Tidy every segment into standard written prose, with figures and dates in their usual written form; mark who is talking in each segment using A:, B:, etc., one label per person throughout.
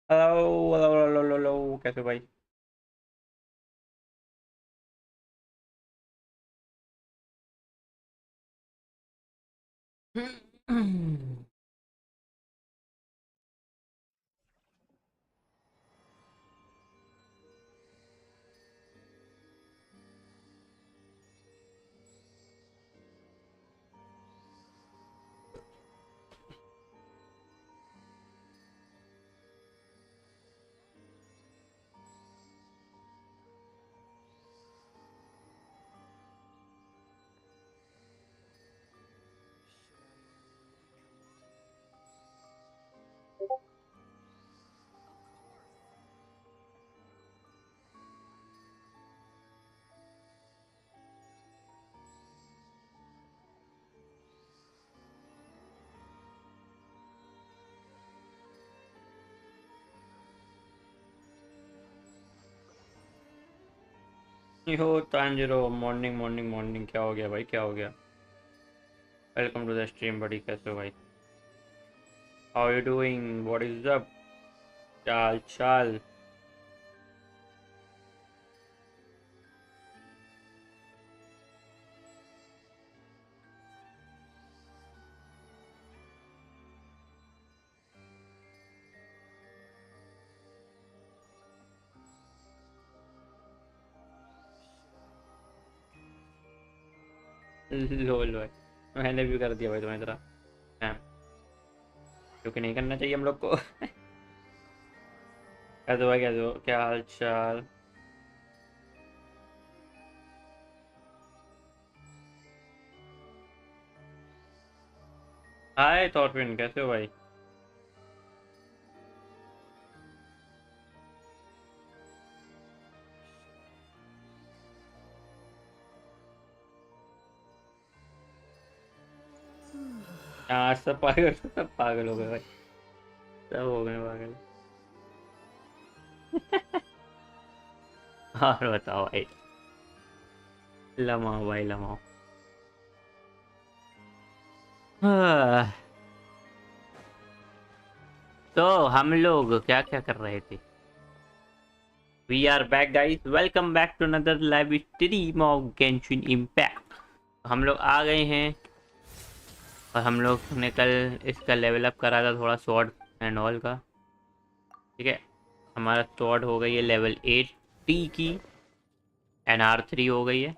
A: Hello hello hello hello hello, कैसे हो भाई? यो तांजिरो, मॉर्निंग मॉर्निंग मॉर्निंग। क्या हो गया भाई, क्या हो गया? वेलकम टू द स्ट्रीम बड़ी, कैसे हो भाई? How you doing, what is up? चाल चाल। लोल भाई, मैंने भी कर दिया भाई तुम्हारी तरह। हाँ, क्योंकि नहीं करना चाहिए हम लोग को। कैसे हो भाई, कैसे हो, क्या हाल चाल? हाय थॉरफिन, कैसे हो भाई? आज सब पागल, सब पागल हो गए भाई। सब हो गए पागल। और बताओ भाई। लमाओ भाई, लमाओ। हाँ, तो हम लोग क्या क्या कर रहे थे? We are back guys, welcome back to another live stream of Genshin Impact. हम लोग आ गए हैं और हम लोग ने कल इसका लेवल अप करा था थोड़ा, स्वॉर्ड एंड ऑल का। ठीक है, हमारा स्वॉर्ड हो गई है लेवल 80 की, एंड R3 हो गई है।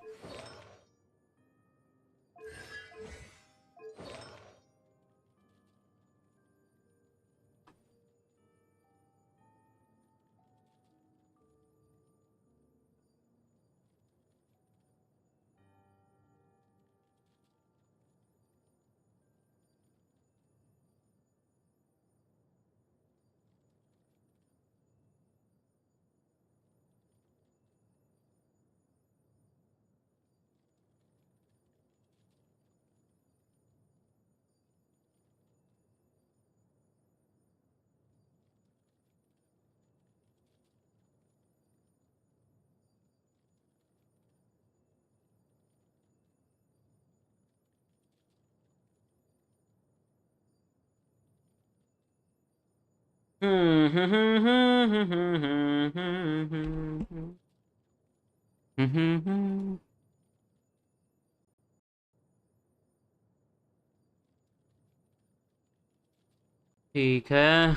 A: ठीक है।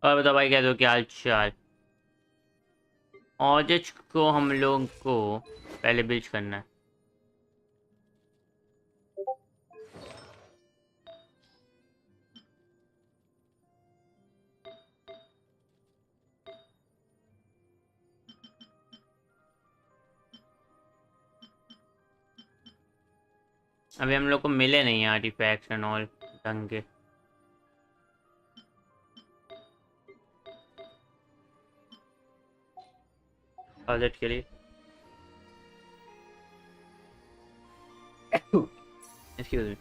A: और बताओ भाई, कैसे हो, क्या हाल चाल? ऑजच को हम लोग को पहले बिल्ड करना है। अभी हम लोग को मिले नहीं आर्टिफैक्ट्स एंड ऑल ढंग के। ऑडिट के लिए एक्सक्यूज मी।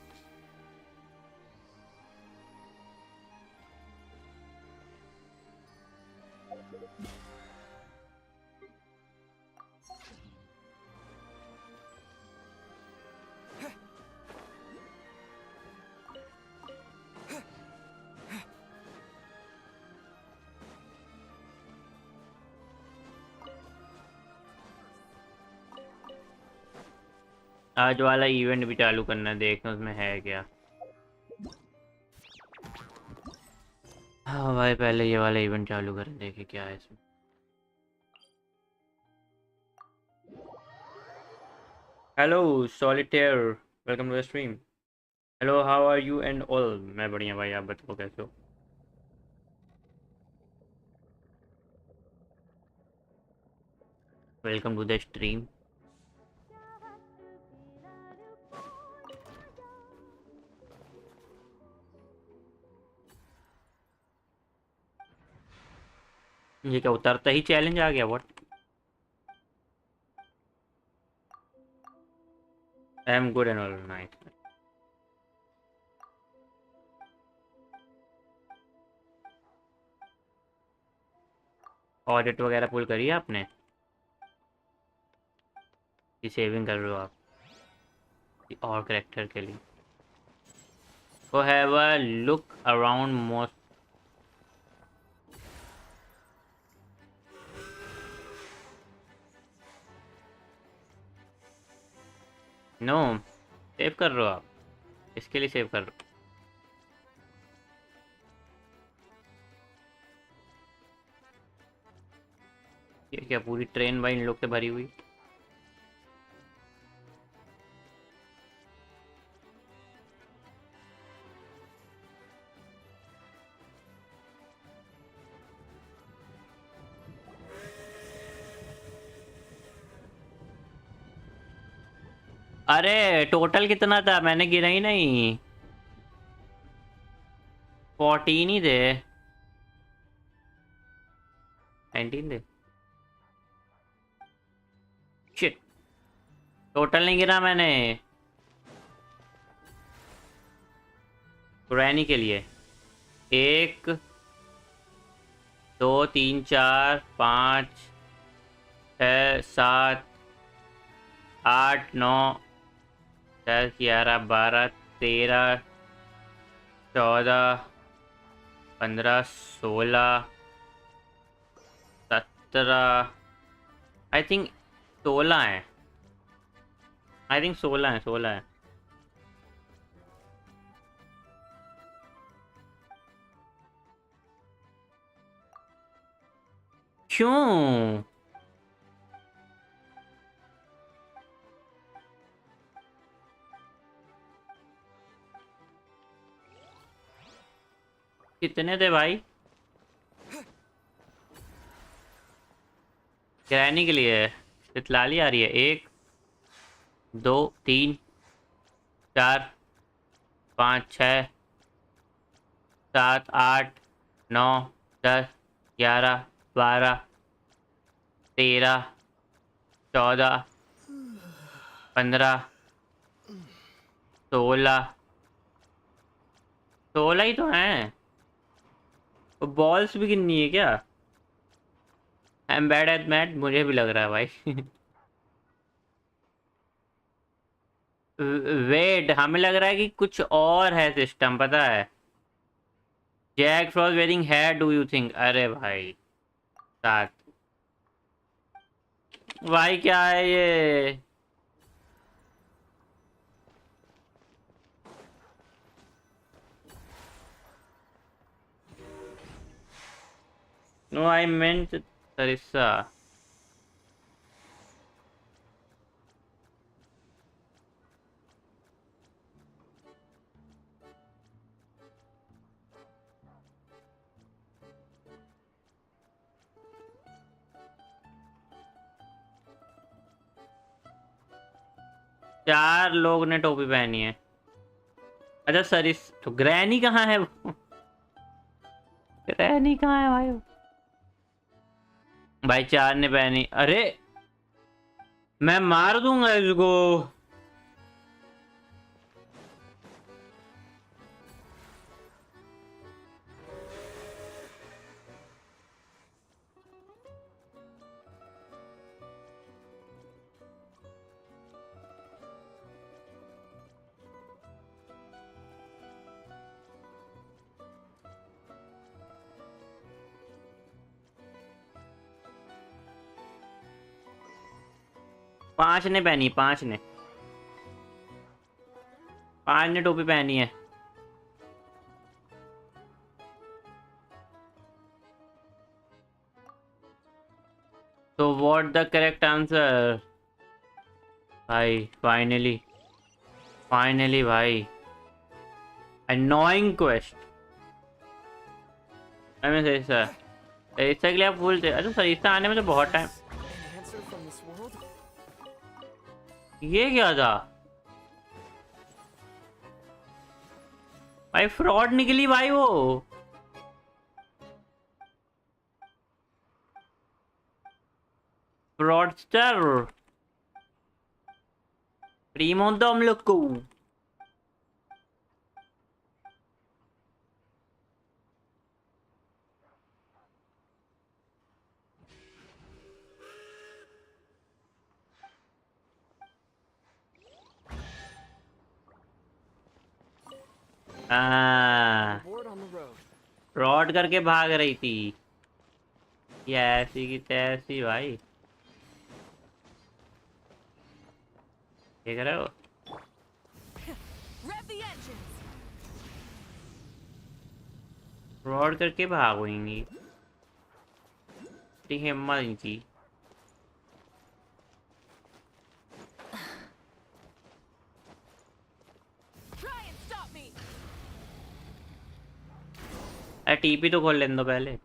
A: आज वाला इवेंट भी चालू करना, देखना उसमें है क्या। हाँ भाई, पहले ये वाला इवेंट चालू करें, देखे क्या है इसमें। Hello solitaire, welcome to the stream. Hello, how are you and all. मैं बढ़िया भाई, आप बताओ कैसे हो। Welcome to the stream. ये क्या उतरता ही चैलेंज आ गया, what. I am good and all, nice. Audit वगैरह पुल करी है आपने कि सेविंग कर रहे हो आप और करेक्टर के लिए। Go have a look around most। No, सेव कर रहे हो आप, इसके लिए सेव कर रहे हो। ये क्या पूरी ट्रेन भाई इन लोग से भरी हुई। अरे टोटल कितना था, मैंने गिना ही नहीं। 14 ही थे। 19 थे। शिट, टोटल नहीं गिना मैंने ग्रैनी के लिए। 1 2 3 4 5 6 7 8 9 10 11 12 13 14 15 16 17। आई थिंक 16 है। आई थिंक 16 है, 16 है। क्यों? कितने थे भाई गिराने के लिए? इतलाली आ रही है। 1 2 3 4 5 6 7 8 9 10 11 12 13 14 15 16। 16 ही तो हैं। बॉल्स भी गिननी है क्या? I am bad at math, मुझे भी लग रहा है भाई। वेट, हमें लग रहा है कि कुछ और है सिस्टम, पता है। जैक फ्रॉस्ट वेयरिंग है, डू यू थिंक? अरे भाई 7। भाई क्या है ये? नो आई मेंट सरिस्सा। 4 लोग ने टोपी पहनी है। अच्छा सरिस तो ग्रैनी कहाँ है वो? ग्रैनी कहाँ है भाई? भाई 4 ने पहनी। अरे मैं मार दूंगा इसको। 5 ने पहनी, 5 ने, 5 ने टोपी पहनी है। तो व्हाट द करेक्ट आंसर? भाई फाइनली, फाइनली भाई। Annoying quest. मैं सरिता, सरिता के लिए आप भूल थे। अच्छा सरिता आने में तो बहुत टाइम। ये क्या था भाई? फ्रॉड निकली भाई वो। फ्रॉडस्टर प्रीमो दो हम लोग को। फ्रॉड करके भाग रही थी ये, ऐसी की तैसी भाई। देख रहे हो? फ्रॉड करके भागेंगी, हिम्मत नहीं थी। अरे टीपी तो खोल लेने दो पहले।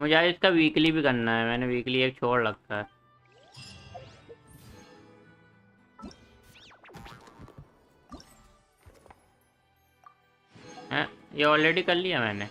A: मुझे यार इसका वीकली भी करना है, मैंने वीकली एक छोड़ रखा है। हैं? ये ऑलरेडी कर लिया मैंने।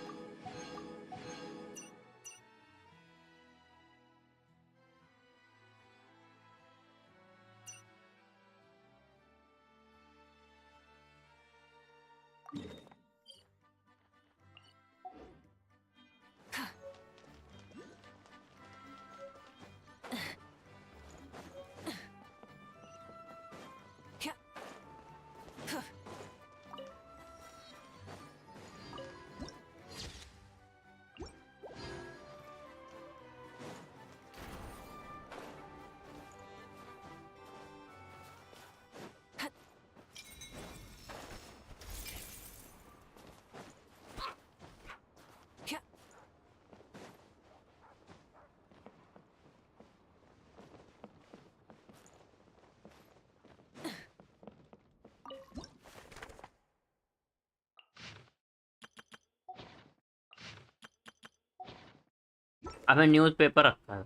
A: अबे न्यूज़पेपर रखा है।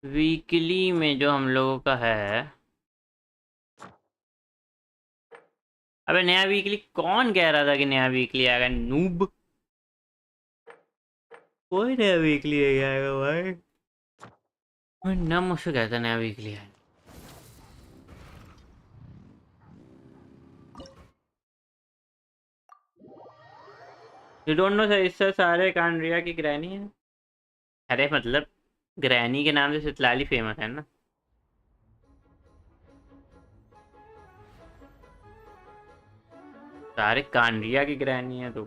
A: वीकली में जो हम लोगों का है अबे नया वीकली कौन कह रहा था कि नया वीकली आएगा? नूब, कोई नया वीकली आएगा भाई? मैं ना मुझसे कहता नया वीकली आएगा। यू डोंट नो सर, इससे सारे कांड्रिया की ग्रैनी है। अरे मतलब ग्रैनी के नाम से सितलाली फेमस है ना। सारे कांड्रिया की ग्रैनी है तो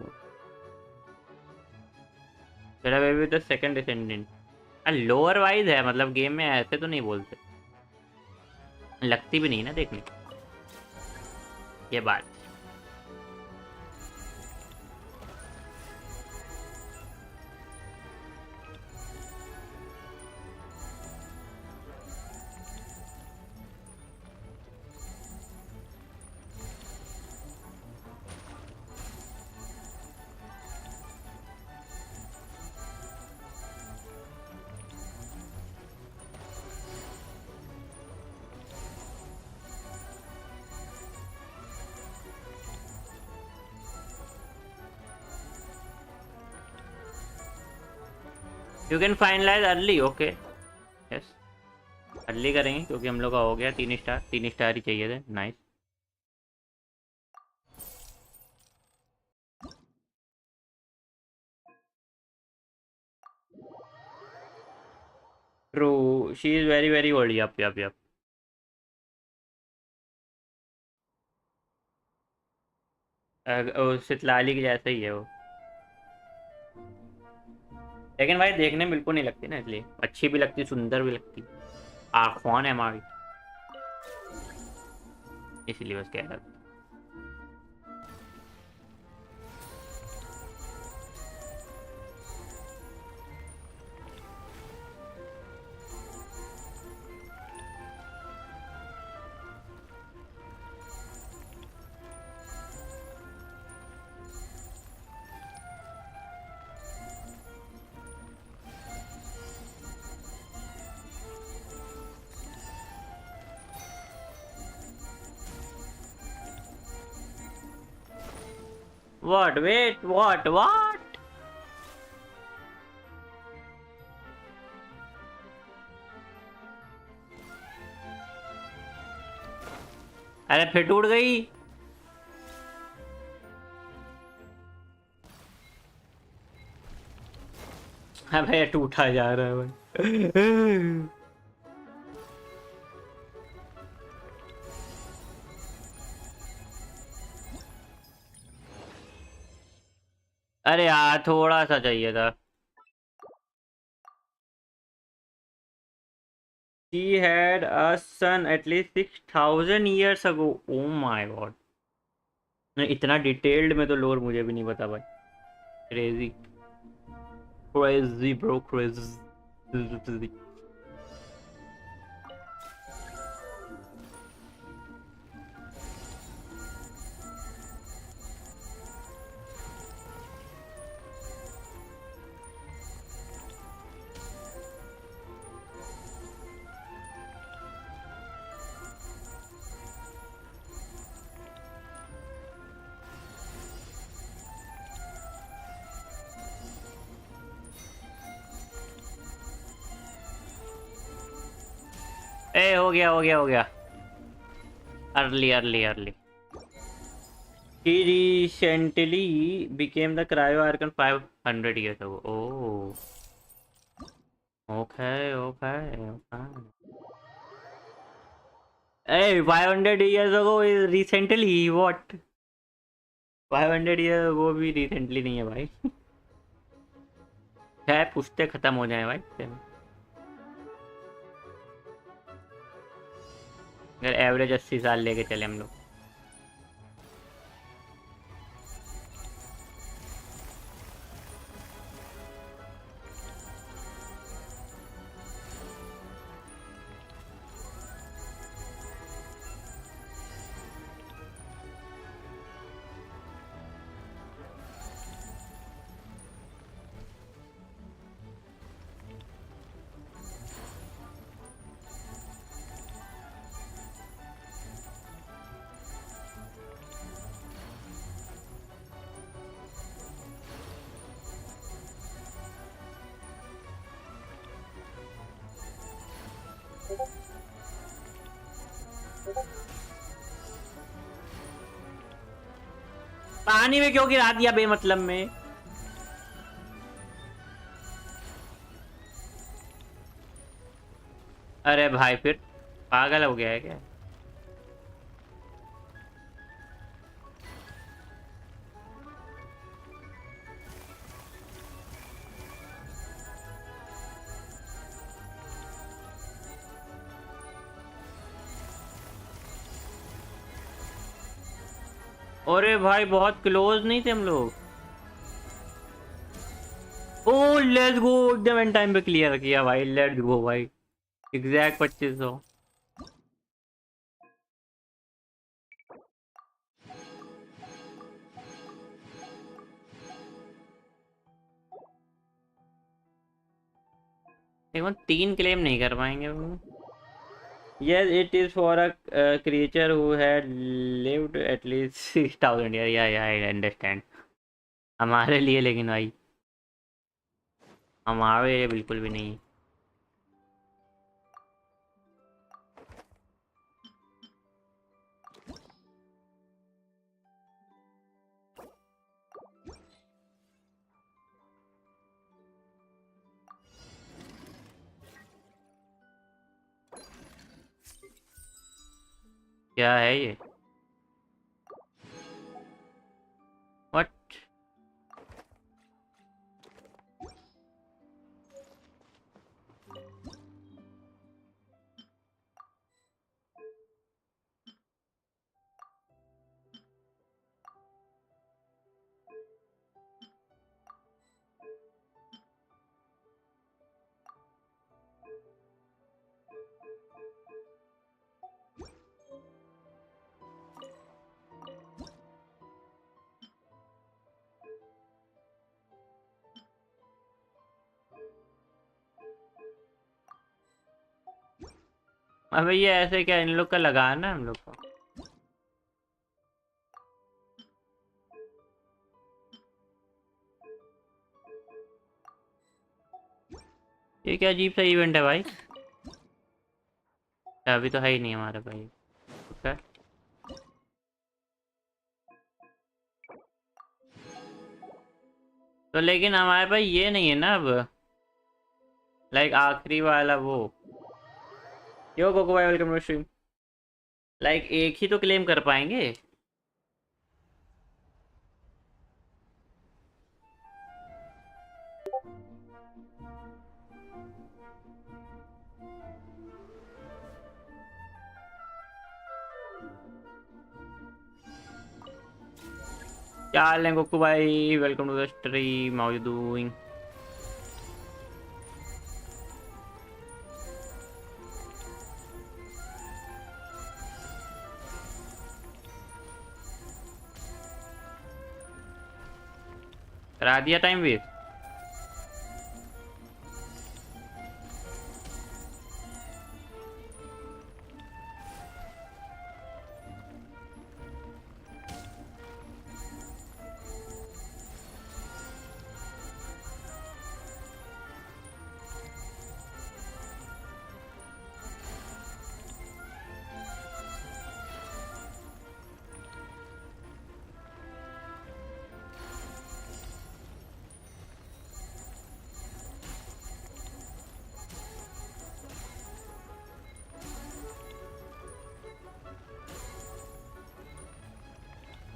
A: तेरा बेबी तो सेकंड डिसेंडेंट। लोअर वाइज है, मतलब गेम में ऐसे तो नहीं बोलते, लगती भी नहीं ना देखने ये बात। You can finalize early, okay yes, early करेंगे क्योंकि हम लोग का हो गया 3 स्टार, 3 स्टार ही चाहिए थे। Nice. True, she is very very old. Yup yup yup. Citlali की जैसे ही है वो, लेकिन भाई देखने में बिल्कुल नहीं लगती ना, इसलिए अच्छी भी लगती, सुंदर भी लगती, आँखों है हमारी, इसलिए बस कह रहा था। What? Wait, what? अरे फिर टूट गई। अबे टूटा जा रहा है भाई। अरे यार थोड़ा सा चाहिए था। She had a son at least 6,000 years ago. Oh my god। इतना डिटेल्ड में तो लोर मुझे भी नहीं पता भाई। Crazy, crazy bro, crazy. ए हो गया, हो गया, हो गया। Early early early. He recently became the cryo archon 500 years ago. Oh, okay, okay, okay. Hey, 500 years ago is recently what? 500 years ago भी recently नहीं है भाई। है पूछते खत्म हो जाए भाई। अगर एवरेज 80 साल लेके चले हम लोग। पानी में क्यों गिरा दिया बेमतलब में? अरे भाई फिर पागल हो गया है क्या? अरे भाई बहुत क्लोज नहीं थे हम लोग। ओ लेट्स गो, एकदम एंड टाइम पे क्लियर किया भाई, लेट्स गो भाई, एग्जैक्ट 2500। देखो 3 क्लेम नहीं कर पाएंगे हम। Yes, it is for a creature who had lived at least 6000 years. Yeah, I understand. हमारे लिए लेकिन भाई, हमारे लिए बिल्कुल भी नहीं। क्या है ये? What? अबे ये ऐसे क्या, इन लोग का लगाना है हम लोग को? ये क्या अजीब सा इवेंट है भाई? अभी तो है ही नहीं हमारे भाई। ओके, तो लेकिन हमारे पास ये नहीं है ना अब, लाइक आखिरी वाला वो। यो कोको भाई, वेलकम टू स्ट्रीम। लाइक एक ही तो क्लेम कर पाएंगे। क्या हाल है कोको भाई, welcome to the stream, how you doing? करा दिया टाइम वेस्ट।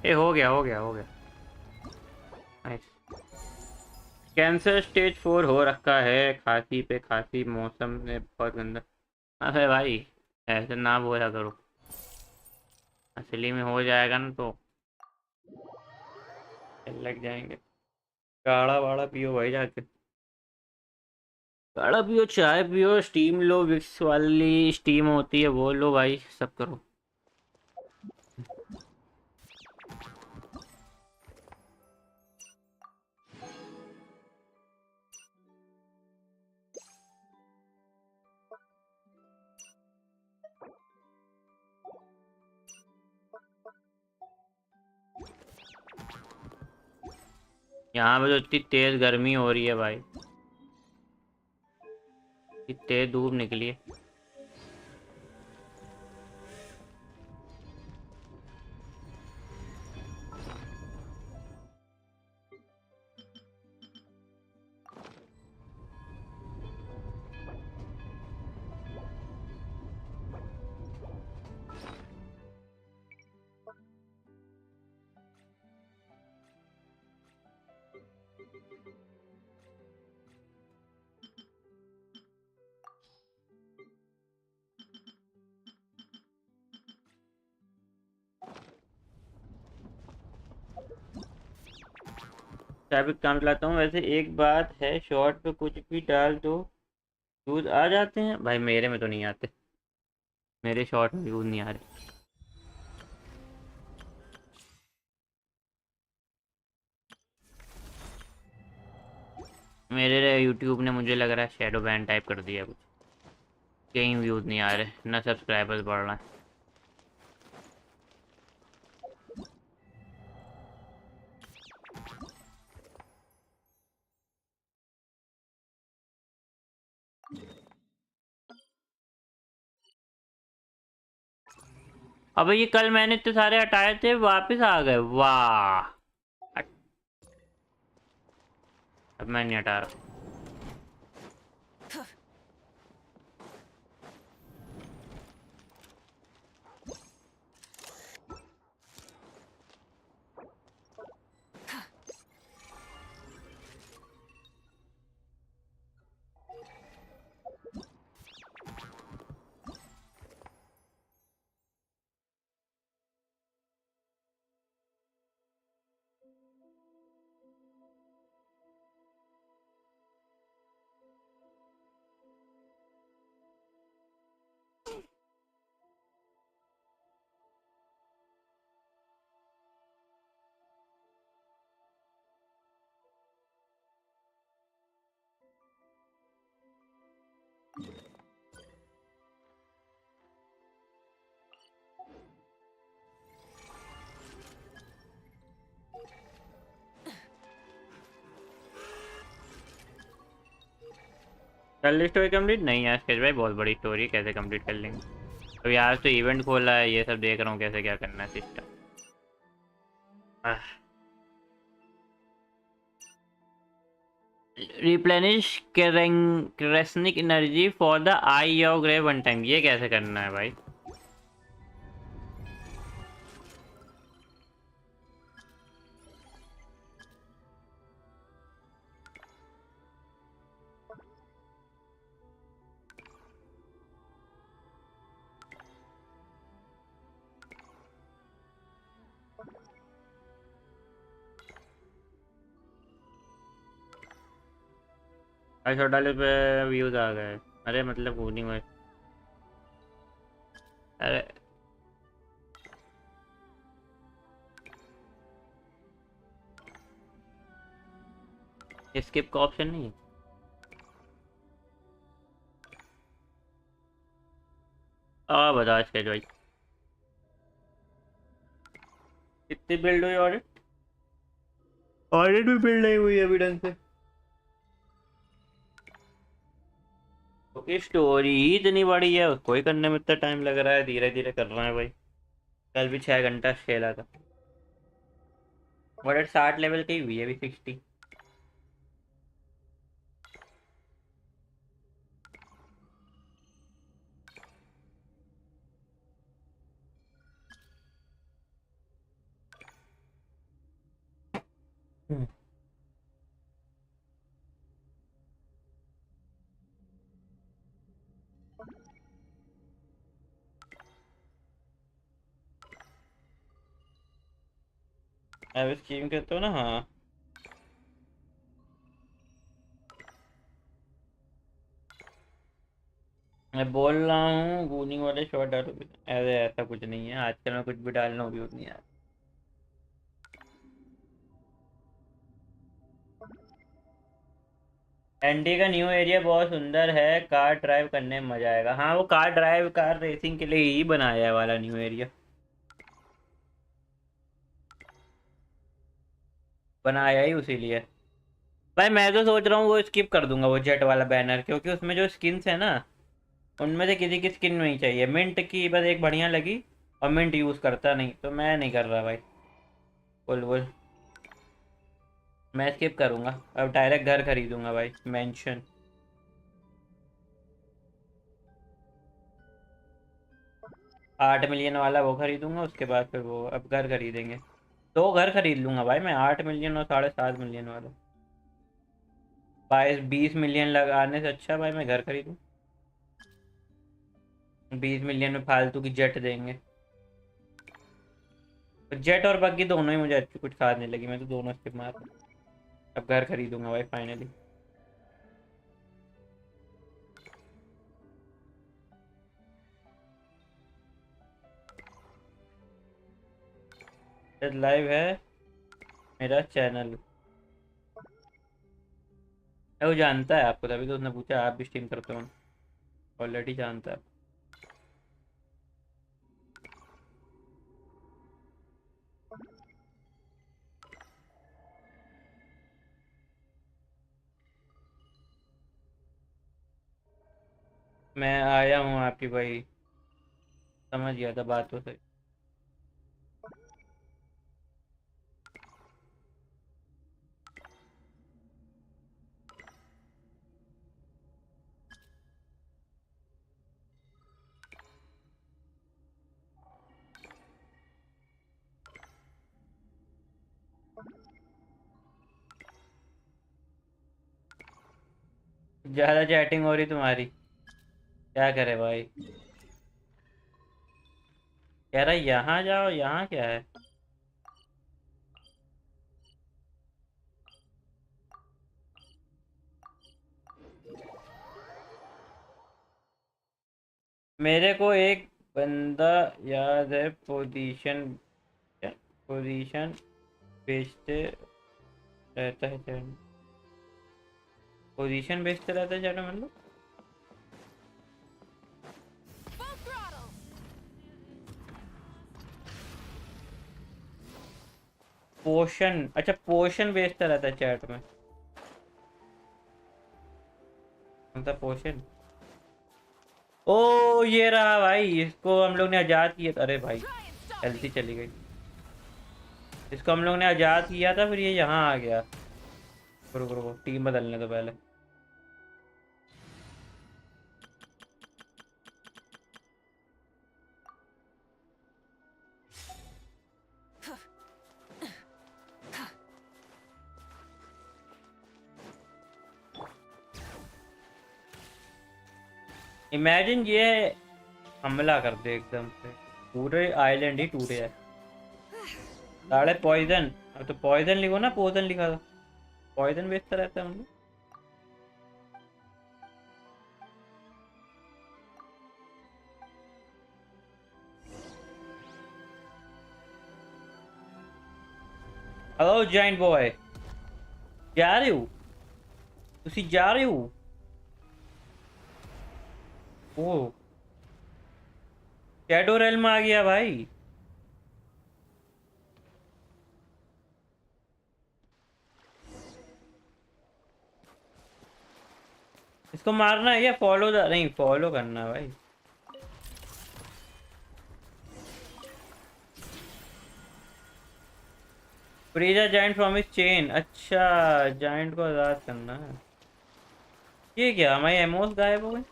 A: ए हो गया हो गया हो गया, नाइस। कैंसर स्टेज 4 हो रखा है, खांसी पे खांसी, मौसम में बहुत गंदा। अरे भाई ऐसे ना बोला करो, असली में हो जाएगा ना तो लग जाएंगे। काढ़ा वाड़ा पियो भाई जाके, काढ़ा पियो, चाय पियो, स्टीम लो, विक्स वाली स्टीम होती है वो लो भाई, सब करो। यहाँ पे तो इतनी तेज गर्मी हो रही है भाई, इतनी तेज धूप निकली है। टॉपिक काम चलाता हूँ। वैसे एक बात है, शॉर्ट पे कुछ भी डाल दो व्यूज आ जाते हैं भाई। मेरे में तो नहीं आते, मेरे शॉर्ट में व्यूज नहीं आ रहे। मेरे यूट्यूब ने मुझे लग रहा है शैडो बैन टाइप कर दिया कुछ, कहीं व्यूज नहीं आ रहे ना सब्सक्राइबर्स बढ़ रहे हैं। अबे ये कल मैंने इतने सारे हटाए थे, वापस आ गए, वाह। अब मैं नहीं हटा रहा। कर स्टोरी कंप्लीट नहीं यार स्केच भाई, बहुत बड़ी स्टोरी, कैसे कंप्लीट कर लेंगे। अभी आज तो इवेंट खोला है, ये सब देख रहा हूँ कैसे क्या करना है system. Replenish Kresnik energy for the eye of grey one time, ये कैसे करना है भाई। शॉर्ट डाले पे व्यूज आ गए, अरे मतलब कूलिंग में। अरे स्किप का ऑप्शन नहीं है। बता स्केच भाई, कितनी बिल्ड हुई ऑडिट। ऑडिट भी बिल्ड नहीं हुई अभी ढंग से, क्योंकि स्टोरी ही इतनी बड़ी है, उसको ही करने में इतना टाइम लग रहा है, धीरे धीरे कर रहे हैं भाई। कल भी 6 घंटा खेला था। ऑडिट 60 लेवल की हुई है, अभी 60। अब स्कीम करते हो ना, हाँ। मैं बोल रहा हूँ गूनिंग वाले शॉट डालो, अरे ऐसा कुछ नहीं है आजकल, मैं कुछ भी डालना भी नहीं है। एनडी का न्यू एरिया बहुत सुंदर है, कार ड्राइव करने में मजा आएगा। हाँ वो कार ड्राइव, कार रेसिंग के लिए ही बनाया है वाला न्यू एरिया, बनाया ही उसी लिए। भाई मैं तो सोच रहा हूँ वो स्किप कर दूंगा वो जेट वाला बैनर, क्योंकि उसमें जो स्किन्स है ना, उनमें से किसी की स्किन नहीं चाहिए। मिंट की बस एक बढ़िया लगी, और मिंट यूज़ करता नहीं, तो मैं नहीं कर रहा भाई। बोल बोल। मैं स्किप करूंगा, अब डायरेक्ट घर खरीदूंगा भाई, मेंशन। 8 मिलियन वाला वो खरीदूंगा, उसके बाद फिर वो अब घर खरीदेंगे। 2 घर खरीद लूंगा भाई मैं, 8 मिलियन और 7.5 मिलियन वाला। 22-20 मिलियन लगाने से अच्छा भाई मैं घर खरीदूँ। 20 मिलियन में फालतू की जेट देंगे। तो जेट और बग्गी दोनों ही मुझे अच्छी कुछ खास नहीं लगी, मैं तो दोनों स्किप मार। अब घर खरीदूंगा भाई फाइनली। लाइव है मेरा चैनल। वो जानता है आपको, तभी तो उसने पूछा आप भी स्ट्रीम करते हो। ऑलरेडी जानता है। मैं आया हूँ आपकी भाई, समझ गया था बात तो सही। ज़्यादा चैटिंग हो रही तुम्हारी, क्या करे भाई। कह रहा यहाँ जाओ, यहाँ क्या है। मेरे को एक बंदा याद है, पोजीशन बेचते रहता है चैट। पोजीशन बेचते रहता है चैट में, मतलब पोशन, अच्छा पोशन बेचता रहता है चैट में। मतलब पोशन, ओ ये रहा भाई, इसको हम लोग ने आजाद किया था। अरे भाई हेल्थी चली गई। इसको हम लोग ने आजाद किया था, फिर ये यहाँ आ गया। रुको रुको, टीम बदलने तो पहले। इमेजिन ये हमला कर दे एकदम से, पूरे आइलैंड ही टूटे है। साढ़े पॉइजन, अब तो पॉइजन लिखो ना, पोजन लिखा था। पॉइजन बेचता रहता है हम लोग। हेलो जाइंट बॉय, जा रहे हो? तुसी जा रहे हो? ओ शैडो रेल्म आ गया भाई। इसको मारना है या फॉलो, नहीं फॉलो करना है भाई। Freeze giant from his chain, अच्छा जाइंट को आजाद करना है। ये क्या हमारी एमोस गायब हो गए।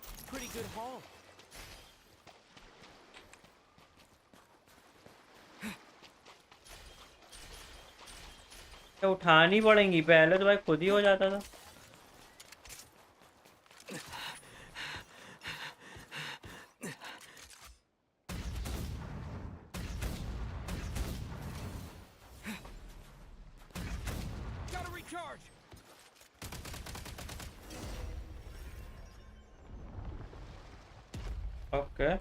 A: तो उठानी पड़ेंगी, पहले तो भाई खुद ही हो जाता था। ओके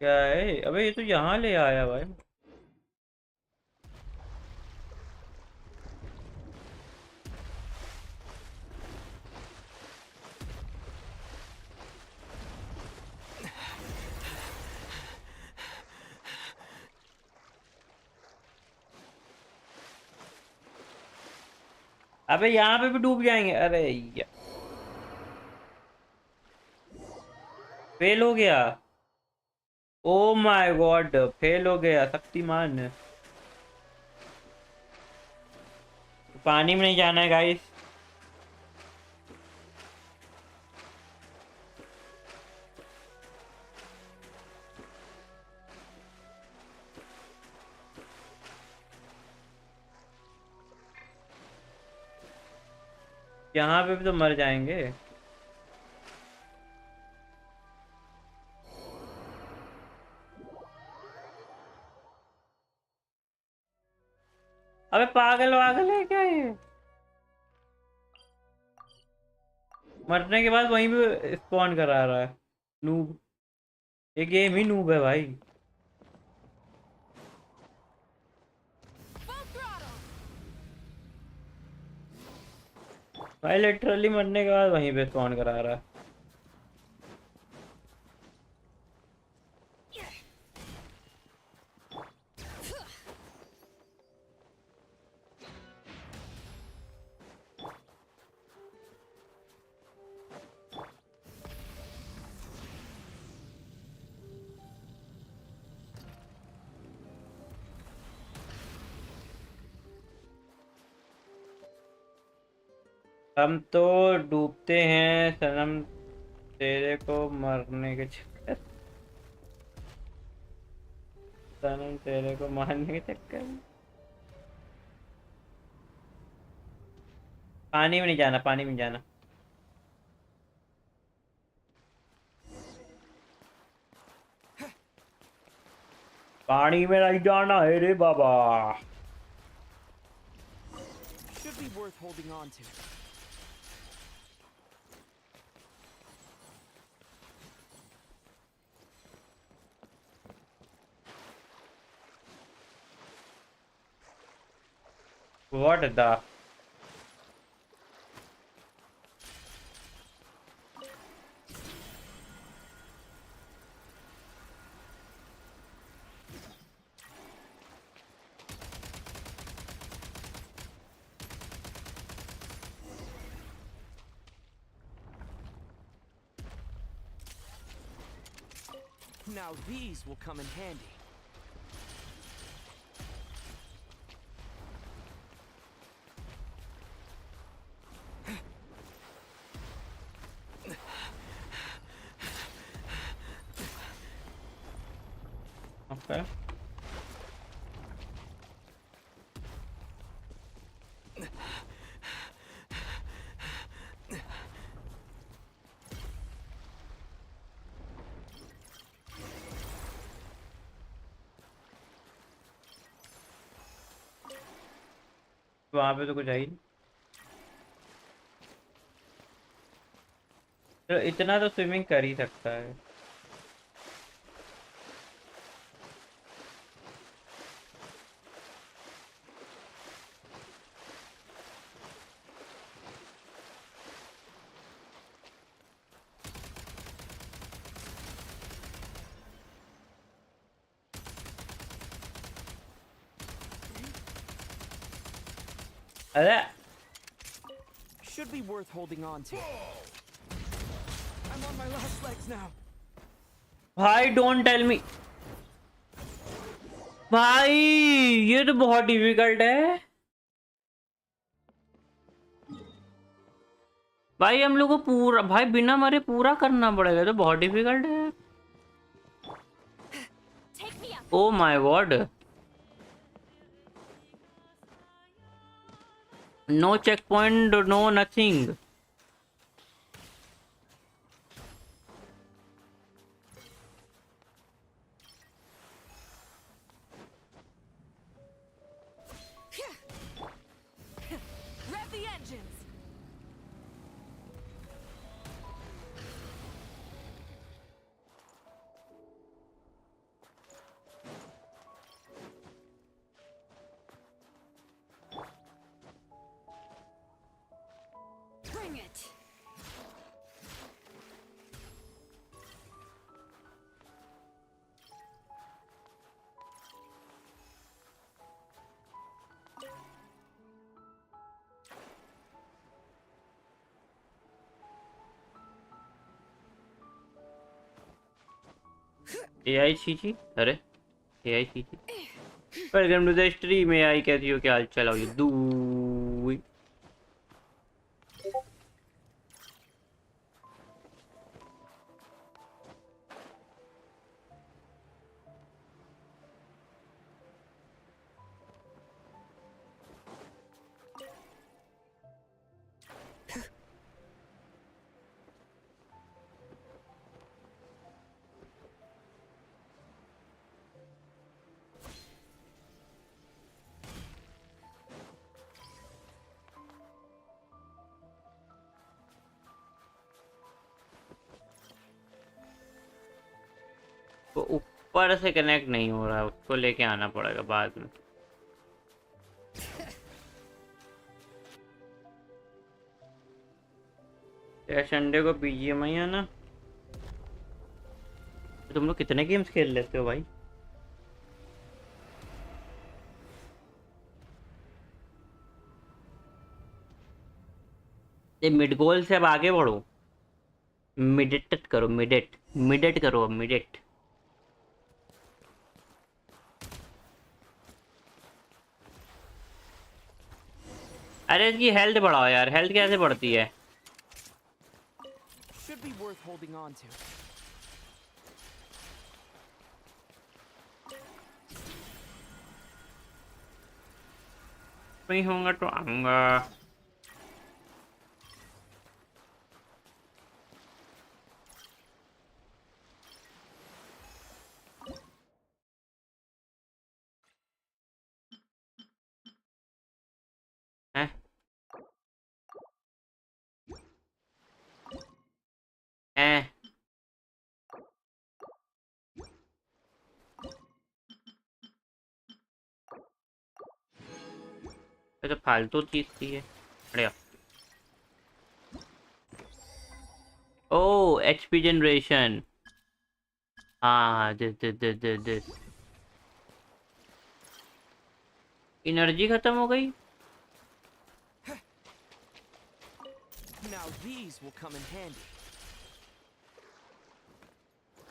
A: क्या है, अबे ये तो यहाँ ले आया भाई। अबे यहाँ पे भी डूब जाएंगे, अरे यार फेल हो गया। ओ माय गॉड, फेल हो गया शक्तिमान। पानी में नहीं जाना है गाइस। यहाँ पे भी तो मर जाएंगे। अबे पागल वागल है क्या ये? मरने के बाद वहीं पे स्पॉन करा रहा है। नूब, ये गेम ही नूब है भाई। भाई लिटरली मरने के बाद वहीं पे स्पॉन करा रहा है। हम तो डूबते हैं सनम तेरे को मरने के चक्कर, सनम तेरे को मारने के चक्कर में। पानी में नहीं जाना, पानी में नहीं जाना। पानी में नहीं जाना है रे बाबा।
B: Should be worth holding on to.
A: What the?
B: Now these will come in handy.
A: Okay. वहां पे तो कुछ है ही नहीं। तो इतना तो स्विमिंग कर ही सकता है। अरे
B: Should be worth holding on to. I'm on my last legs now.
A: भाई डोंट टेल मी भाई, ये तो बहुत डिफिकल्ट है भाई। हम लोग को पूरा भाई बिना मरे पूरा करना पड़ेगा, तो बहुत डिफिकल्ट है। Oh my god, no checkpoint, no nothing.
B: Rev the engines. Bring it.
A: AI Chichi, अरे AI Chichi. Welcome to the stream. AI कैसी हो, क्या हाल चाल है? दू वो ऊपर से कनेक्ट नहीं हो रहा है, उसको लेके आना पड़ेगा बाद में। यार संडे को बीजीएमआई है ना। तुम लोग कितने गेम्स खेल लेते हो भाई? ये मिड गोल से अब आगे बढ़ो, मिडेट करो, मिडेट करो, अब मिडेट। अरे इसकी हेल्थ बढ़ाओ यार, हेल्थ कैसे बढ़ती है?
B: Should be worth holding on to.
A: नहीं होगा तो आऊंगा। हैं? हैं? ये तो फालतू चीज थी ये। बढ़िया। ओ एचपी जनरेशन। हाँ दिस एनर्जी खत्म हो गई।
B: Now these will come in handy.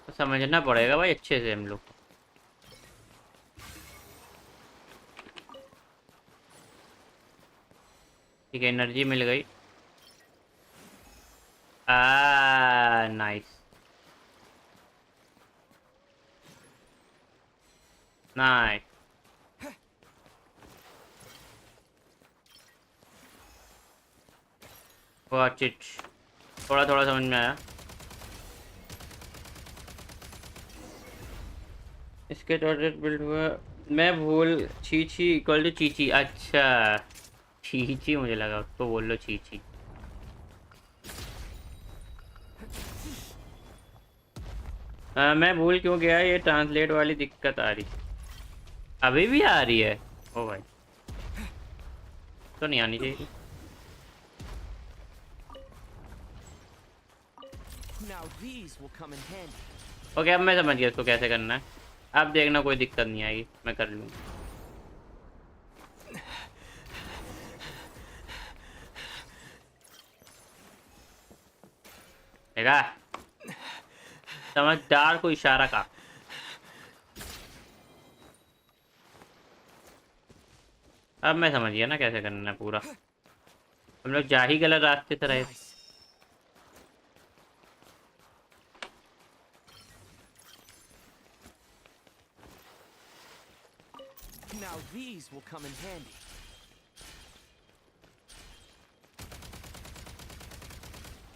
A: तो समझना पड़ेगा भाई अच्छे से हम लोग। ठीक है, एनर्जी मिल गई। Nice nice. Watch it. थोड़ा थोड़ा समझ में आया। इसके टॉयलेट बिल्ड हुआ। मैं भूल छी इक्वल टू चीची। अच्छा चीची, मुझे लगा उसको बोल लो चीची। मैं भूल क्यों गया, ये ट्रांसलेट वाली दिक्कत आ रही। अभी भी आ रही है? ओ भाई, तो नहीं आनी चाहिए।
B: Now these will come in handy.
A: Okay, अब मैं समझ गया इसको कैसे करना है। अब देखना कोई दिक्कत नहीं आएगी, मैं कर लूँगा। देखा, समझदार को इशारा का। अब मैं समझ गया ना कैसे करना है पूरा। हम लोग जा ही गलत रास्ते से रहे।
B: Nice. Now these will come in handy.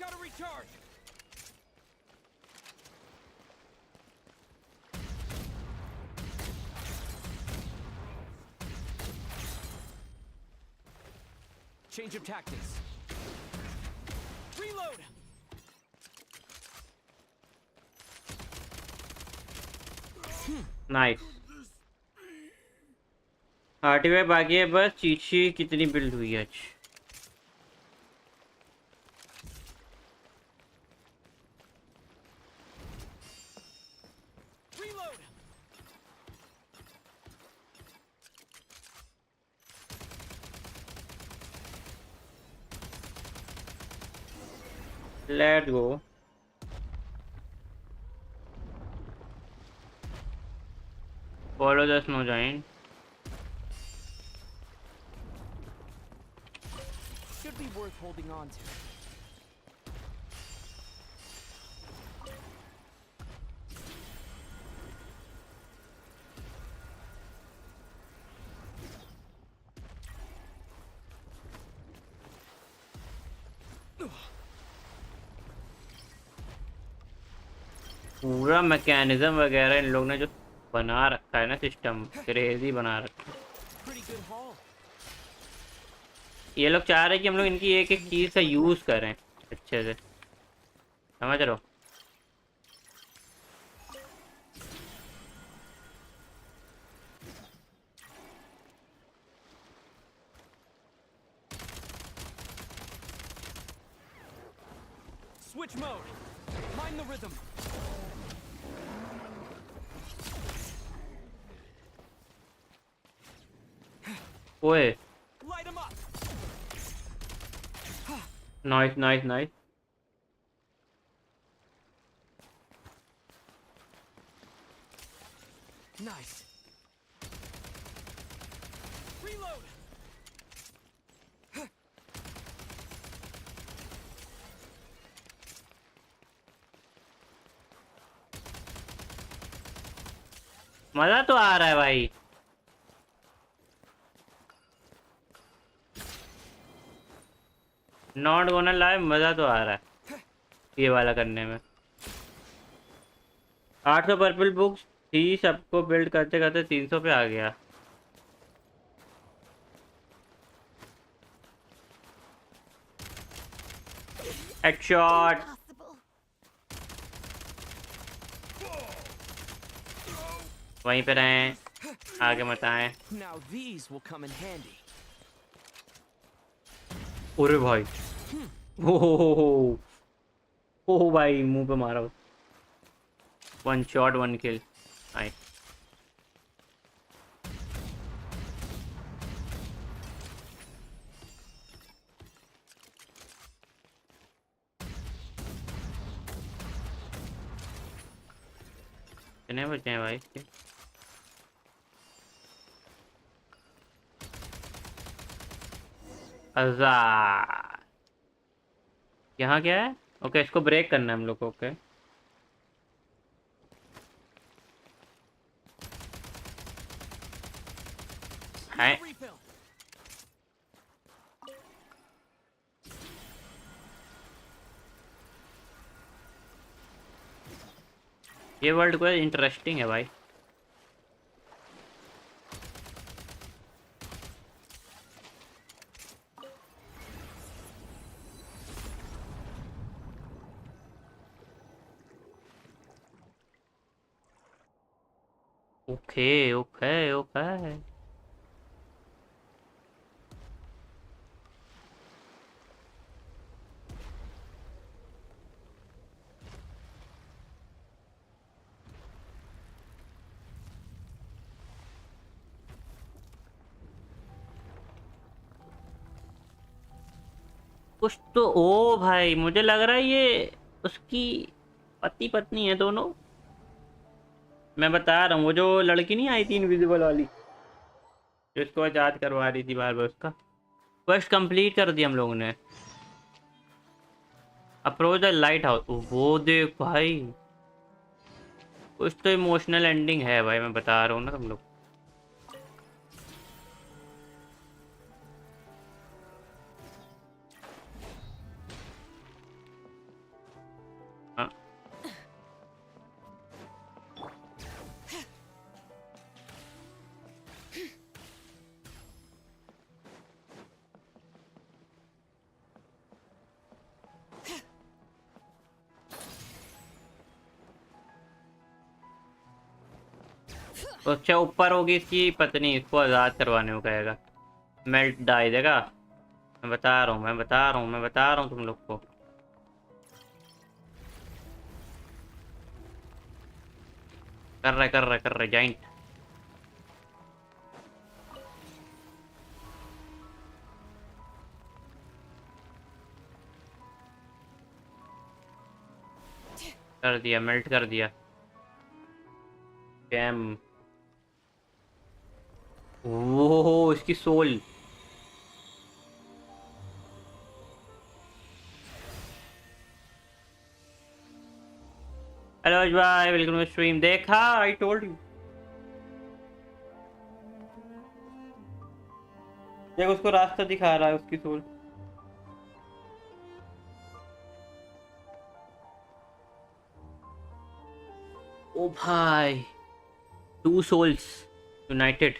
B: Gotta recharge. Change of tactics. Reload.
A: Nice. Hardware बाकी है बस। चीची कितनी बिल्ड हुई है आज?
B: Reload.
A: Let's go. Follow the snow giant.
B: Should be worth holding on to.
A: पूरा मैकेनिज्म वगैरह इन लोग ने जो बना रखा है ना, सिस्टम क्रेजी बना रखा है।
B: Pretty good haul.
A: ये लोग चाह रहे हैं कि हम लोग इनकी एक एक चीज़ का यूज़ करें अच्छे से, समझ रहे हो?
B: Switch mode. Mind the rhythm.
A: ओए
B: Light 'em up.
A: Nice nice nice.
B: Nice. Reload.
A: मजा तो आ रहा है भाई। नॉट गोना लाइव, मजा तो आ रहा है ये वाला करने में। 800 पर्पल बुक्स थी, सबको बिल्ड करते करते 300 पे आ गया। हेडशॉट। वहीं पे रहें, आगे मत आए।
B: Now these will come in handy.
A: अरे भाई हो भाई, मुंह पे मारा। 1 शॉट 1 किल। नाइस। कितने बचे हैं भाई इसके? हजार। यहाँ क्या है? ओके, इसको ब्रेक करना है हम लोग को। ओके है।
B: Need a refill.
A: ये वर्ल्ड को इंटरेस्टिंग है भाई। Okay okay okay. कुछ तो, ओ भाई मुझे लग रहा है ये उसकी पति पत्नी है दोनों। मैं बता रहा हूँ, वो जो लड़की नहीं आई थी इनविजिबल वाली, जो इसको आजाद करवा रही थी बार बार, उसका क्वेस्ट कंप्लीट कर दिया हम लोगों ने। Approach the light house. वो देख भाई, कुछ तो इमोशनल एंडिंग है भाई, मैं बता रहा हूँ ना तुम लोग। हाँ तो अच्छा, ऊपर होगी इसकी पत्नी, इसको आज़ाद करवाने को कहेगा, मेल्ट डाई देगा। मैं बता रहा हूँ, मैं बता रहा हूँ, मैं बता रहा हूँ तुम लोग को। कर रहे जाइंट। कर दिया, मेल्ट कर दिया। कैम। वो इसकी सोल। हेलो भाई, वेलकम टू स्ट्रीम। देखा, आई टोल्ड यू। देख, उसको रास्ता दिखा रहा है उसकी सोल। ओ भाई, 2 सोल्स यूनाइटेड।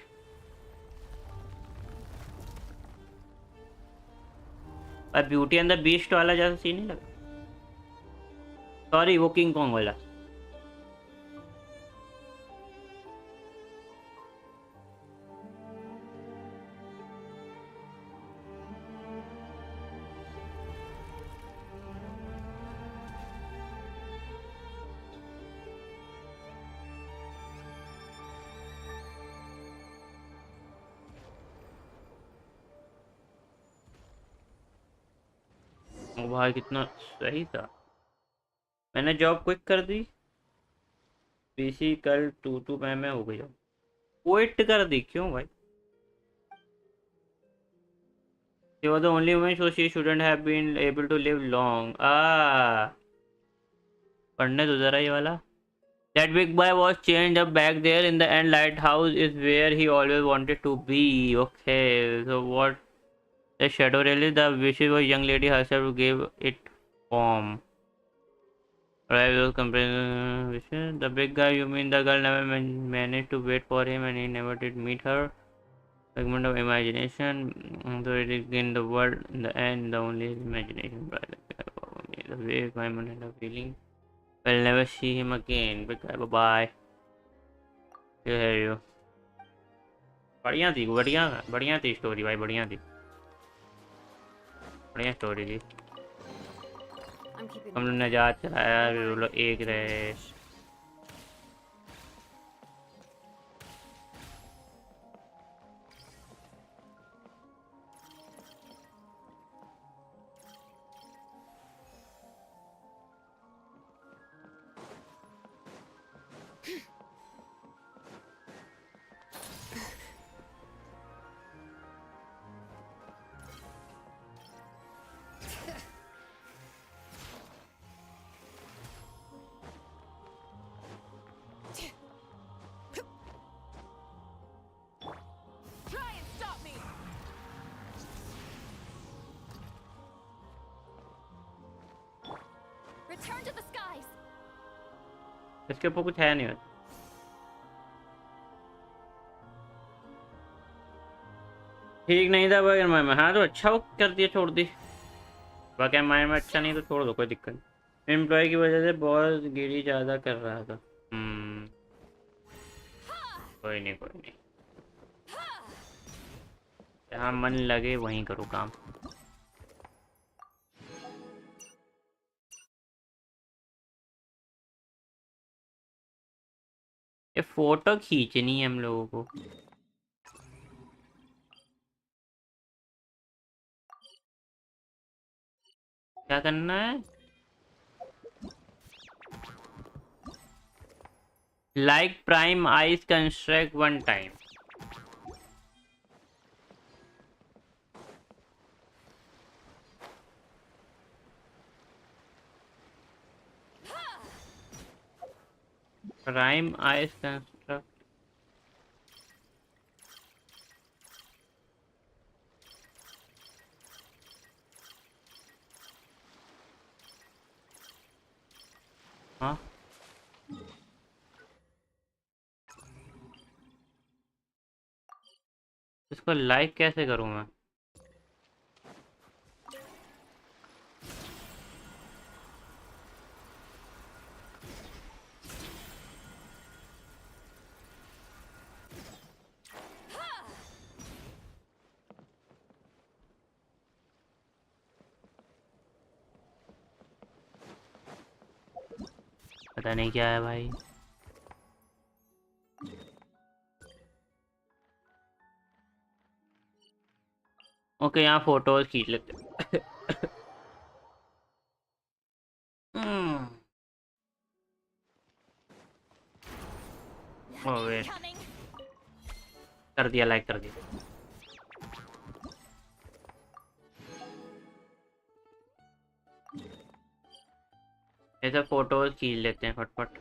A: पर ब्यूटी एंड द बीस्ट वाला जैसा सीन नहीं लगा। सॉरी, वो किंग कॉन्ग वाला। ओ भाई कितना सही था। मैंने जॉब क्विक कर दी। पीसी कल टू में हो गई। क्विट कर दी क्यों भाई? She was the only woman, so she shouldn't have been able to live long. पढ़ने तो जरा ये वाला. That big boy was chained up back there in the end lighthouse is where he always wanted to be. Okay, so what the shadow really the wishes of young lady herself gave it form. Right, those comparison wishes. The big guy, you mean the girl never managed to wait for him and he never did meet her? Segment of imagination, so it is in the world in the end the only imagination brother. The way my mind of feeling will never see him again. Bye bye. Here you. बढ़िया थी बढ़िया थी story भाई बढ़िया थी बढ़िया story थी हम लोग ने जहाज चलाया वो लोग एक रहे इसके ऊपर कुछ है नहीं ठीक नहीं था बगैर मैं हाँ तो अच्छा वो कर दिया छोड़ दी बगैर माइंड में अच्छा नहीं तो छोड़ दो कोई दिक्कत नहीं एम्प्लॉय की वजह से बहुत गिरी ज़्यादा कर रहा था कोई नहीं जहाँ मन लगे वहीं करो काम ये फोटो खींचनी है हम लोगों को क्या करना है like prime ice construct one time prime ice construct हाँ इसको लाइक कैसे करूँ मैं पता नहीं क्या है भाई ओके यहाँ फोटोज खींच लेते कर दिया लाइक कर दिया ऐसे फोटोज खींच लेते हैं फटफट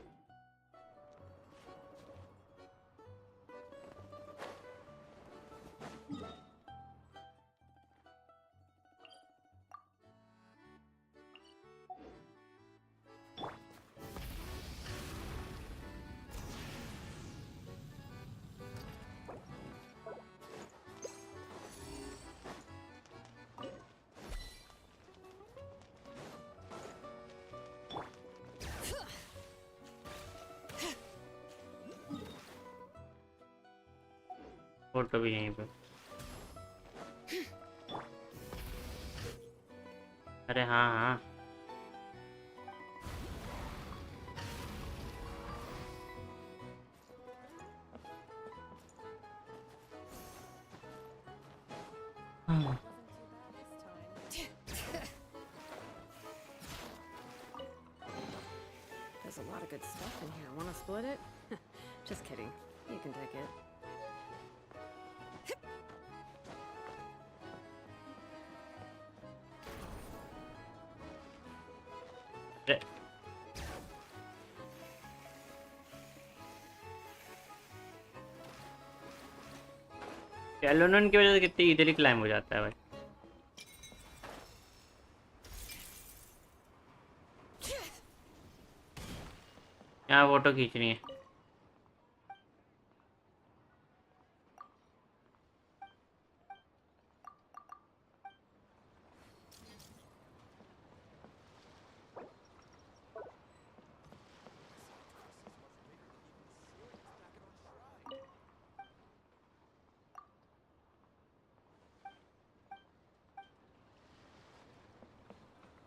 A: फोटो भी यहीं पे अरे हाँ
C: of good stuff in here. Wanna split it? Just kidding. You can take it.
A: एलोनन की वजह से कितनी इजीली क्लाइम हो जाता है भाई। यहाँ फोटो खींचनी है।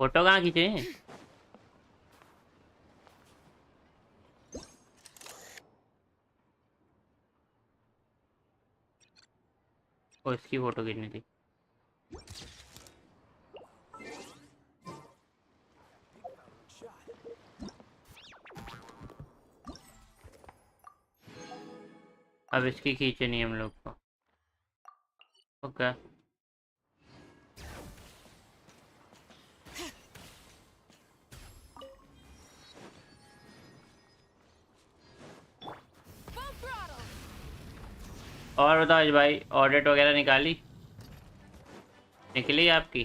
A: फोटो कहाँ खींचे हैं? ओ, इसकी फोटो खींचनी थी। अब इसकी खींचनी है हम लोग को। ओके और बताओ भाई, ऑडिट वगैरह निकली आपकी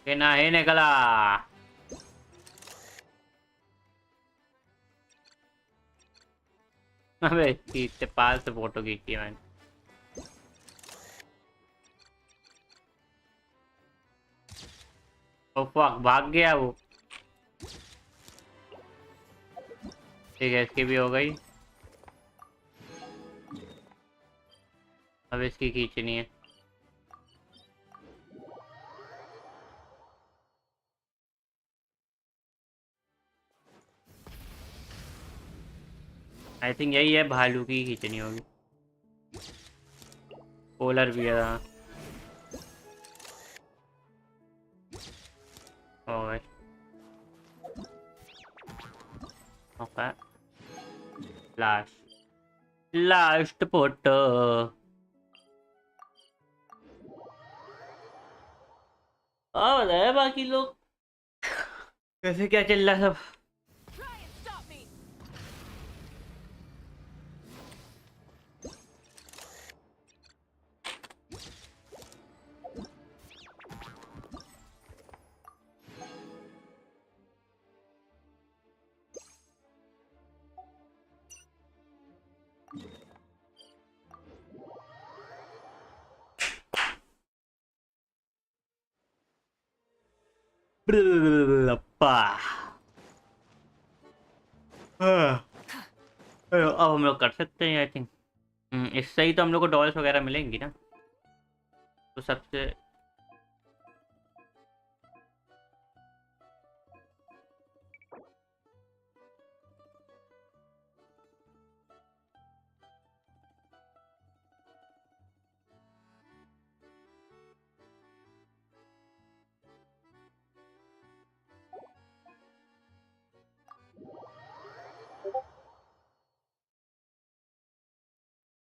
A: कि ना ही निकला? अबे इतने पास से फोटो खींची है मैंने। ओ फक, भाग गया वो। ठीक है, इसकी भी हो गई। अब इसकी खींचनी है। आई थिंक यही है, भालू की खींचनी होगी। पोलर भी है। Okay okay, last photo. और बताया बाकी लोग कैसे, क्या चल रहा है सब? अब हम लोग कर सकते हैं आई थिंक। इससे ही तो हम लोग को डॉल्स वगैरह मिलेंगी ना, तो सबसे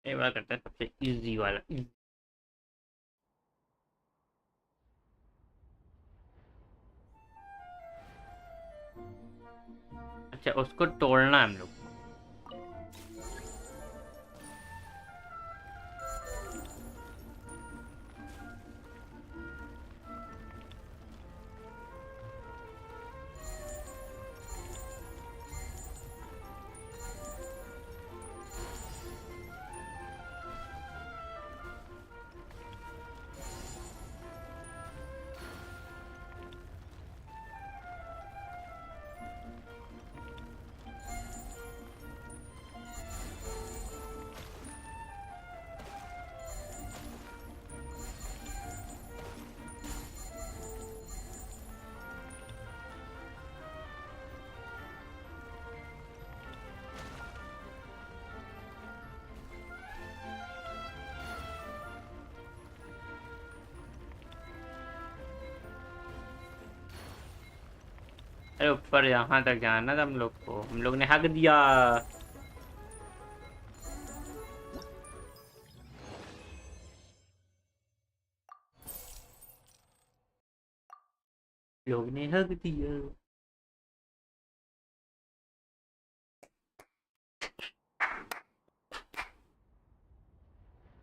A: ये बात करते हैं सबसे इजी वाला। अच्छा, उसको तोड़ना है हम लोग। अरे ऊपर यहाँ तक जाना था हम लोग को, हम लोग ने हक दिया। लोग ने हक दिया।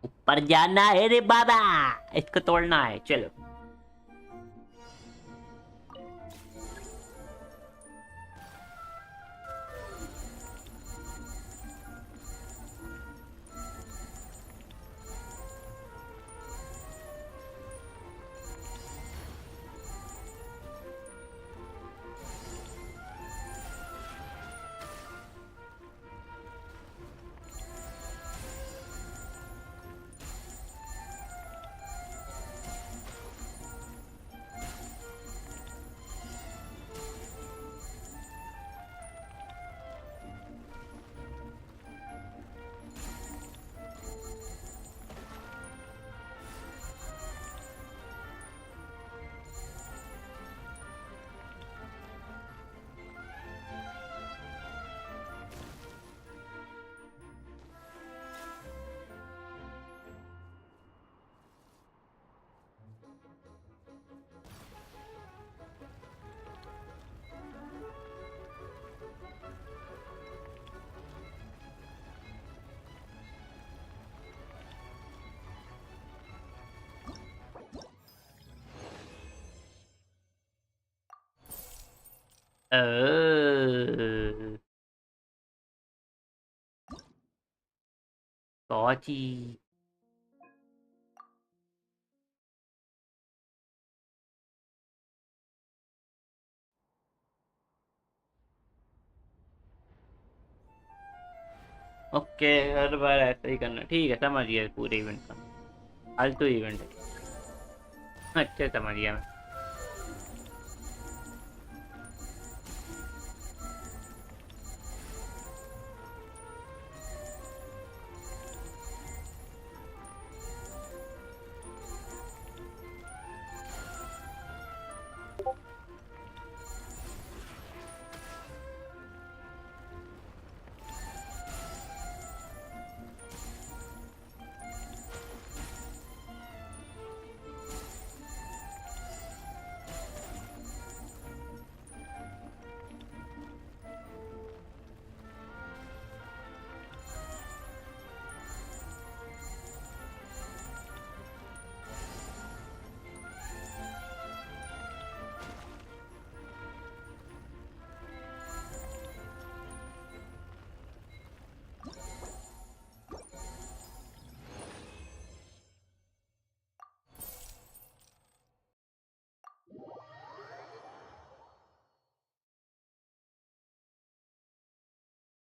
A: ऊपर जाना है रे बाबा, इसको तोड़ना है, चलो। कौची। ओके, हर बार ऐसा ही करना, ठीक है, समझ गया पूरे इवेंट का। आज तो इवेंट है, अच्छा समझ गया मैं।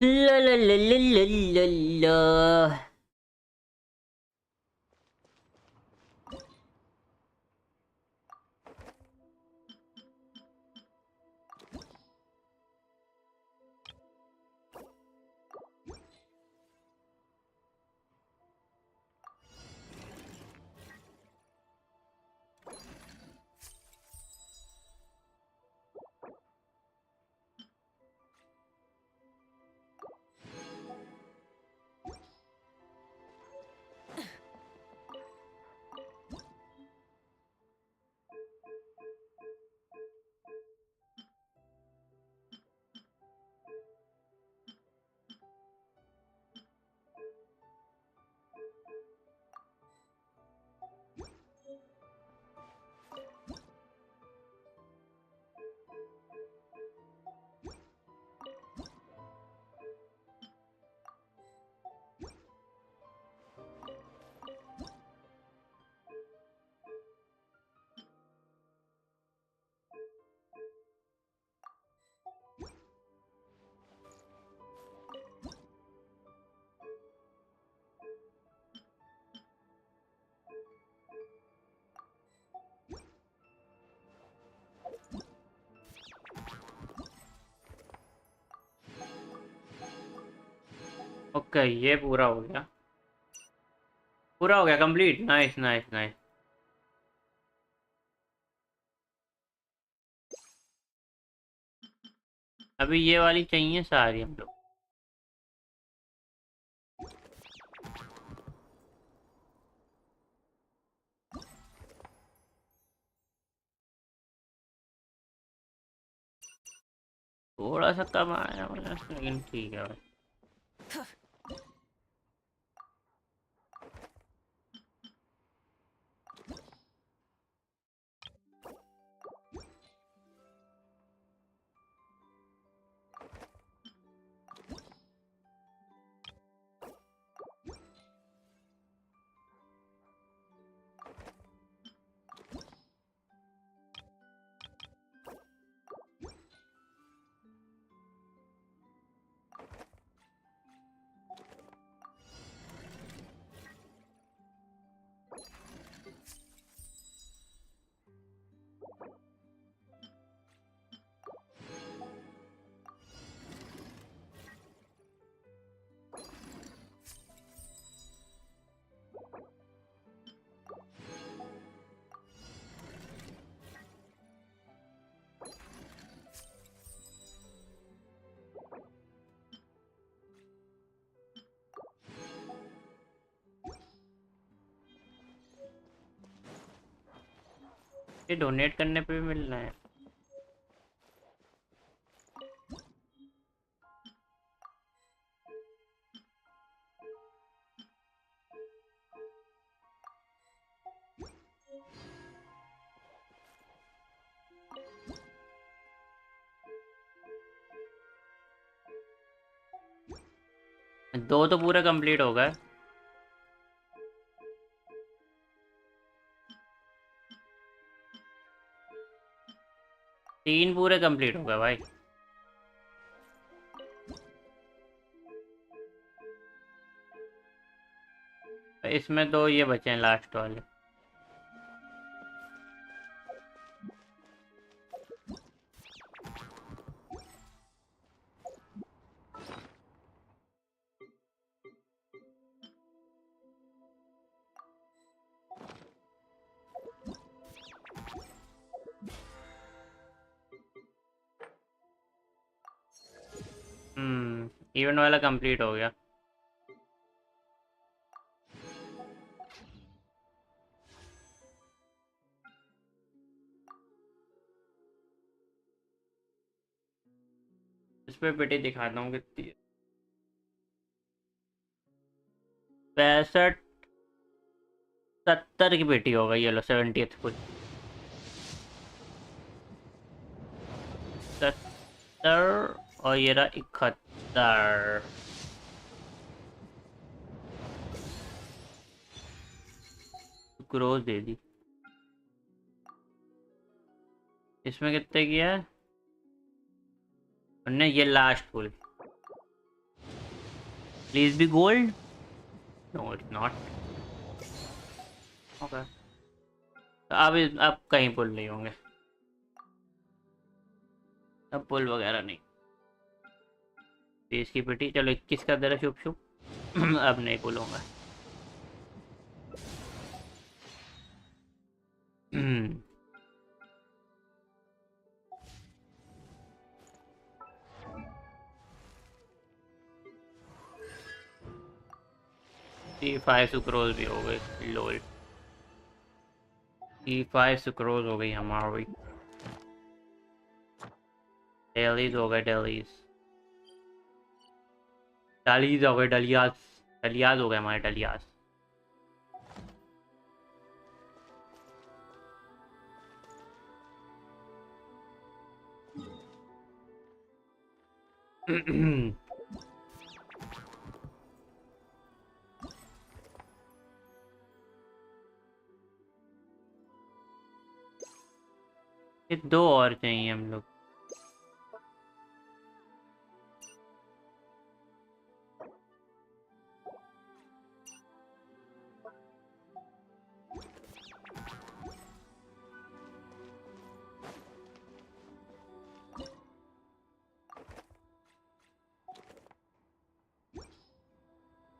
A: ला ला ला ला ला ला ला। ओके, ये पूरा हो गया, पूरा हो गया, कंप्लीट। Nice nice nice. अभी ये वाली चाहिए सारी हम लोग। थोड़ा सा कम आया मुझे, लेकिन ठीक है भाई। ये डोनेट करने पे भी मिलना है। दो तो पूरा कंप्लीट हो गए। तीन पूरे कंप्लीट हो गए भाई। इसमें दो ये बचे हैं लास्ट वाले। इवेंट वाला कंप्लीट हो गया। इस पे पेटी दिखाता हूँ कितनी है। 65 70 की पेटी होगा ये लो। 70th कुछ 70 और ये रहा 71। ग्रोथ दे दी। इसमें कितने की है? और ये last full. Please be gold. No it's not. Okay, अब कहीं पुल नहीं होंगे। अब पुल वगैरह नहीं। 20 की पेटी। चलो 21 का दर शुभ शुभ। अब नहीं पुल होंगे। E5 सुक्रोज भी हो गई। लोल E5 सुक्रोज हो गई हमारी। डेलीज हो गए। डालीज हो गए। डलियाज हो गए हमारे डलियाज। ये दो और चाहिए हम लोग।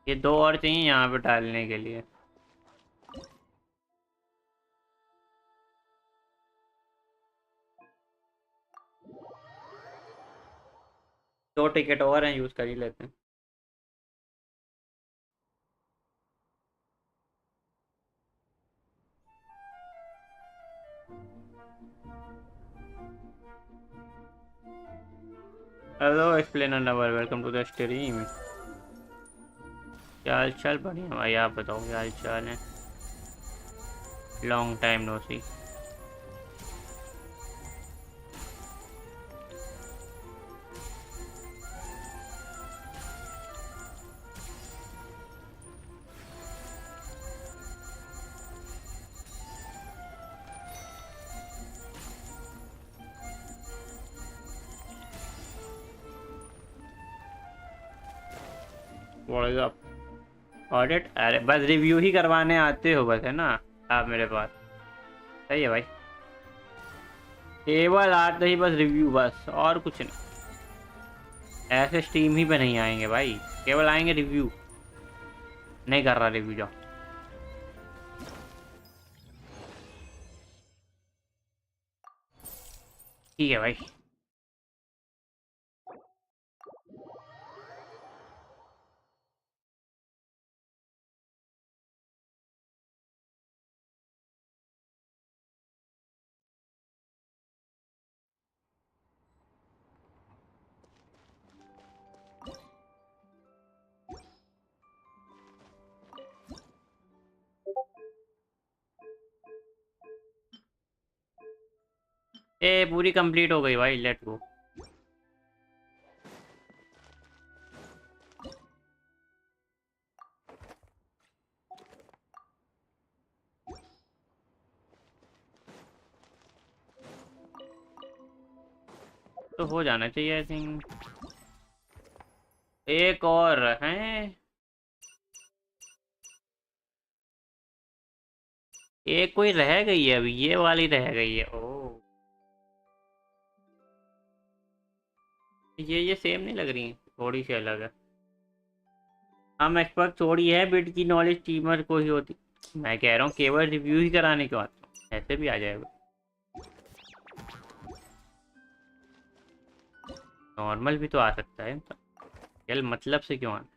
A: ये दो और चाहिए यहाँ पे डालने के लिए। दो टिकट और हैं, यूज़ कर ही लेते हैं। हेलो एक्सप्लेनर नवर, वेलकम टू द स्ट्रीम। क्या हाल चाल? बढ़िया भाई, आप बताओ क्या हाल चाल है? लॉन्ग टाइम नो सी। ऑडिट? अरे बस रिव्यू ही करवाने आते हो बस, है ना आप मेरे पास? सही है भाई, केवल आते ही बस रिव्यू, बस और कुछ नहीं। ऐसे स्ट्रीम ही पे नहीं आएंगे भाई, केवल आएंगे रिव्यू। नहीं कर रहा रिव्यू, जाओ। ठीक है भाई। ए पूरी कंप्लीट हो गई भाई, लेट गो। तो हो जाना चाहिए आई थिंक। एक और है। एक कोई रह गई है अभी, ये वाली रह गई है। ओ ये सेम नहीं लग रही, थोड़ी सी अलग है। हम एक्सपर्ट थोड़ी है, बिट की नॉलेज स्ट्रीमर को ही होती। मैं कह रहा हूँ केवल रिव्यू ही कराने के बाद ऐसे भी आ जाएगा। नॉर्मल भी तो आ सकता है, चल मतलब से क्यों आना।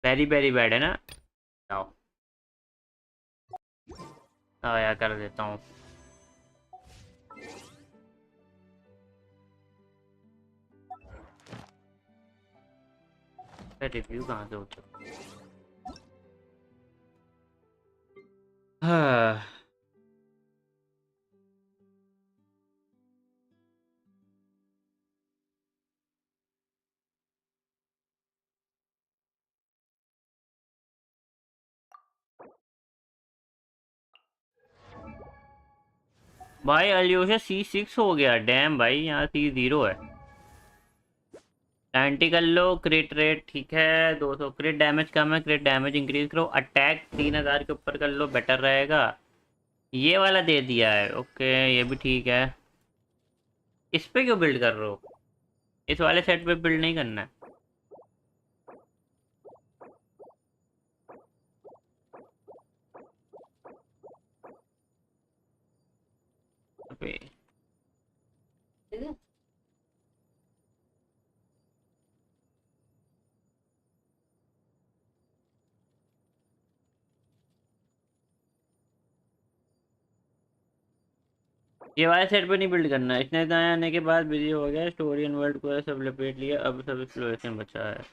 A: वेरी वेरी बैड है ना। आओ आया कर देता हूँ। रिव्यू कहाँ से होता है? भाई अलियोशा C6 हो गया, डैम भाई, यहाँ C0 है। 90 कर लो, क्रिट रेट ठीक है, 200 क्रिट डैमेज कम है, क्रिट डैमेज इंक्रीज करो, अटैक 3000 के ऊपर कर लो, बेटर रहेगा। ये वाला दे दिया है, ओके ये भी ठीक है। इस पे क्यों बिल्ड कर रहे हो? इस वाले सेट पे बिल्ड नहीं करना है। अबे ये वाले सेट पे नहीं बिल्ड करना है। इतने दाएं आने के बाद बिजी हो गया, स्टोरी एंड वर्ल्ड को सब लपेट लिया, अब सब एक्सप्लोरेशन बचा है।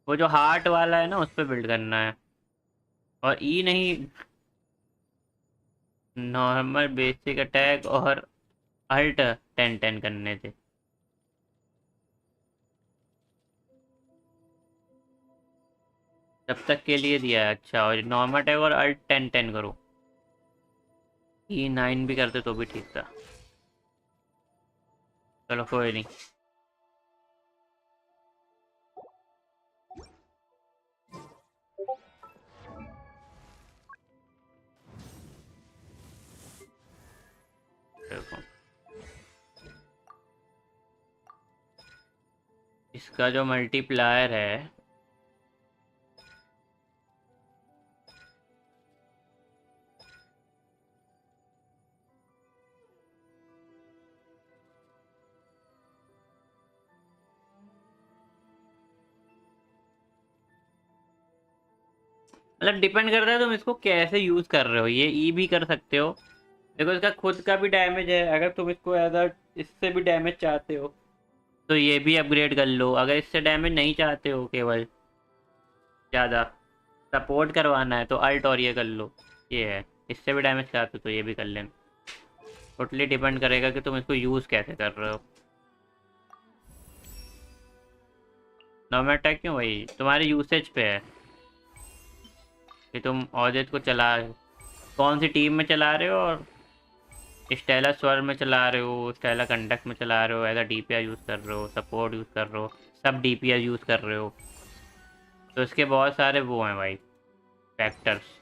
A: वो जो हार्ट वाला है ना, उस पे बिल्ड करना है। और ई नहीं, नॉर्मल बेसिक अटैक और अल्ट 10-10 करने थे। तब तक के लिए दिया है, अच्छा। और नॉर्मल अटैक और अल्ट 10-10 करो। E9 भी करते तो भी ठीक था। चलो कोई नहीं। देखो इसका जो मल्टीप्लायर है मतलब डिपेंड करता है तुम इसको कैसे यूज कर रहे हो। ये ई भी कर सकते हो। देखो इसका खुद का भी डैमेज है, अगर तुम इसको इससे भी डैमेज चाहते हो तो ये भी अपग्रेड कर लो। अगर इससे डैमेज नहीं चाहते हो, केवल ज़्यादा सपोर्ट करवाना है, तो अल्ट और ये कर लो। ये है, इससे भी डैमेज चाहते हो तो ये भी कर लेना। टोटली डिपेंड करेगा कि तुम इसको यूज़ कैसे कर रहे हो। नॉर्मल अटैक क्यों? वही तुम्हारे यूसेज पे है कि तुम ऑजेट को कौन सी टीम में चला रहे हो, और स्टेला स्वर में चला रहे हो, स्टेला कंडक्ट में चला रहे हो, एज डीपीआर यूज़ कर रहे हो, सपोर्ट यूज़ कर रहे हो, सब डीपीआर यूज़ कर रहे हो। तो इसके बहुत सारे वो हैं भाई, फैक्टर्स।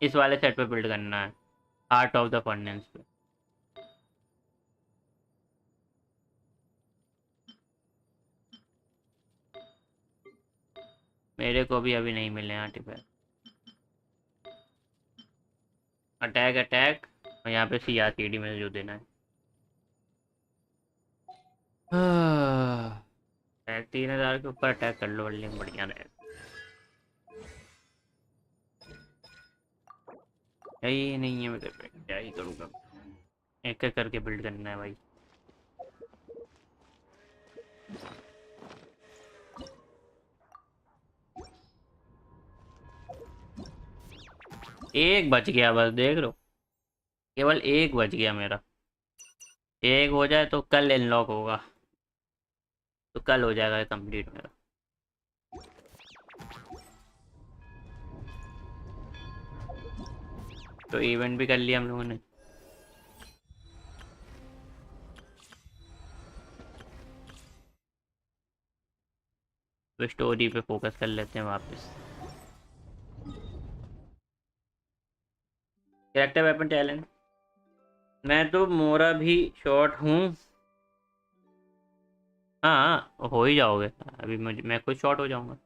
A: इस वाले सेट पे बिल्ड करना है, आर्ट ऑफ द फर्नेंस पे। मेरे को भी अभी नहीं मिले आर्टिफैक्ट। अटैक अटैक, और यहाँ पे CRCD में जो देना है। अटैक 3000 के ऊपर अटैक कर लो, बढ़िया रहेगा। यही नहीं है मेरे पे, क्या ही करूँगा। एक एक करके बिल्ड करना है भाई। एक बच गया बस, देख लो, केवल एक बच गया मेरा। एक हो जाए तो कल अनलॉक होगा, तो कल हो जाएगा कंप्लीट मेरा। तो इवेंट भी कर लिया हम लोगों ने। तो स्टोरी पे फोकस कर लेते हैं वापस। कैरेक्टर वेपन टैलेंट, मैं तो मोरा भी शॉर्ट हूँ। हाँ हो ही जाओगे, अभी मैं खुद शॉर्ट हो जाऊंगा।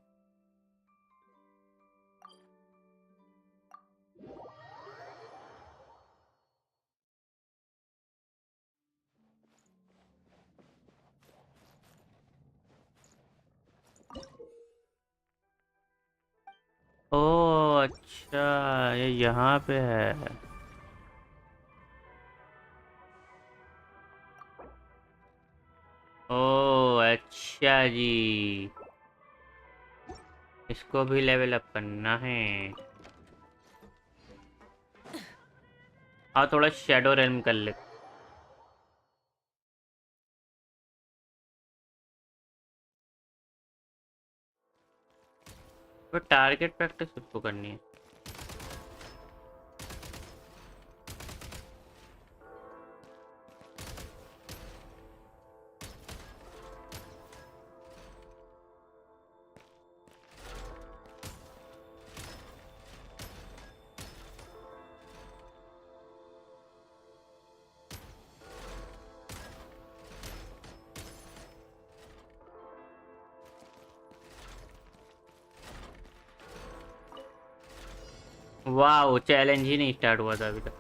A: ओह अच्छा, ये यहाँ पे है। ओह अच्छा जी, इसको भी लेवल अप करना है। हाँ थोड़ा शेडो रेल्म कर ले। तो टारगेट प्रैक्टिस उसको करनी है। वाह, चैलेंज ही नहीं स्टार्ट हुआ था अभी तक।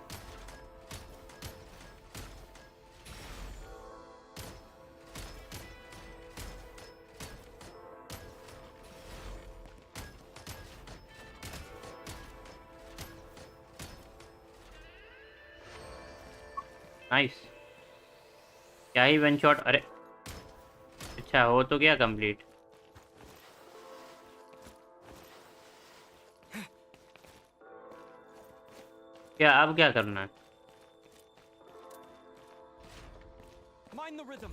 A: नाइस, क्या ही वन शॉट। अरे अच्छा, हो तो गया कंप्लीट। क्या अब क्या करना है?
B: Mind the rhythm.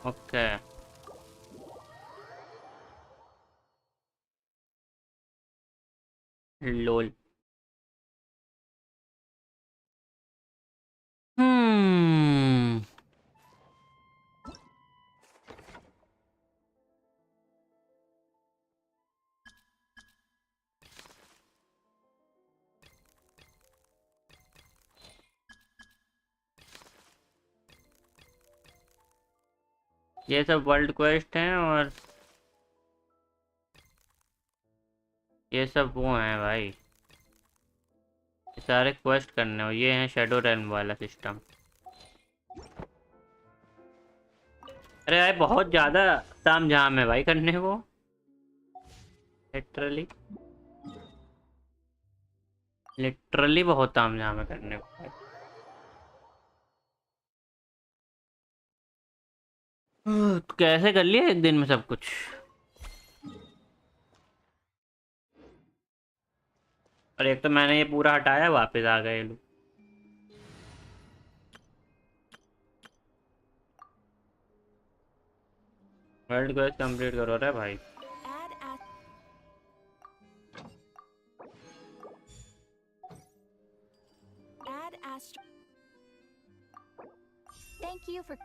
A: ओके लोल। हम्म ये सब वर्ल्ड क्वेस्ट हैं और ये सब वो हैं भाई, ये सारे क्वेस्ट करने, और ये हैं शैडो रेल्म वाला सिस्टम। अरे भाई बहुत ज़्यादा ताम झाम है भाई करने को, लिटरली लिटरली बहुत ताम झाम है करने को भाई। तो कैसे कर लिया एक दिन में सब कुछ। और एक तो मैंने ये पूरा हटाया, वापस आ गए लोग। वर्ल्ड क्वेस्ट कंप्लीट करो रे भाई।
D: Add Astro. Thank you for.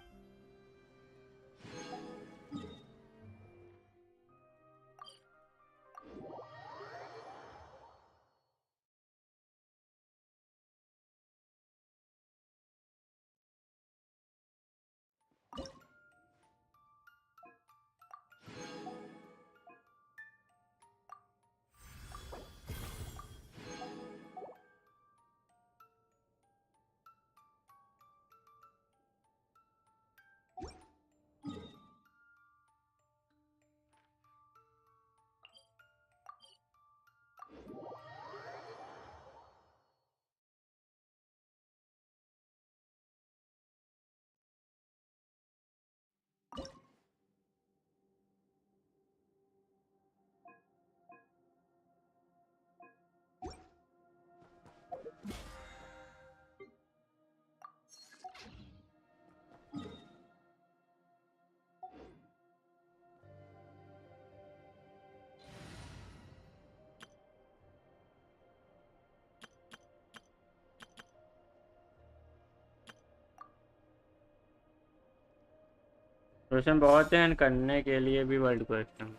A: Question बहुत हैं करने के लिए भी वर्ल्ड क्वेश्चन।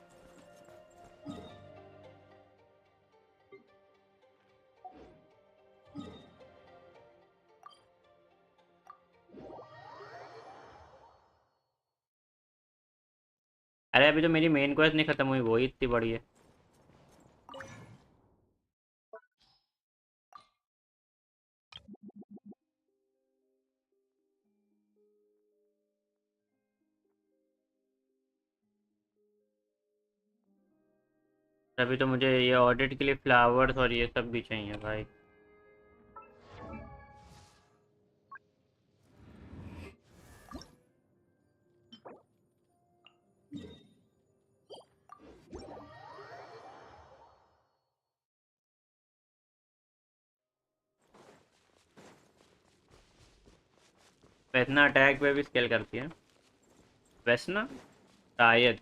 A: अरे अभी तो मेरी मेन क्वेस्ट नहीं खत्म हुई, वो ही इतनी बड़ी है। अभी तो मुझे ये ऑडिट के लिए फ्लावर्स और ये सब भी चाहिए भाई। वैसना अटैक पे भी स्केल करती है, वैसना शायद।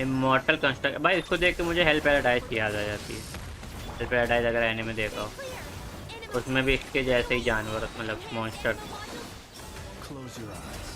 A: इमॉर्टल कंस्ट्रक्ट भाई, इसको देख के मुझे हेल पैराडाइज की याद आ जाती है। हेल पैराडाइज अगर एनिमे देखा हो, उसमें भी इसके जैसे ही जानवर, मतलब monster.
B: Close your eyes.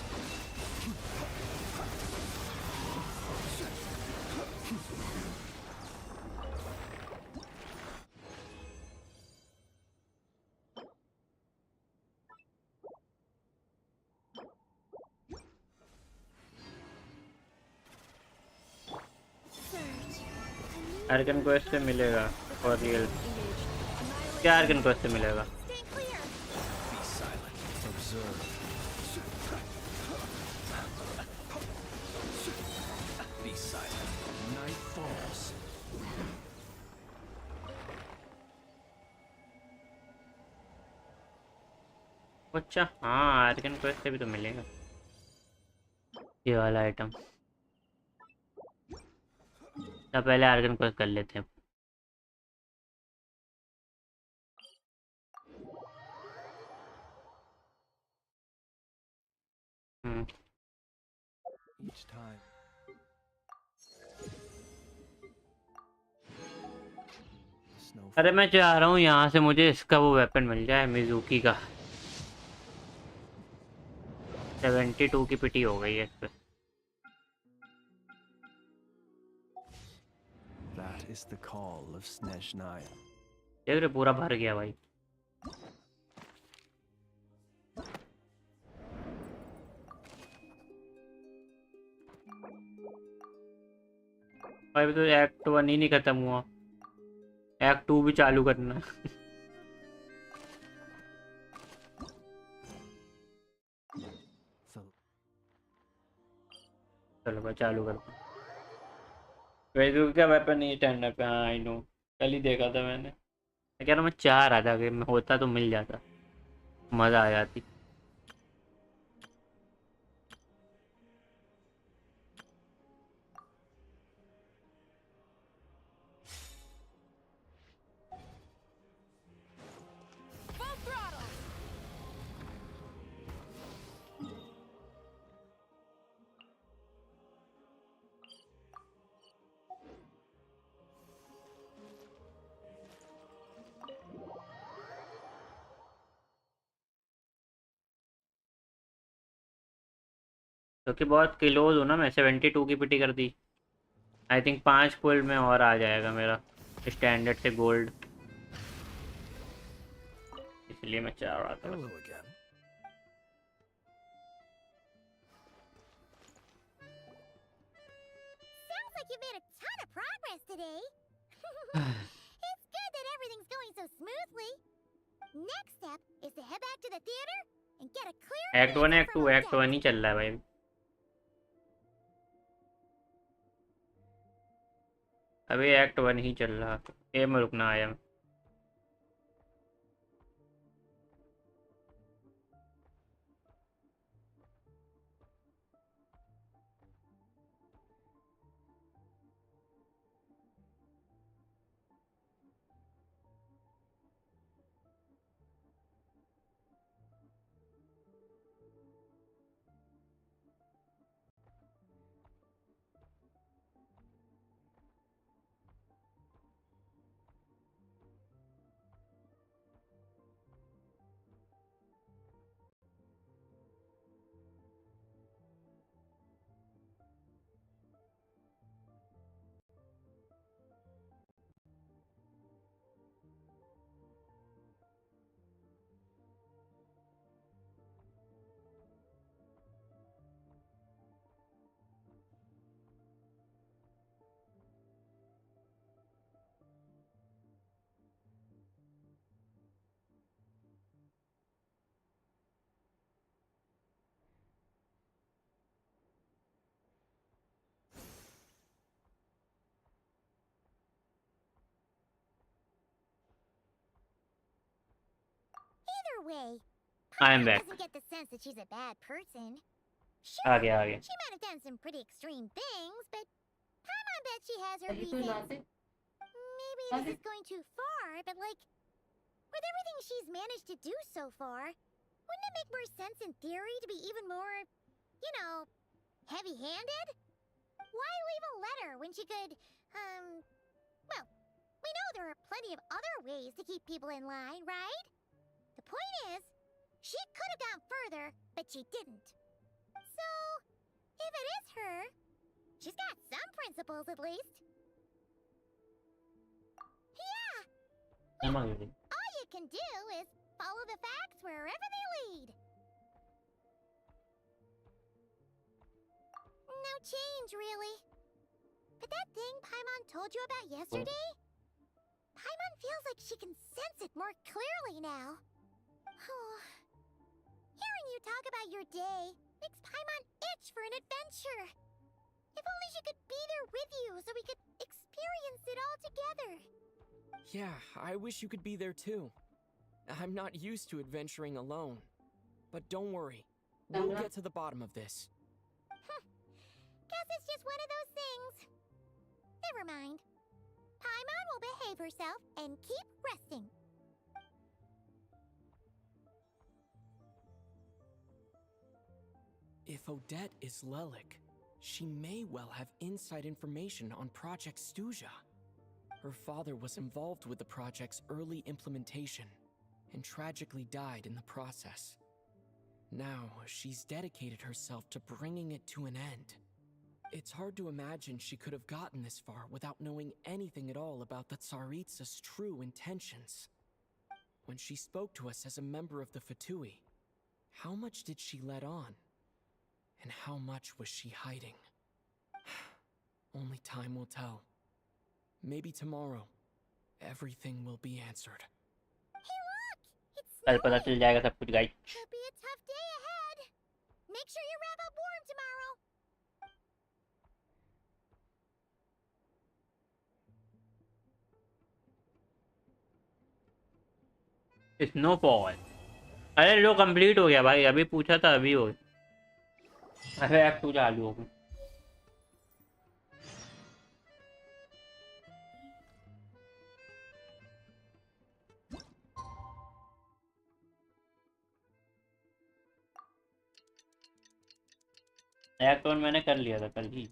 A: Organ quest से मिलेगा फॉर रियल? क्या अर्गन क्वेस्ट से मिलेगा?
D: Stay clear.
B: Be silent. Observe. Be silent. Night falls.
A: अच्छा हाँ, अर्गन क्वेस्ट से भी तो मिलेगा ये वाला आइटम। तो पहले अर्गन क्वेस्ट कर लेते हैं।
B: Each time.
A: अरे मैं चाह रहा हूँ यहाँ से मुझे इसका वो वेपन मिल जाए, मिजुकी का। 72 की पिटी हो गई है इस पे।
B: That is the call of Snezhnaya.
A: देख रहे पूरा भर गया भाई। भाई तो एक्ट 1 ही नहीं खत्म हुआ, एक्ट 2 भी चालू करना है। चलो मैं चालू करता हूँ। वैसे क्या वेपन नहीं स्टैंड अप है? हाँ आई नो, कल ही देखा था मैंने। मैं कह रहा हूँ मैं चाह रहा था कि मैं होता तो मिल जाता, मज़ा आ जाती।
D: Full throttle.
A: क्योंकि बहुत क्लोज हो ना, मैं 72 की पिटी कर दी। आई थिंक 5 पुल में और आ जाएगा मेरा स्टैंडर्ड से गोल्ड, इसलिए मैं चाह रहा था।
B: Hello again.
D: Sounds like you made a ton of progress today. It's good that everything's going so smoothly. Next step is to head back to the theater and get a clear
A: act 1
D: answer
A: act
D: from
A: 2 act 1
D: Odette.
A: ही चल रहा है भाई। अभी act 1 ही चल रहा है, ए में रुकना आया मैं।
D: Either way,
A: I am
D: Paimon
A: back.
D: doesn't get the sense that she's a bad person.
A: आ
D: Sure,
A: गया आ गया।
D: she might have done some pretty extreme things, but Paimon bet she has her reasons. Maybe this is going too far, but like, with everything she's managed to do so far, wouldn't it make more sense in theory to be even more, you know, heavy-handed? Why leave a letter when she could, well, we know there are plenty of other ways to keep people in line, right? The point is, she could have gone further, but she didn't. So, if it is her, she's got some principles at least. Yeah,
A: I'm hungry.
D: all you can do is follow the facts wherever they lead. No change, really. But that thing Paimon told you about yesterday? Paimon feels like she can sense it more clearly now. Hearing you talk about your day makes Paimon itch for an adventure. If only she could be there with you so we could experience it all together.
B: Yeah, I wish you could be there too. I'm not used to adventuring alone. But don't worry. We'll get to the bottom of this.
D: Guess it's just one of those things. Never mind. Paimon will behave herself and keep resting.
B: If Odette is Lelik, she may well have inside information on Project Stuja. Her father was involved with the project's early implementation and tragically died in the process. Now, she's dedicated herself to bringing it to an end. It's hard to imagine she could have gotten this far without knowing anything at all about the Tsaritsa's true intentions. When she spoke to us as a member of the Fatui, how much did she let on? And how much was she hiding? Only time will tell. Maybe tomorrow, everything will be answered.
D: Hey, look! It's
A: कल पता चल
D: snowing!
A: जाएगा सब कुछ guys.
D: Could be a tough day ahead. Make sure you wrap up warm tomorrow.
A: Snowfall. अरे लो complete हो गया भाई. अभी पूछा था अभी हो. अरे एक्ट 2 चालू हो गई. एक्ट 1 मैंने कर लिया था कल ही.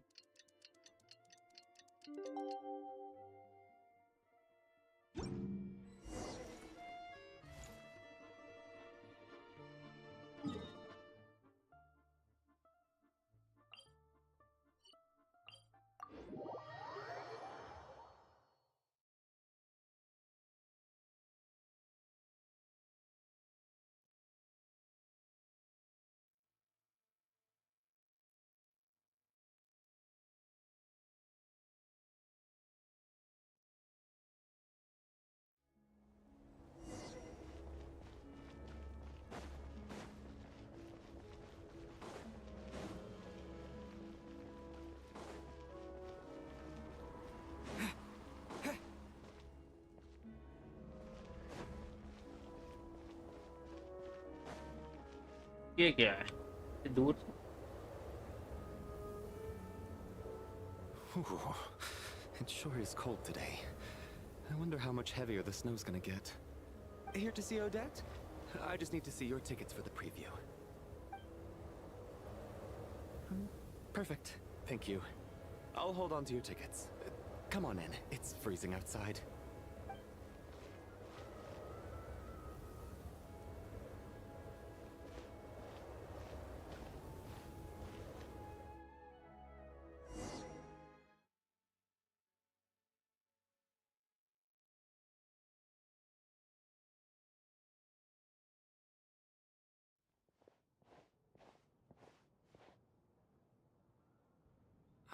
A: ये क्या है? ये दूर से.
E: Ooh, it sure is cold today. I wonder how much heavier the snow's gonna get. Here to see Odette? I just need to see your tickets for the preview. Perfect. Thank you. I'll hold on to your tickets. Come on in. It's freezing outside.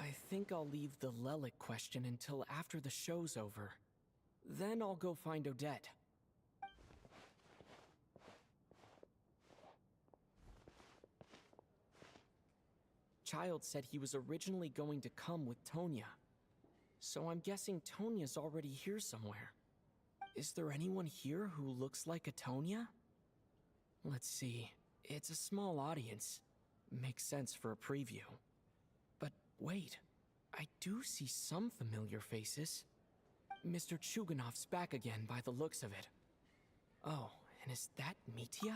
B: I think I'll leave the Lelik question until after the show's over. Then I'll go find Odette. Child said he was originally going to come with Tonya. So I'm guessing Tonya's already here somewhere. Is there anyone here who looks like a Tonya? Let's see. It's a small audience. Makes sense for a preview. But wait, I do see some familiar faces. Mr. Chuganov's back again by the looks of it. Oh, and is that Mitya?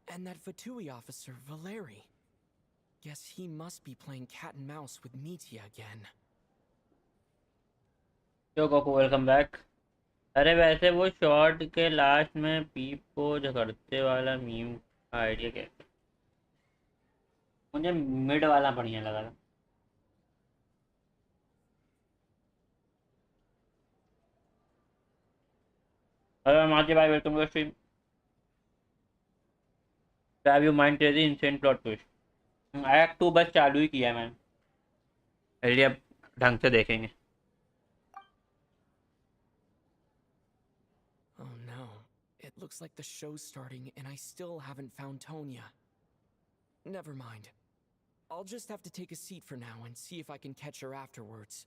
B: And that Fatui officer, Valeri. Guess he must be playing cat and mouse with Mitya again.
A: Yo Goku, welcome back. अरे वैसे वो short के last में पीप को झगड़ते वाला meme का idea क्या है? मुझे मिड वाला बढ़िया लगा था. अरे माची भाई, welcome to stream. Have you mind crazy insane plot twist. Act 2 बस चालू ही किया है मैंने. चलिए अब ढंग से देखेंगे.
B: Oh no, it looks like the show's starting and I still haven't found Tonya. Never mind. I'll just have to take a seat for now and see if I can catch her afterwards.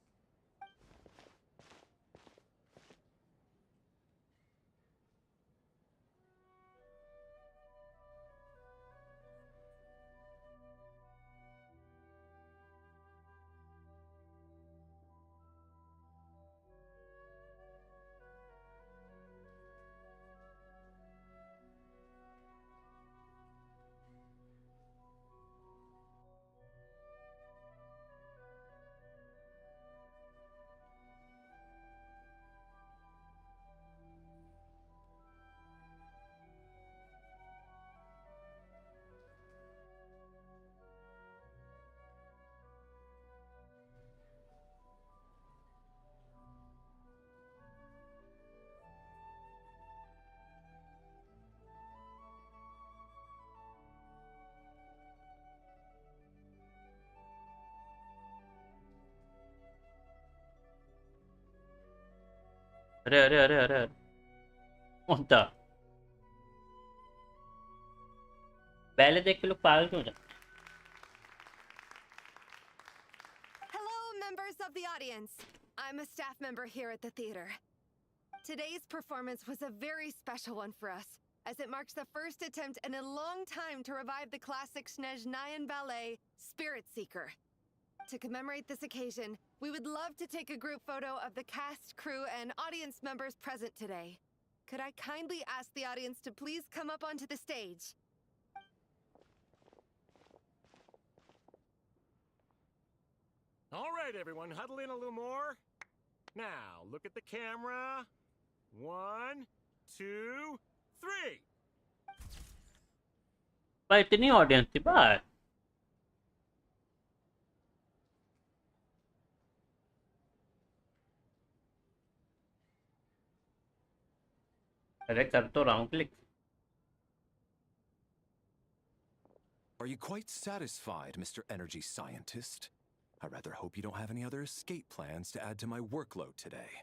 A: अरे अरे अरे अरे अरे कौन था? पहले देख के लोग पागल क्यों हो जाते?
F: Hello, members of the audience. I'm a staff member here at the theater. Today's performance was a very special one for us, as it marks the first attempt in a long time to revive the classic Snezhnayan ballet, Spirit Seeker. To commemorate this occasion, we would love to take a group photo of the cast, crew, and audience members present today. Could I kindly ask the audience to please come up onto the stage?
G: All right, everyone, huddle in a little more. Now, look at the camera. 1, 2, 3.
A: भाई इतनी audience थी बात। अरे कर तो रहा हूँ click.
H: Are you quite satisfied, Mr. Energy Scientist? I rather hope you don't have any other escape plans to add to my workload today.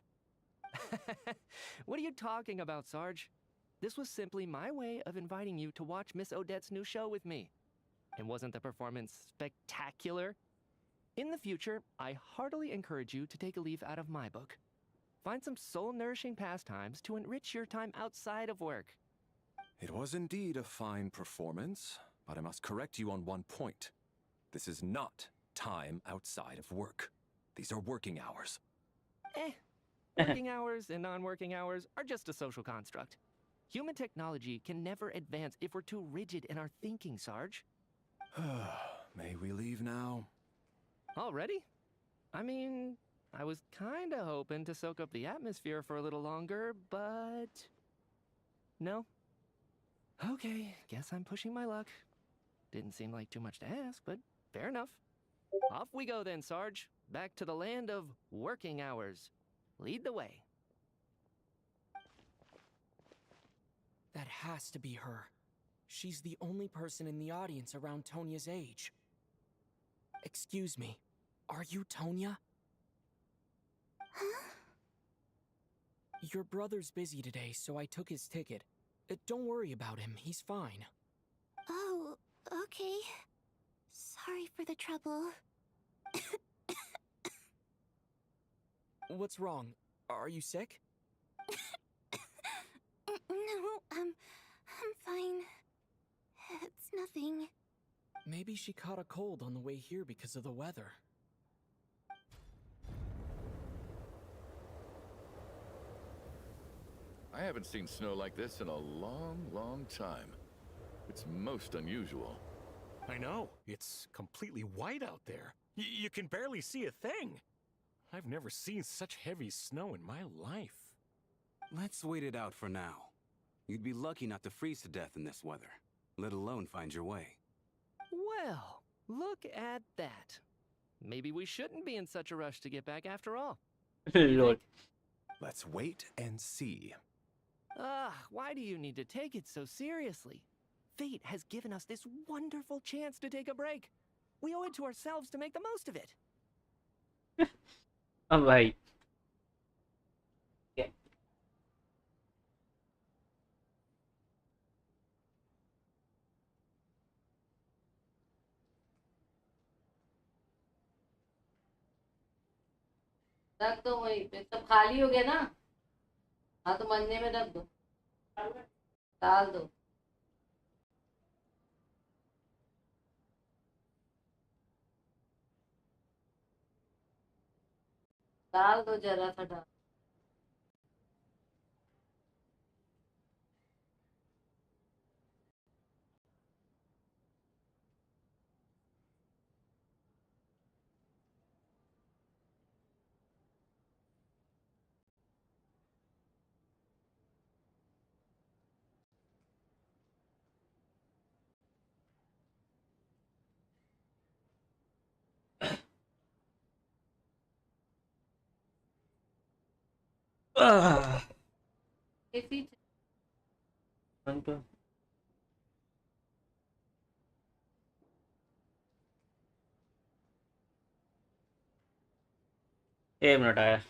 B: What are you talking about, Sarge? This was simply my way of inviting you to watch Miss Odette's new show with me. And wasn't the performance spectacular? In the future, I heartily encourage you to take a leaf out of my book. Find some soul-nourishing pastimes to enrich your time outside of work.
H: It was indeed a fine performance, but I must correct you on one point. This is not time outside of work. These are working hours.
B: Working hours and non-working hours are just a social construct. Human technology can never advance if we're too rigid in our thinking, Sarge.
H: May we leave now?
B: Already? I mean, I was kinda hoping to soak up the atmosphere for a little longer, but... no? Okay, guess I'm pushing my luck. Didn't seem like too much to ask, but fair enough. Off we go then, Sarge. Back to the land of working hours. Lead the way.
C: That has to be her. She's the only person in the audience around Tonya's age. Excuse me, are you Tonya?
D: Huh?
C: Your brother's busy today, so I took his ticket. Don't worry about him, he's fine.
D: Oh, okay. Sorry for the trouble.
C: What's wrong? Are you sick?
D: No, I'm fine. It's nothing.
C: Maybe she caught a cold on the way here because of the weather.
I: I haven't seen snow like this in a long, long time. It's most unusual.
G: I know, it's completely white out there. You can barely see a thing. I've never seen such heavy snow in my life.
J: Let's wait it out for now. You'd be lucky not to freeze to death in this weather, let alone find your way.
B: Well, look at that. Maybe we shouldn't be in such a rush to get back after all.
A: Lord.
H: Let's wait and see.
B: Why do you need to take it so seriously? Fate has given us this wonderful chance to take a break. We owe it to ourselves to make the most of it.
A: अब भाई
K: रख दो वहीं पे, सब खाली हो गया ना। हाँ तो मन्ने में रख दो, डाल दो। डाल दो, जरा सा डाल। इसी एक मिनट आया।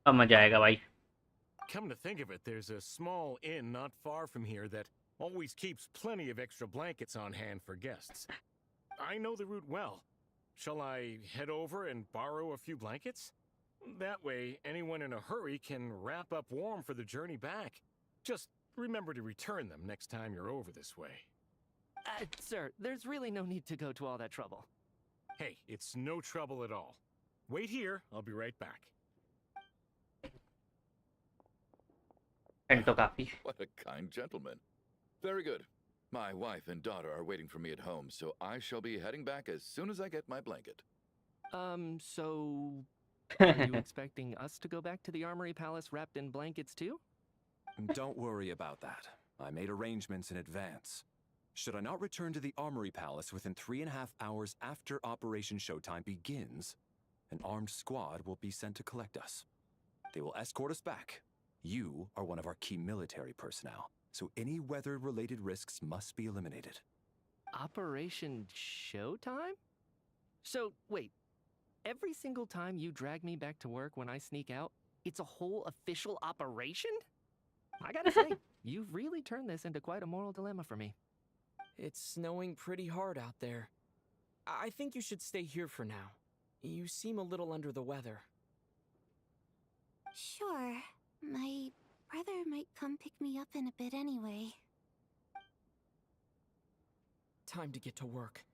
A: अब मजा आएगा भाई.
G: Come to think of it, there's a small inn not far from here that always keeps plenty of extra blankets on hand for guests. I know the route well. Shall I head over and borrow a few blankets? That way, anyone in a hurry can wrap up warm for the journey back. Just remember to return them next time you're over this way.
C: Sir, there's really no need to go to all that trouble.
G: Hey, it's no trouble at all. Wait here, I'll be right back.
A: And तो काफी.
I: What a kind gentleman. Very good. My wife and daughter are waiting for me at home, so I shall be heading back as soon as I get my blanket.
C: So... Are you expecting us to go back to the Armory Palace wrapped in blankets too?
H: Don't worry about that. I made arrangements in advance. Should I not return to the Armory Palace within 3.5 hours after Operation Showtime begins, an armed squad will be sent to collect us. They will escort us back. You are one of our key military personnel, so any weather-related risks must be eliminated.
C: Operation Showtime? So, wait. Every single time you drag me back to work when I sneak out, it's a whole official operation? I gotta say, you've really turned this into quite a moral dilemma for me.
B: It's snowing pretty hard out there. I think you should stay here for now. You seem a little under the weather.
D: Sure. My brother might come pick me up in a bit anyway.
B: Time to get to work.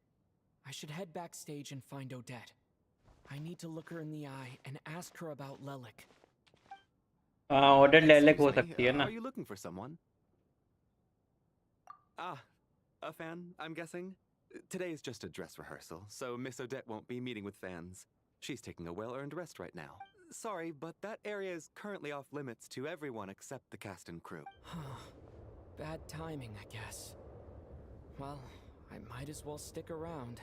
B: I should head backstage and find Odette. I need to look her in the eye and ask her about Lelik.
A: Order Lelik हो
E: Excuse me,
A: सकती है ना.
E: Are you looking for someone? Ah, a fan, I'm guessing? Today is just a dress rehearsal, so Miss Odette won't be meeting with fans. She's taking a well-earned rest right now. Sorry, but that area is currently off limits to everyone except the cast and crew.
B: Bad timing, I guess. Well, I might as well stick around.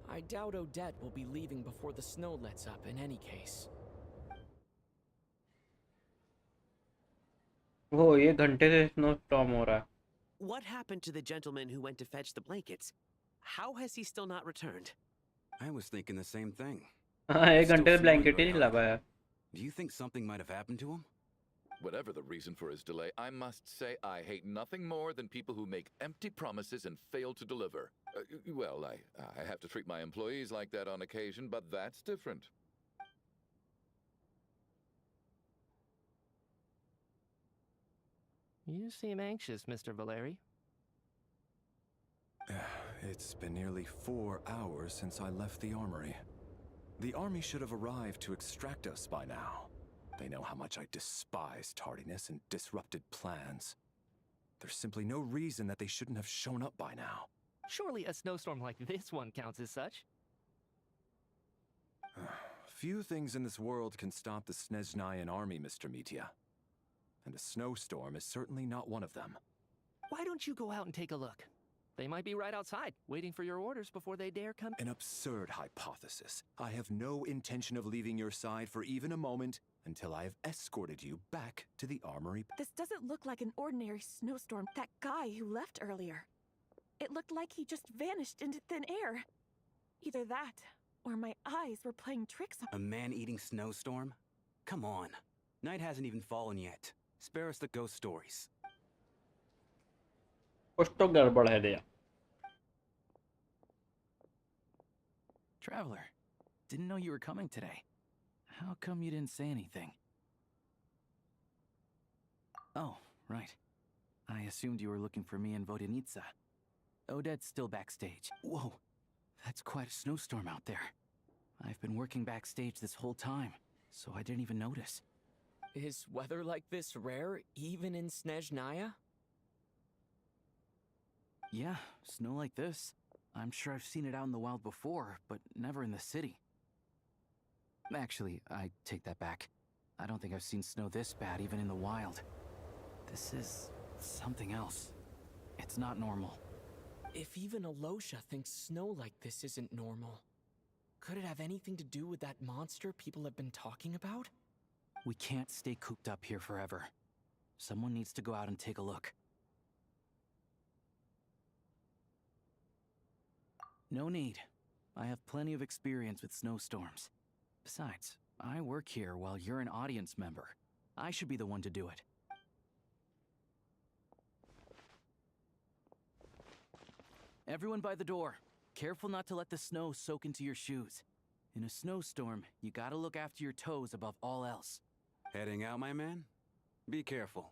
B: I doubt Odette will be leaving before the snow lets up in any case.
A: वो ये घंटे से snow storm हो रहा है.
L: What happened to the gentleman who went to fetch the blankets? How has he still not returned?
J: I was thinking the same thing.
A: हाँ, एक घंटे से ब्लैंकेट ही नहीं ला पाया.
J: Do you think something might have happened to him?
I: Whatever the reason for his delay, I must say I hate nothing more than people who make empty promises and fail to deliver. Well, I have to treat my employees like that on occasion, but that's different.
C: You seem anxious, Mr. Valeri.
H: It's been nearly 4 hours since I left the armory. The army should have arrived to extract us by now. They know how much I despise tardiness and disrupted plans. There's simply no reason that they shouldn't have shown up by now.
C: Surely a snowstorm like this one counts as such.
H: Few things in this world can stop the Snezhnayan army, Mr. Mitya. And a snowstorm is certainly not one of them.
C: Why don't you go out and take a look? They might be right outside, waiting for your orders before they dare come.
H: An absurd hypothesis. I have no intention of leaving your side for even a moment until I have escorted you back to the armory.
M: This doesn't look like an ordinary snowstorm. That guy who left earlier. It looked like he just vanished into thin air. Either that, or my eyes were playing tricks on—
J: A man-eating snowstorm? Come on. Night hasn't even fallen yet. Spare us the ghost stories.
A: कुछ तो गड़बड़ है दया.
N: Traveler, didn't know you were coming today. How come you didn't say anything? Oh, right. I assumed you were looking for me in Vodinitsa. Odette's still backstage. Whoa, that's quite a snowstorm out there. I've been working backstage this whole time, so I didn't even notice.
B: Is weather like this rare, even in Snezhnaya?
N: Yeah, snow like this. I'm sure I've seen it out in the wild before, but never in the city. Actually, I take that back. I don't think I've seen snow this bad even in the wild. This is something else. It's not normal.
B: If even Alosha thinks snow like this isn't normal, could it have anything to do with that monster people have been talking about?
N: We can't stay cooped up here forever. Someone needs to go out and take a look. No need. I have plenty of experience with snowstorms. Besides, I work here while you're an audience member. I should be the one to do it. Everyone by the door. Careful not to let the snow soak into your shoes. In a snowstorm, you gotta look after your toes above all else.
J: Heading out, my man? Be careful.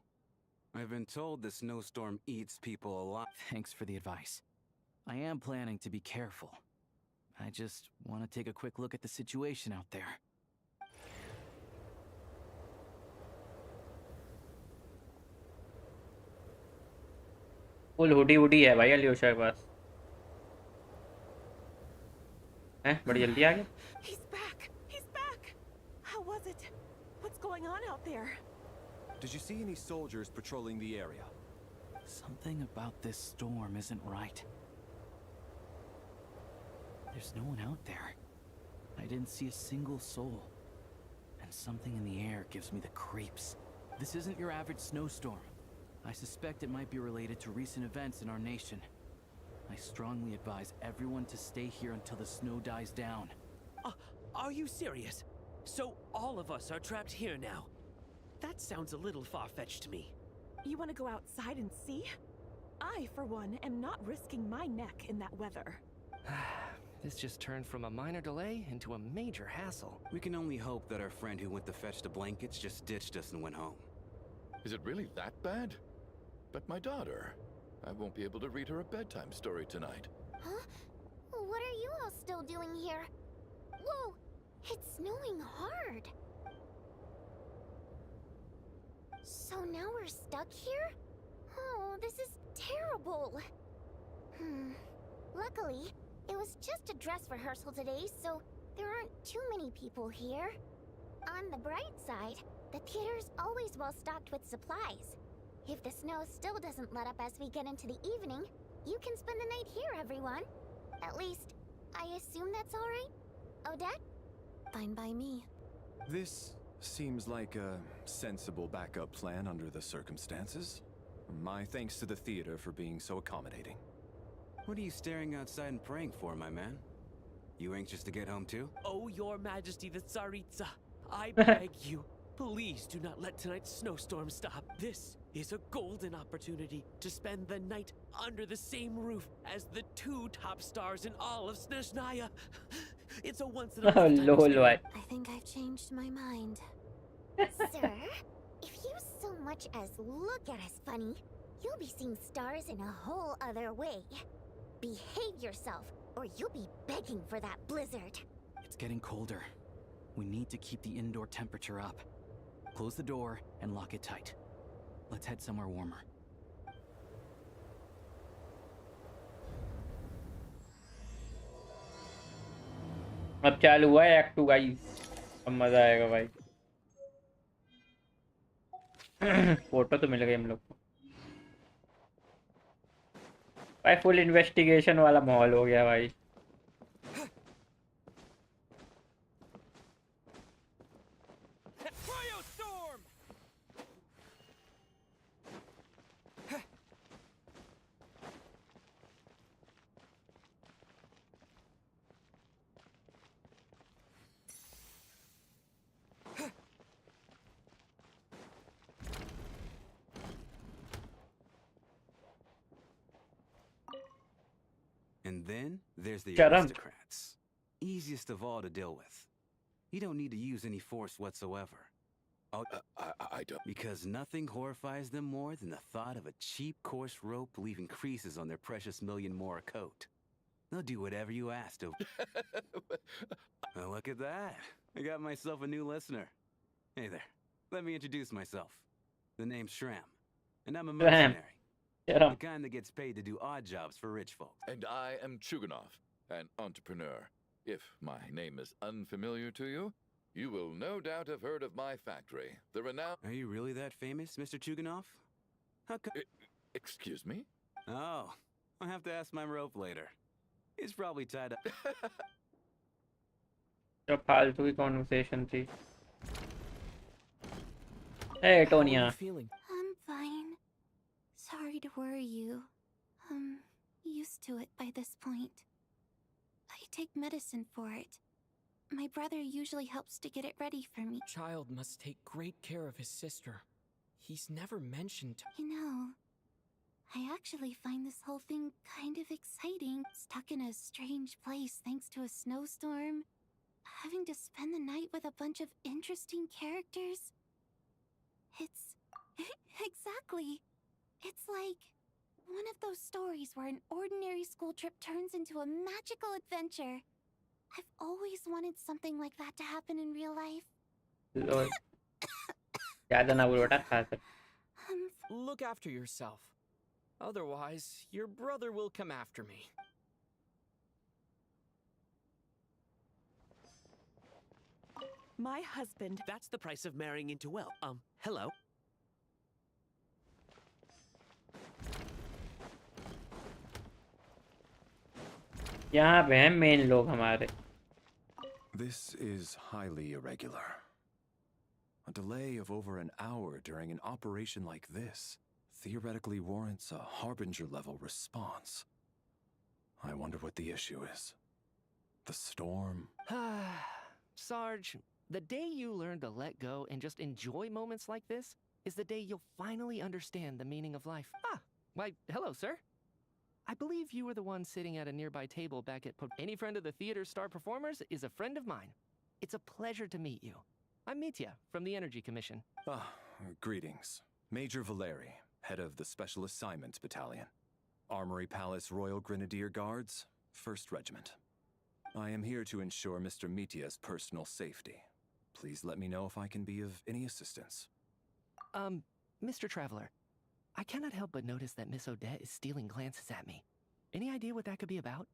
J: I've been told the snowstorm eats people alive.
N: Thanks for the advice. I am planning to be careful. I just want to take a quick look at the situation out there.
A: Full hoodie hoodie है भाई अलियोशा के पास हैं बड़ी जल्दी आ गए
M: He's back. He's back. How was it? What's going on out there?
H: Did you see any soldiers patrolling the area?
N: Something about this storm isn't right. There's no one out there. I didn't see a single soul. And something in the air gives me the creeps. This isn't your average snowstorm. I suspect it might be related to recent events in our nation. I strongly advise everyone to stay here until the snow dies down.
L: Are you serious? So all of us are trapped here now? That sounds a little far-fetched to me.
M: You want to go outside and see? I, for one, am not risking my neck in that weather.
C: This just turned from a minor delay into a major hassle.
J: We can only hope that our friend who went to fetch the blankets just ditched us and went home.
I: Is it really that bad? But my daughter, I won't be able to read her a bedtime story tonight.
D: Huh? What are you all still doing here? Whoa! It's snowing hard! So now we're stuck here? Oh, this is terrible! Luckily, it was just a dress rehearsal today, so there aren't too many people here. On the bright side, the theater's always well stocked with supplies. If the snow still doesn't let up as we get into the evening, you can spend the night here, everyone. At least, I assume that's all right? Odette?
O: Fine by me.
H: This seems like a sensible backup plan under the circumstances. My thanks to the theater for being so accommodating.
J: What are you staring outside and praying for, my man? You anxious to get home too?
L: Oh, Your Majesty the Tsaritsa, I beg you, please do not let tonight's snowstorm stop. This is a golden opportunity to spend the night under the same roof as the two top stars in all of Snezhnaya. It's a once-in-a-lifetime.
O: I think I've changed my mind.
D: Sir, if you so much as look at us funny, you'll be seeing stars in a whole other way. Behave yourself, or you'll be begging for that blizzard.
N: It's getting colder. We need to keep the indoor temperature up. Close the door and lock it tight. Let's head somewhere warmer.
A: अब चालू हुआ है act 2 guys अब मजा आएगा भाई photo तो मिल गई हम लोग को भाई फुल इन्वेस्टिगेशन वाला माहौल हो गया भाई
J: And then there's the
A: Shut up.
J: aristocrats. Easiest of all to deal with. You don't need to use any force whatsoever. Oh,
I: I don't.
J: Because nothing horrifies them more than the thought of a cheap, coarse rope leaving creases on their precious million more coat. They'll do whatever you ask to. Well, look at that. I got myself a new listener. Hey there. Let me introduce myself. The name's Shram, and I'm a mercenary. The kind that gets paid to do odd jobs for rich folks.
I: And I am Chuganov, an entrepreneur. If my name is unfamiliar to you, you will no doubt have heard of my factory, the renowned...
J: Are you really that famous, Mr. Chuganov? How come...
I: Excuse me?
J: Oh, I'll have to ask my rope later. He's probably tied up.
A: जो फालतू की conversation थी Hey, Tonya.
O: How are you feeling? I'm fine. Sorry to worry you. Used to it by this point. I I take medicine for it. My brother usually helps to get it ready for me.
B: Child must take great care of his sister. He's never mentioned.
O: You know, I actually find this whole thing kind of exciting. Stuck in a strange place thanks to a snowstorm. Having to spend the night with a bunch of interesting characters. It's... exactly. It's like one of those stories where an ordinary school trip turns into a magical adventure. I've always wanted something like that to happen in real life.
A: ज़्यादा ना बोलो बेटा खाकर.
B: Look after yourself. Otherwise, your brother will come after me.
L: My husband. That's the price of marrying into wealth. Hello.
A: यहाँ पे हैं main लोग हमारे.
H: This is highly irregular. A delay of over an hour during an operation like this theoretically warrants a Harbinger-level response. I wonder what the issue is. The storm?
C: Sarge, the day you learn to let go and just enjoy moments like this is the day you'll finally understand the meaning of life. Why, hello, sir. I believe you were the one sitting at a nearby table back at... Any friend of the theater's star performers is a friend of mine. It's a pleasure to meet you. I'm Mitya, from the Energy Commission.
H: Greetings. Major Valeri, head of the Special Assignments Battalion. Armory Palace Royal Grenadier Guards, 1st Regiment. I am here to ensure Mr. Mitya's personal safety. Please let me know if I can be of any assistance.
C: Mr. Traveler, I cannot help but notice that Miss Odette is stealing glances at me. Any idea what that could be about?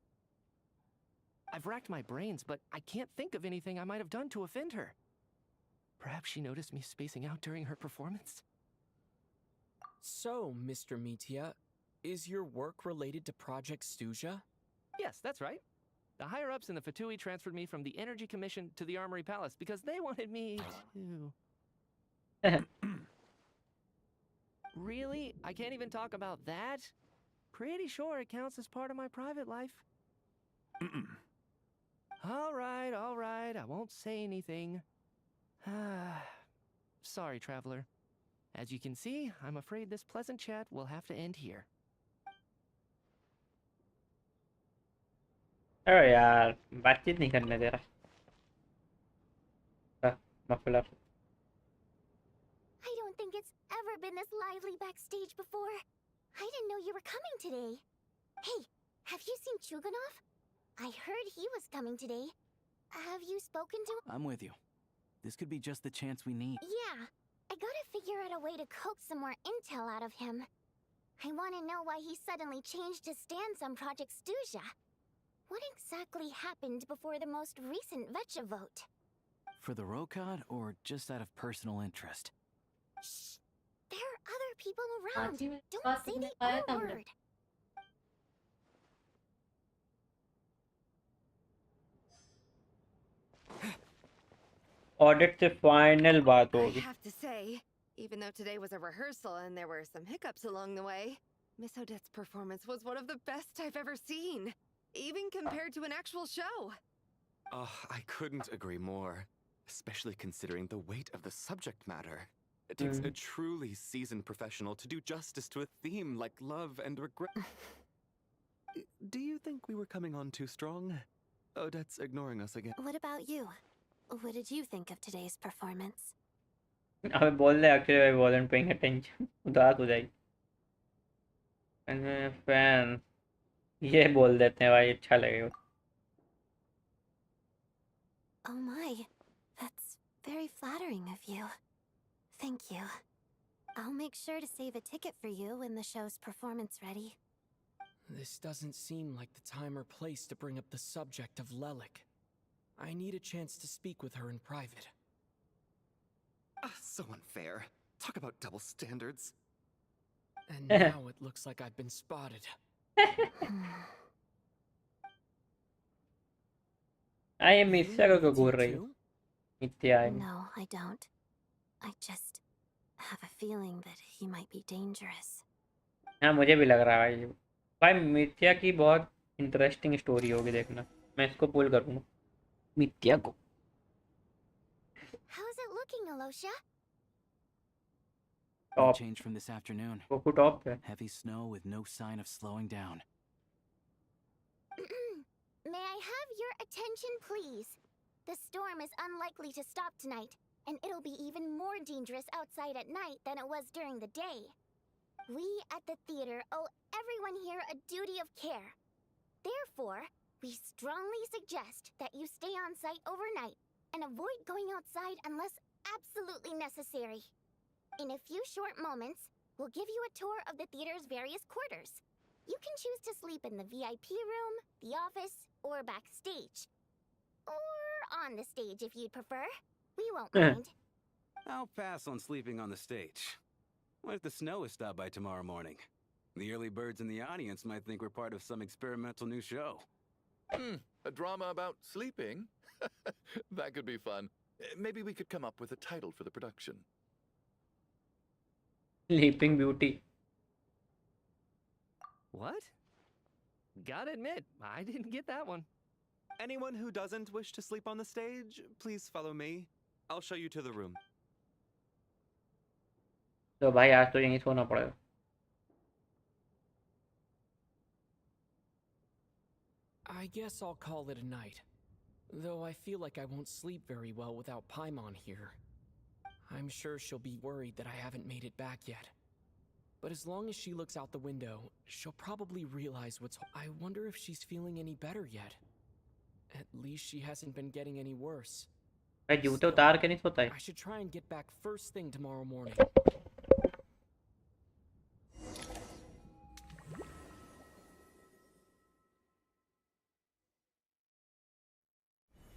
C: I've racked my brains, but I can't think of anything I might have done to offend her. Perhaps she noticed me spacing out during her performance?
B: So, Mr. Mitya, is your work related to Project Stuja?
C: Yes, that's right. The higher-ups in the Fatui transferred me from the Energy Commission to the Armory Palace because they wanted me to... Really? I can't even talk about that? Pretty sure it counts as part of my private life. All right, I won't say anything. Sorry, Traveler. As you can see, I'm afraid this pleasant chat will have to end here.
A: अरे यार बातचीत नहीं करने दे रहा. Muffler.
D: I don't think it's ever been this lively backstage before. I didn't know you were coming today. Hey, have you seen Chuganov? I heard he was coming today. Have you spoken to him?
N: I'm with you. This could be just the chance we need.
D: Yeah, I gotta figure out a way to coax some more intel out of him. I want to know why he suddenly changed his stance on Project Stuja. What exactly happened before the most recent Vecha vote?
N: For the Rokad, or just out of personal interest?
D: Shh! There are other people around.
K: में
D: Don't
K: बात
D: say
K: करने
D: the
K: आया था
D: R
K: हमने.
D: word.
A: Audit से final बात
F: I
A: होगी.
F: have to say, even though today was a rehearsal and there were some hiccups along the way, Miss Odette's performance was one of the best I've ever seen, even compared to an actual show.
E: I couldn't agree more, especially considering the weight of the subject matter. It takes a truly seasoned professional to do justice to a theme like love and regret. Do you think we were coming on too strong? Odette's ignoring us again.
O: What about you? What did you think of today's performance?
A: अबे बोल दे actually I wasn't paying attention. उदास हो जाएगी. Fan ये बोल देते हैं भाई अच्छा लगेगा.
O: Oh my, that's very flattering of you. Thank you. I'll make sure to save a ticket for you when the show's performance ready.
B: This doesn't seem like the time or place to bring up the subject of Lelik. I need a chance to speak with her in private.
E: So unfair. Talk about double standards.
B: And now it looks like I've been spotted.
A: I am मिथ्या को बोल रही हूँ. मिथ्या है.
O: No, I don't. I just have a feeling that he might be dangerous.
A: हाँ मुझे भी लग रहा है भाई. भाई मिथ्या की बहुत इंटरेस्टिंग स्टोरी होगी देखना. मैं इसको पुल करूँगा मित्या को।
D: How's it looking, Alosha?
N: No
A: Top.
N: change from this afternoon.
A: Goku top है।
N: Heavy snow with no sign of slowing down.
D: May I have your attention, please? The storm is unlikely to stop tonight, and it'll be even more dangerous outside at night than it was during the day. We at the theater owe everyone here a duty of care. Therefore, we strongly suggest that you stay on site overnight and avoid going outside unless absolutely necessary. In a few short moments, we'll give you a tour of the theater's various quarters. You can choose to sleep in the VIP room, the office, or backstage. Or on the stage if you'd prefer. We won't mind.
J: I'll pass on sleeping on the stage. What if the snow is stopped by tomorrow morning? The early birds in the audience might think we're part of some experimental new show.
I: A drama about sleeping? That could be fun. Maybe we could come up with a title for the production.
A: Sleeping Beauty.
C: What? Gotta admit, I didn't get that one.
E: Anyone who doesn't wish to sleep on the stage, please follow me. I'll show you to the room.
A: तो भाई आज तो यहीं सोना पड़ेगा।
B: I guess I'll call it a night. Though I feel like I won't sleep very well without Paimon here. I'm sure she'll be worried that I haven't made it back yet. But as long as she looks out the window, she'll probably realize what's... I wonder if she's feeling any better yet. At least she hasn't been getting any worse.
A: भाई जूते उतार के नहीं सोता है।
B: I should try and get back first thing tomorrow morning.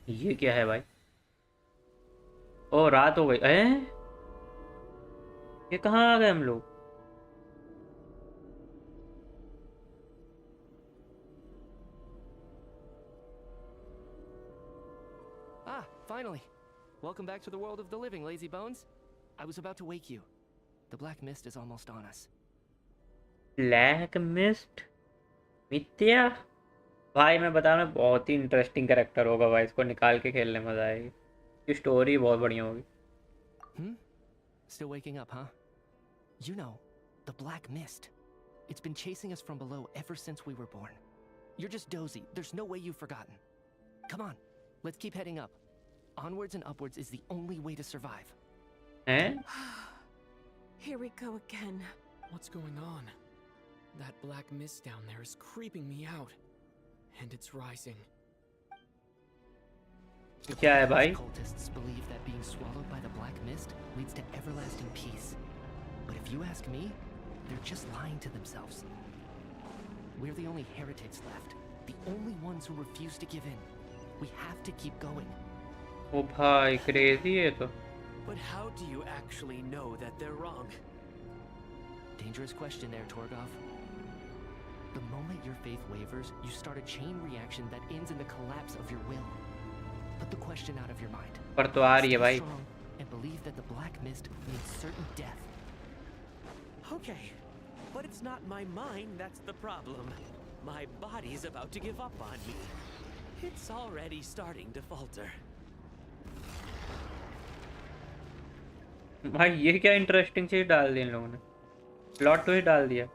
A: ये क्या है भाई? ओ रात हो गई। ये कहाँ आ गए हम लोग?
C: Ah, finally. Welcome back to the world of the living, lazy bones. I was about to wake you. The black mist is almost on us.
A: Black Mist? मित्या? भाई मैं बता रहा हूँ बहुत ही इंटरेस्टिंग कैरेक्टर होगा भाई, इसको निकाल के खेलने मजा आएगी। स्टोरी बहुत बढ़िया होगी।
C: Still waking up, huh? You know, the black mist. It's been chasing us from below ever since we were born. You're just dozy. There's no way you've forgotten. Come on, let's keep heading up. Onwards and upwards is the only way to survive.
A: Eh?
M: Here we go again.
B: What's going on? That black mist down there is creeping me out. And it's rising.
A: क्या है भाई?
C: Cultists believe that being swallowed by the black mist leads to everlasting peace. But if you ask me, they're just lying to themselves. We're the only heretics left. The only ones who refuse to give in. We have to keep going.
A: ओ भाई crazy है तो।
L: But how do you actually know that they're wrong?
C: Dangerous question there, Torgoff. The moment your faith wavers, you start a chain reaction that ends in the collapse of your will. Put the question out of your mind.
A: पर तो आ रही है भाई।
C: Stay strong and believe that the black mist means certain death.
L: Okay, but it's not my mind that's the problem. My body's about to give up on me. It's already starting to falter.
A: भाई ये क्या interesting चीज डाल दी इन लोगों ने। Plot twist डाल दिया।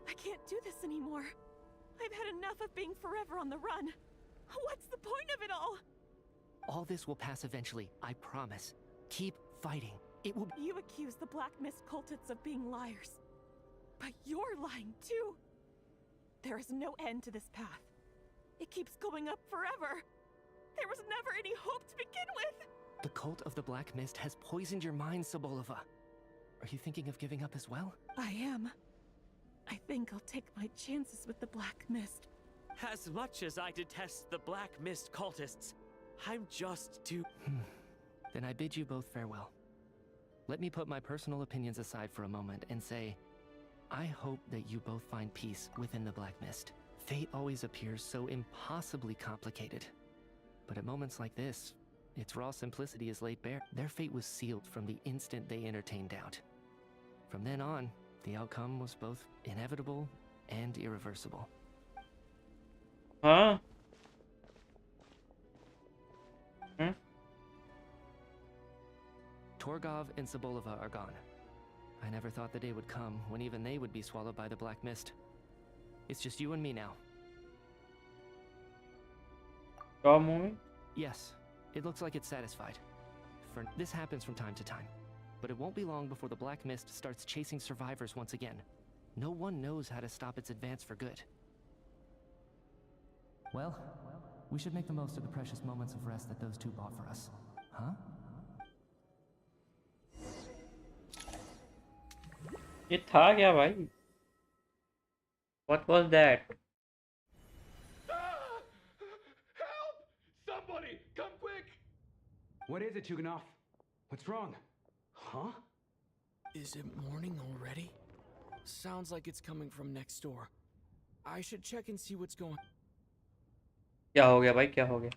M: I can't do this anymore. I've had enough of being forever on the run. What's the point of it all?
C: All this will pass eventually, I promise. Keep fighting. It will.
M: You accuse the Black Mist cultists of being liars. But you're lying too. There is no end to this path. It keeps going up forever. There was never any hope to begin with.
C: The cult of the Black Mist has poisoned your mind, Sobolova. Are you thinking of giving up as well?
M: I am. I think I'll take my chances with the Black Mist.
L: As much as I detest the Black Mist cultists, I'm just too...
C: Then I bid you both farewell. Let me put my personal opinions aside for a moment and say, I hope that you both find peace within the Black Mist. Fate always appears so impossibly complicated. But at moments like this, its raw simplicity is laid bare. Their fate was sealed from the instant they entertained doubt. From then on, the outcome was both inevitable and irreversible.
A: हाँ
C: Torgov and Sobolova are gone. I never thought the day would come when even they would be swallowed by the black mist. It's just you and me now.
A: Stop moving.
C: Yes, it looks like it's satisfied. This happens from time to time, but it won't be long before the black mist starts chasing survivors once again. No one knows how to stop its advance for good. Well, we should make the most of the precious moments of rest that those two bought for us. Huh?
A: ये था क्या भाई? What was that?
I: Help! Somebody, come quick!
J: What is it, Chuganov? What's wrong? Huh?
B: Is it morning already? Sounds like it's coming from next door. I should check and see what's going.
A: क्या हो गया भाई? क्या हो गया?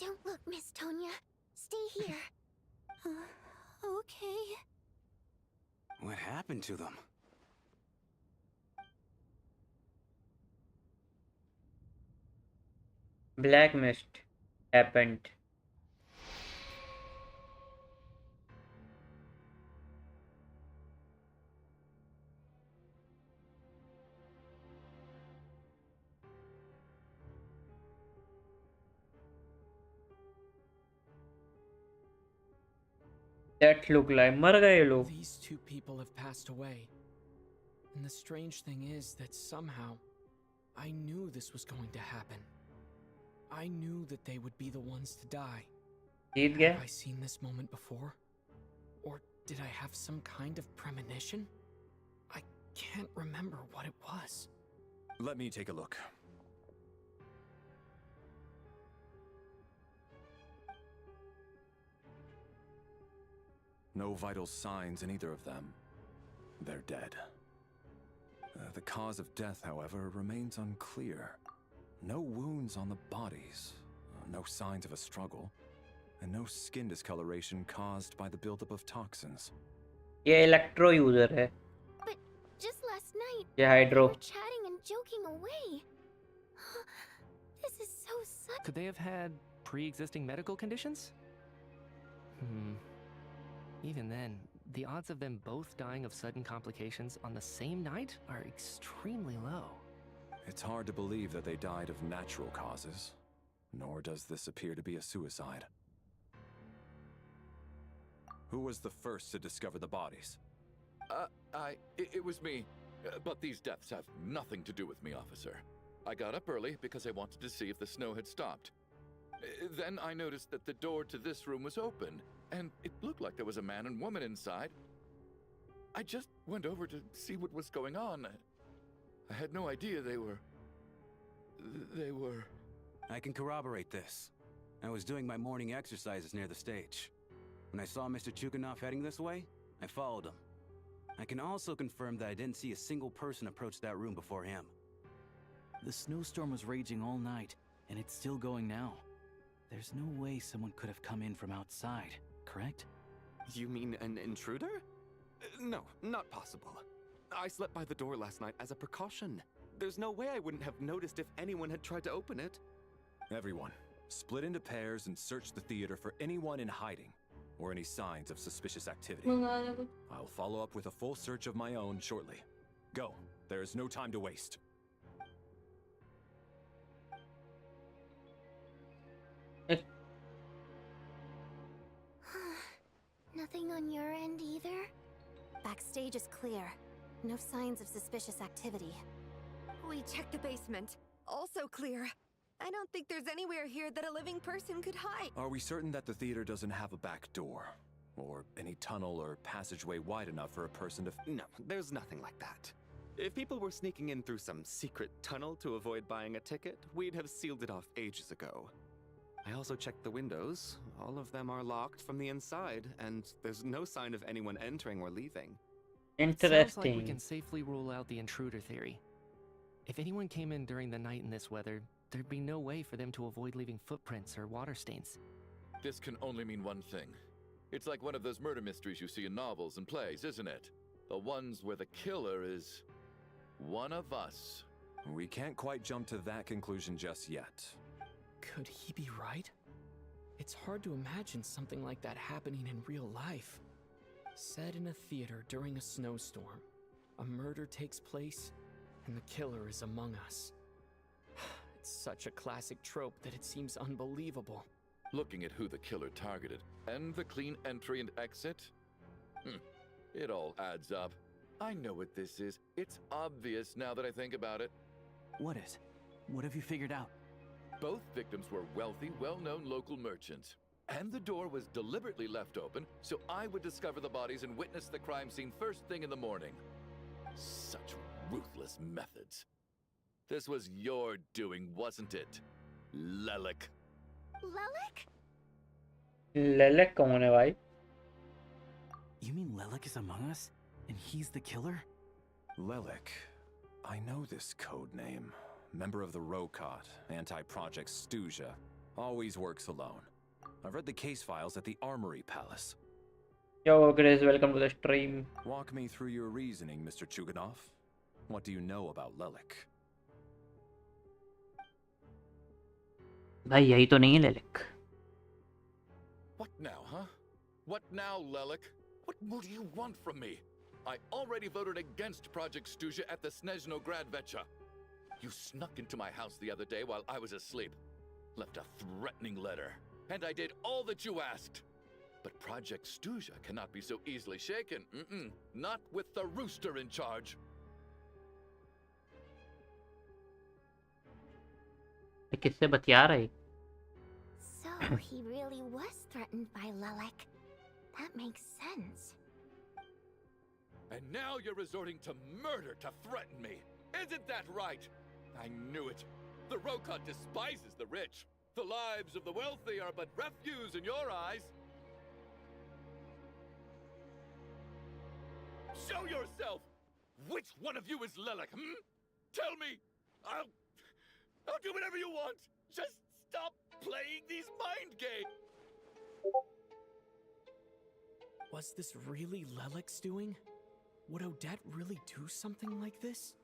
O: Don't look, Miss Tonya. Stay here. Okay.
J: What happened to them?
A: Black mist happened. That look like मर गए लोग.
B: These two people have passed away. And the strange thing is that somehow I knew this was going to happen. I knew that they would be the ones to die.
A: जीत गया.
B: Have I seen this moment before? Or did I have some kind of premonition? I can't remember what it was.
H: Let me take a look. No vital signs in either of them. They're dead. The cause of death, however, remains unclear. No wounds on the bodies, no signs of a struggle, and no skin discoloration caused by the buildup of toxins.
A: ये electro user है.
O: But just last night,
A: ये hydro.
O: we were chatting and joking away. This is so sudden.
C: Could they have had pre-existing medical conditions? Even then, the odds of them both dying of sudden complications on the same night are extremely low.
H: It's hard to believe that they died of natural causes, nor does this appear to be a suicide. Who was the first to discover the bodies?
I: It was me. But these deaths have nothing to do with me, officer. I got up early because I wanted to see if the snow had stopped. Then I noticed that the door to this room was open, and it looked like there was a man and woman inside. I just went over to see what was going on. I had no idea they were...
J: I can corroborate this. I was doing my morning exercises near the stage. When I saw Mr. Chuganov heading this way, I followed him. I can also confirm that I didn't see a single person approach that room before him.
N: The snowstorm was raging all night, and it's still going now. There's no way someone could have come in from outside, correct?
E: You mean an intruder? No, not possible. I slept by the door last night as a precaution. There's no way I wouldn't have noticed if anyone had tried to open it.
H: Everyone, split into pairs and search the theater for anyone in hiding or any signs of suspicious activity. I'll follow up with a full search of my own shortly. Go. There is no time to waste.
O: Nothing on your end either? Backstage is clear. No signs of suspicious activity.
F: We checked the basement. Also clear. I don't think there's anywhere here that a living person could hide.
H: Are we certain that the theater doesn't have a back door? Or any tunnel or passageway wide enough for a person to...
E: No, there's nothing like that. If people were sneaking in through some secret tunnel to avoid buying a ticket, we'd have sealed it off ages ago. I also checked the windows. All of them are locked from the inside, and there's no sign of anyone entering or leaving.
C: Sounds like we
A: Interesting.
C: can safely rule out the intruder theory. If anyone came in during the night in this weather, there'd be no way for them to avoid leaving footprints or water stains.
I: This can only mean one thing. It's like one of those murder mysteries you see in novels and plays, isn't it? The ones where the killer is one of us.
H: We can't quite jump to that conclusion just yet.
B: Could he be right? It's hard to imagine something like that happening in real life. Set in a theater during a snowstorm, a murder takes place, and the killer is among us. It's such a classic trope that it seems unbelievable.
I: Looking at who the killer targeted and the clean entry and exit, it all adds up. I know what this is. It's obvious now that I think about it.
N: What is? What have you figured out?
I: Both victims were wealthy, well-known local merchants. And the door was deliberately left open so I would discover the bodies and witness the crime scene first thing in the morning. Such ruthless methods. This was your doing, wasn't it, Lelik?
O: Lelik?
A: ललक कौन है भाई?
N: You mean Lelik is among us? And he's the killer?
H: Lelik. I know this code name. Member of the Rokot, anti-Project Stuja. Always works alone. I've read the case files at the Armory Palace.
A: Yo, Grace, welcome to the stream.
H: Walk me through your reasoning, Mr. Chuganov. What do you know about Lelik?
A: भाई यही तो नहीं है ललक.
I: What now, huh? What now, Lelik? What more do you want from me? I already voted against Project Stuja at the Snezhnaya. You snuck into my house the other day while I was asleep. Left a threatening letter. And I did all that you asked. But Project Stuja cannot be so easily shaken. Not with the rooster in charge.
A: किससे बतिया रहे?
O: So he really was threatened by Lelik. That makes sense.
I: And now you're resorting to murder to threaten me. Isn't that right? I knew it. The Rokot despises the rich. The lives of the wealthy are but refuse in your eyes. Show yourself! Which one of you is Lelik, Tell me! I'll do whatever you want! Just stop playing these mind games!
B: Was this really Lelik's doing? Would Odette really do something like this?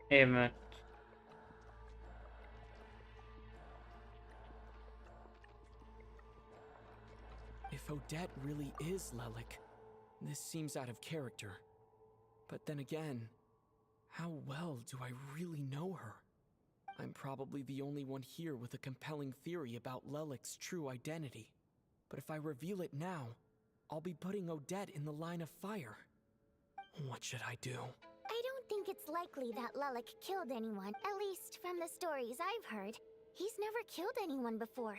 A: Hey man.
B: If Odette really is Lelik, this seems out of character. But then again, how well do I really know her? I'm probably the only one here with a compelling theory about Lelik's true identity. But if I reveal it now, I'll be putting Odette in the line of fire. What should I do?
O: I don't think it's likely that Lelik killed anyone, at least from the stories I've heard. He's never killed anyone before,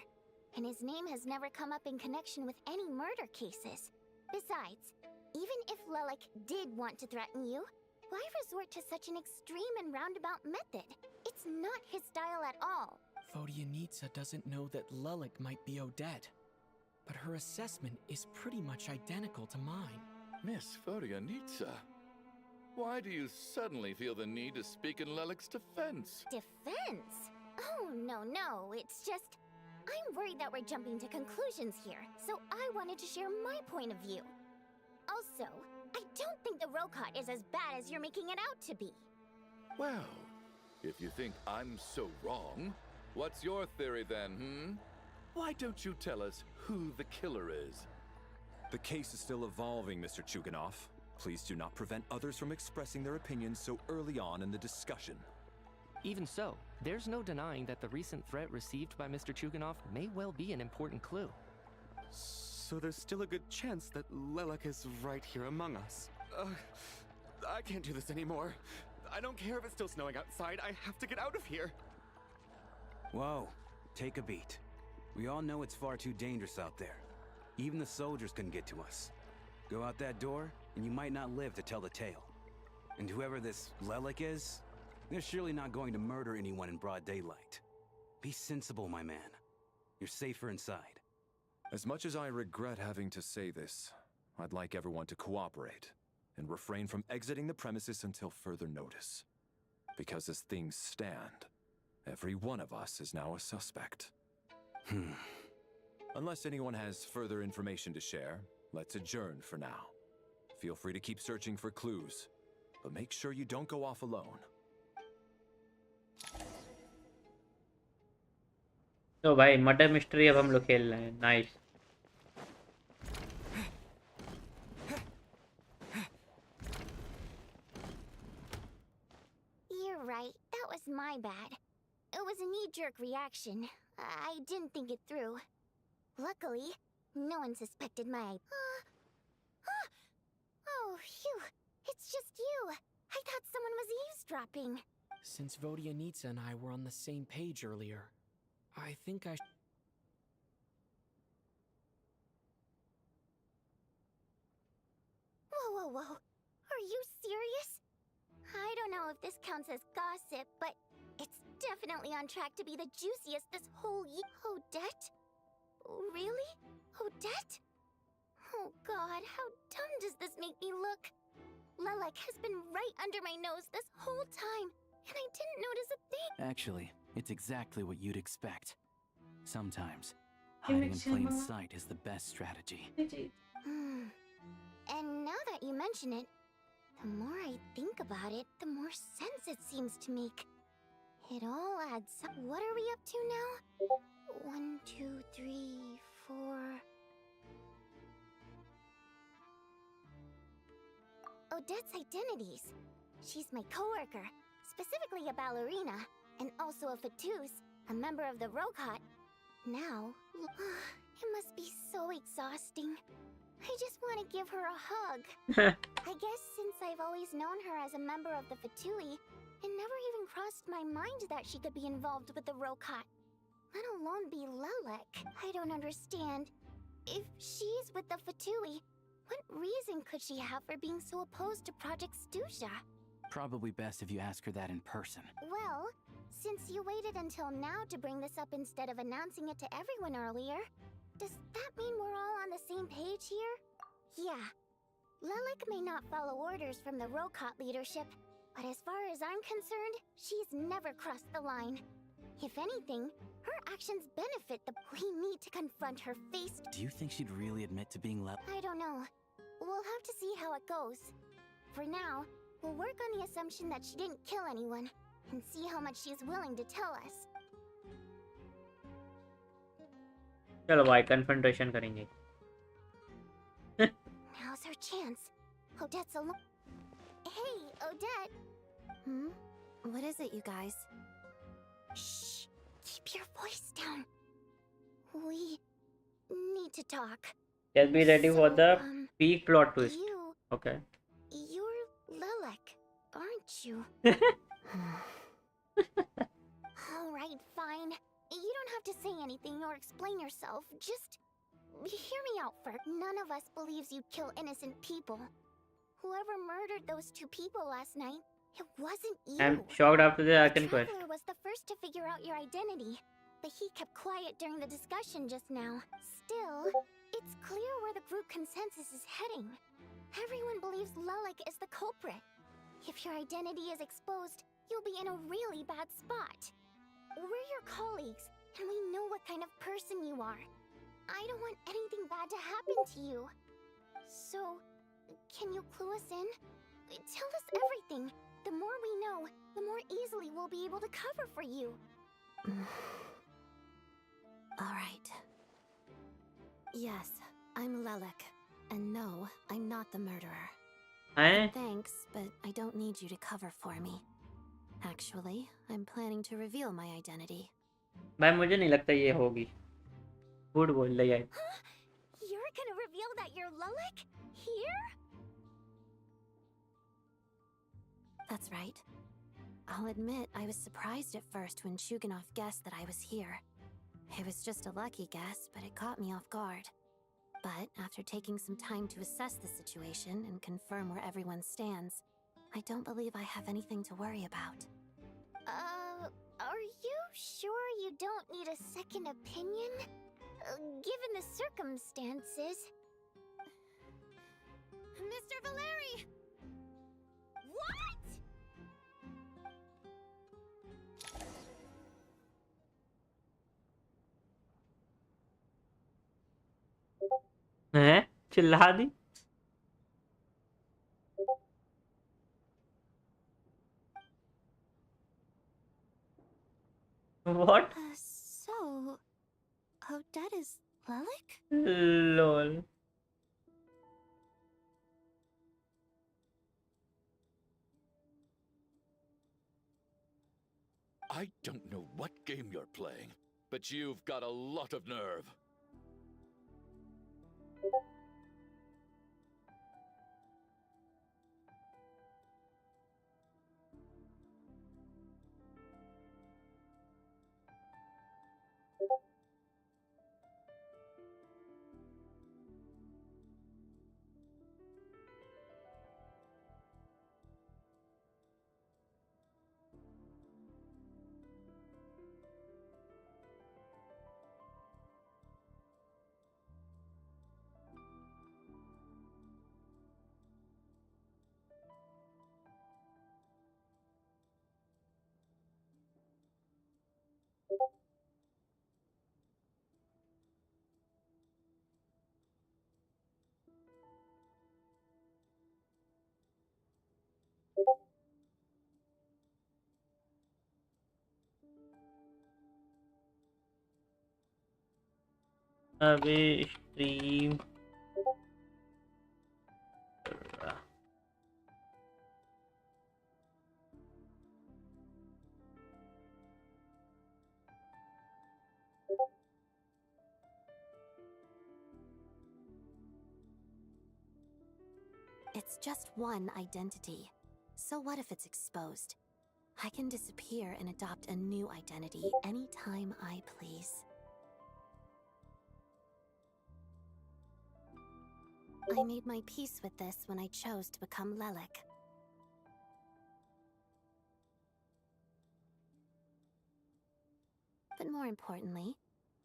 O: and his name has never come up in connection with any murder cases. Besides, even if Lelik did want to threaten you, why resort to such an extreme and roundabout method? It's not his style at all.
B: Vodyanitsa doesn't know that Lelik might be Odette, but her assessment is pretty much identical to mine.
I: Miss Vodyanitsa, Why do you suddenly feel the need to speak in Lelik's defense?
D: Defense? Oh, no, it's just... I'm worried that we're jumping to conclusions here, so I wanted to share my point of view. Also, I don't think the Rokot is as bad as you're making it out to be.
I: Well, if you think I'm so wrong, what's your theory then, Why don't you tell us who the killer is?
H: The case is still evolving, Mr. Chuganov. Please do not prevent others from expressing their opinions so early on in the discussion.
C: Even so, there's no denying that the recent threat received by Mr. Chuganov may well be an important clue.
E: So there's still a good chance that Lelik is right here among us. I can't do this anymore. I don't care if it's still snowing outside. I have to get out of here.
J: Whoa, take a beat. We all know it's far too dangerous out there. Even the soldiers couldn't get to us. Go out that door, and you might not live to tell the tale. And whoever this Lelik is, they're surely not going to murder anyone in broad daylight. Be sensible, my man. You're safer inside.
H: As much as I regret having to say this, I'd like everyone to cooperate and refrain from exiting the premises until further notice. Because as things stand, every one of us is now a suspect. Unless anyone has further information to share, let's adjourn for now. Feel free to keep searching for clues, but make sure you don't go off alone.
A: तो भाई murder mystery अब हम लोग खेल रहे हैं. Nice.
D: You're right. That was my bad. It was a knee-jerk reaction. I didn't think it through. Luckily, no one suspected my... Oh, phew. It's just you. I thought someone was eavesdropping.
B: Since Vodyanitsa and I were on the same page earlier, I think I...
D: Whoa. Are you serious? I don't know if this counts as gossip, but it's definitely on track to be the juiciest this whole year. Odette? Really? Odette? Oh god, how dumb does this make me look? Lelik has been right under my nose this whole time, and I didn't notice a thing.
N: Actually, it's exactly what you'd expect. Sometimes, hiding in plain sight is the best strategy.
D: And now that you mention it, the more I think about it, the more sense it seems to make. It all adds up. What are we up to now? 1, 2, 3, 4... Odette's identities. She's my coworker, specifically a ballerina, and also a Fatous, a member of the Rokot. Now, it must be so exhausting. I just want to give her a hug. I guess since I've always known her as a member of the Fatui, it never even crossed my mind that she could be involved with the Rokot, let alone be Lelik. I don't understand. If she's with the Fatui, what reason could she have for being so opposed to Project Stuzha?
N: Probably best if you ask her that in person.
D: Well, since you waited until now to bring this up instead of announcing it to everyone earlier, does that mean we're all on the same page here? Yeah. Lelik may not follow orders from the Rokot leadership, but as far as I'm concerned, she's never crossed the line. If anything, her actions benefit the... We need to confront her face...
N: Do you think she'd really admit to being
D: I don't know. We'll have to see how it goes. For now, we'll work on the assumption that she didn't kill anyone, and see how much she's willing to tell us.
A: चलो भाई confrontation करेंगे.
D: Now's her chance. Odette's alone. Hey, Odette.
O: What is it, you guys?
D: Shh. Keep your voice down. We need to talk.
A: Just be ready for the peak plot twist. Okay.
D: You're Lelik, aren't you? Alright, fine. You don't have to say anything or explain yourself. Just hear me out first. None of us believes you'd kill innocent people. Whoever murdered those 2 people last night, it wasn't you.
A: I'm shocked after the second
D: The
A: question.
D: Traveler was the first to figure out your identity, but he kept quiet during the discussion just now. Still, it's clear where the group consensus is heading. Everyone believes Lelik is the culprit. If your identity is exposed, you'll be in a really bad spot. We're your colleagues, and we know what kind of person you are. I don't want anything bad to happen to you. So, can you clue us in? Tell us everything. The more we know, the more easily we'll be able to cover for you.
O: Alright. Yes, I'm Lelik. And no, I'm not the murderer. Thanks, but I don't need you to cover for me. Actually, I'm planning to reveal my identity.
A: भाई मुझे नहीं लगता ये होगी. झूठ बोल रही है.
D: You're gonna reveal that you're Lelik? Here?
O: That's right. I'll admit I was surprised at first when Chuganov guessed that I was here. It was just a lucky guess, but it caught me off guard. But after taking some time to assess the situation and confirm where everyone stands, I don't believe I have anything to worry about.
D: Are you sure you don't need a second opinion? Given the circumstances.
O: Mr. Valeri!
D: What?
A: हैं? चिल्ला दी. What?
O: So, Odette is Lelik?
A: Lol.
I: I don't know what game you're playing, but you've got a lot of nerve.
A: अबे stream
O: It's just one identity. So what if it's exposed? I can disappear and adopt a new identity anytime I please. I made my peace with this when I chose to become Lelik. But more importantly,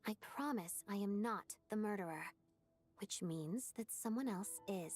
O: I promise I am not the murderer, which means that someone else is.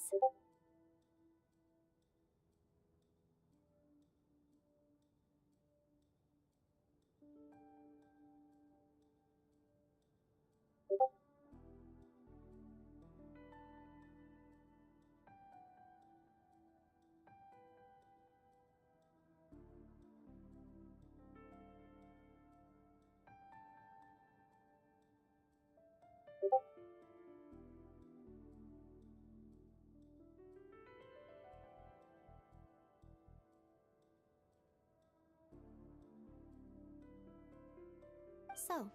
O: So,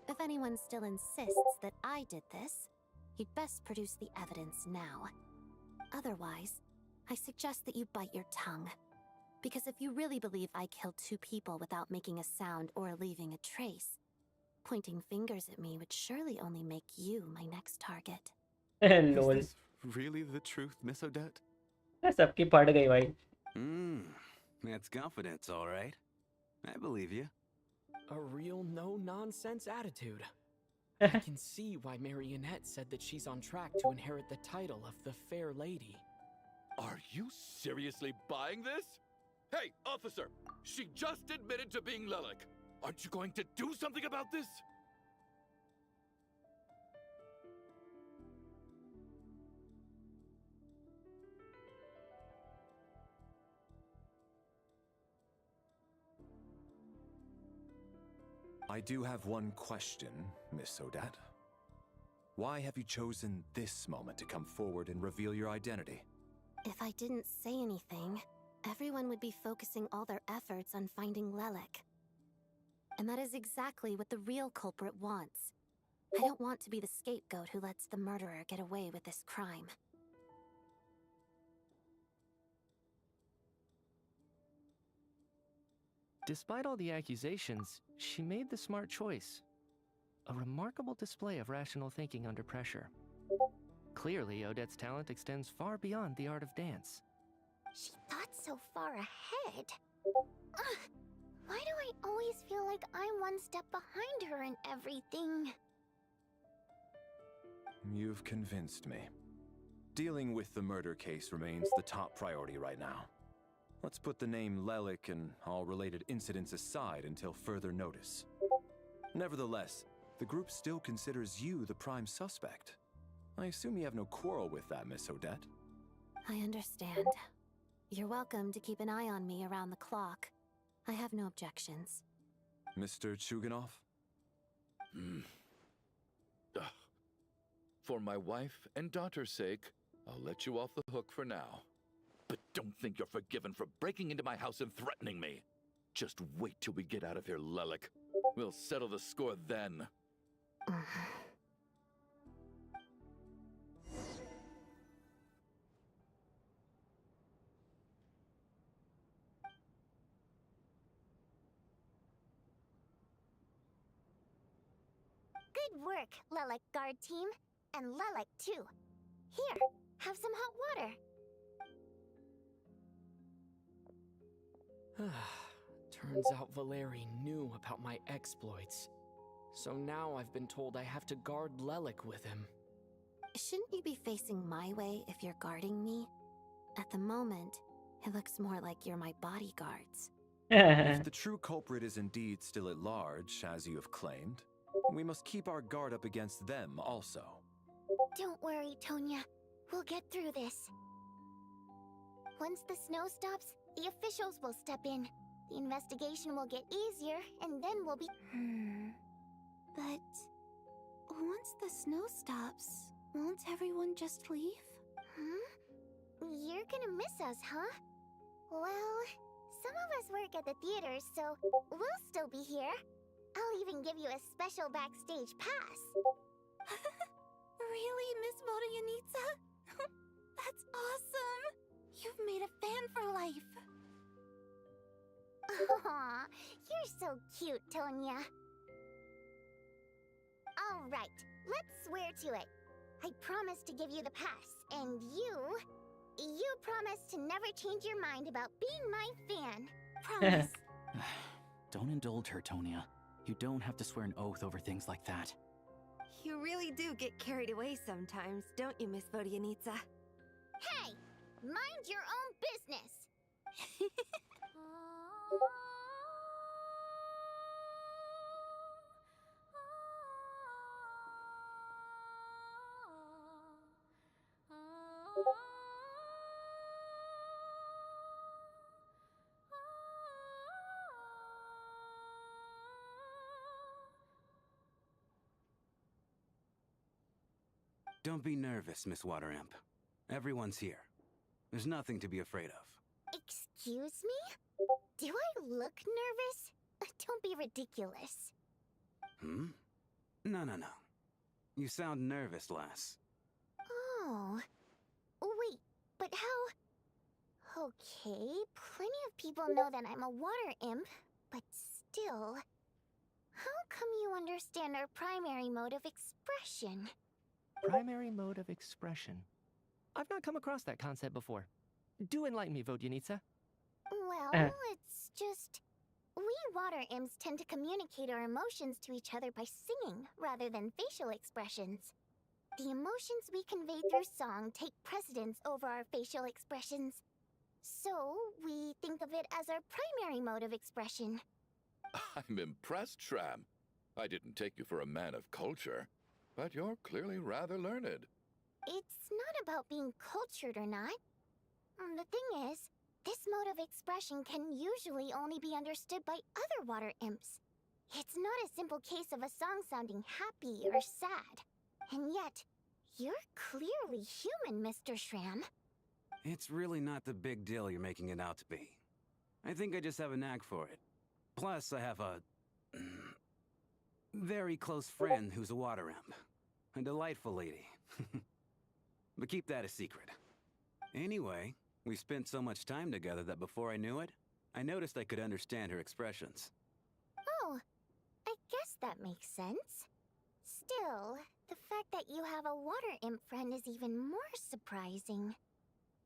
O: if anyone still insists that I did this, you'd best produce the evidence now. Otherwise, I suggest that you bite your tongue. Because if you really believe I killed two people without making a sound or leaving a trace, pointing fingers at me would surely only make you my next target.
E: Is this really the truth, Miss Odette?
A: सबकी पड़ गई भाई.
J: That's confidence, all right. I believe you.
B: A real no-nonsense attitude. I can see why Marionette said that she's on track to inherit the title of the Fair Lady.
I: Are you seriously buying this? Hey, officer! She just admitted to being Lelik. Aren't you going to do something about this?
H: I do have one question, Miss Odette. Why have you chosen this moment to come forward and reveal your identity?
O: If I didn't say anything, everyone would be focusing all their efforts on finding Lelik. And that is exactly what the real culprit wants. I don't want to be the scapegoat who lets the murderer get away with this crime.
C: Despite all the accusations, she made the smart choice. A remarkable display of rational thinking under pressure. Clearly, Odette's talent extends far beyond the art of dance.
D: She thought so far ahead. Ugh, why do I always feel like I'm one step behind her in everything?
H: You've convinced me. Dealing with the murder case remains the top priority right now. Let's put the name Lelik and all related incidents aside until further notice. Nevertheless, the group still considers you the prime suspect. I assume you have no quarrel with that, Miss Odette?
O: I understand. You're welcome to keep an eye on me around the clock. I have no objections.
H: Mr. Chuganov?
I: For my wife and daughter's sake, I'll let you off the hook for now. But don't think you're forgiven for breaking into my house and threatening me. Just wait till we get out of here, Lelik. We'll settle the score then.
D: Good work, Lelik guard team. And Lelik too. Here, have some hot water.
B: Turns out Valeri knew about my exploits. So now I've been told I have to guard Lelik with him.
O: Shouldn't you be facing my way if you're guarding me? At the moment, it looks more like you're my bodyguards.
H: If the true culprit is indeed still at large, as you have claimed, we must keep our guard up against them also.
D: Don't worry, Tonya. We'll get through this. Once the snow stops, the officials will step in. The investigation will get easier, and then we'll be...
O: But once the snow stops, won't everyone just leave?
D: You're gonna miss us, huh? Well, some of us work at the theater, so we'll still be here. I'll even give you a special backstage pass.
O: Really, Miss Vodyanitsa? That's awesome! You've made a fan for life.
D: Aw, you're so cute, Tonya. All right, let's swear to it. I promise to give you the pass, and you promise to never change your mind about being my fan. Promise.
N: Don't indulge her, Tonya. You don't have to swear an oath over things like that.
F: You really do get carried away sometimes, don't you, Miss Vodyanitsa?
D: Hey, mind your own business.
J: Don't be nervous, Miss Waterimp. Everyone's here. There's nothing to be afraid of.
D: Excuse me? Do I look nervous? Don't be ridiculous.
J: No. You sound nervous, lass.
D: Oh. Wait, but how... Okay, plenty of people know that I'm a water imp, but still... How come you understand our primary mode of expression?
C: Primary mode of expression. I've not come across that concept before. Do enlighten me, Vodyanitsa.
D: Well, it's just... We water imps tend to communicate our emotions to each other by singing rather than facial expressions. The emotions we convey through song take precedence over our facial expressions. So, we think think of it as our primary mode of expression.
I: I'm impressed, Shram. I didn't take you for a man of culture, but you're clearly rather learned.
D: It's not about being cultured or not. The thing is, this mode of expression can usually only be understood by other water imps. It's not a simple case of a song sounding happy or sad. And yet, you're clearly human, Mr. Shram.
J: It's really not the big deal you're making it out to be. I think I just have a knack for it. Plus, I have a very close friend who's a water imp. A delightful lady. But keep that a secret. Anyway, we spent so much time together that before I knew it, I noticed I could understand her expressions.
D: Oh, I guess that makes sense. Still, the fact that you have a water imp friend is even more surprising.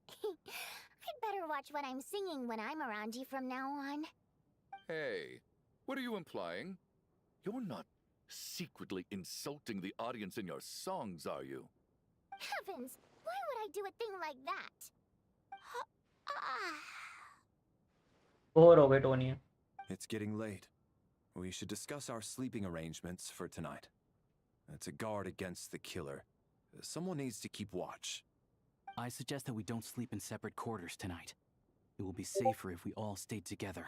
D: I'd better watch what I'm singing when I'm around you from now on.
I: Hey, what are you implying? You're not secretly insulting the audience in your songs, are you?
D: Heavens, why would I do a thing like that?
A: Bore हो गए Tony.
H: It's getting late. We should discuss our sleeping arrangements for tonight. To guard against the killer, someone needs to keep watch.
N: I suggest that we don't sleep in separate quarters tonight. It will be safer if we all stay together.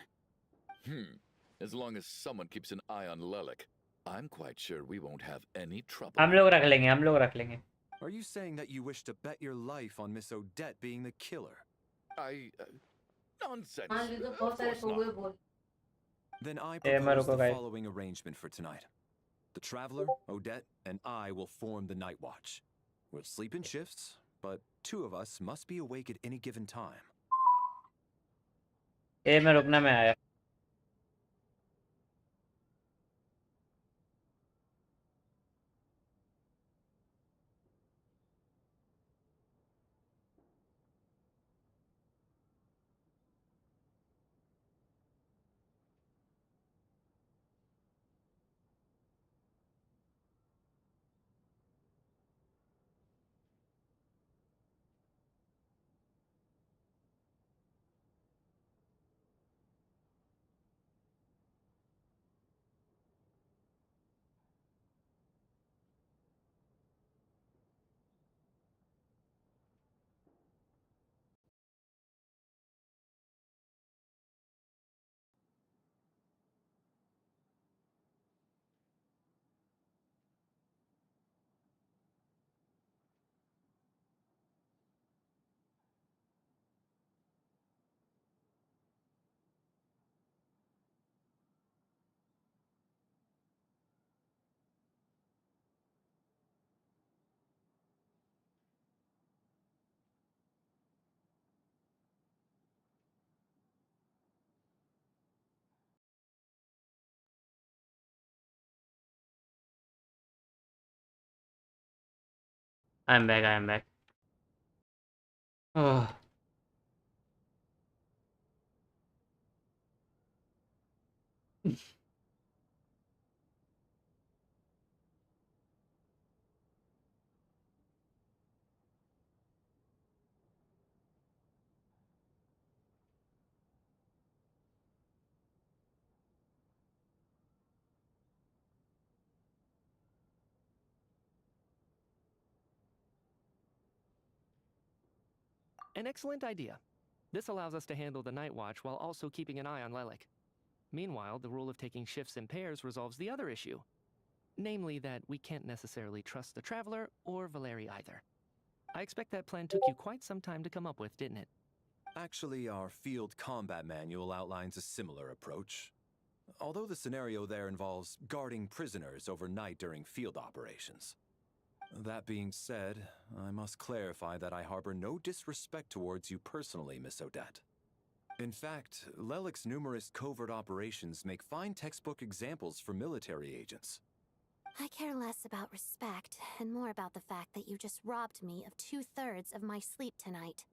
I: As long as someone keeps an eye on Lelik, I'm quite sure we won't have any trouble.
A: हम लोग रख लेंगे।
H: Are you saying that you wish to bet your life on Miss Odette being the killer?
I: Nonsense.
K: तो बहुत सारे सो गए बोल।
H: Then I propose the following arrangement for tonight. The Traveler, Odette, and I will form the Night Watch. We'll sleep in shifts, but 2 of us must be awake at any given time.
A: मैं रुकना मैं आया। I'm back. Oh.
C: An excellent idea. This allows us to handle the night watch while also keeping an eye on Lelik. Meanwhile, the rule of taking shifts in pairs resolves the other issue. Namely that we can't necessarily trust the Traveler or Valeri either. I expect that plan took you quite some time to come up with, didn't it?
H: Actually, our field combat manual outlines a similar approach. Although the scenario there involves guarding prisoners overnight during field operations. That being said, I must clarify that I harbor no disrespect towards you personally, Miss Odette. In fact, Lelik's numerous covert operations make fine textbook examples for military agents.
O: I care less about respect and more about the fact that you just robbed me of 2/3 of my sleep tonight.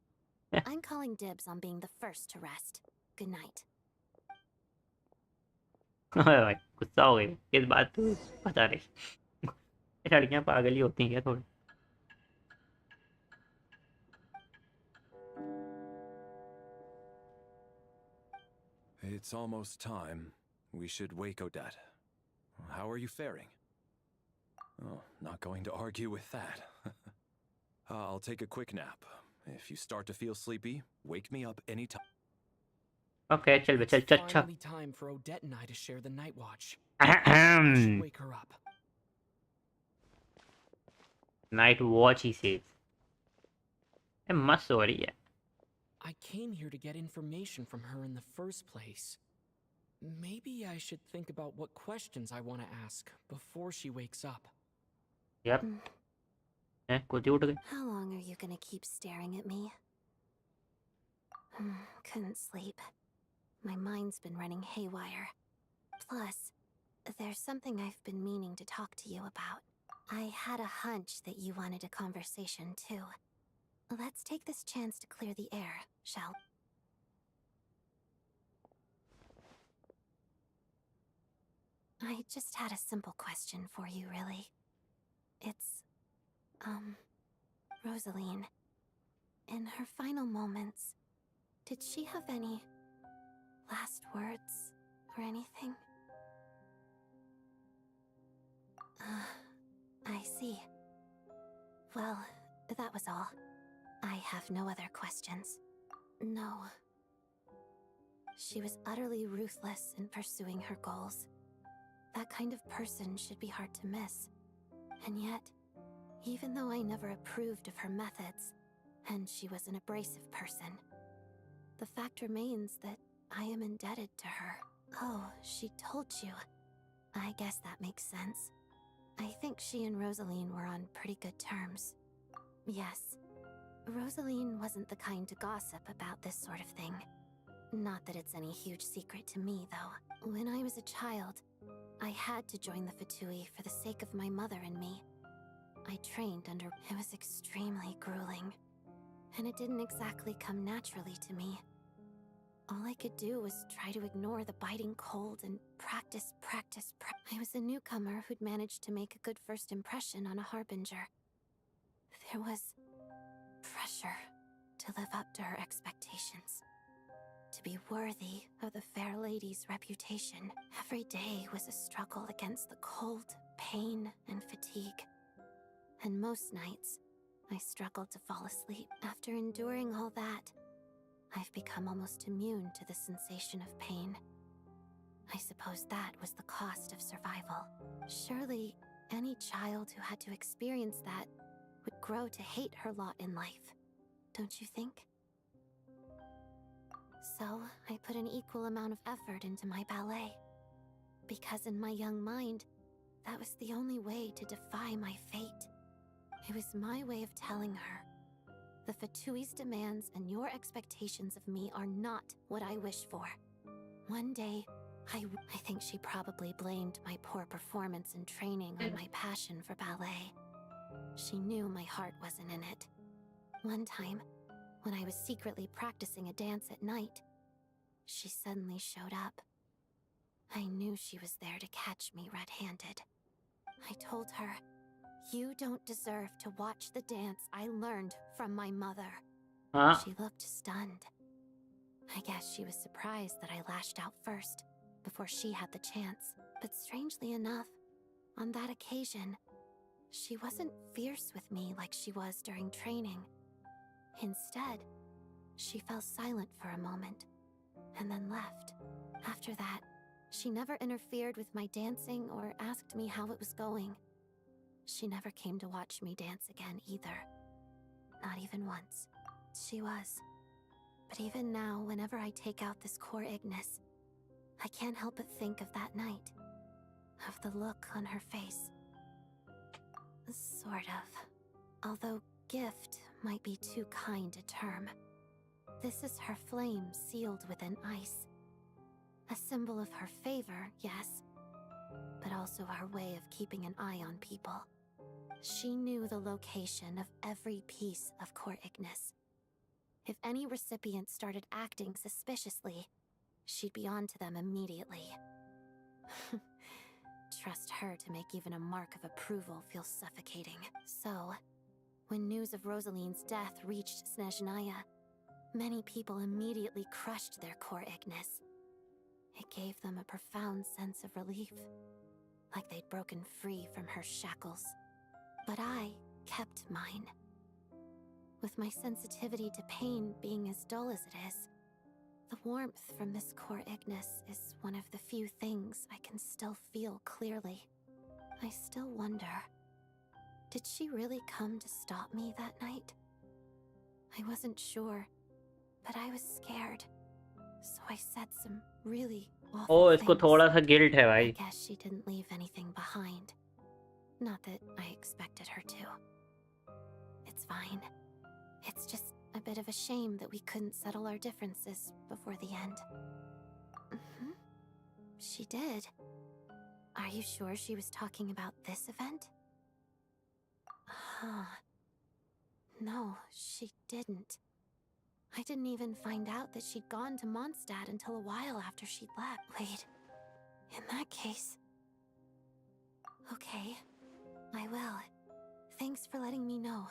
O: I'm calling dibs on being the first to rest. Good night.
A: भाई गुस्सा हो गई इस बात तो पता नहीं। लड़कियां पागल ही होती हैं क्या थोड़ी।
H: It's almost time. We should wake Odette. How are you faring? Oh, not going to argue with that. I'll take a quick nap. If you start to feel sleepy, wake me up anytime.
A: Okay, चल बे चल चल अच्छा.
B: Finally time for Odette and I to share the night watch. I should wake her up.
A: Night watch, he says. ये मस्त हो रही है.
B: I came here to get information from her in the first place. Maybe I should think about what questions I want to ask before she wakes up.
A: Yep. कुत्ती उठ गई.
O: How long are you gonna keep staring at me? Couldn't sleep. My mind's been running haywire. Plus, there's something I've been meaning to talk to you about. I had a hunch that you wanted a conversation too. Let's take this chance to clear the air, shall we? I just had a simple question for you, really. It's, Rosaline. In her final moments, did she have any last words or anything? I see. Well, that was all. I have no other questions. No. She was utterly ruthless in pursuing her goals. That kind of person should be hard to miss. And yet, even though I never approved of her methods, and she was an abrasive person, the fact remains that I am indebted to her. Oh, she told you. I guess that makes sense. I think she and Rosaline were on pretty good terms. Yes. Rosaline wasn't the kind to gossip about this sort of thing. Not that it's any huge secret to me, though. When I was a child, I had to join the Fatui for the sake of my mother and me. I trained under... It was extremely grueling. And it didn't exactly come naturally to me. All I could do was try to ignore the biting cold and practice. I was a newcomer who'd managed to make a good first impression on a harbinger. There was pressure to live up to her expectations. To be worthy of the fair lady's reputation. Every day was a struggle against the cold, pain, and fatigue. And most nights, I struggled to fall asleep. After enduring all that, I've become almost immune to the sensation of pain. I suppose that was the cost of survival. Surely, any child who had to experience that would grow to hate her lot in life, don't you think? So, I put an equal amount of effort into my ballet. Because in my young mind, that was the only way to defy my fate. It was my way of telling her, the Fatui's demands and your expectations of me are not what I wish for. One day, I think she probably blamed my poor performance in training on my passion for ballet. She knew my heart wasn't in it. One time, when I was secretly practicing a dance at night, she suddenly showed up. I knew she was there to catch me red-handed. I told her, "You don't deserve to watch the dance I learned from my mother."
A: Huh?
O: She looked stunned. I guess she was surprised that I lashed out first, before she had the chance. But strangely enough, on that occasion, she wasn't fierce with me like she was during training. Instead, she fell silent for a moment, and then left. After that, she never interfered with my dancing or asked me how it was going. She never came to watch me dance again either. Not even once. She was. But even now, whenever I take out this core Ignis, I can't help but think of that night. Of the look on her face. Sort of. Although gift might be too kind a term. This is her flame sealed within ice. A symbol of her favor, yes, but also her way of keeping an eye on people. She knew the location of every piece of core Ignis. If any recipient started acting suspiciously, she'd be on to them immediately. Trust her to make even a mark of approval feel suffocating. So, when news of Rosaline's death reached Snezhnaya, many people immediately crushed their core Ignis. It gave them a profound sense of relief, like they'd broken free from her shackles. But I kept mine. With my sensitivity to pain being as dull as it is, the warmth from this core Ignis is one of the few things I can still feel clearly. I still wonder, did she really come to stop me that night? I wasn't sure, but I was scared, so I said some really awful
A: ओ इसको
O: things.
A: थोड़ा सा guilt है
O: I
A: भाई.
O: guess she didn't leave anything behind. Not that I expected her to. It's fine. It's just a bit of a shame that we couldn't settle our differences before the end. She did. Are you sure she was talking about this event? No, she didn't. I didn't even find out that she'd gone to Mondstadt until a while after she'd left. Wait, in that case... Okay, I will. Thanks for letting me know.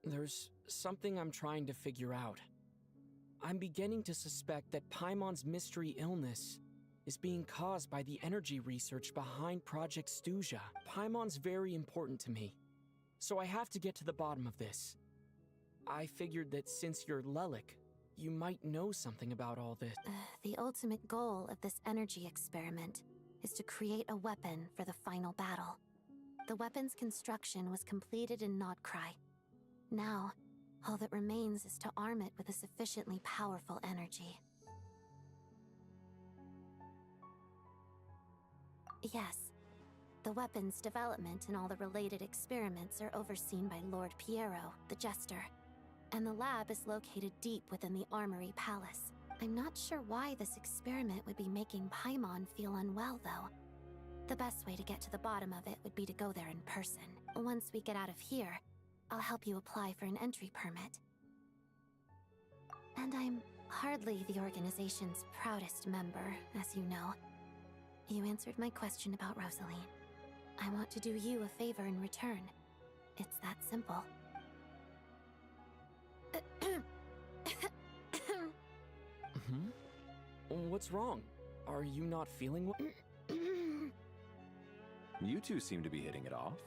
B: There's something I'm trying to figure out. I'm beginning to suspect that Paimon's mystery illness is being caused by the energy research behind Project Stuzha. Paimon's very important to me, so I have to get to the bottom of this. I figured that since you're Lelik, you might know something about all this.
O: The ultimate goal of this energy experiment is to create a weapon for the final battle. The weapon's construction was completed in Nodcry. Now, all that remains is to arm it with a sufficiently powerful energy. Yes, the weapon's development and all the related experiments are overseen by Lord Piero, the Jester, and the lab is located deep within the Armory Palace. I'm not sure why this experiment would be making Paimon feel unwell, though. The best way to get to the bottom of it would be to go there in person. Once we get out of here, I'll help you apply for an entry permit. And I'm hardly the organization's proudest member, as you know. You answered my question about Rosaline. I want to do you a favor in return. It's that simple.
B: What's wrong? Are you not feeling well?
H: You two seem to be hitting it off.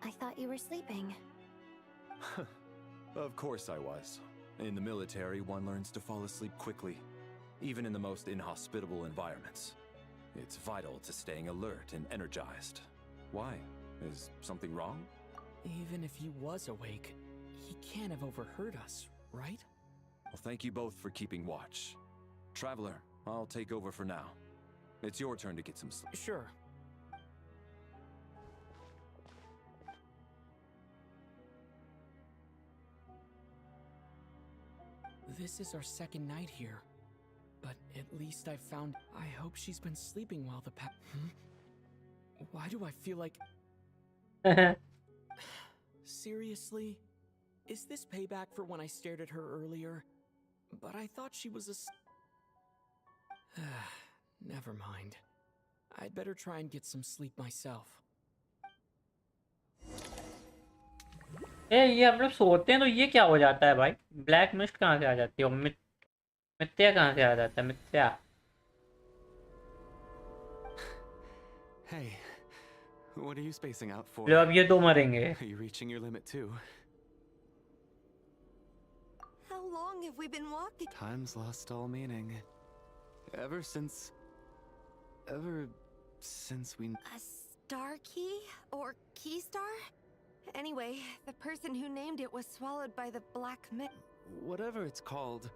O: I thought you were sleeping.
H: Of course I was. In the military, one learns to fall asleep quickly, even in the most inhospitable environments. It's vital to staying alert and energized. Why? Is something wrong?
B: Even if he was awake, he can't have overheard us, right?
H: Well, thank you both for keeping watch. Traveler, I'll take over for now. It's your turn to get some sleep.
B: Sure. This is our second night here, but at least I hope she's been sleeping while the Why do I feel like... Seriously? Is this payback for when I stared at her earlier? But I thought she was a... Never mind. I'd better try and get some sleep myself.
A: ये हम लोग सोते हैं तो ये क्या हो जाता है भाई? ब्लैक मिस्ट कहाँ से आ जाती है? मिथ्या कहाँ से आ जाता है? मिथ्या.
E: Hey, what are you spacing out for?
A: लो अब ये दो मरेंगे.
E: Are you reaching your limit too?
F: How long have we been walking?
E: Time's lost all meaning. Ever since we...
F: A star key? Or key star? Anyway, the person who named it was swallowed by the black mist.
E: Whatever it's called.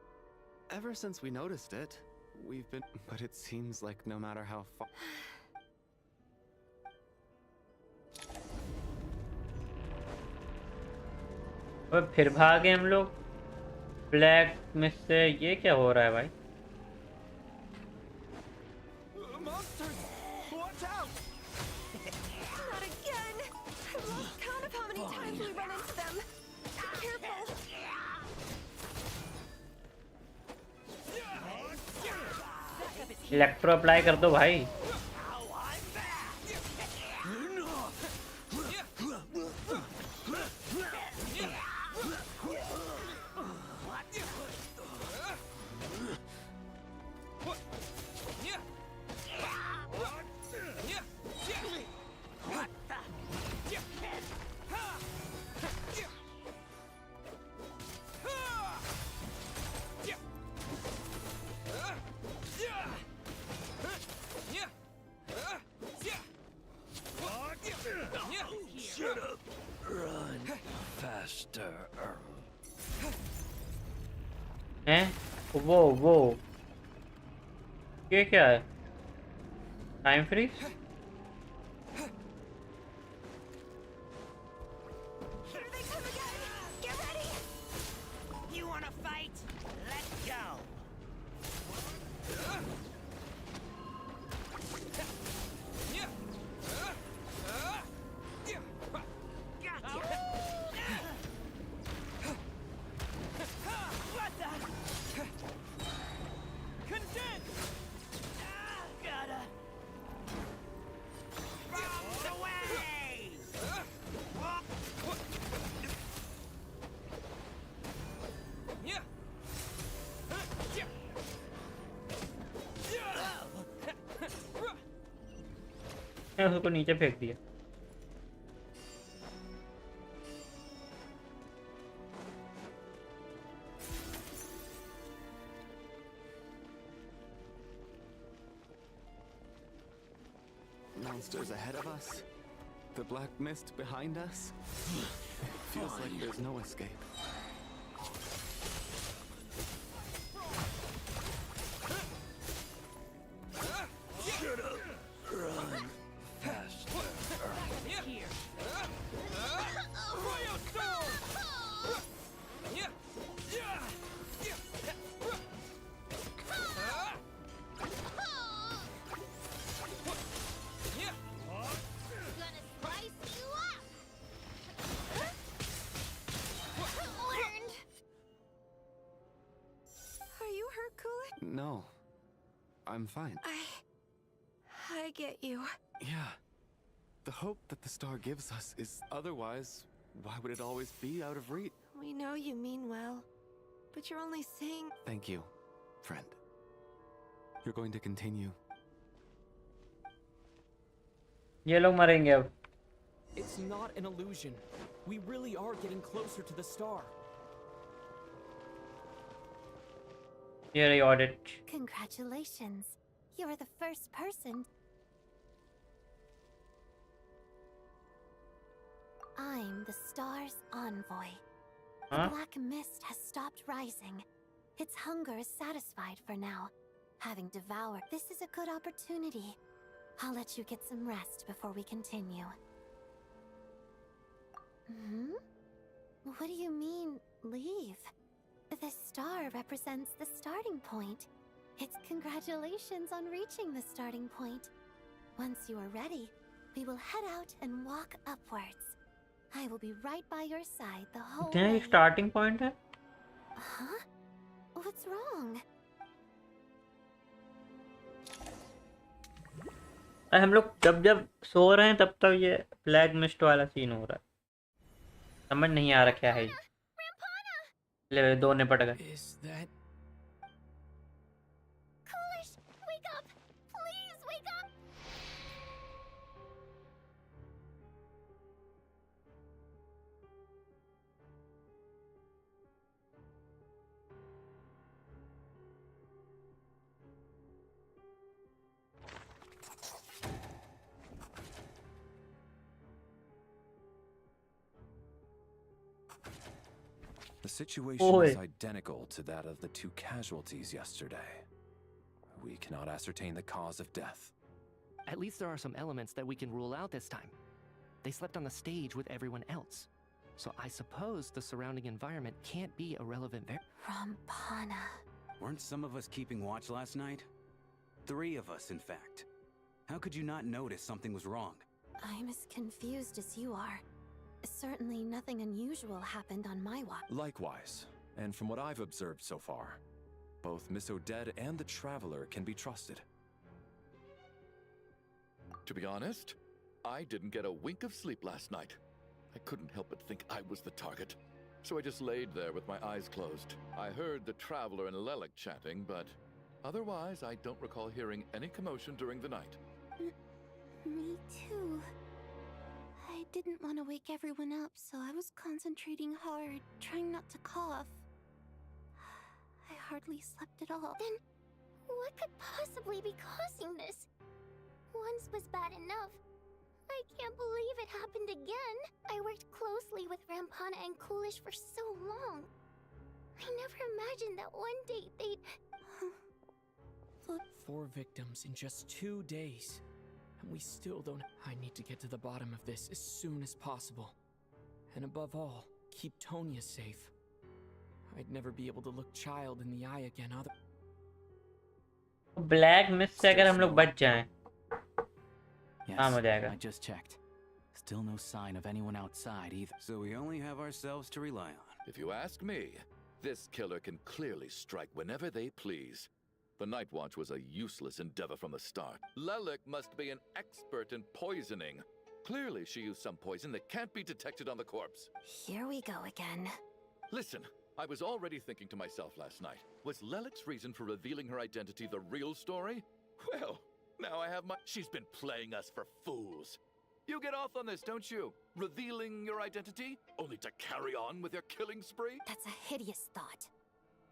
E: Ever since we noticed it, we've been... But it seems like no matter how far...
A: अब फिर भागे हम लोग black mist से. ये क्या हो रहा है भाई?
F: Watch out! Not again! I've lost count of how many times we run into them. Be careful!
A: Electro apply कर दो भाई. हैं? वो ये क्या है? Time freeze?
P: Here they come again! Get ready! You wanna fight? Let's go! Gotcha! What the? Condense! Gotta... Bombs away!
A: मैंने उसको नीचे फेंक दिया।
E: Monsters ahead of us? The black mist behind us? Feels like there's no escape.
P: Shut up! Run fast. Here.
F: Are you hurt, Cooler?
E: No. I'm fine.
F: I get you.
E: Yeah. The hope that the star gives us is otherwise, why would it always be out of reach?
F: We know you mean well, but you're only saying...
E: Thank you, friend. You're going to continue.
A: ये लोग मरेंगे अब।
B: It's not an illusion. We really are getting closer to the star.
A: ये रही audit.
O: Congratulations. You're the first person. I'm the star's envoy.
A: Huh?
O: The black mist has stopped rising. Its hunger is satisfied for now. Having devoured, this is a good opportunity. I'll let you get some rest before we continue. Hmm? What do you mean, leave? The star represents the starting point. It's congratulations on reaching the starting point. Once you are ready, we will head out and walk upwards. I will be right by your side the whole
A: क्या
O: way.
A: ये starting point है?
O: Huh? What's wrong?
A: हम लोग जब सो रहे हैं तब ये ब्लैक मिस्ट वाला सीन हो रहा है। समझ नहीं आ रहा क्या है ये। ले दो ने पट गए।
B: Is that...
D: Coolish, wake up! Please wake up!
H: The situation is identical to that of the two casualties yesterday. We cannot ascertain the cause of death.
C: At least there are some elements that we can rule out this time. They slept on the stage with everyone else. So I suppose the surrounding environment can't be a relevant
O: Rampana.
J: Weren't some of us keeping watch last night? 3 of us, in fact. How could you not notice something was wrong?
O: I'm as confused as you are. Certainly nothing unusual happened on my watch.
H: Likewise, and from what I've observed so far, both Miss Odette and the Traveler can be trusted.
I: To be honest, I didn't get a wink of sleep last night. I couldn't help but think I was the target. So I just laid there with my eyes closed. I heard the Traveler and Lelik chatting, but otherwise I don't recall hearing any commotion during the night.
O: Me too. I didn't want to wake everyone up, so I was concentrating hard, trying not to cough. I hardly slept at all.
D: Then, what could possibly be causing this? Once was bad enough.
O: I can't believe it happened again. I worked closely with Rampana and Coolish for so long. I never imagined that one day they'd...
B: 4 victims in just 2 days. And we still don't... I need to get to the bottom of this as soon as possible. And above all, keep Tonya safe. I'd never be able to look child in the eye again other...
A: black mist से अगर हम लोग बच जाएं काम हो
N: Yes,
A: जाएगा.
N: I just checked. Still no sign of anyone outside either.
J: So we only have ourselves to rely on.
I: If you ask me, this killer can clearly strike whenever they please. The Night Watch was a useless endeavor from the start. Lelik must be an expert in poisoning. Clearly she used some poison that can't be detected on the corpse.
O: Here we go again.
I: Listen, I was already thinking to myself last night, was Lelik's reason for revealing her identity the real story? Well, now I have my... She's been playing us for fools. You get off on this, don't you? Revealing your identity, only to carry on with your killing spree?
O: That's a hideous thought.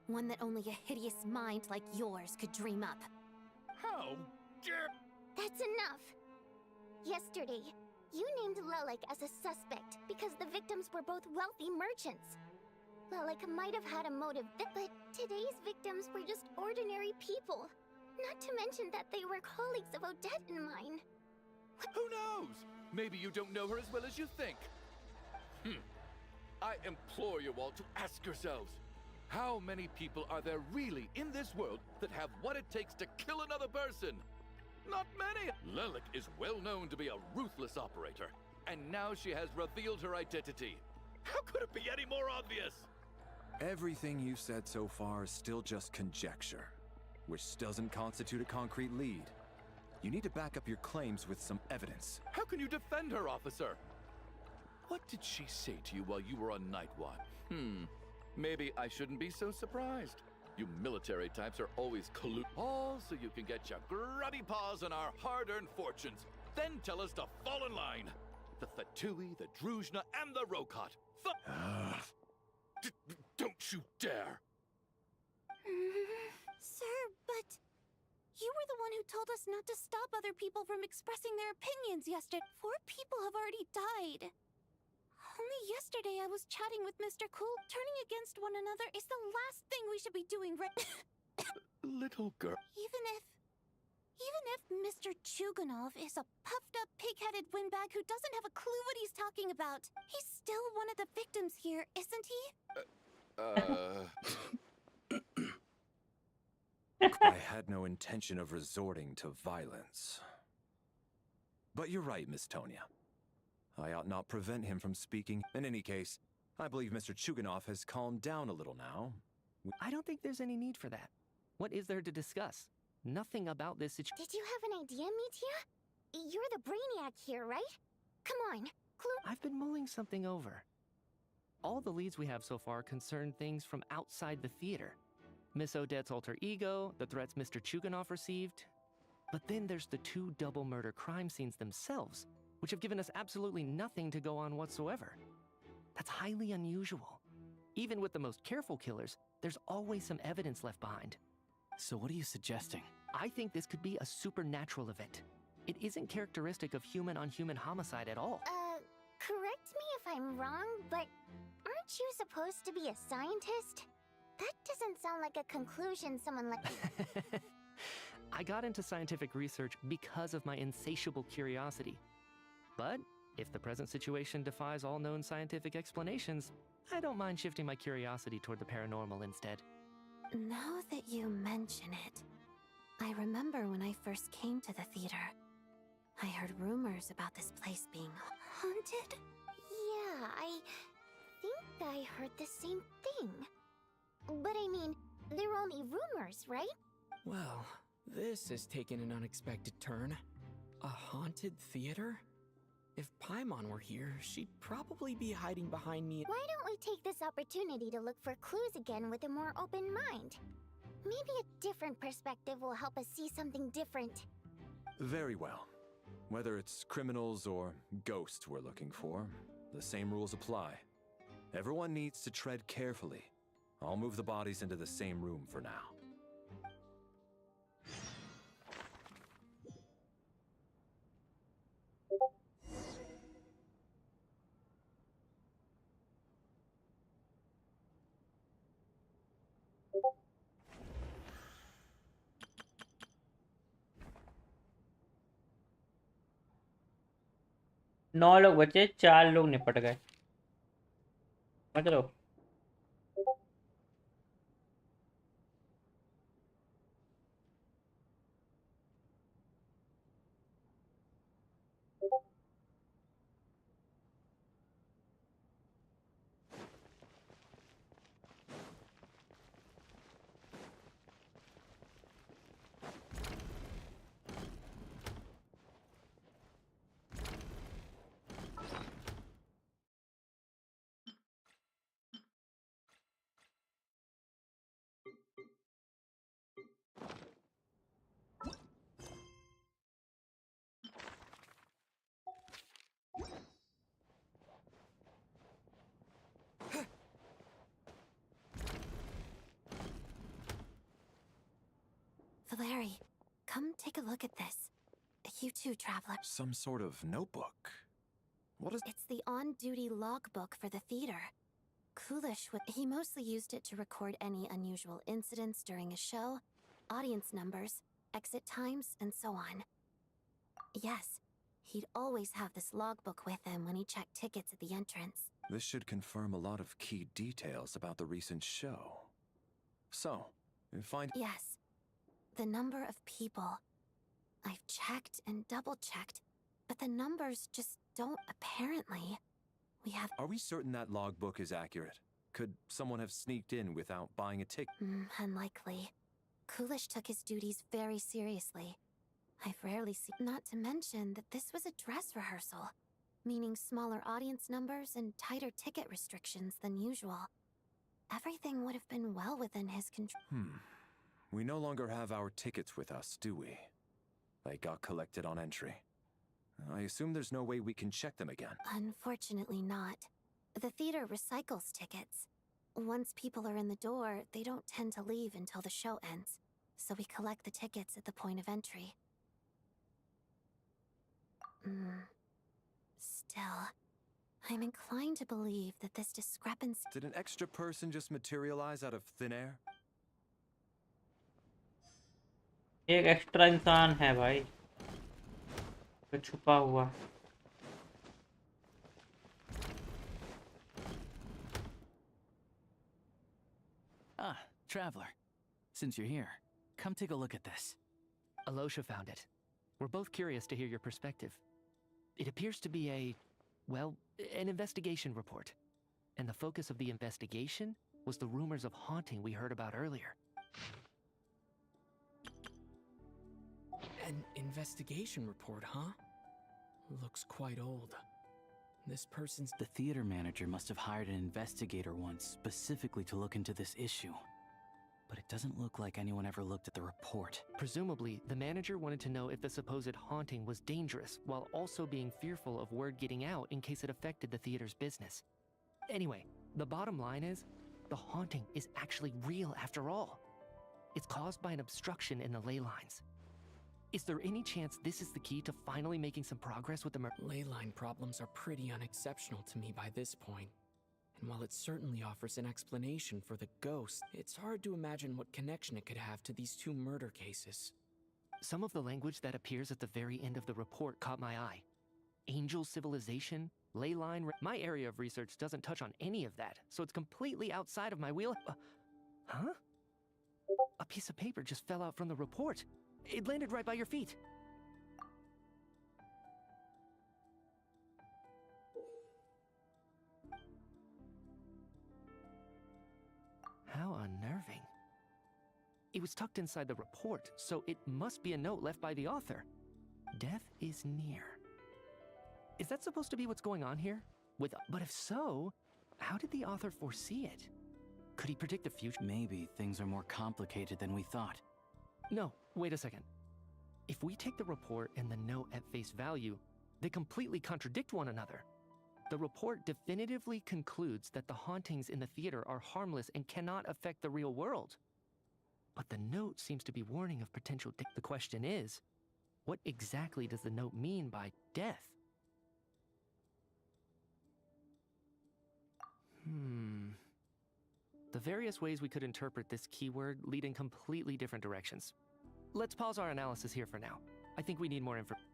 O: One that only a hideous mind like yours could dream up.
I: How dare...
O: That's enough! Yesterday, you named Lelik as a suspect because the victims were both wealthy merchants. Lelik might have had a motive, but today's victims were just ordinary people. Not to mention that they were colleagues of Odette and mine.
I: Who knows? Maybe you don't know her as well as you think. I implore you all to ask yourselves, how many people are there really in this world that have what it takes to kill another person? Not many. Lelik is well known to be a ruthless operator, and now she has revealed her identity. How could it be any more obvious?
H: Everything you've said so far is still just conjecture, which doesn't constitute a concrete lead. You need to back up your claims with some evidence.
I: How can you defend her, officer? What did she say to you while you were on Night Watch? Maybe I shouldn't be so surprised. You military types are always all so you can get your grubby paws on our hard-earned fortunes. Then tell us to fall in line. The Fatui, the Druzhna, and the Rokot. Don't you dare!
O: Sir, but... You were the one who told us not to stop other people from expressing their opinions yesterday. 4 people have already died. Only yesterday I was chatting with Mr. Cool. Turning against one another is the last thing we should be doing right...
I: Little girl.
O: Even if Mr. Chuganov is a puffed-up, pig-headed windbag who doesn't have a clue what he's talking about, he's still one of the victims here, isn't he?
H: I had no intention of resorting to violence. But you're right, Miss Tonya. I ought not prevent him from speaking. In any case, I believe Mr. Chuganov has calmed down a little now.
C: I don't think there's any need for that. What is there to discuss? Nothing about this situation.
O: Did you have an idea, Mitya? You're the brainiac here, right? Come on,
C: I've been mulling something over. All the leads we have so far concern things from outside the theater. Miss Odette's alter ego, the threats Mr. Chuganov received. But then there's the 2 double murder crime scenes themselves, which have given us absolutely nothing to go on whatsoever. That's highly unusual. Even with the most careful killers, there's always some evidence left behind.
N: So what are you suggesting?
C: I think this could be a supernatural event. It isn't characteristic of human-on-human homicide at all.
O: Correct me if I'm wrong, but aren't you supposed to be a scientist? That doesn't sound like a conclusion someone like...
C: I got into scientific research because of my insatiable curiosity. But if the present situation defies all known scientific explanations, I don't mind shifting my curiosity toward the paranormal instead.
O: Now that you mention it, I remember when I first came to the theater. I heard rumors about this place being haunted. Yeah, I think I heard the same thing. But I mean, they're only rumors, right?
B: Well, this has taken an unexpected turn. A haunted theater? If Paimon were here, she'd probably be hiding behind me.
O: Why don't we take this opportunity to look for clues again with a more open mind? Maybe a different perspective will help us see something different.
H: Very well. Whether it's criminals or ghosts we're looking for, the same rules apply. Everyone needs to tread carefully. I'll move the bodies into the same room for now.
A: 9 लोग बचे, 4 लोग निपट गए, समझ लो।
O: Valeri, come take a look at this. You too, traveler.
H: Some sort of notebook. What is...
O: It's the on-duty logbook for the theater. He mostly used it to record any unusual incidents during a show, audience numbers, exit times, and so on. Yes, he'd always have this logbook with him when he checked tickets at the entrance.
H: This should confirm a lot of key details about the recent show. So, find...
O: Yes. The number of people. I've checked and double-checked, but the numbers just don't apparently. We have...
H: Are we certain that logbook is accurate? Could someone have sneaked in without buying a ticket?
O: Unlikely. Kulish took his duties very seriously. I've rarely seen... Not to mention that this was a dress rehearsal, meaning smaller audience numbers and tighter ticket restrictions than usual. Everything would have been well within his control.
H: We no longer have our tickets with us, do we? They got collected on entry. I assume there's no way we can check them again.
O: Unfortunately not. The theater recycles tickets. Once people are in the door, they don't tend to leave until the show ends, so we collect the tickets at the point of entry. Still, I'm inclined to believe that this discrepancy...
H: Did an extra person just materialize out of thin air?
A: एक extra इंसान है भाई, तो छुपा हुआ।
N: Ah, traveler. Since you're here, come take a look at this.
C: Alosha found it. We're both curious to hear your perspective. It appears to be an investigation report. And the focus of the investigation was the rumors of haunting we heard about earlier.
B: An investigation report, huh? Looks quite old. This person's...
N: The theater manager must have hired an investigator once specifically to look into this issue. But it doesn't look like anyone ever looked at the report.
C: Presumably, the manager wanted to know if the supposed haunting was dangerous, while also being fearful of word getting out in case it affected the theater's business. Anyway, the bottom line is, the haunting is actually real after all. It's caused by an obstruction in the ley lines. Is there any chance this is the key to finally making some progress with the
B: ley line problems are pretty unexceptional to me by this point. And while it certainly offers an explanation for the ghost, it's hard to imagine what connection it could have to these two murder cases.
C: Some of the language that appears at the very end of the report caught my eye. Angel civilization, ley line... My area of research doesn't touch on any of that, so it's completely outside of my wheel... Huh? A piece of paper just fell out from the report. It landed right by your feet. How unnerving. It was tucked inside the report, so it must be a note left by the author. Death is near. Is that supposed to be what's going on here? But if so, how did the author foresee it? Could he predict the future?
N: Maybe things are more complicated than we thought.
C: No, wait a second. If we take the report and the note at face value, they completely contradict one another. The report definitively concludes that the hauntings in the theater are harmless and cannot affect the real world. But the note seems to be warning of potential death. The question is, what exactly does the note mean by death? The various ways we could interpret this keyword lead in completely different directions. Let's pause our analysis here for now. I think we need more information.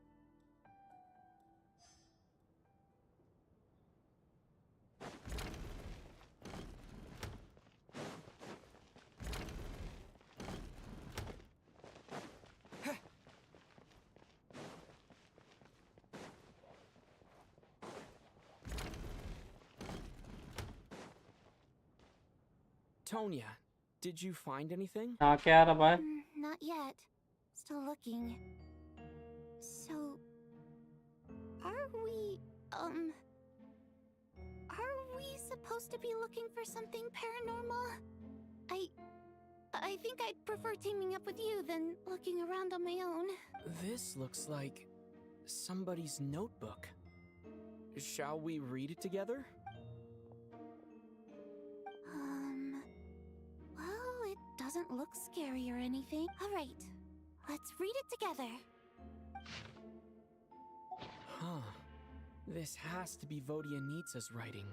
B: Tonya, did you find anything?
A: हाँ क्या रहा भाई?
O: Not yet. Still looking. So, are we supposed to be looking for something paranormal? I think I'd prefer teaming up with you than looking around on my own.
B: This looks like somebody's notebook. Shall we read it together?
O: Well, it doesn't look scary or anything. All right, let's read it together.
B: Huh. This has to be Vodianitsa's writing.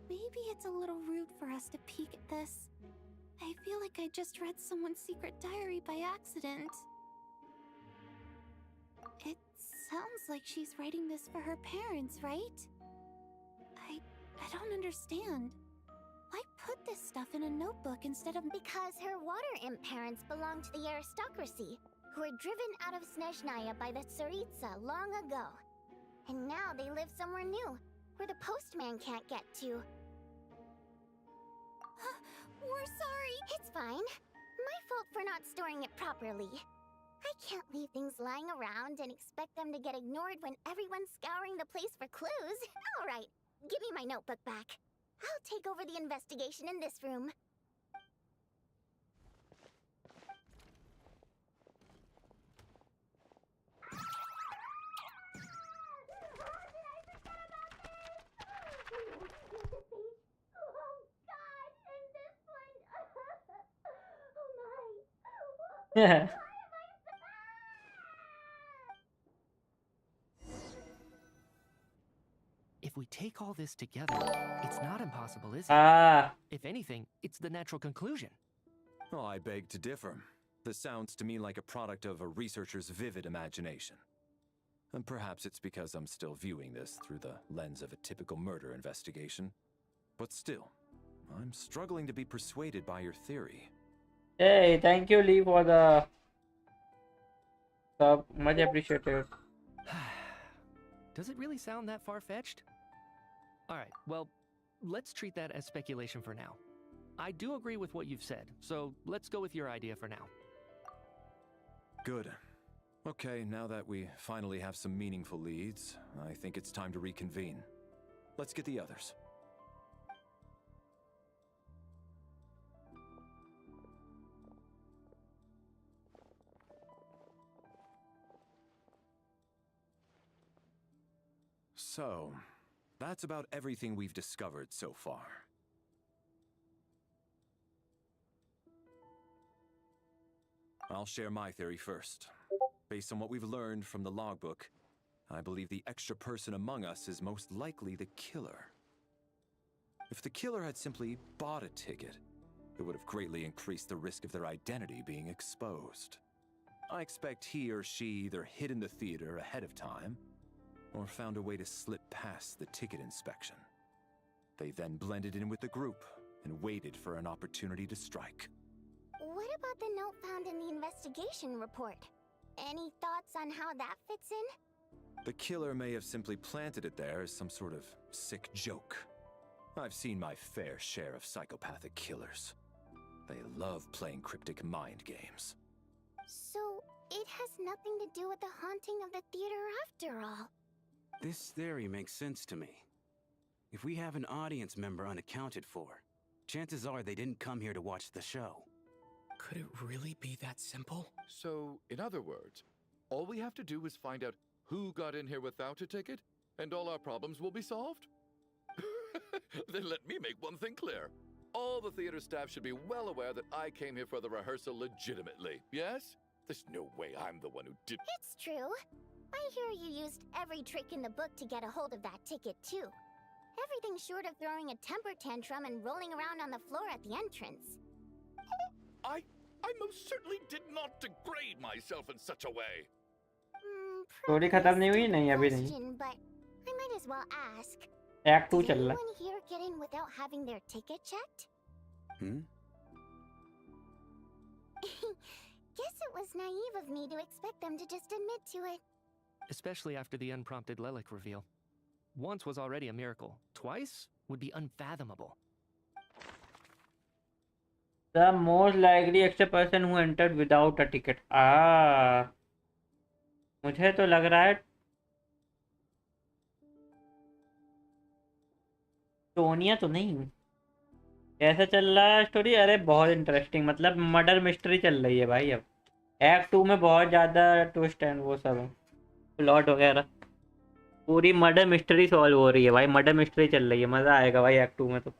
O: Maybe it's a little rude for us to peek at this. I feel like I just read someone's secret diary by accident. It sounds like she's writing this for her parents, right? I don't understand. Why put this stuff in a notebook instead of...
D: Because her water imp parents belonged to the aristocracy, who were driven out of Snezhnaya by the Tsaritsa long ago. And now they live somewhere new, where the postman can't get to.
O: We're sorry.
D: It's fine. My fault for not storing it properly. I can't leave things lying around and expect them to get ignored when everyone's scouring the place for clues. All right, give me my notebook back. I'll take over the investigation in this room.
A: Yeah.
C: If we take all this together, it's not impossible, is it?
A: Ah.
C: If anything, it's the natural conclusion.
H: Oh, I beg to differ. This sounds to me like a product of a researcher's vivid imagination. And perhaps it's because I'm still viewing this through the lens of a typical murder investigation. But still, I'm struggling to be persuaded by your theory.
A: Hey, thank you, Lee, for the sub. Much appreciated.
C: Does it really sound that far-fetched? Alright, well, let's treat that as speculation for now. I do agree with what you've said, so let's go with your idea for now.
H: Good. Okay, now that we finally have some meaningful leads, I think it's time to reconvene. Let's get the others. So, that's about everything we've discovered so far. I'll share my theory first. Based on what we've learned from the logbook, I believe the extra person among us is most likely the killer. If the killer had simply bought a ticket, it would have greatly increased the risk of their identity being exposed. I expect he or she either hid in the theater ahead of time, or found a way to slip past the ticket inspection. They then blended in with the group and waited for an opportunity to strike.
D: What about the note found in the investigation report? Any thoughts on how that fits in?
H: The killer may have simply planted it there as some sort of sick joke. I've seen my fair share of psychopathic killers. They love playing cryptic mind games.
D: So, it has nothing to do with the haunting of the theater after all.
J: This theory makes sense to me. If we have an audience member unaccounted for, chances are they didn't come here to watch the show.
B: Could it really be that simple?
I: So, in other words, all we have to do is find out who got in here without a ticket, and all our problems will be solved? Then let me make one thing clear. All the theater staff should be well aware that I came here for the rehearsal legitimately, yes? There's no way I'm the one who did—
D: It's true. I hear you used every trick in the book to get a hold of that ticket, too. Everything short of throwing a temper tantrum and rolling around on the floor at the entrance.
I: I most certainly did not degrade myself in such a way.
A: Story खत्म नहीं हुई नहीं अभी नहीं
D: Question, but I might as well ask.
A: Act 2
D: Did
A: चल रहा
D: anyone here get in without having their ticket checked? Guess it was naive of me to expect them to just admit to it.
C: Especially after the unprompted Lelik reveal. Once was already a miracle. Twice would be unfathomable.
A: The most likely extra person who entered without a ticket. मुझे तो लग रहा है Tonya तो नहीं। कैसा चल रहा है स्टोरी? अरे बहुत इंटरेस्टिंग, मतलब मर्डर मिस्ट्री चल रही है भाई। अब एक्ट 2 में बहुत ज़्यादा ट्विस्ट एंड वो सब है, प्लॉट वगैरह। पूरी मर्डर मिस्ट्री सॉल्व हो रही है भाई, मर्डर मिस्ट्री चल रही है। मज़ा आएगा भाई एक्ट 2 में तो।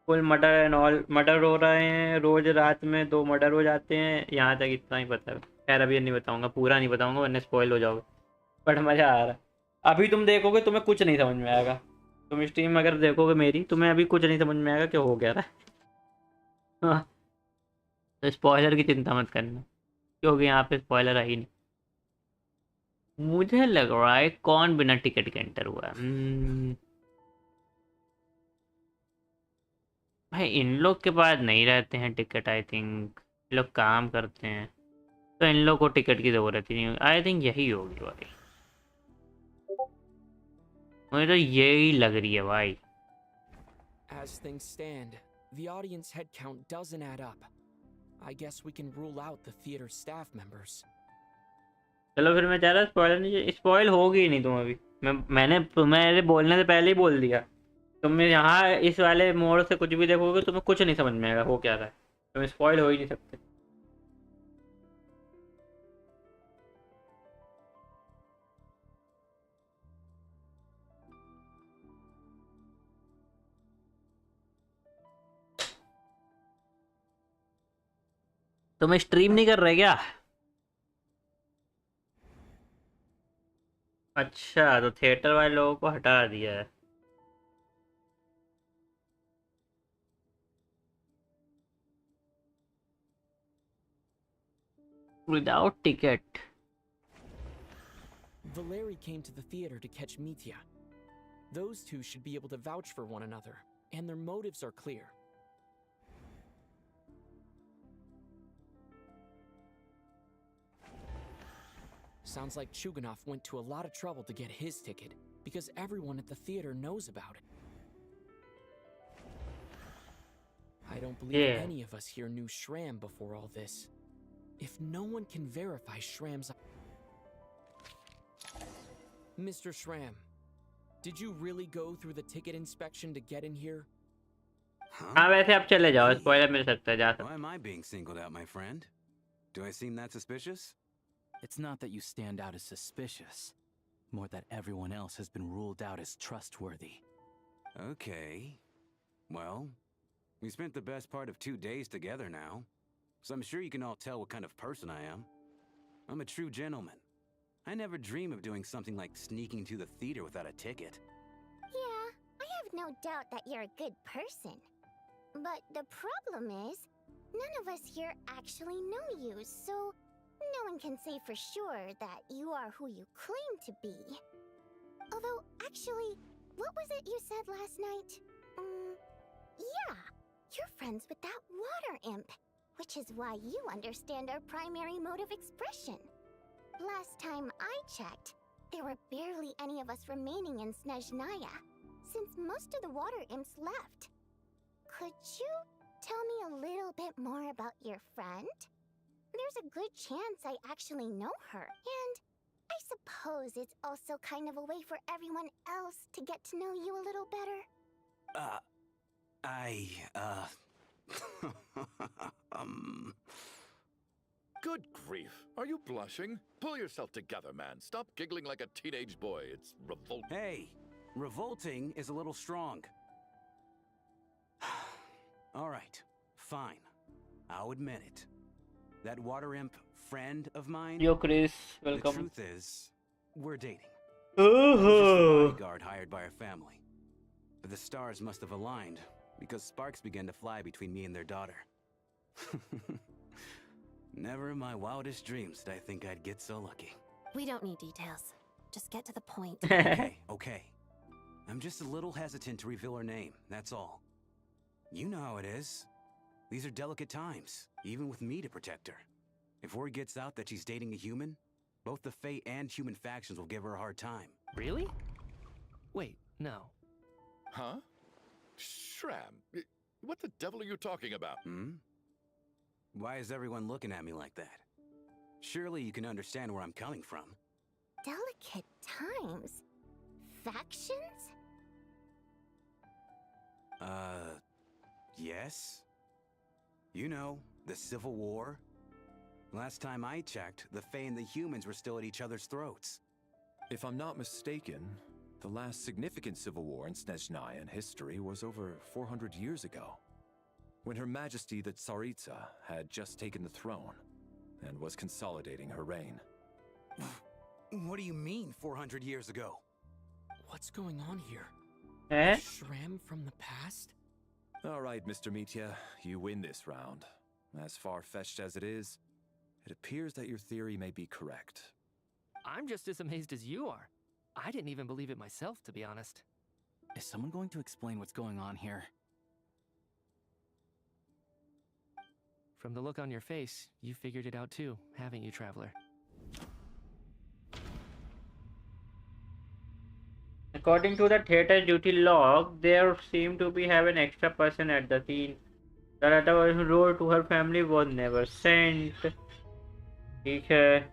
A: Full murder and all, murder हो रहे हैं रोज, रात में 2 मर्डर हो जाते हैं। यहाँ तक इतना ही पता है। खैर अभी नहीं बताऊंगा, पूरा नहीं बताऊंगा वरना स्पॉइल हो जाओगे। बट मज़ा आ रहा है। अभी तुम देखोगे तुम्हें कुछ नहीं समझ में आएगा। तुम स्ट्रीम अगर देखोगे मेरी, तुम्हें अभी कुछ नहीं समझ में आएगा क्या हो गया रहा है। हाँ, तो स्पॉइलर की चिंता मत करना, क्योंकि यहाँ पे स्पॉइलर है ही नहीं। मुझे लग रहा है कौन बिना टिकट के एंटर हुआ है। भाई इन लोग के पास नहीं रहते हैं टिकट, आई थिंक लोग काम करते हैं, तो इन लोग को टिकट की ज़रूरत ही नहीं होगी। आई थिंक यही होगी भाई, मुझे तो यही लग रही है भाई।
B: As things stand, the audience head count doesn't add up. I guess we can rule out the theater staff members.
A: चलो फिर मैं ज़्यादा स्पॉइलर नहीं, स्पॉइल होगी ही नहीं। तुम अभी मैंने तुम्हारे बोलने से पहले ही बोल दिया। तुम यहाँ इस वाले मोड़ से कुछ भी देखोगे तुम्हें कुछ नहीं समझ में आएगा हो क्या रहा है। तुम स्पॉइल हो ही नहीं सकते। तुम स्ट्रीम नहीं कर रहे क्या? अच्छा, तो थिएटर वाले लोगों को हटा दिया है। Without ticket.
B: Valeri came to the theater to catch Mitya. Those two should be able to vouch for one another, and their motives are clear. Sounds like Chuganov went to a lot of trouble to get his ticket, because everyone at the theater knows about it. I don't believe any of us here knew Shram before all this. If no one can verify Shram's... Mr. Shram, did you really go through the ticket inspection to get in here?
A: हाँ वैसे आप चले जाओ, spoiler मिल सकता है, जा सकते।
J: Why am I being singled out, my friend? Do I seem that suspicious?
N: It's not that you stand out as suspicious, more that everyone else has been ruled out as trustworthy.
J: Okay. Well, we spent the best part of 2 days together now, so I'm sure you can all tell what kind of person I am. I'm a true gentleman. I never dream of doing something like sneaking to the theater without a ticket.
D: Yeah, I have no doubt that you're a good person. But the problem is, none of us here actually know you, so no one can say for sure that you are who you claim to be. Although, actually, what was it you said last night? Yeah, you're friends with that water imp, which is why you understand our primary mode of expression. Last time I checked, there were barely any of us remaining in Snezhnaya, since most of the water imps left. Could you tell me a little bit more about your friend? There's a good chance I actually know her, and I suppose it's also kind of a way for everyone else to get to know you a little better.
I: Good grief. Are you blushing? Pull yourself together, man. Stop giggling like a teenage boy. It's revolting.
J: Hey, revolting is a little strong. All right, fine. I'll admit it. That water imp friend of mine...
A: Yo, Chris. Welcome.
J: The truth is, we're dating. I was just a bodyguard hired by our family. But the stars must have aligned, because sparks began to fly between me and their daughter. Never in my wildest dreams did I think I'd get so lucky.
O: We don't need details. Just get to the point.
J: Okay. I'm just a little hesitant to reveal her name, that's all. You know how it is. These are delicate times, even with me to protect her. If word gets out that she's dating a human, both the Fae and human factions will give her a hard time.
C: Really? Wait, no.
I: Huh? Shram, what the devil are you talking about?
J: Why is everyone looking at me like that? Surely you can understand where I'm coming from.
D: Delicate times? Factions?
J: Yes? You know, the Civil War? Last time I checked, the Fae and the humans were still at each other's throats.
H: If I'm not mistaken, the last significant civil war in Snezhnaya history was over 400 years ago, when Her Majesty the Tsaritsa had just taken the throne and was consolidating her reign.
J: What do you mean, 400 years ago?
B: What's going on here?
A: Eh?
B: Shram from the past?
H: All right, Mr. Mitya, you win this round. As far-fetched as it is, it appears that your theory may be correct.
C: I'm just as amazed as you are. I didn't even believe it myself, to be honest.
N: Is someone going to explain what's going on here?
C: From the look on your face, you figured it out too, haven't you, Traveler?
A: According to the theater duty log, there seemed to be have an extra person at the scene. The letter was wrote to her family was never sent. ठीक है.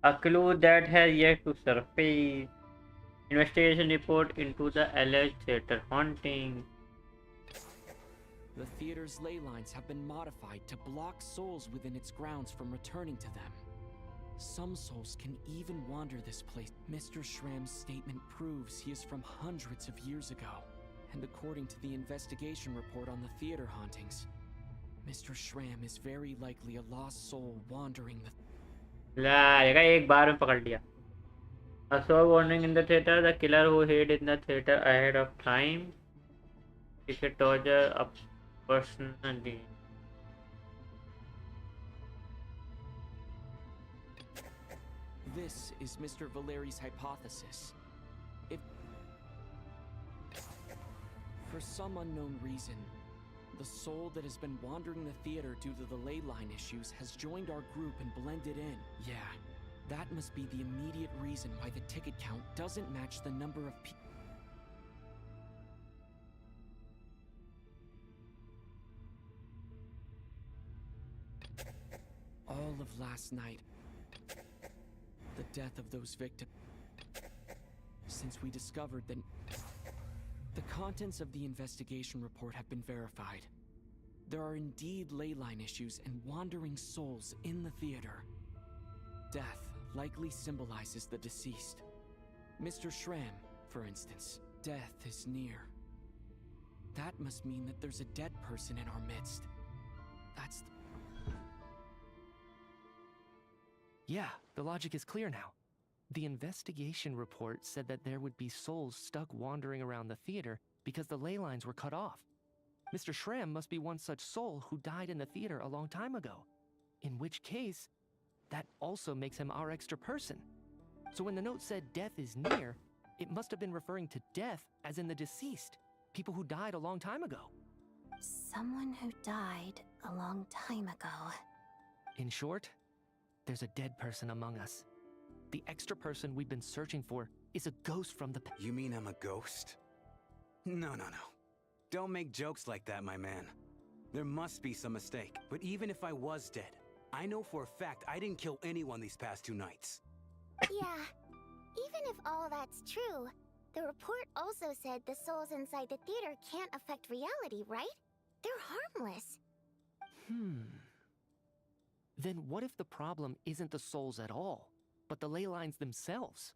A: A clue that has yet to surface. Investigation report into the alleged theater haunting.
B: The theater's ley lines have been modified to block souls within its grounds from returning to them. Some souls can even wander this place. Mr. Shram's statement proves he is from hundreds of years ago. And according to the investigation report on the theater hauntings, Mr. Shram is very likely a lost soul wandering the...
A: लाएगा एक बार में पकड़ लिया. A soul wandering in the theater, the killer who hid in the theater ahead of time. Is a torture of personality.
B: This is Mr. Valeri's hypothesis. If, for some unknown reason, the soul that has been wandering the theater due to the ley line issues has joined our group and blended in. Yeah, that must be the immediate reason why the ticket count doesn't match the number of people. All of last night, the death of those victims, since we discovered that the contents of the investigation report have been verified. There are indeed ley line issues and wandering souls in the theater. Death likely symbolizes the deceased. Mr. Shram, for instance, death is near. That must mean that there's a dead person in our midst. That's the...
C: Yeah, the logic is clear now. The investigation report said that there would be souls stuck wandering around the theater because the ley lines were cut off. Mr. Shram must be one such soul who died in the theater a long time ago. In which case, that also makes him our extra person. So when the note said death is near, it must have been referring to death as in the deceased, people who died a long time ago.
O: Someone who died a long time ago.
C: In short, there's a dead person among us. The extra person we've been searching for is a ghost from the past.
J: You mean I'm a ghost? No. Don't make jokes like that, my man. There must be some mistake. But even if I was dead, I know for a fact I didn't kill anyone these past 2 nights.
D: Yeah, even if all that's true, the report also said the souls inside the theater can't affect reality, right? They're harmless.
C: Then what if the problem isn't the souls at all, but the ley lines themselves?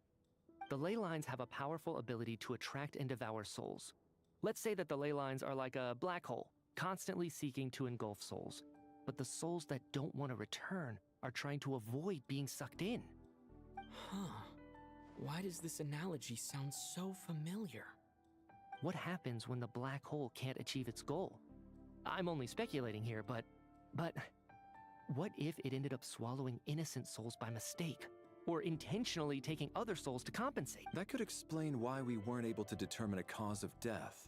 C: The ley lines have a powerful ability to attract and devour souls. Let's say that the ley lines are like a black hole, constantly seeking to engulf souls. But the souls that don't want to return are trying to avoid being sucked in.
B: Huh. Why does this analogy sound so familiar?
C: What happens when the black hole can't achieve its goal? I'm only speculating here, but what if it ended up swallowing innocent souls by mistake? Or intentionally taking other souls to compensate?
H: That could explain why we weren't able to determine a cause of death.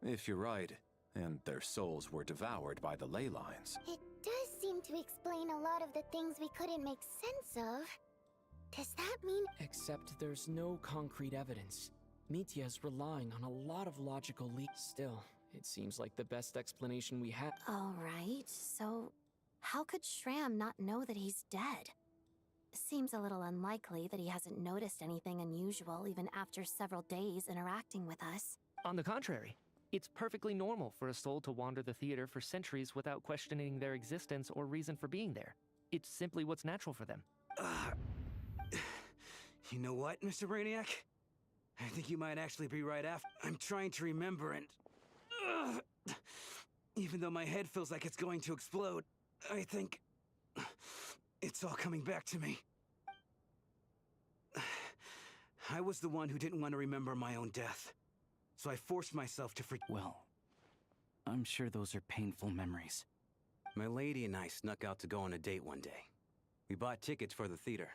H: If you're right, and their souls were devoured by the ley lines.
D: It does seem to explain a lot of the things we couldn't make sense of. Does that mean...
B: Except there's no concrete evidence. Mitya's relying on a lot of logical leaps. Still, it seems like the best explanation we have.
O: Alright, so how could Shram not know that he's dead? Seems a little unlikely that he hasn't noticed anything unusual even after several days interacting with us.
C: On the contrary, it's perfectly normal for a soul to wander the theater for centuries without questioning their existence or reason for being there. It's simply what's natural for them.
J: You know what, Mr. Brainiac? I think you might actually be right after. I'm trying to remember and... even though my head feels like it's going to explode, I think... it's all coming back to me. I was the one who didn't want to remember my own death. So I forced myself to forget.
N: Well, I'm sure those are painful memories.
J: My lady and I snuck out to go on a date one day. We bought tickets for the theater.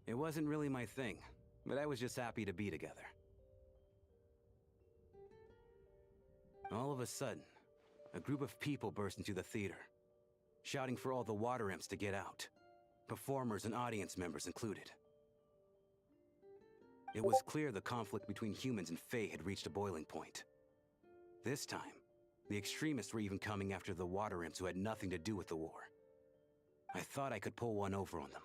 J: It wasn't really my thing, but I was just happy to be together. All of a sudden, a group of people burst into the theater, shouting for all the water imps to get out, performers and audience members included. It was clear the conflict between humans and Fae had reached a boiling point. This time, the extremists were even coming after the water imps who had nothing to do with the war. I thought I could pull one over on them.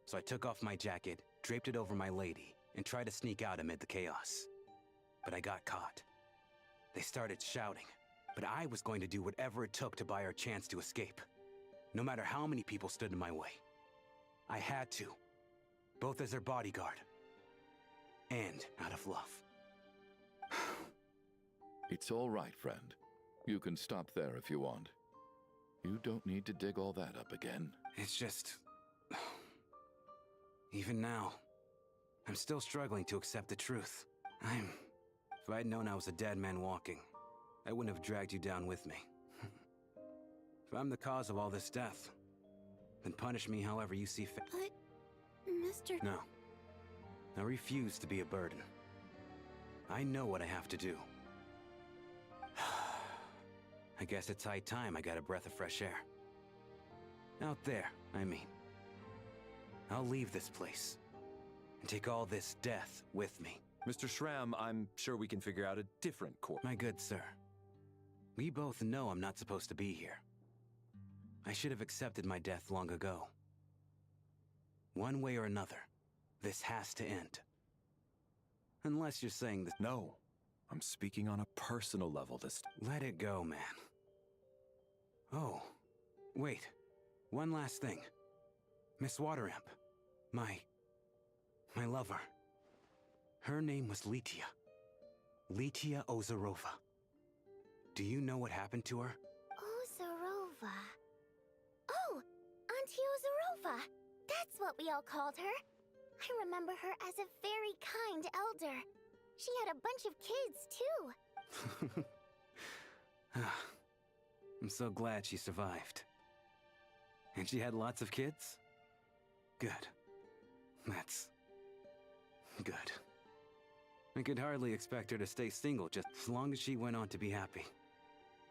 J: So I took off my jacket, draped it over my lady, and tried to sneak out amid the chaos. But I got caught. They started shouting, but I was going to do whatever it took to buy our chance to escape. No matter how many people stood in my way. I had to, both as their bodyguard and out of love.
I: It's all right, friend. You can stop there if you want. You don't need to dig all that up again.
J: It's just... even now, I'm still struggling to accept the truth. If I'd known I was a dead man walking, I wouldn't have dragged you down with me. If I'm the cause of all this death, then punish me however you see fit.
O: But, Mr.
J: No. I refuse to be a burden. I know what I have to do. I guess it's high time I got a breath of fresh air. Out there, I mean. I'll leave this place and take all this death with me.
H: Mr. Shram, I'm sure we can figure out a different course.
J: My good sir, we both know I'm not supposed to be here. I should have accepted my death long ago. One way or another, this has to end. Unless you're saying that...
H: No, I'm speaking on a personal level this...
J: Let it go, man. Oh, wait. One last thing. Miss Water Imp. My lover. Her name was Litia. Litia Ozarova. Do you know what happened to her?
D: Ozarova. Oh, Auntie Ozarova. That's what we all called her. I remember her as a very kind elder. She had a bunch of kids, too.
J: I'm so glad she survived. And she had lots of kids? Good. That's... good. I could hardly expect her to stay single just as long as she went on to be happy.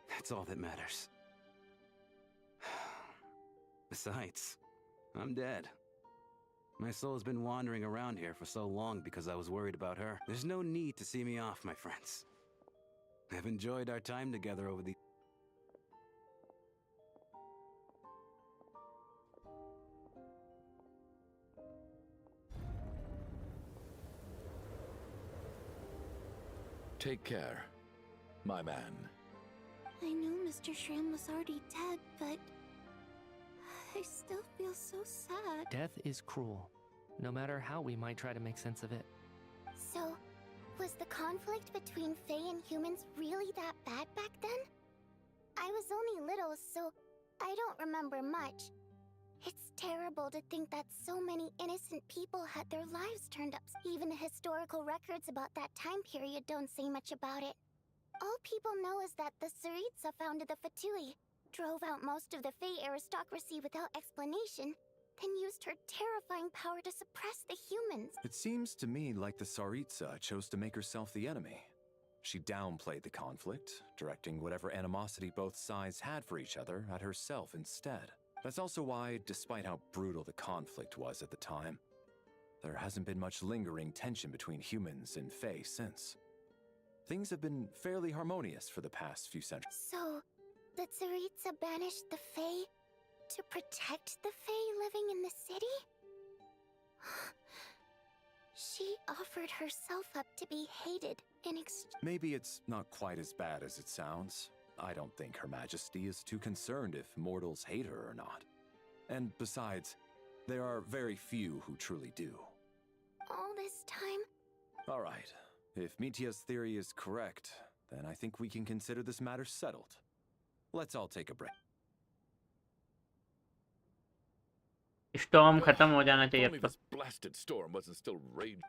J: That's all that matters. Besides, I'm dead. My soul's been wandering around here for so long because I was worried about her. There's no need to see me off, my friends. I've enjoyed our time together over the...
I: Take care, my man.
O: I knew Mr. Shram was already dead, but... I still feel so sad.
C: Death is cruel, no matter how we might try to make sense of it.
D: So, was the conflict between Fae and humans really that bad back then? I was only little, so I don't remember much. It's terrible to think that so many innocent people had their lives turned up. Even the historical records about that time period don't say much about it. All people know is that the Tsaritsa founded the Fatui, drove out most of the Fae aristocracy without explanation, then used her terrifying power to suppress the humans.
H: It seems to me like the Tsaritsa chose to make herself the enemy. She downplayed the conflict, directing whatever animosity both sides had for each other at herself instead. That's also why, despite how brutal the conflict was at the time, there hasn't been much lingering tension between humans and Fae since. Things have been fairly harmonious for the past few centuries.
O: So, the Tsaritsa banished the Fae to protect the Fae living in the city? She offered herself up to be hated in
H: Maybe it's not quite as bad as it sounds. I don't think Her Majesty is too concerned if mortals hate her or not. And besides, there are very few who truly do.
O: all this time?
H: All right. If Mitya's theory is correct, then I think we can consider this matter settled. Let's all take a break.
A: Storm खत्म हो जाना चाहिए
I: Only
A: अब तक.
I: this blasted storm wasn't still raging.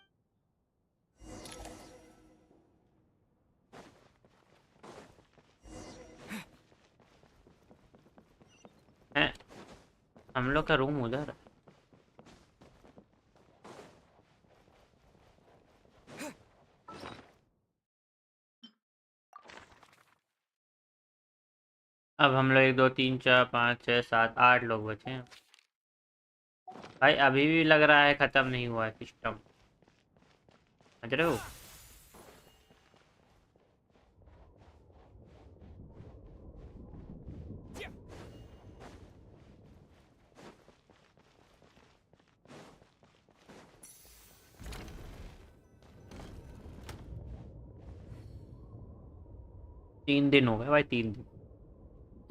A: हम लोग का room उधर. अब हम लोग 1 2 3 4 5 6 7 8 लोग बचे हैं भाई. अभी भी लग रहा है खत्म नहीं हुआ है सिस्टम. समझ रहे हो? तीन दिन हो गए भाई. 3 दिन.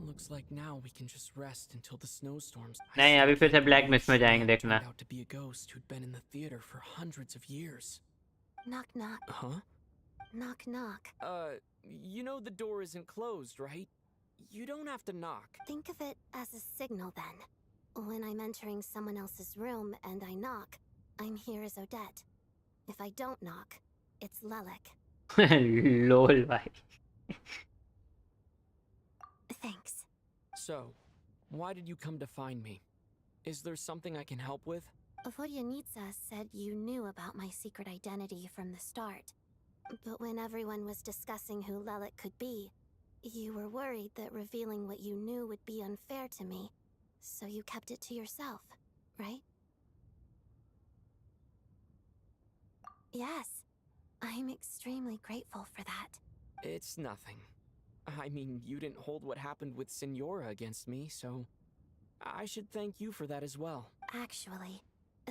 B: Looks like now we can just rest until the snowstorms.
A: नहीं, अभी फिर से ब्लैक मिस्ट में जाएंगे. देखना.
B: Turned out to be a ghost who'd been in the theater for hundreds of years.
O: Knock knock.
B: Huh?
O: Knock knock.
B: You know the door isn't closed, right? You don't have to knock.
O: Think of it as a signal then. When I'm entering someone else's room and I knock, I'm here as Odette. If I don't knock, it's Lelik.
A: LOL भाई.
O: Thanks.
B: So, why did you come to find me? Is there something I can help with?
O: Vodyanitsa said you knew about my secret identity from the start. But when everyone was discussing who Lelik could be, you were worried that revealing what you knew would be unfair to me. So you kept it to yourself, right? Yes. I'm extremely grateful for that.
B: It's nothing. I mean, you didn't hold what happened with Signora against me, so I should thank you for that as well.
O: Actually,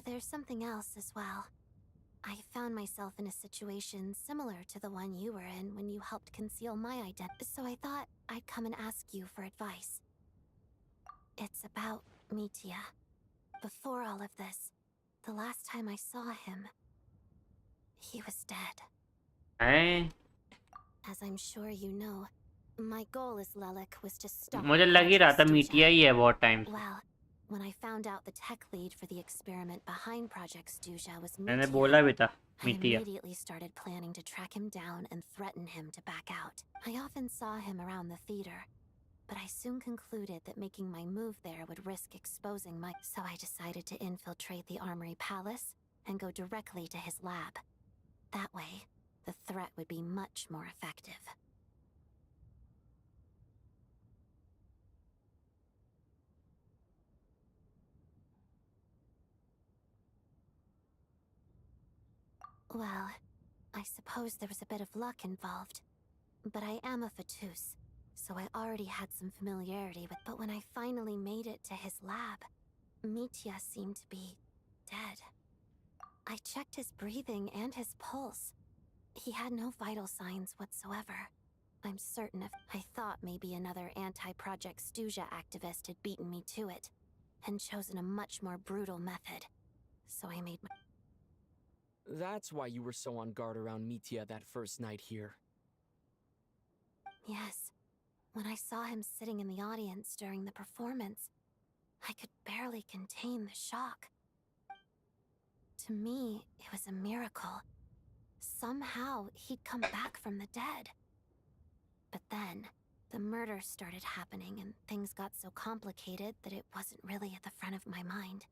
O: there's something else as well. I found myself in a situation similar to the one you were in when you helped conceal my identity, so I thought I'd come and ask you for advice. It's about Mitya. Before all of this, the last time I saw him, he was dead.
A: हैं?
O: As I'm sure you know, my goal as Lelik was to stop.
A: मुझे लग ही रहा था media ही है बहुत time से.
O: Well, when I found out the tech lead for the experiment behind Project Stuja was
A: मैंने
O: Mitya,
A: बोला भी था
O: I
A: media.
O: immediately started planning to track him down and threaten him to back out. I often saw him around the theater, but I soon concluded that making my move there would risk exposing my... So I decided to infiltrate the Armory Palace and go directly to his lab. That way, the threat would be much more effective. Well, I suppose there was a bit of luck involved. But I am a Fatus, so I already had some familiarity with... But when I finally made it to his lab, Mitya seemed to be dead. I checked his breathing and his pulse. He had no vital signs whatsoever. I'm certain if... I thought maybe another anti-Project Stuja activist had beaten me to it, and chosen a much more brutal method. So I made my...
B: That's why you were so on guard around Mitya that first night here.
O: Yes. When I saw him sitting in the audience during the performance, I could barely contain the shock. To me, it was a miracle. Somehow, he'd come back from the dead. But then, the murder started happening and things got so complicated that it wasn't really at the front of my mind.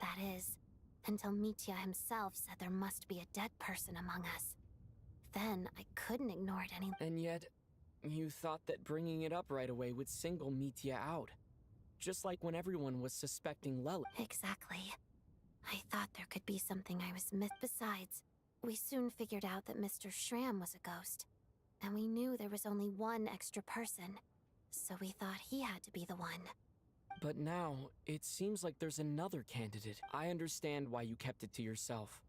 O: That is, until Mitya himself said there must be a dead person among us. Then, I couldn't ignore it any...
B: And yet, you thought that bringing it up right away would single Mitya out. Just like when everyone was suspecting Lelik.
O: Exactly. I thought there could be something I was missing. Besides, we soon figured out that Mr. Shram was a ghost, and we knew there was only one extra person, so we thought he had to be the one.
B: But now, it seems like there's another candidate. I understand why you kept it to yourself.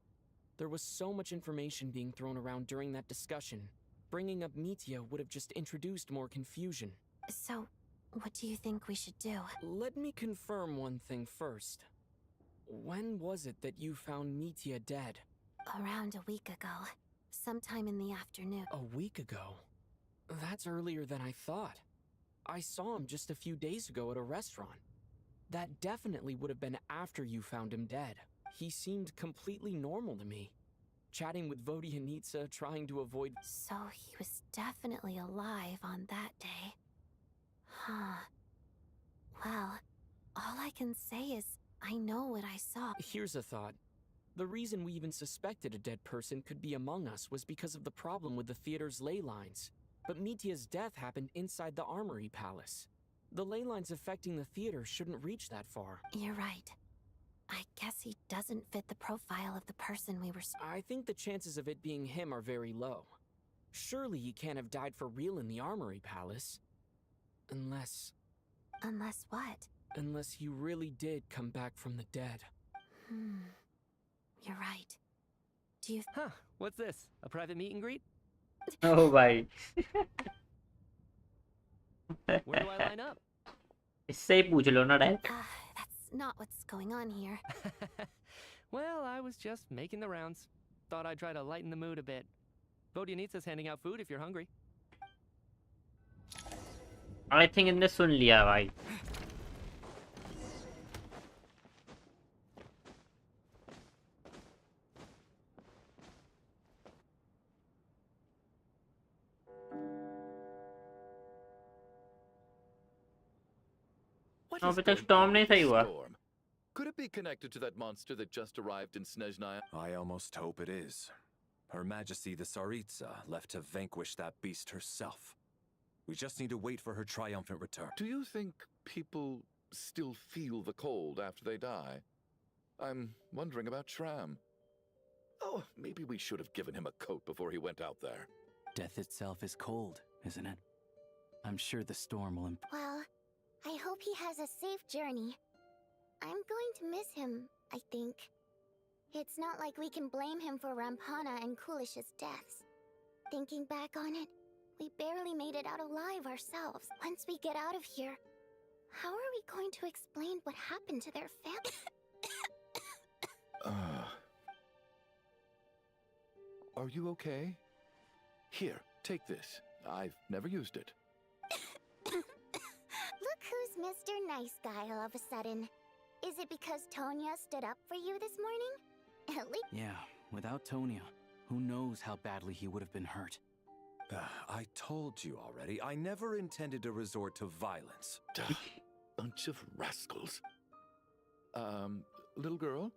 B: There was so much information being thrown around during that discussion. Bringing up Mitya would have just introduced more confusion.
O: So, what do you think we should do?
B: Let me confirm one thing first. When was it that you found Mitya dead?
O: Around a week ago. Sometime in the afternoon.
B: A week ago? That's earlier than I thought. I saw him just a few days ago at a restaurant. That definitely would have been after you found him dead. He seemed completely normal to me. Chatting with Vodyanitsa, trying to avoid...
O: So he was definitely alive on that day. Huh. Well, all I can say is I know what I saw.
B: Here's a thought. The reason we even suspected a dead person could be among us was because of the problem with the theater's ley lines. But Mitya's death happened inside the Armory Palace. The ley lines affecting the theater shouldn't reach that far.
O: You're right. I guess he doesn't fit the profile of the person we were...
B: I think the chances of it being him are very low. Surely he can't have died for real in the Armory Palace. Unless...
O: Unless what?
B: Unless he really did come back from the dead.
O: You're right. Do you...
C: Huh, what's this? A private meet and greet?
A: Oh भाई
C: Where do I line up?
A: इससे ही पूछ लो ना direct.
O: That's not what's going on here.
C: Well, I was just making the rounds. Thought I'd try to lighten the mood a bit. Vodyanitsa's handing out food if you're hungry.
A: I think इनने सुन लिया भाई. अभी तक storm नहीं सही हुआ.
I: Could it be connected to that monster that just arrived in Snezhnaya?
H: I almost hope it is. Her Majesty the Tsaritsa left to vanquish that beast herself. We just need to wait for her triumphant return.
I: Do you think people still feel the cold after they die? I'm wondering about Shram. Oh, maybe we should have given him a coat before he went out there.
N: Death itself is cold, isn't it? I'm sure the storm will...
D: Well, I hope he has a safe journey. I'm going to miss him, I think. It's not like we can blame him for Rampana and Kulish's deaths. Thinking back on it, we barely made it out alive ourselves. Once we get out of here, how are we going to explain what happened to their family?
I: Are you okay? Here, take this. I've never used it.
D: Look who's Mr. Nice Guy all of a sudden. Is it because Tonya stood up for you this morning? At least...
N: Yeah, without Tonya, who knows how badly he would have been hurt.
H: I told you already, I never intended to resort to violence.
I: Bunch of rascals. Little girl?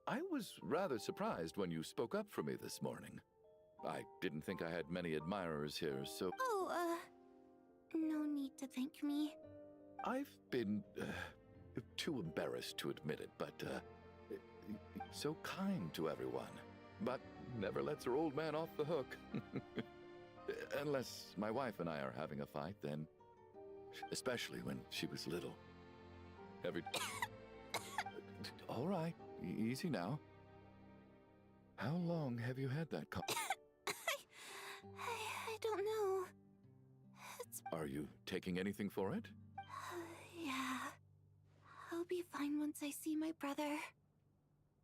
I: I was rather surprised when you spoke up for me this morning. I didn't think I had many admirers here, so...
O: Oh, no need to thank me.
I: I've been too embarrassed to admit it, but so kind to everyone. But never lets her old man off the hook. Unless my wife and I are having a fight, then... Especially when she was little. All right, easy now. How long have you had that cough?
O: I don't know.
I: Are you taking anything for it?
O: Yeah. I'll be fine once I see my brother.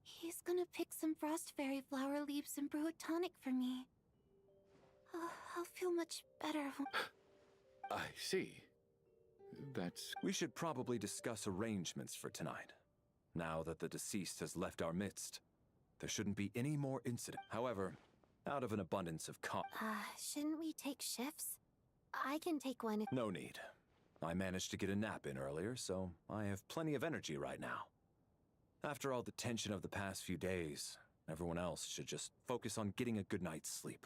O: He's gonna pick some frost fairy flower leaves and brew a tonic for me. I'll feel much better.
I: I see. That's...
H: We should probably discuss arrangements for tonight. Now that the deceased has left our midst, there shouldn't be any more incident. However, out of an abundance of
O: Shouldn't we take shifts? I can take one if...
H: No need. I managed to get a nap in earlier, so I have plenty of energy right now. After all the tension of the past few days, everyone else should just focus on getting a good night's sleep.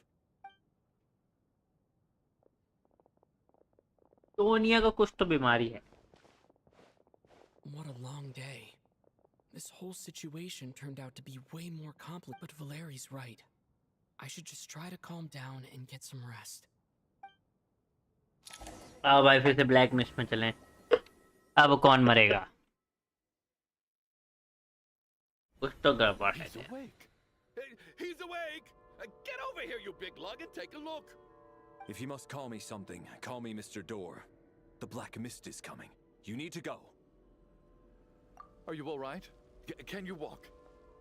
A: Tonya को कुछ तो बीमारी है.
B: What a long day. This whole situation turned out to be way more complicated, but Valeri's right. I should just try to calm down and get some rest.
A: अब भाई फिर से black mist में चलें। अब कौन मरेगा? कुछ तो गड़बड़ है।
I: He's awake. He's awake. Get over here, you big lug, and take a look.
H: If you must call me something, call me Mr. Door. The black mist is coming. You need to go.
I: Are you all right? Can you walk?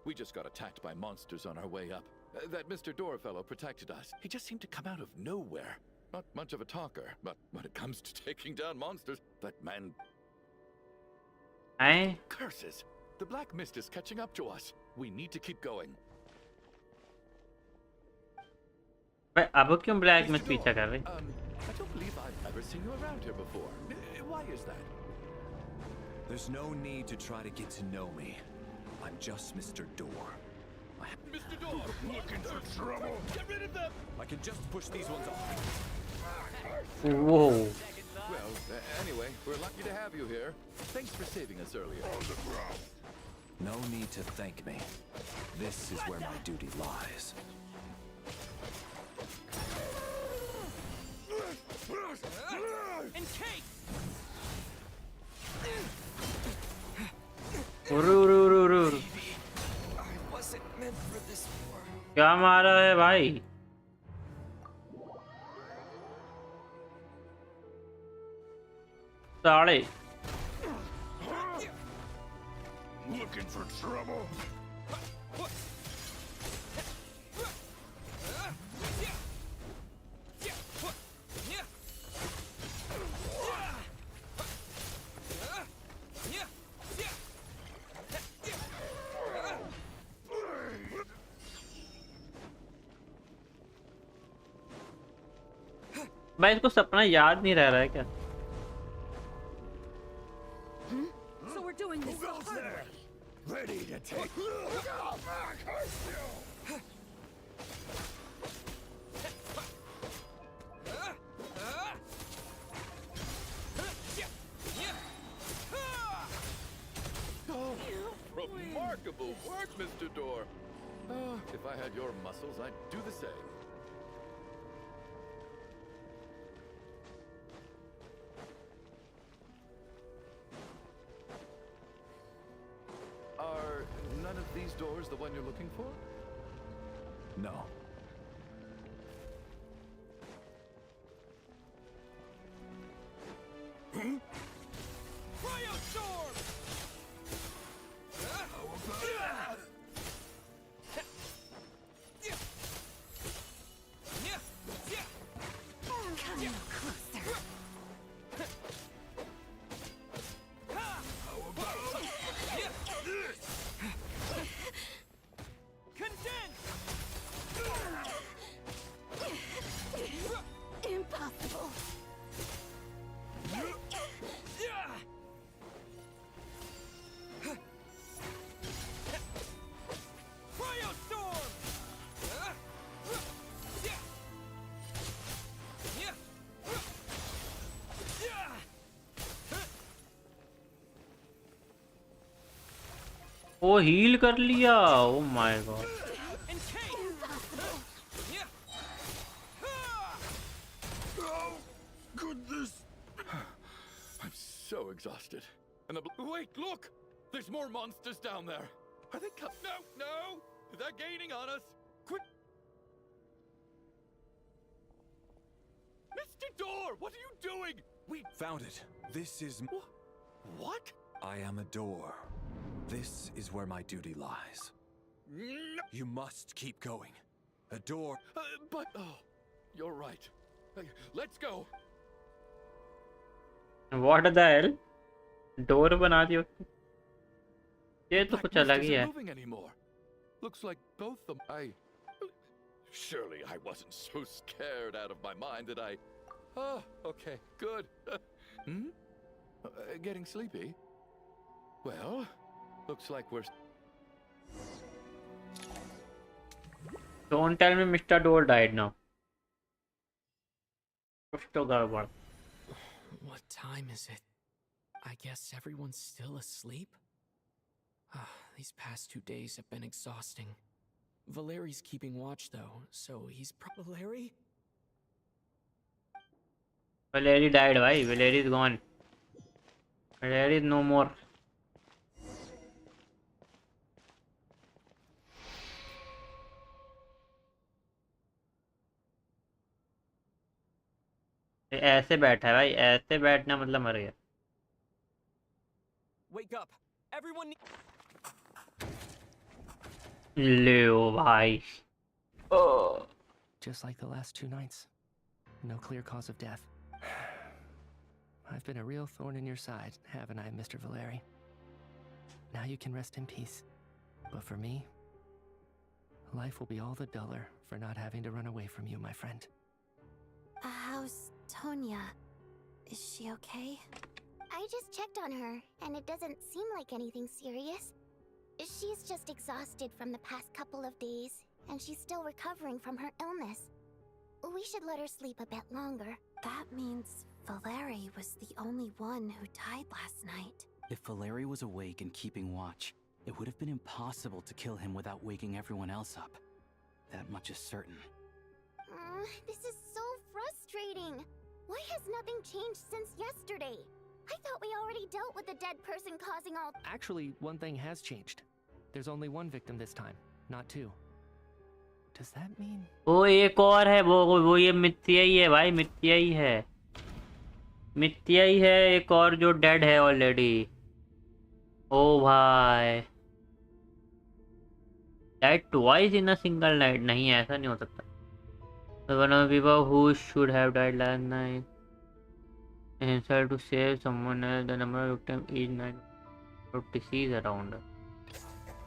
I: We just got attacked by monsters on our way up. That Mr. Door fellow protected us. He just seemed to come out of nowhere. Not much of a talker, but when it comes to taking down monsters, that man... Curses! The black mist is catching up to us. We need to keep going.
A: अब क्यों black mist पीछा कर रही?
I: I don't believe I've ever seen you around here before. Why is that?
H: There's no need to try to get to know me. I'm just Mr. Door.
I: Mr. Door! Looking for trouble! Get rid of them!
H: I can just push these ones off.
A: Whoa.
I: Well, anyway, we're lucky to have you here. Thanks for saving us earlier.
H: No need to thank me. This is where my duty lies.
L: In case.
A: क्या मारा है भाई? साले
G: Looking for trouble?
A: भाई इसको सपना याद नहीं रह रहा है क्या?
P: So we're doing this the hard way.
G: Ready to take...
I: Oh, remarkable work, Mr. Door. If I had your muscles, I'd do the same. Are none of these doors the one you're looking for?
H: No.
L: Cryostorm!
P: Come no closer.
O: Impossible.
A: वो heal कर लिया। ओ my God.
I: I'm so exhausted. And wait, look! There's more monsters down there. Are they No! They're gaining on us. Quick! Mr. Door, what are you doing?
H: We found it. This is...
I: What?
H: I am a door. This is where my duty lies.
I: No.
H: You must keep going. A door...
I: you're right. Let's go.
A: What the hell? Door बना दियो। ये तो कुछ अलग ही है।
I: Moving anymore. Looks like both of Surely I wasn't so scared out of my mind that I... Oh, okay, good. Getting sleepy? Well, looks like we're...
A: Don't tell me Mr. Door died now.
B: What time is it? I guess everyone's still asleep? These past 2 days have been exhausting. Valeri's keeping watch though, so he's Valeri?
A: Valeri died, bhai. Valeri is gone. Valeri is no more. ऐसे बैठा है भाई, ऐसे बैठना मतलब मर गया.
L: Wake up! Everyone.
A: ले भाई. Oh.
C: Just like the last 2 nights. No clear cause of death. I've been a real thorn in your side, haven't I, Mr. Valeri? Now you can rest in peace. But for me, life will be all the duller for not having to run away from you, my friend.
O: How's Tonya? Is she okay?
D: I just checked on her, and it doesn't seem like anything serious. She's just exhausted from the past couple of days, and she's still recovering from her illness. We should let her sleep a bit longer.
O: That means Valeri was the only one who died last night.
N: If Valeri was awake and keeping watch, it would have been impossible to kill him without waking everyone else up. That much is certain.
D: This is so frustrating. Why has nothing changed since yesterday? I thought we already dealt with the dead person causing all...
C: Actually, one thing has changed. There's only 1 victim this time, not 2. Does that mean...
A: वो एक और है, वो ये मिथ्या ही है भाई, मिथ्या ही है. मिथ्या ही है एक और जो डेड है ऑलरेडी. ओ भाई. Died twice in a single night. नहीं, ऐसा नहीं हो सकता. One of the people who should have died last night decided to save someone else. The number of victims is 9 of disease around.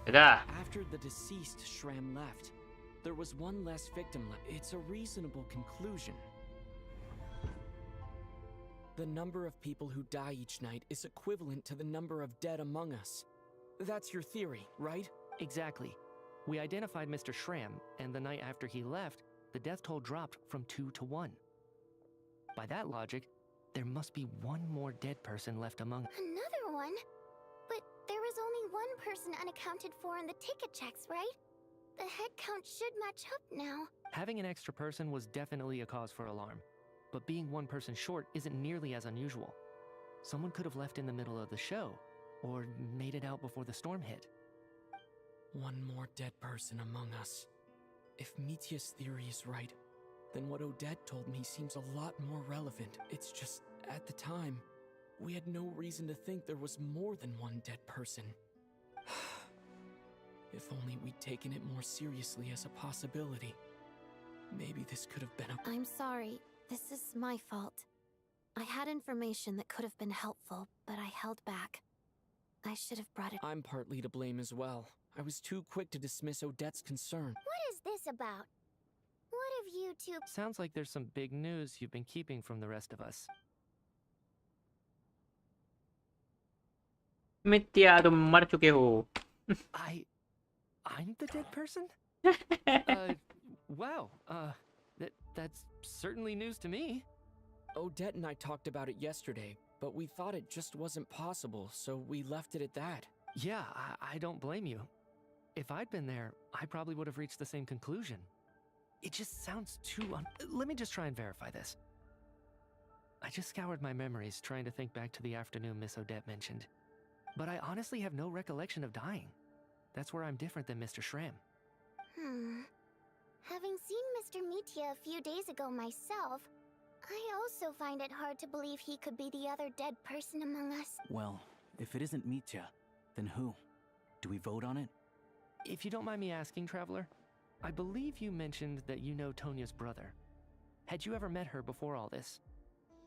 B: After the deceased Shram left, there was 1 less victim left. It's a reasonable conclusion. The number of people who die each night is equivalent to the number of dead among us. That's your theory, right?
C: Exactly. We identified Mr. Shram, and the night after he left, the death toll dropped from 2 to 1. By that logic, there must be 1 more dead person left among...
D: Another one? But there was only 1 person unaccounted for in the ticket checks, right? The head count should match up now.
C: Having an extra person was definitely a cause for alarm, but being 1 person short isn't nearly as unusual. Someone could have left in the middle of the show, or made it out before the storm hit.
B: 1 more dead person among us. If Mitya's theory is right, then what Odette told me seems a lot more relevant. It's just, at the time, we had no reason to think there was more than 1 dead person. If only we'd taken it more seriously as a possibility. Maybe this could have been a...
O: I'm sorry. This is my fault. I had information that could have been helpful, but I held back. I should have brought it...
B: I'm partly to blame as well. I was too quick to dismiss Odette's concern.
D: What is this about? What have you two...
C: Sounds like there's some big news you've been keeping from the rest of us.
A: मिथ्या, तुम मर चुके हो.
C: I'm the dead person? Wow. That's certainly news to me.
B: Odette and I talked about it yesterday, but we thought it just wasn't possible, so we left it at that.
C: Yeah, I don't blame you. If I'd been there, I probably would have reached the same conclusion. It just sounds too Let me just try and verify this. I just scoured my memories trying to think back to the afternoon Miss Odette mentioned. But I honestly have no recollection of dying. That's where I'm different than Mr. Shram.
D: Having seen Mr. Mitya a few days ago myself, I also find it hard to believe he could be the other dead person among us.
N: Well, if it isn't Mitya, then who? Do we vote on it?
C: If you don't mind me asking, Traveler, I believe you mentioned that you know Tonya's brother. Had you ever met her before all this?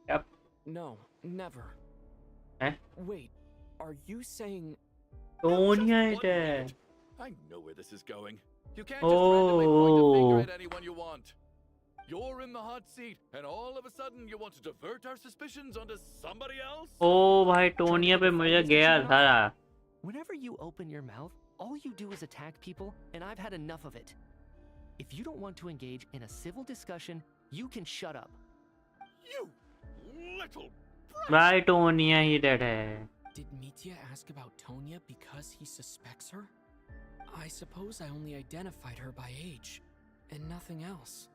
A: Yep.
B: No, never.
A: Eh?
B: Wait, are you saying...
A: Tonya is there.
I: I know where this is going. You can't just randomly point a finger at anyone you want. You're in the hot seat, and all of a sudden you want to divert our suspicions onto somebody else?
A: Oh, भाई Tonya पे मुझे गया था.
C: Whenever you open your mouth, all you do is attack people, and I've had enough of it. If you don't want to engage in a civil discussion, you can shut up.
I: You little
A: भाई Tonya ही dead है.
B: Did Mitya ask about Tonya because he suspects her? I suppose I only identified her by age, and nothing else.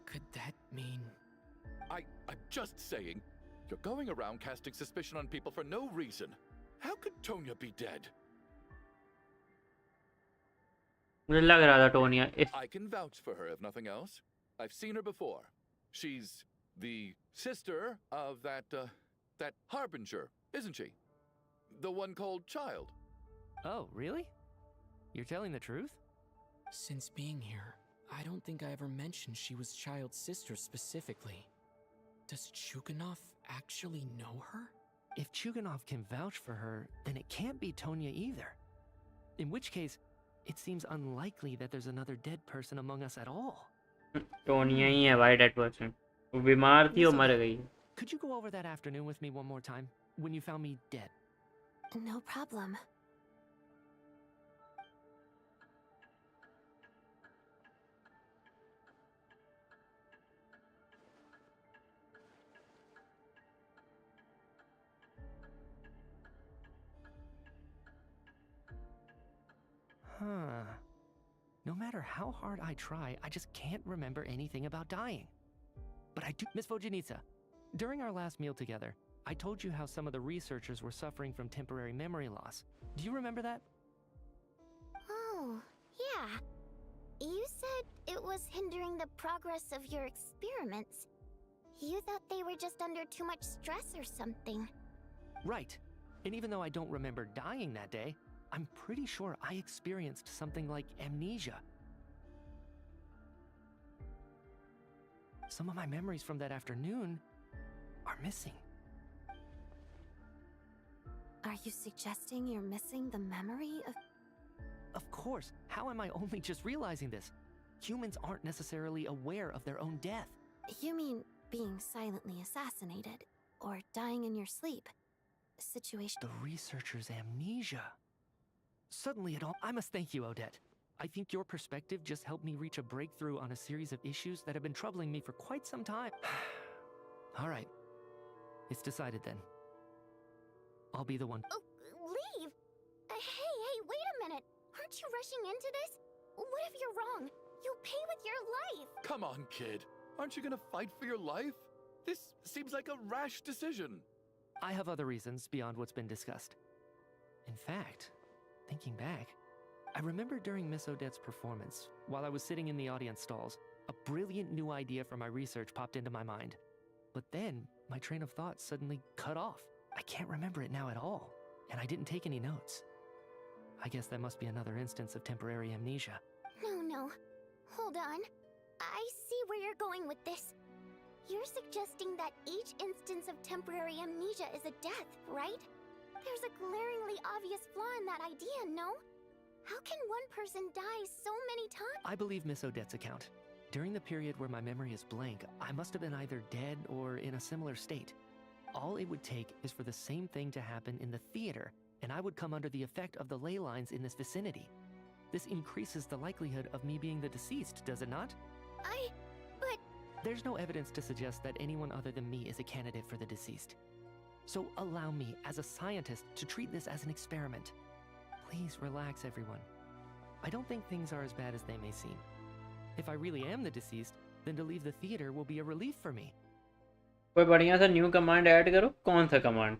B: Could that mean...
I: I'm just saying, you're going around casting suspicion on people for no reason. How could Tonya be dead?
A: मुझे लग रहा था Tonya इस
I: I can vouch for her if nothing else. I've seen her before. She's the sister of that harbinger, isn't she? The one called Child.
C: Oh, really? You're telling the truth?
B: Since being here, I don't think I ever mentioned she was Child's sister specifically. Does Chuganov actually know her?
C: If Chuganov can vouch for her, then it can't be Tonya either. In which case, it seems unlikely that there's another dead person among us at all.
A: Tonia ही है भाई dead person वो बीमार थी और मर गई
C: Could you go over that afternoon with me one more time, when you found me dead?
O: No problem.
C: Huh. No matter how hard I try, I just can't remember anything about dying. But I do. Miss Vojanitsa, during our last meal together, I told you how some of the researchers were suffering from temporary memory loss. Do you remember that?
O: Oh, yeah. You said it was hindering the progress of your experiments. You thought they were just under too much stress or something.
C: Right. And even though I don't remember dying that day, I'm pretty sure I experienced something like amnesia. Some of my memories from that afternoon are missing.
O: Are you suggesting you're missing the memory of...
C: Of course. How am I only just realizing this? Humans aren't necessarily aware of their own death.
O: You mean being silently assassinated, or dying in your sleep? Situation...
C: The researcher's amnesia. Suddenly it all... I must thank you, Odette. I think your perspective just helped me reach a breakthrough on a series of issues that have been troubling me for quite some time. All right. It's decided then. I'll be the one...
O: Oh, leave! Hey, wait a minute! Aren't you rushing into this? What if you're wrong? You'll pay with your life!
I: Come on, kid. Aren't you gonna fight for your life? This seems like a rash decision.
C: I have other reasons beyond what's been discussed. In fact, thinking back, I remember during Miss Odette's performance, while I was sitting in the audience stalls, a brilliant new idea for my research popped into my mind. But then, my train of thought suddenly cut off. I can't remember it now at all, and I didn't take any notes. I guess that must be another instance of temporary amnesia.
O: No. Hold on. I see where you're going with this. You're suggesting that each instance of temporary amnesia is a death, right? There's a glaringly obvious flaw in that idea, no? How can one person die so many times?
C: I believe Miss Odette's account. During the period where my memory is blank, I must have been either dead or in a similar state. All it would take is for the same thing to happen in the theater, and I would come under the effect of the ley lines in this vicinity. This increases the likelihood of me being the deceased, does it not?
O: But...
C: There's no evidence to suggest that anyone other than me is a candidate for the deceased. So allow me, as a scientist, to treat this as an experiment. Please relax, everyone. I don't think things are as bad as they may seem. If I really am the deceased, then to leave the theater will be a relief for me.
A: कोई बढ़िया सा new command add करो कौन सा command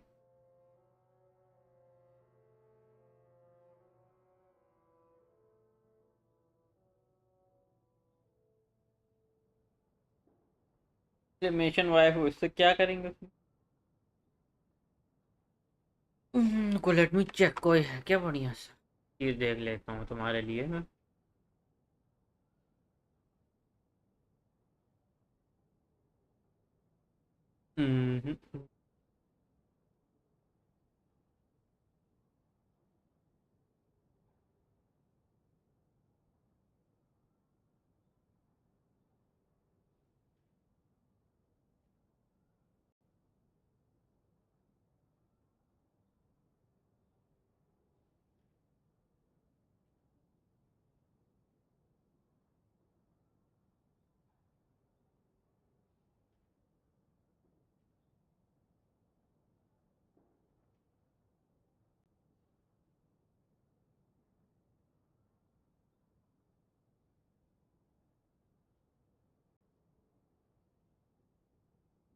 A: mission wife इससे क्या करेंगे को लेट मी चेक कोई है क्या बढ़िया सा ये देख लेता हूँ तुम्हारे लिए मैं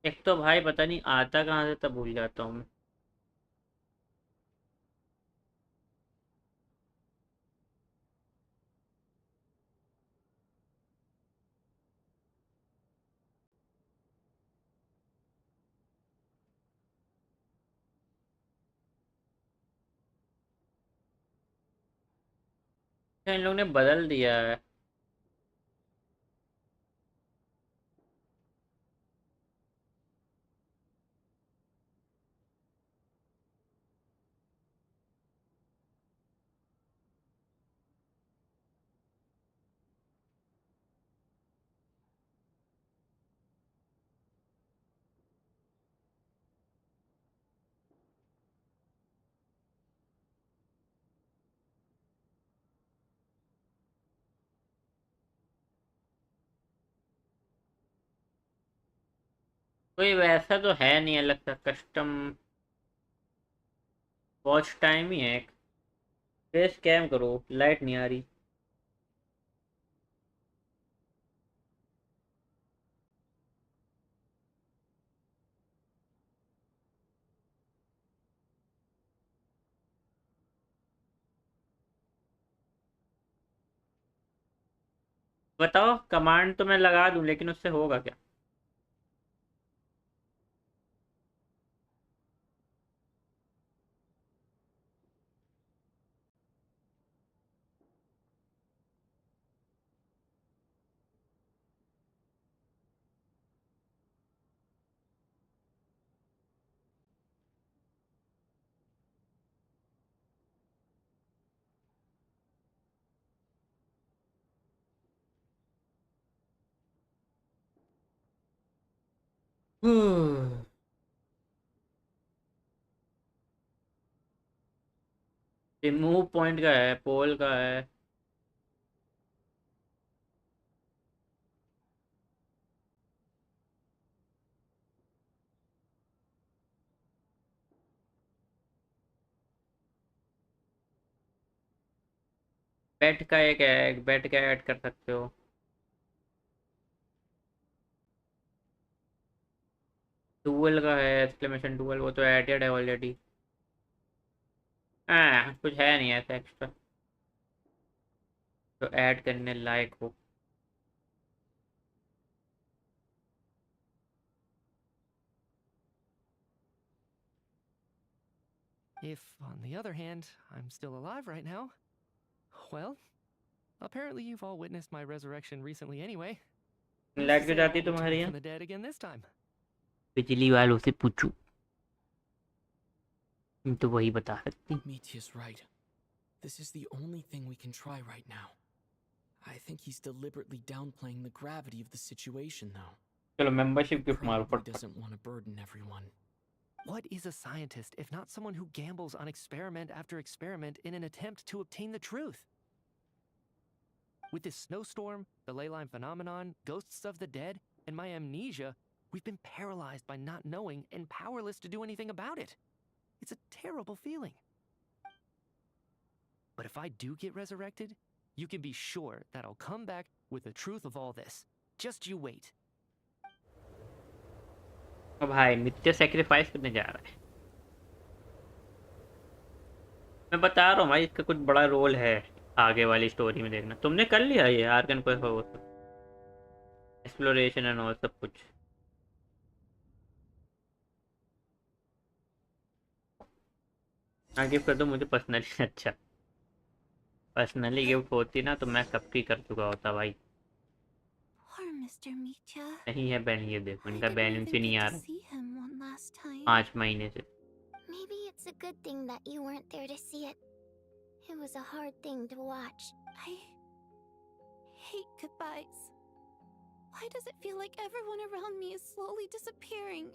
A: एक तो भाई पता नहीं आता कहाँ से, तब भूल जाता हूँ मैं। इन लोग ने बदल दिया है। कोई वैसा तो है नहीं अलग सा कस्टम, वॉच टाइम ही है एक। फेस कैम करो, लाइट नहीं आ रही। बताओ, कमांड तो मैं लगा दूं लेकिन उससे होगा क्या? रिमूव पॉइंट का है, पोल का है। बेट का एक है, बेट का ऐड कर सकते हो। डुअल का है, एक्सक्लेमेशन डुअल, वो तो एडेड है ऑलरेडी। हाँ, कुछ है नहीं ऐसा एक्स्ट्रा तो ऐड करने लायक हो।
C: If, on the other hand, I'm still alive right now, well, apparently you've all witnessed my resurrection recently anyway. Who's
A: light
C: to
A: क्यों
C: say I
A: जाती है
C: won't return
A: तुम्हारे
C: from
A: यहाँ?
C: the dead again this time?
A: बिजली वालों से पूछो, तुम तो वही बता सकती।
B: Mitya's right. This is the only thing we can try right now. I think he's deliberately downplaying the gravity of the situation, though.
A: चलो मेंबरशिप गिफ्ट मारो
B: Probably
A: फट।
B: doesn't want to burden everyone.
C: What is a scientist if not someone who gambles on experiment after experiment in an attempt to obtain the truth? With this snowstorm, the ley line phenomenon, ghosts of the dead, and my amnesia, we've been paralyzed by not knowing and powerless to do anything about it. It's a terrible feeling. But if I do get resurrected, you can be sure that I'll come back with the truth of all this. Just you wait.
A: अब भाई नित्य sacrifice करने जा रहा है। मैं बता रहा हूँ भाई, इसका कुछ बड़ा रोल है आगे वाली स्टोरी में। देखना, तुमने कर लिया ये आर्कन पर वो सब एक्सप्लोरेशन एंड ऑल सब कुछ। हाँ गिफ्ट कर दो मुझे पर्सनली। अच्छा, पर्सनली गिफ्ट होती ना तो मैं कब की कर चुका होता भाई।
O: Poor Mr. Mitya.
A: नहीं है बैन, ये देखो इनका बैलेंस ही नहीं आ रहा 5 महीने से।
D: Maybe it's a good thing that you weren't there to see it. It was a hard thing to watch.
O: I hate goodbyes. Why does it feel like everyone around me is slowly disappearing?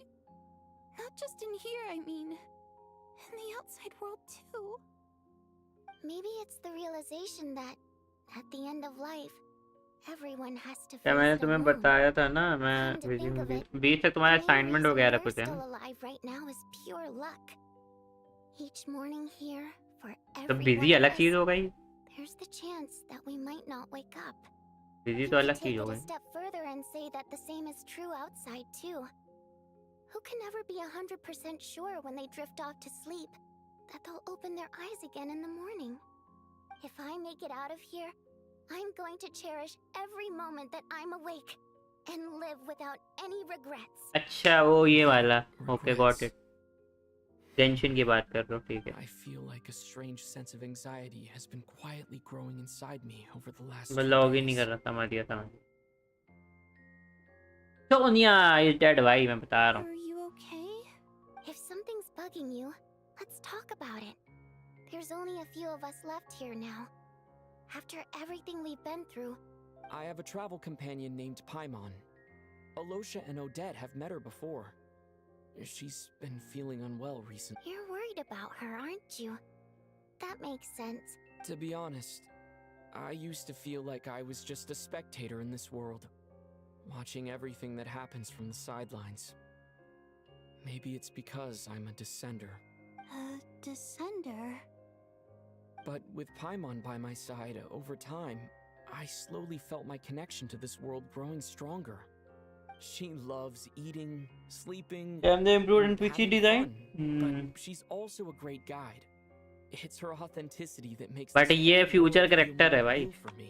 O: Not just in here, I mean. In the outside world, too.
D: Maybe it's the realization that, at the end of life, everyone has to
A: क्या मैंने
D: face their
A: तुम्हें
D: own.
A: बताया था ना, मैं
D: Come to think of it,
A: 20 तक तुम्हारा
D: the main
A: assignment
D: reason
A: वगैरह
D: we're
A: कुछ है
D: still
A: ना।
D: alive right now is pure luck. Each morning here, for
A: तो
D: every
A: बिजी
D: one of
A: अलग
D: us,
A: चीज हो गई,
D: there's the chance that we might not wake up.
A: Busy
D: You
A: तो
D: could
A: अलग
D: take
A: चीज
D: it
A: हो
D: a
A: गई।
D: step further and say that the same is true outside too.
O: Who can never be 100% sure when they drift off to sleep that they'll open their eyes again in the morning? If I make it out of here, I'm going to cherish every moment that I'm awake and live without any regrets.
A: अच्छा वो ये वाला okay got it tension की बात कर रहा हूँ ठीक है
B: I feel like a strange sense of anxiety has been quietly growing inside me over the last
A: मैं
B: few
A: लॉग ही
B: days.
A: नहीं कर रहा समझ गया सोनिया इज डेड भाई मैं बता रहा हूँ
O: Are you okay? If something's bugging you, let's talk about it. There's only a few of us left here now. After everything we've been through,
B: I have a travel companion named Paimon. Alosha and Odette have met her before. She's been feeling unwell recently.
O: you're worried about her, aren't you? That makes sense.
B: To be honest, I used to feel like I was just a spectator in this world, watching everything that happens from the sidelines. Maybe it's because I'm a descender.
O: A descender?
B: But with Paimon by my side, over time, I slowly felt my connection to this world growing stronger. She loves eating, sleeping,
A: Can they improve in
B: and
A: Twitchy
B: having
A: design?
B: fun, but she's also a great guide. It's her authenticity that makes
A: But
B: this
A: ये
B: whole
A: future
B: world feel
A: character है
B: more
A: भाई
B: real for me.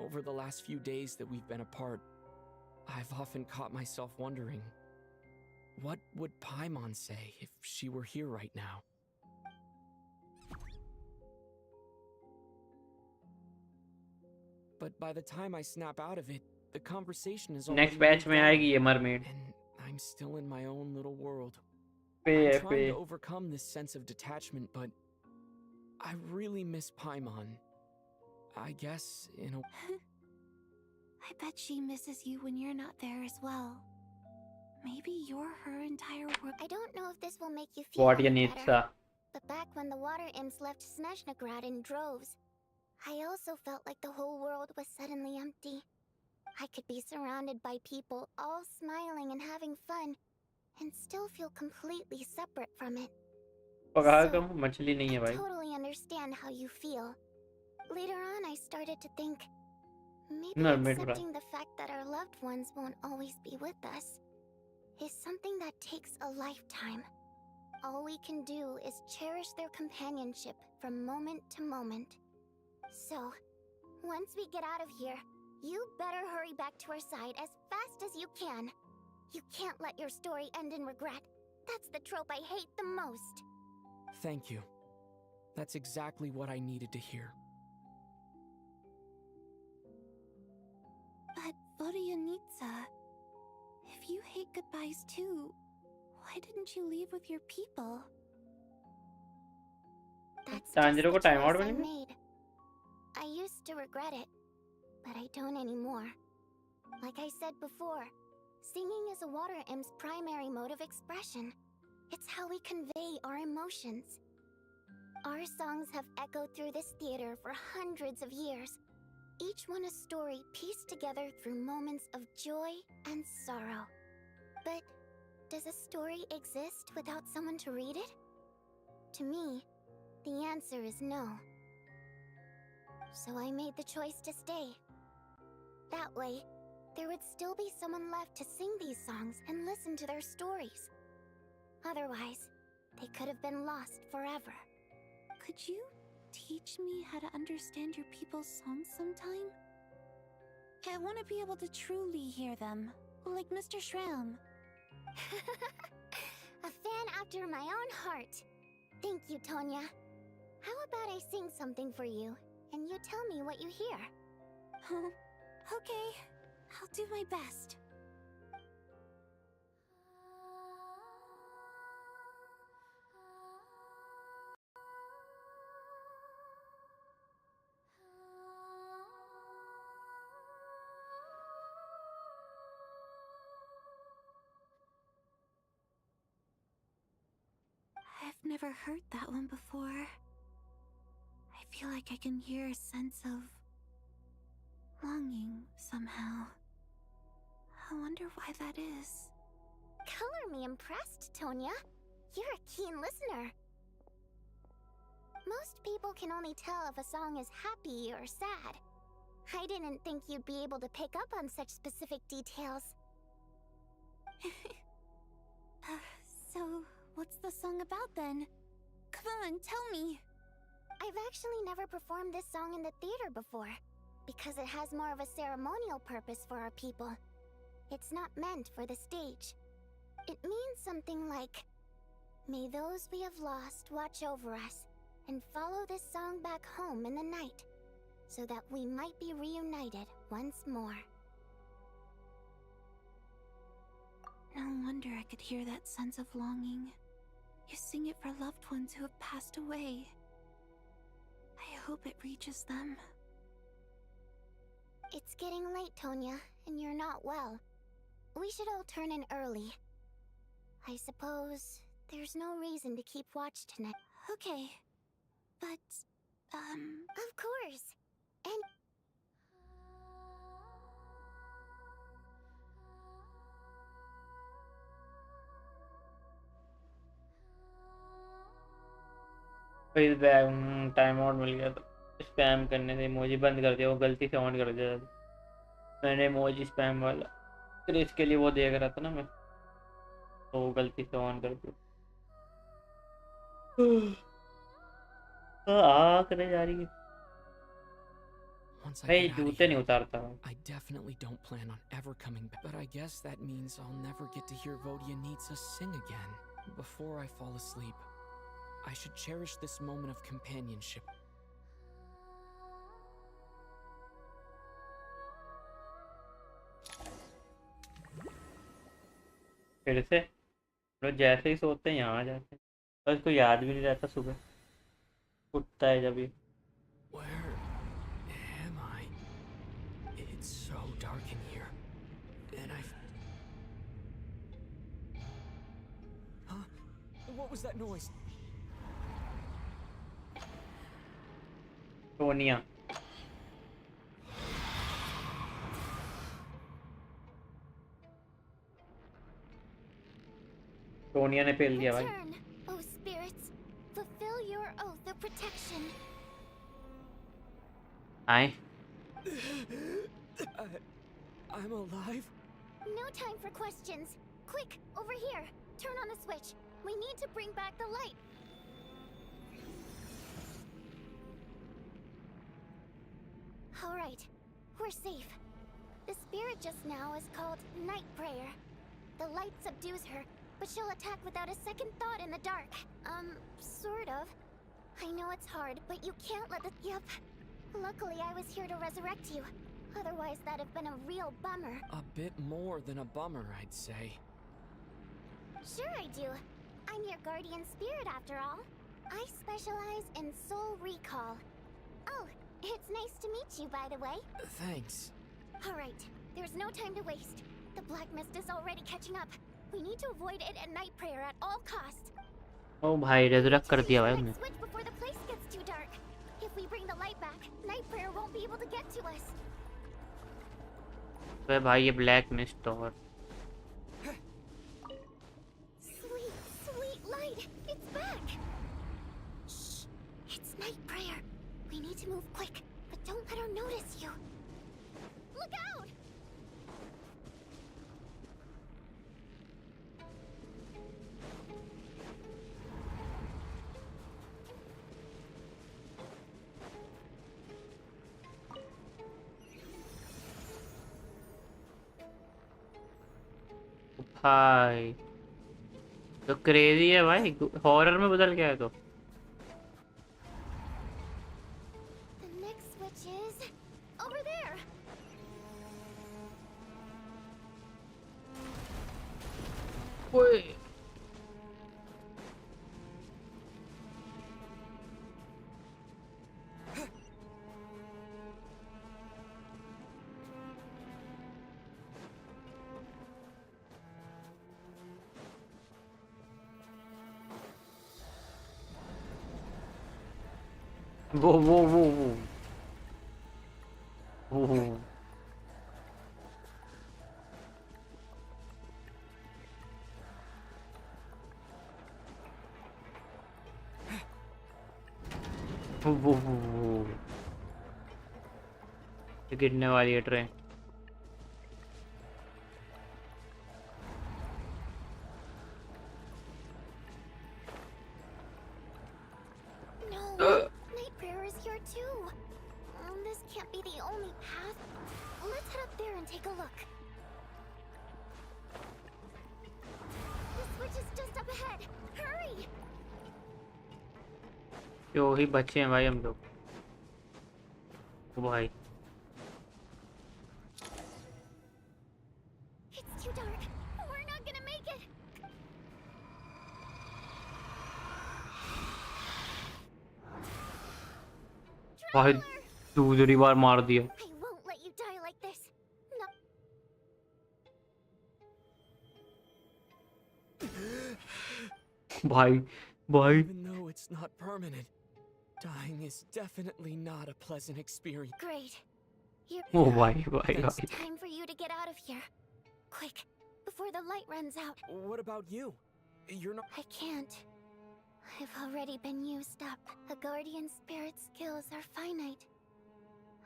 B: Over the last few days that we've been apart, I've often caught myself wondering, what would Paimon say if she were here right now? But by the time I snap out of it, the conversation is
A: next
B: already
A: batch
B: moved
A: में
B: on,
A: आएगी ये mermaid
B: and I'm still in my own little world.
A: पे
B: I'm
A: है
B: trying
A: पे
B: to overcome this sense of detachment, but I really miss Paimon. I guess in a
O: I bet she misses you when you're not there as well. Maybe you're her entire world. I don't know if this will make you feel
A: What you
O: any
A: need,
O: better,
A: sir?
O: but back when the water imps left Snezhnaya in droves, I also felt like the whole world was suddenly empty. I could be surrounded by people all smiling and having fun, and still feel completely separate from it.
A: पकड़
O: So,
A: कर मछली नहीं है
O: I
A: भाई
O: totally understand how you feel. Later on, I started to think, maybe
A: mermaid बड़ा
O: accepting the fact that our loved ones won't always be with us is something that takes a lifetime. All we can do is cherish their companionship from moment to moment. So, once we get out of here, you better hurry back to our side as fast as you can. You can't let your story end in regret. That's the trope I hate the most.
B: Thank you. That's exactly what I needed to hear.
O: But Vodyanitsa, if you hate goodbyes too, why didn't you leave with your people? That's just
A: तांजरो
O: the
A: को time out
O: choice I
A: बनेगा
O: made. I used to regret it, but I don't anymore. Like I said before, singing is a water imp's primary mode of expression. It's how we convey our emotions. Our songs have echoed through this theater for hundreds of years, each one a story pieced together through moments of joy and sorrow. But does a story exist without someone to read it? To me, the answer is no. So I made the choice to stay. That way, there would still be someone left to sing these songs and listen to their stories. Otherwise, they could have been lost forever. Could you teach me how to understand your people's songs sometime? I want to be able to truly hear them, like Mr. Shram. A fan after my own heart. Thank you, Tonya. How about I sing something for you, and you tell me what you hear? Okay, I'll do my best. I've never heard that one before. I feel like I can hear a sense of longing somehow. I wonder why that is. Color me impressed, Tonya. You're a keen listener. Most people can only tell if a song is happy or sad. I didn't think you'd be able to pick up on such specific details. So, what's the song about then? Come on, tell me.
D: I've actually never performed this song in the theater before, because it has more of a ceremonial purpose for our people. It's not meant for the stage. It means something like, "May those we have lost watch over us, and follow this song back home in the night, so that we might be reunited once more."
O: No wonder I could hear that sense of longing. You sing it for loved ones who have passed away. I hope it reaches them.
D: It's getting late, Tonya, and you're not well. We should all turn in early. I suppose there's no reason to keep watch tonight.
O: Okay, but,
D: Of course. And...
A: फिर time out मिल गया तो spam करने से emoji बंद कर दिया, वो गलती से ऑन कर दिया। मैंने इमोजी स्पैम वाला फिर इसके लिए वो देख रहा था ना मैं, तो वो गलती से ऑन कर दिया। करने जा रही है
B: Once I
A: भाई,
B: get out of
A: जूते नहीं
B: here,
A: उतारता।
B: I definitely don't plan on ever coming back. But I guess that means I'll never get to hear Vodyanitsa sing again. Before I fall asleep, I should cherish this moment of companionship.
A: फिर से लोग जैसे ही सोते हैं यहाँ आ जाते हैं, बस कोई याद भी नहीं रहता, सुबह उठता है जब ये।
B: Where am I? It's so dark in here. And Huh? What was that noise?
A: Tonya Tonya ने पेल दिया भाई।
D: Return, O spirits. Fulfill your oath of protection.
A: आए
B: I'm alive?
D: No time for questions. Quick, over here. Turn on the switch. We need to bring back the light. All right, we're safe. The spirit just now is called Night Prayer. The light subdues her, but she'll attack without a second thought in the dark. Sort of. I know it's hard, but you can't let the... Yup. Luckily, I was here to resurrect you. Otherwise, that'd have been a real bummer.
B: A bit more than a bummer, I'd say.
D: Sure I do. I'm your guardian spirit after all. I specialize in soul recall. Oh, it's nice to meet you, by the way.
B: Thanks.
D: All right, there's no time to waste. The black mist is already catching up. We need to avoid it at night prayer at all costs.
A: ओ भाई resurrect कर दिया भाई हमने।
D: Switch before the place gets too dark. If we bring the light back, night prayer won't be able to get to us.
A: तो भाई ये black mist और
D: Sweet, sweet light. It's back. Shh. It's night prayer. We need to move quick, but don't let her notice you. Look out!
A: भाई तो crazy है भाई, horror में बदल गया है तो।
D: The next switch is over there.
A: ओए वो ये गिरने वाली है ट्रेन। जो ही बच्चे हैं भाई हम लोग। ओ भाई
D: It's too dark. We're not gonna make it.
A: भाई दूसरी बार मार दिया।
D: I won't let you die like this. No.
A: भाई भाई
B: Even though it's not permanent, dying is definitely not a pleasant experience.
D: Great. You're.
A: ओ भाई भाई
D: It's
A: भाई
D: time for you to get out of here. Quick, before the light runs out.
B: What about you? You're not.
D: I can't. I've already been used up. A guardian spirit's skills are finite.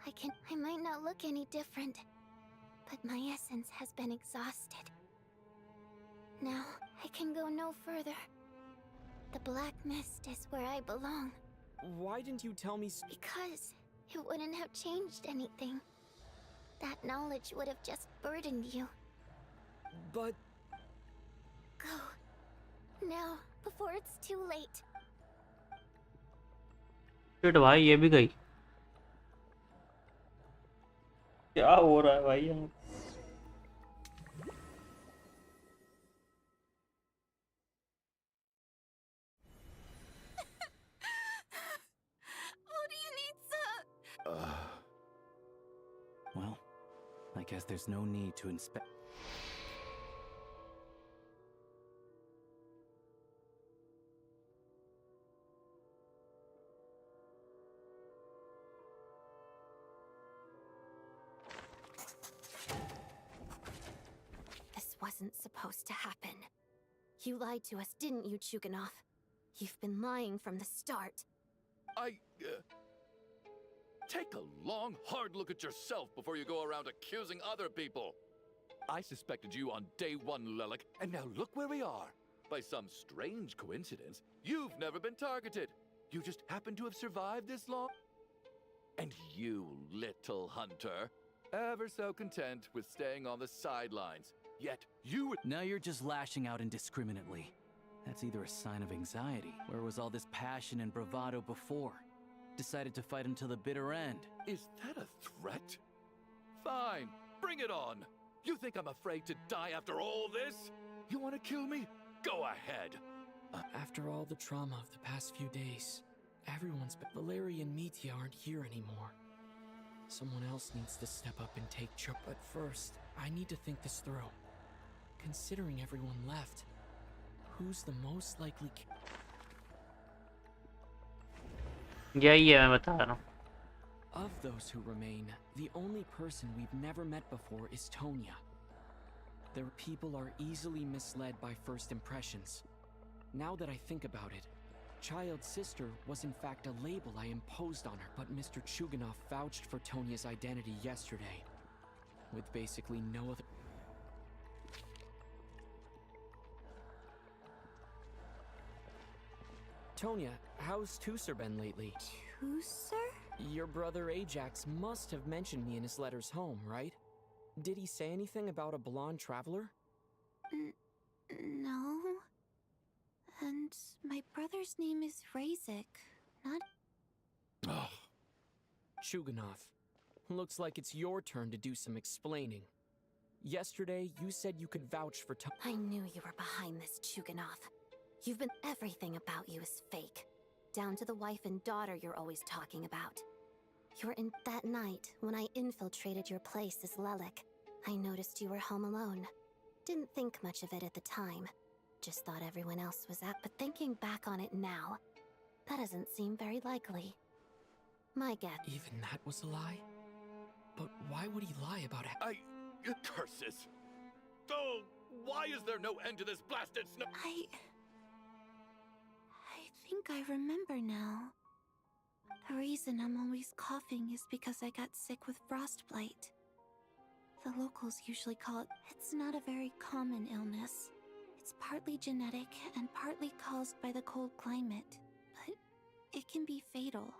D: I might not look any different, but my essence has been exhausted. Now, I can go no further. The black mist is where I belong.
B: Why didn't you tell me?
D: Because it wouldn't have changed anything. That knowledge would have just burdened you.
B: But
D: Go. Now, before it's too late.
A: Shit भाई ये भी गई। क्या हो रहा है भाई यहाँ?
O: What do you need, sir?
N: Well, I guess there's no need to inspect.
O: This wasn't supposed to happen. You lied to us, didn't you, Chuganov? You've been lying from the start.
I: Take a long, hard look at yourself before you go around accusing other people. I suspected you on day one, Lelik, and now look where we are. By some strange coincidence, you've never been targeted. You just happen to have survived this long. And you, little hunter, ever so content with staying on the sidelines. Yet you would—
N: Now you're just lashing out indiscriminately. That's either a sign of anxiety. Where was all this passion and bravado before? Decided to fight until the bitter end.
I: Is that a threat? Fine, bring it on. You think I'm afraid to die after all this? You want to kill me? Go ahead.
B: After all the trauma of the past few days, everyone's but Valeria and Mitya aren't here anymore. Someone else needs to step up and take charge. But first, I need to think this through. Considering everyone left, who's the most likely?
A: यही है मैं बता रहा हूँ।
B: Of those who remain, the only person we've never met before is Tonya. Their people are easily misled by first impressions. Now that I think about it, Child's sister was in fact a label I imposed on her, but Mr. Chuganov vouched for Tonya's identity yesterday, with basically no other— Tonya, how's Tusser been lately?
O: Tusser?
B: Your brother Ajax must have mentioned me in his letters home, right? Did he say anything about a blonde traveler?
O: No. And my brother's name is Razik, not—
B: Chuganov, looks like it's your turn to do some explaining. Yesterday, you said you could vouch for
O: I knew you were behind this, Chuganov. You've been— everything about you is fake. Down to the wife and daughter you're always talking about. You're in— that night, when I infiltrated your place as Lelik, I noticed you were home alone. Didn't think much of it at the time. Just thought everyone else was out, but thinking back on it now, that doesn't seem very likely. My guess—
B: Even that was a lie? But why would he lie about it?
I: Curses! Oh, why is there no end to this blasted snow?
O: I think I remember now. The reason I'm always coughing is because I got sick with frostbite. The locals usually call it— it's not a very common illness. It's partly genetic and partly caused by the cold climate, but it can be fatal.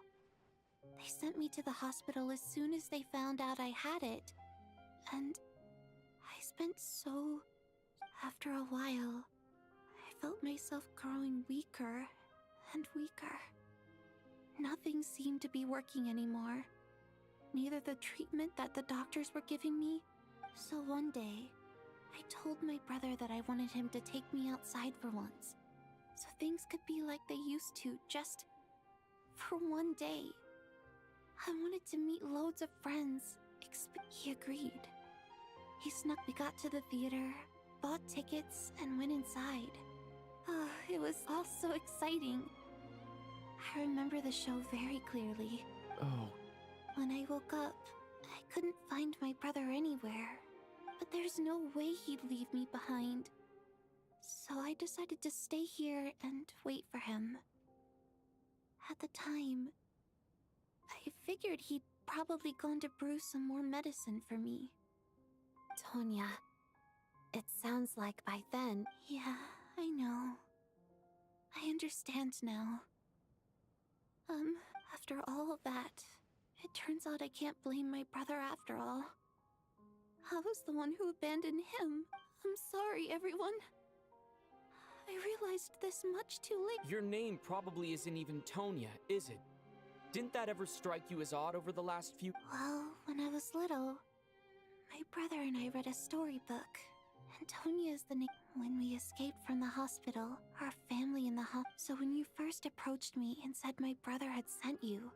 O: They sent me to the hospital as soon as they found out I had it. And I spent so— after a while, I felt myself growing weaker and weaker. Nothing seemed to be working anymore. Neither the treatment that the doctors were giving me. So one day, I told my brother that I wanted him to take me outside for once, so things could be like they used to, just for one day. I wanted to meet loads of friends. He agreed. He snuck. We got to the theater, bought tickets, and went inside. It was all so exciting. I remember the show very clearly.
I: Oh.
O: When I woke up, I couldn't find my brother anywhere. But there's no way he'd leave me behind. So I decided to stay here and wait for him. At the time, I figured he'd probably gone to brew some more medicine for me.
Q: Tonya, it sounds like by then...
O: Yeah, I know. I understand now. After all of that, it turns out I can't blame my brother after all. I was the one who abandoned him. I'm sorry, everyone. I realized this much too late.
B: Your name probably isn't even Tonya, is it? Didn't that ever strike you as odd over the last few...
O: Well, when I was little, my brother and I read a storybook. And Tonya is the name. When we escaped from the hospital, our family in the So when you first approached me and said my brother had sent you,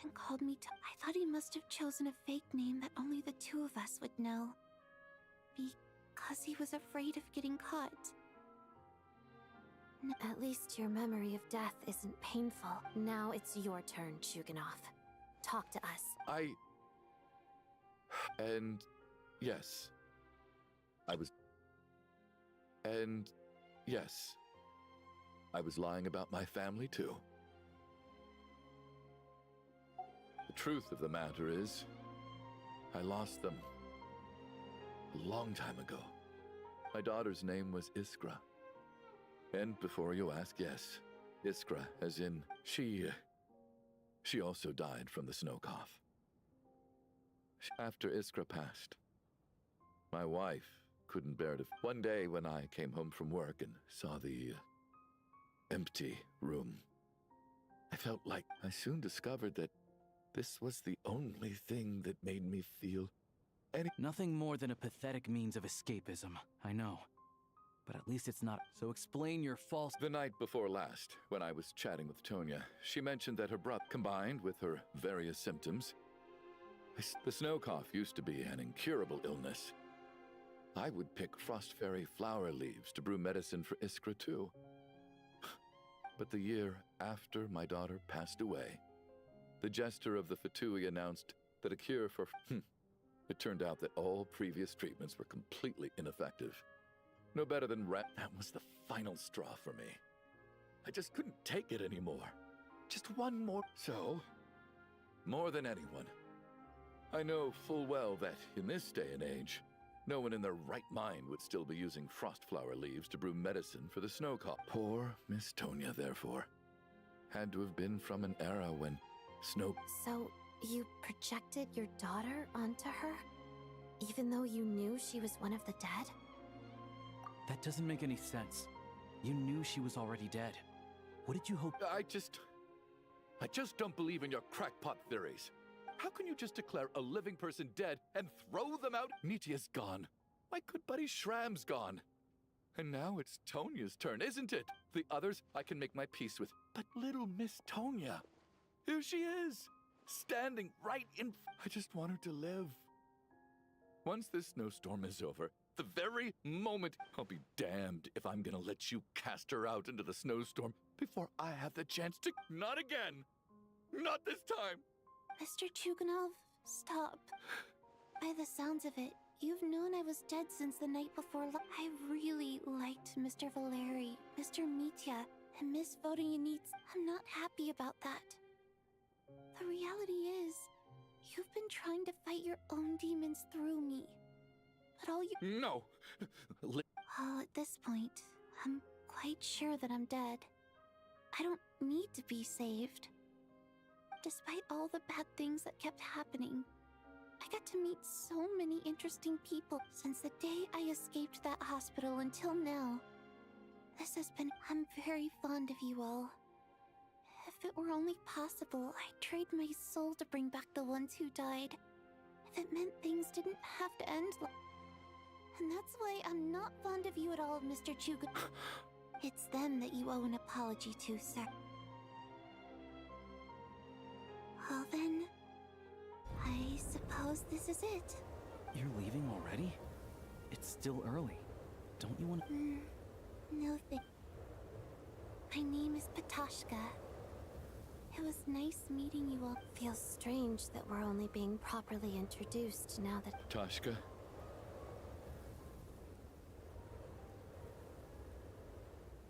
O: and called me I thought he must have chosen a fake name that only the two of us would know. Because he was afraid of getting caught.
Q: At least your memory of death isn't painful. Now it's your turn, Chuganov. Talk to us.
I: And yes. Yes. I was lying about my family too. The truth of the matter is, I lost them a long time ago. My daughter's name was Iskra. And before you ask, yes, Iskra, as in she also died from the snow cough. After Iskra passed, my wife couldn't bear to... One day when I came home from work and saw the empty room, I felt like I soon discovered that this was the only thing that made me feel
N: Nothing more than a pathetic means of escapism, I know. But at least it's not. So explain your false...
I: The night before last, when I was chatting with Tonya, she mentioned that her brother, combined with her various symptoms, the snow cough used to be an incurable illness. I would pick frost fairy flower leaves to brew medicine for Iskra too. But the year after my daughter passed away, the jester of the Fatui announced that a cure for... It turned out that all previous treatments were completely ineffective. No better than That was the final straw for me. I just couldn't take it anymore. Just one more... So, more than anyone, I know full well that in this day and age, no one in their right mind would still be using frost flower leaves to brew medicine for the snow cough. Poor Miss Tonya, therefore, had to have been from an era when snow...
Q: So, you projected your daughter onto her? Even though you knew she was one of the dead?
N: That doesn't make any sense. You knew she was already dead. What did you hope?
I: I just don't believe in your crackpot theories. How can you just declare a living person dead and throw them out? Nitya's gone. My good buddy Shram's gone. And now it's Tonya's turn, isn't it? The others I can make my peace with. But little Miss Tonya, here she is, standing right in... I just want her to live. Once this snowstorm is over, the very moment, I'll be damned if I'm gonna let you cast her out into the snowstorm before I have the chance to... Not again! Not this time!
O: Mr. Chuganov, stop. By the sounds of it, you've known I was dead since the night before. I really liked Mr. Valeri, Mr. Mitya, and Miss Vodyanits. I'm not happy about that. The reality is, you've been trying to fight your own demons through me. But all you...
I: No!
O: Well, at this point, I'm quite sure that I'm dead. I don't need to be saved. Despite all the bad things that kept happening, I got to meet so many interesting people since the day I escaped that hospital until now. This has been... I'm very fond of you all. If If it were only possible, I'd trade my soul to bring back the ones who died. If it meant things didn't have to end And that's why I'm not fond of you at all, Mr. Chuga. It's them that you owe an apology to, sir. Well then, I suppose this is it.
N: You're leaving already? It's still early. Don't you want to...
O: No thanks. My name is Patashka. It was nice meeting you all.
Q: Feels strange that we're only being properly introduced now that...
I: Tashka?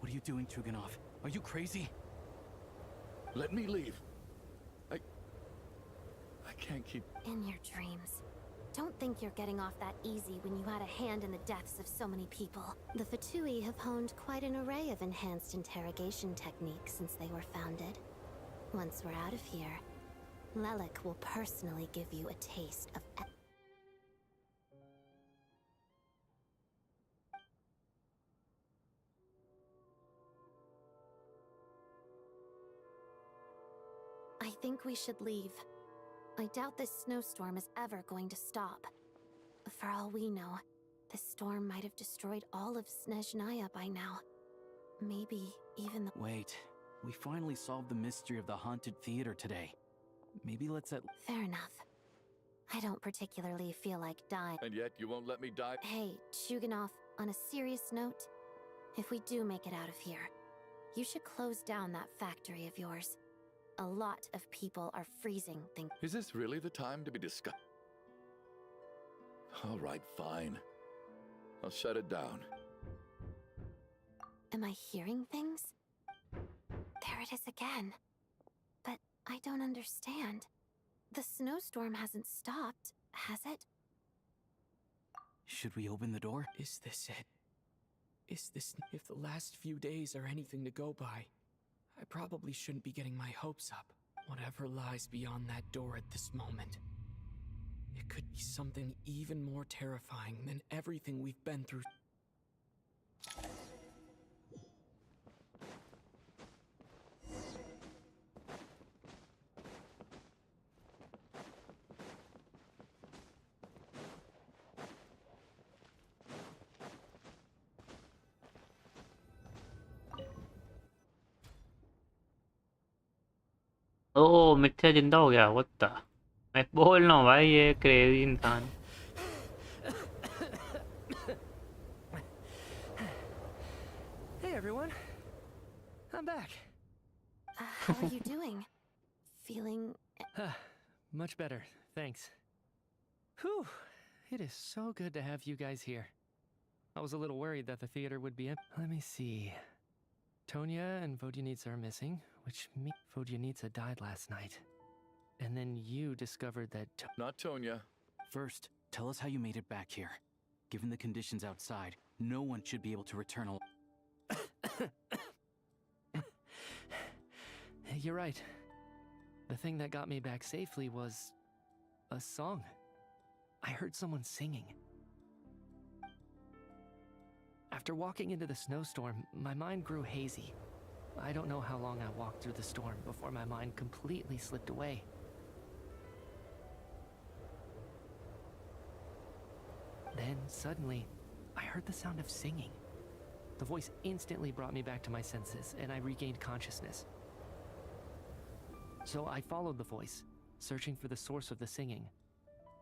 N: What are you doing, Chuganov? Are you crazy?
I: Let me leave. I can't keep...
Q: In your dreams. Don't think you're getting off that easy when you had a hand in the deaths of so many people. The Fatui have honed quite an array of enhanced interrogation techniques since they were founded. Once we're out of here, Lelik will personally give you a taste of... I think we should leave. I doubt this snowstorm is ever going to stop. For all we know, this storm might have destroyed all of Snezhnaya by now. Maybe even the...
N: Wait, we finally solved the mystery of the haunted theater today. Maybe let's at...
Q: Fair enough. I don't particularly feel like dying.
I: And yet you won't let me die?
Q: Hey, Chuganov, on a serious note, if we do make it out of here, you should close down that factory of yours. A lot of people are freezing things.
I: Is this really the time to be discussed? All right, fine. I'll shut it down.
Q: Am I hearing things? There it is again. But I don't understand. The snowstorm hasn't stopped, has it?
N: Should we open the door?
B: Is this it? Is this... If the last few days are anything to go by, I probably shouldn't be getting my hopes up. Whatever lies beyond that door at this moment. It could be something even more terrifying than everything we've been through.
A: ओ मिथ्या जिंदा हो गया what the मैं बोल रहा हूँ भाई ये क्रेजी इंसान
C: Hey everyone, I'm back.
Q: How are you doing? Feeling...
C: Much better, thanks. Whew, it is so good to have you guys here. I was a little worried that the theater would be empty. Let me see. Tonya and Vodyanitsa are missing, which means Vodyanitsa died last night. And then you discovered that...
I: Not Tonya.
N: First, tell us how you made it back here. Given the conditions outside, no one should be able to return alive.
C: You're right. The thing that got me back safely was... a song. I heard someone singing. After walking into the snowstorm, my mind grew hazy. I don't know how long I walked through the storm before my mind completely slipped away. Then, suddenly, I heard the sound of singing. The voice instantly brought me back to my senses, and I regained consciousness. So I followed the voice, searching for the source of the singing.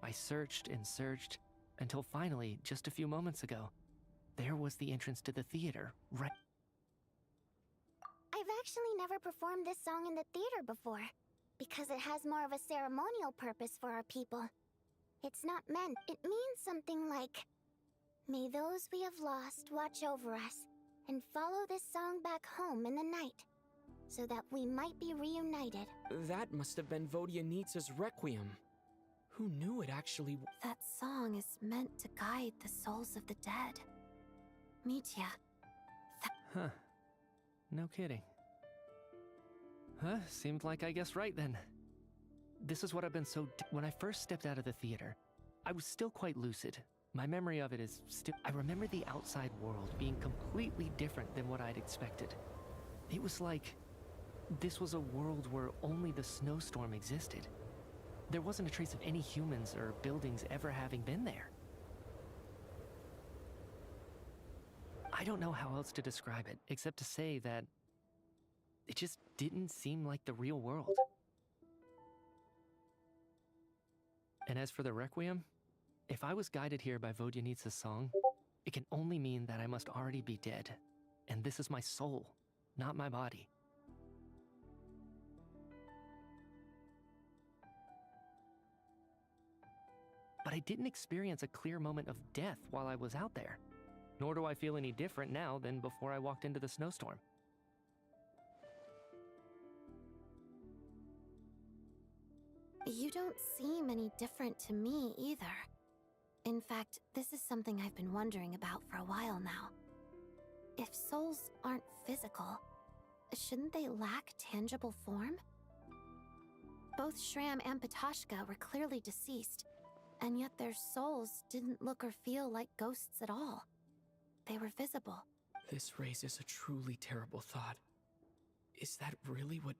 C: I searched and searched, until finally, just a few moments ago, there was the entrance to the theater, right...
D: I've actually never performed this song in the theater before, because it has more of a ceremonial purpose for our people. It's not meant. It means something like, may those we have lost watch over us, and follow this song back home in the night, so that we might be reunited.
B: That must have been Vodyanitsa's Requiem. Who knew it actually...
Q: That song is meant to guide the souls of the dead. Mitya.
C: Huh. No kidding. Huh? Seemed like I guessed right then. This is what I've been so... When I first stepped out of the theater, I was still quite lucid. My memory of it is still... I remember the outside world being completely different than what I'd expected. It was like This was a world where only the snowstorm existed. There wasn't a trace of any humans or buildings ever having been there. I don't know how else to describe it, except to say that it just didn't seem like the real world. And as for the Requiem, if I was guided here by Vodyanitsa's song, it can only mean that I must already be dead. And this is my soul, not my body. But I didn't experience a clear moment of death while I was out there. Nor do I feel any different now than before I walked into the snowstorm.
Q: You don't seem any different to me either. In fact, this is something I've been wondering about for a while now. If souls aren't physical, shouldn't they lack tangible form? Both Shram and Patashka were clearly deceased, and yet their souls didn't look or feel like ghosts at all. They were visible.
B: This raises a truly terrible thought. Is that really what...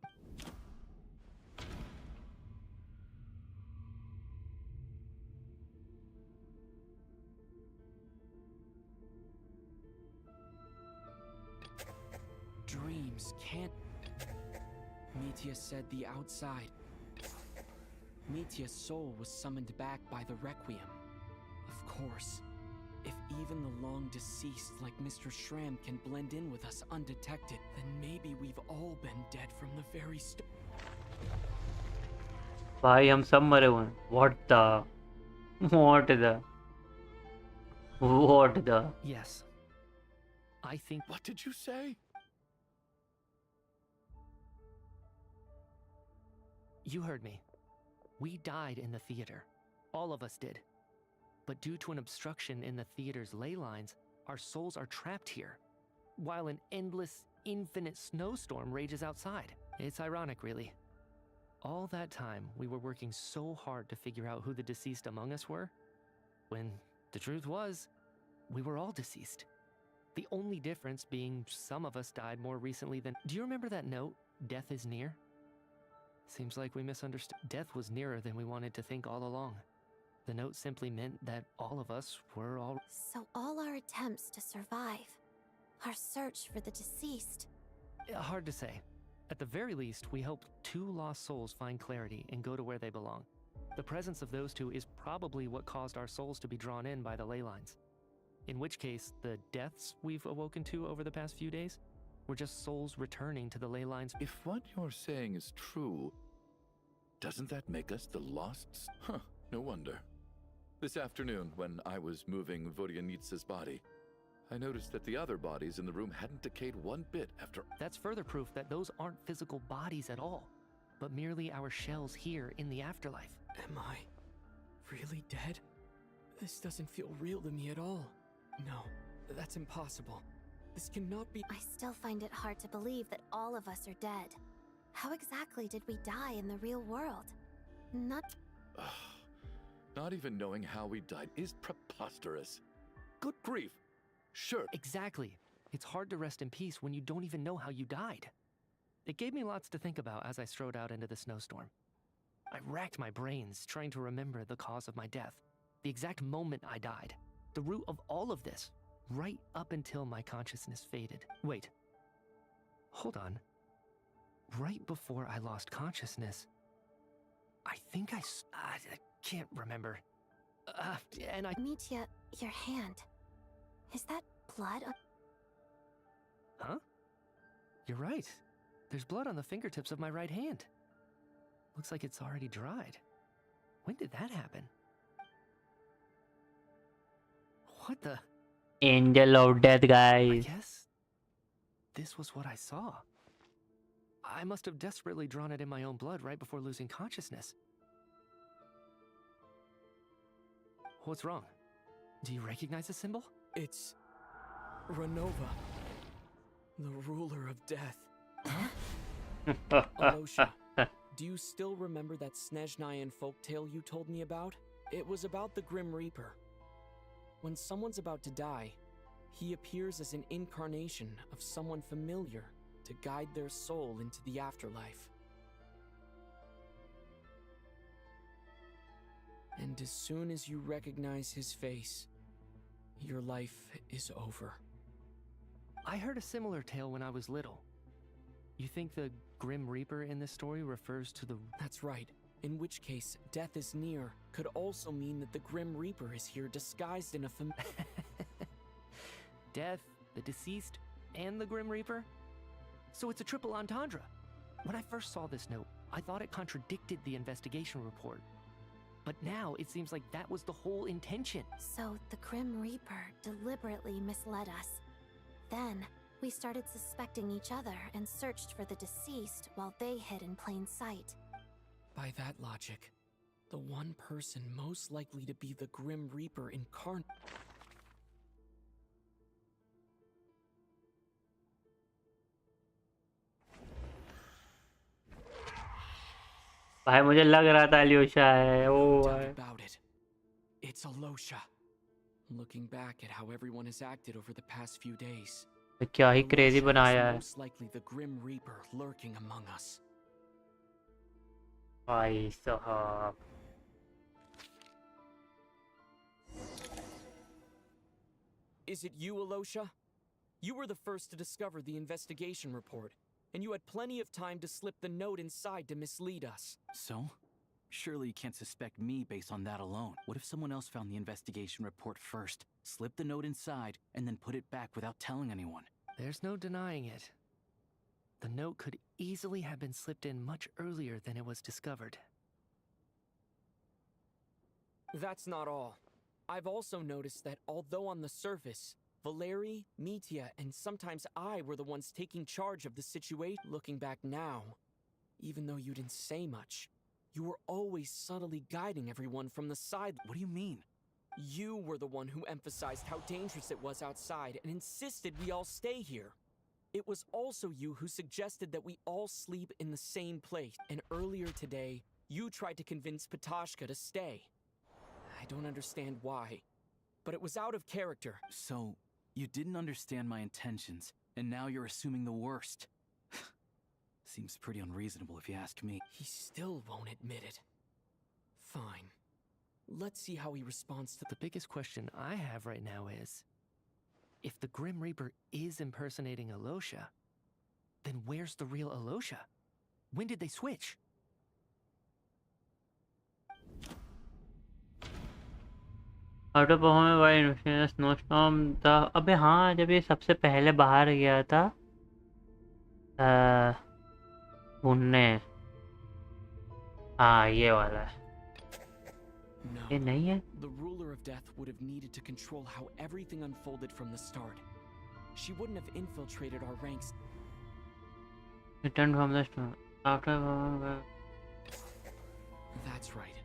B: Dreams can't... Mitya said the outside. Mitya's soul was summoned back by the Requiem. Of course. If even the long deceased like Mr. Shram can blend in with us undetected, then maybe we've all been dead from the very start.
A: भाई हम सब मरे हुए हैं. What the?
C: Yes. I think...
I: What did you say?
C: You heard me. We died in the theater. All of us did. But due to an obstruction in the theater's ley lines, our souls are trapped here, while an endless, infinite snowstorm rages outside. It's ironic, really. All that time, we were working so hard to figure out who the deceased among us were, when the truth was, we were all deceased. The only difference being some of us died more recently than... Do you remember that note, "Death is near"? Seems like we misunderstood. Death was nearer than we wanted to think all along. The note simply meant that all of us were all...
Q: So all our attempts to survive, our search for the deceased...
C: Hard to say. At the very least, we helped 2 lost souls find clarity and go to where they belong. The presence of those 2 is probably what caused our souls to be drawn in by the ley lines. In which case, the deaths we've awoken to over the past few days were just souls returning to the ley lines.
I: If what you're saying is true, doesn't that make us the losts? Huh, no wonder. This afternoon, when I was moving Vodyanitsa's body, I noticed that the other bodies in the room hadn't decayed one bit after...
C: That's further proof that those aren't physical bodies at all, but merely our shells here in the afterlife.
B: Am I really dead? This doesn't feel real to me at all. No, that's impossible. This cannot be...
Q: I still find it hard to believe that all of us are dead. How exactly did we die in the real world?
I: Not even knowing how we died is preposterous. Good grief. Sure.
C: Exactly. It's hard to rest in peace when you don't even know how you died. It gave me lots to think about as I strode out into the snowstorm. I racked my brains trying to remember the cause of my death, the exact moment I died, the root of all of this, right up until my consciousness faded. Wait. Hold on. Right before I lost consciousness, I think I can't remember. And I...
Q: Mitya, your hand. Is that blood?
C: Huh? You're right. There's blood on the fingertips of my right hand. Looks like it's already dried. When did that happen? What the...
A: Angel of death, guys.
C: I guess this was what I saw. I must have desperately drawn it in my own blood right before losing consciousness. What's wrong? Do you recognize the symbol?
B: It's... Renova. The ruler of death. Alosha, do you still remember that Snezhnayan folktale you told me about? It was about the Grim Reaper. When someone's about to die, he appears as an incarnation of someone familiar to guide their soul into the afterlife. And as soon as you recognize his face, your life is over.
C: I heard a similar tale when I was little. You think the Grim Reaper in this story refers to the...
B: That's right. In which case, death is near could also mean that the Grim Reaper is here disguised in a
C: Death, the deceased, and the Grim Reaper? So it's a triple entendre. When I first saw this note, I thought it contradicted the investigation report. But now it seems like that was the whole intention.
Q: So the Grim Reaper deliberately misled us. Then, we started suspecting each other and searched for the deceased while they hid in plain sight.
B: By that logic, the one person most likely to be the Grim Reaper incarnate.
A: भाई मुझे लग रहा था अल्योशा है ओ भाई
B: About it. It's Alosha. Looking back at how everyone has acted over the past few days,
A: क्या ही crazy बनाया है
B: most likely the Grim Reaper lurking among us.
A: भाई साहब
B: Is it you, Alosha? You were the first to discover the investigation report, and you had plenty of time to slip the note inside to mislead us.
N: So? Surely you can't suspect me based on that alone. What if someone else found the investigation report first, slipped the note inside, and then put it back without telling anyone?
C: There's no denying it. The note could easily have been slipped in much earlier than it was discovered.
B: That's not all. I've also noticed that although on the surface, Valeri, Mitya, and sometimes I were the ones taking charge of the situation. Looking back now, even though you didn't say much, you were always subtly guiding everyone from the side.
N: What do you mean?
B: You were the one who emphasized how dangerous it was outside and insisted we all stay here. It was also you who suggested that we all sleep in the same place. And earlier today, you tried to convince Patashka to stay. I don't understand why, but it was out of character.
N: So, you didn't understand my intentions, and now you're assuming the worst. Seems pretty unreasonable if you ask me.
B: He still won't admit it. Fine. Let's see how he responds to
C: The biggest question I have right now is, if the Grim Reaper is impersonating Alosha, then where's the real Alosha? When did they switch?
A: Out of performance by snowstorm था अबे हाँ जब ये सबसे पहले बाहर गया था ढूंढने हाँ ये वाला है ये नहीं है
B: The ruler of death would have needed to control how everything unfolded from the start. She wouldn't have infiltrated our ranks.
A: Return from the storm after
B: That's right.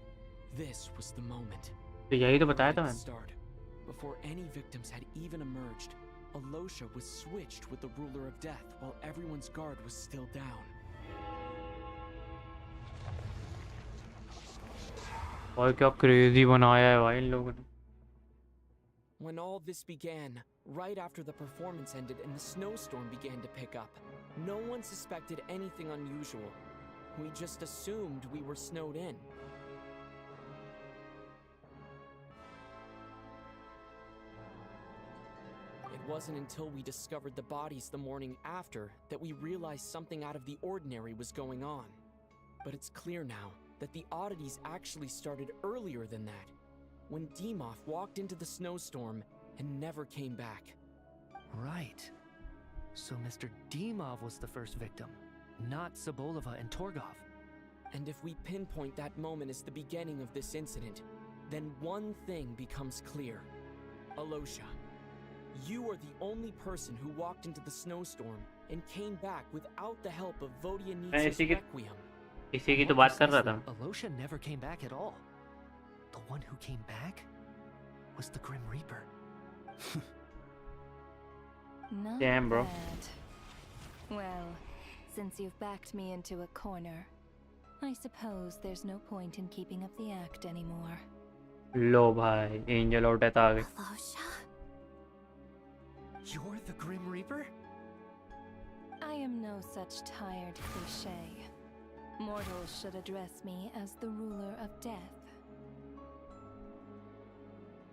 B: This was the moment.
A: तो यही तो बताया था
B: Right at the
A: मैंने
B: start, before any victims had even emerged, Alosha was switched with the ruler of death while everyone's guard was still down.
A: भाई क्या crazy बनाया है भाई इन लोगों ने
B: When all this began, right after the performance ended and the snowstorm began to pick up, no one suspected anything unusual. We just assumed we were snowed in. It wasn't until we discovered the bodies the morning after that we realized something out of the ordinary was going on. But it's clear now that the oddities actually started earlier than that, when Dimov walked into the snowstorm and never came back.
C: Right. So Mr. Dimov was the first victim, not Sobolova and Torgov.
B: And if we pinpoint that moment as the beginning of this incident, then one thing becomes clear. Alosha, you are the only person who walked into the snowstorm and came back without the help of Vodyanitsa's Requiem.
A: इसी की तो बात कर रहा था
C: Alosha never came back at all. The one who came back was the Grim Reaper.
R: Not
A: Damn, bro.
R: bad. Well, since you've backed me into a corner, I suppose there's no point in keeping up the act anymore.
A: लो भाई angel और death आ गए
C: You're the Grim Reaper?
R: I am no such tired cliché. Mortals should address me as the ruler of death.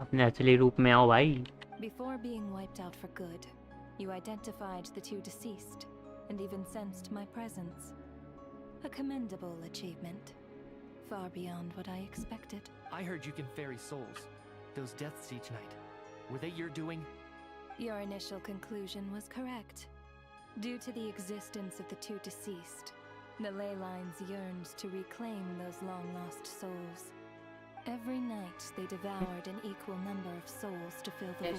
A: अपने असली रूप में आओ भाई.
R: Before being wiped out for good, you identified the two deceased and even sensed my presence. A commendable achievement. Far beyond what I expected.
C: I heard you can ferry souls. Those deaths each night. Were they your doing?
R: Your initial conclusion was correct. Due to the existence of the two deceased, the ley lines yearned to reclaim those long-lost souls. Every night they devoured an equal number of souls to fill the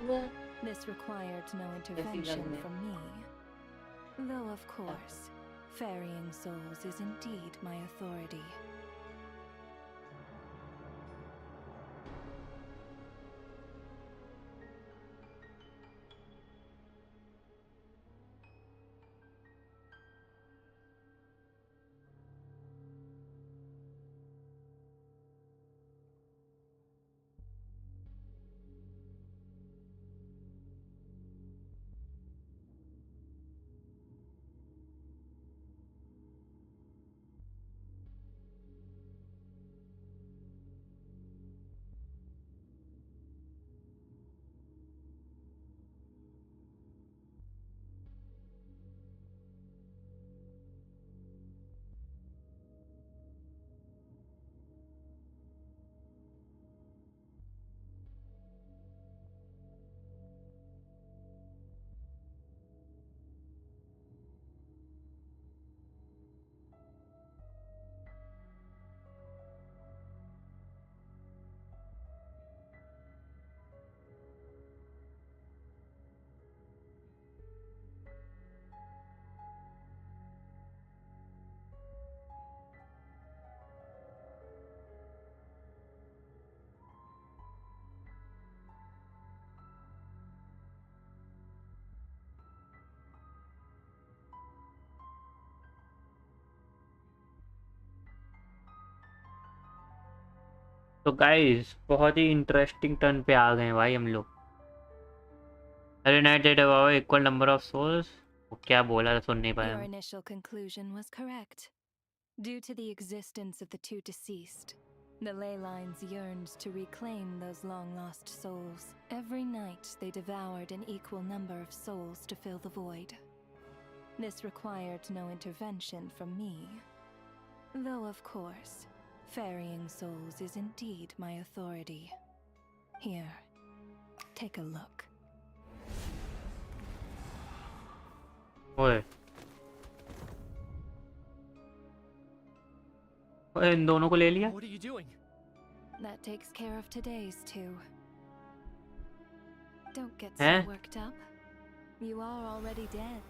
R: void. This required no intervention from me. Though of course, ferrying souls is indeed my authority.
A: तो guys बहुत ही interesting turn पे आ गए भाई हम लोग. अरे night date about equal number of souls. क्या बोला था, सुन नहीं पाया.
R: Your initial conclusion was correct. Due to the existence of the two deceased, the ley lines yearned to reclaim those long-lost souls. Every night they devoured an equal number of souls to fill the void. This required no intervention from me. Though of course, ferrying souls is indeed my authority. Here, take a look.
A: ओए इन दोनों को ले लिया.
C: What are you doing?
R: That takes care of today's too. Don't get so worked up. You are already dead,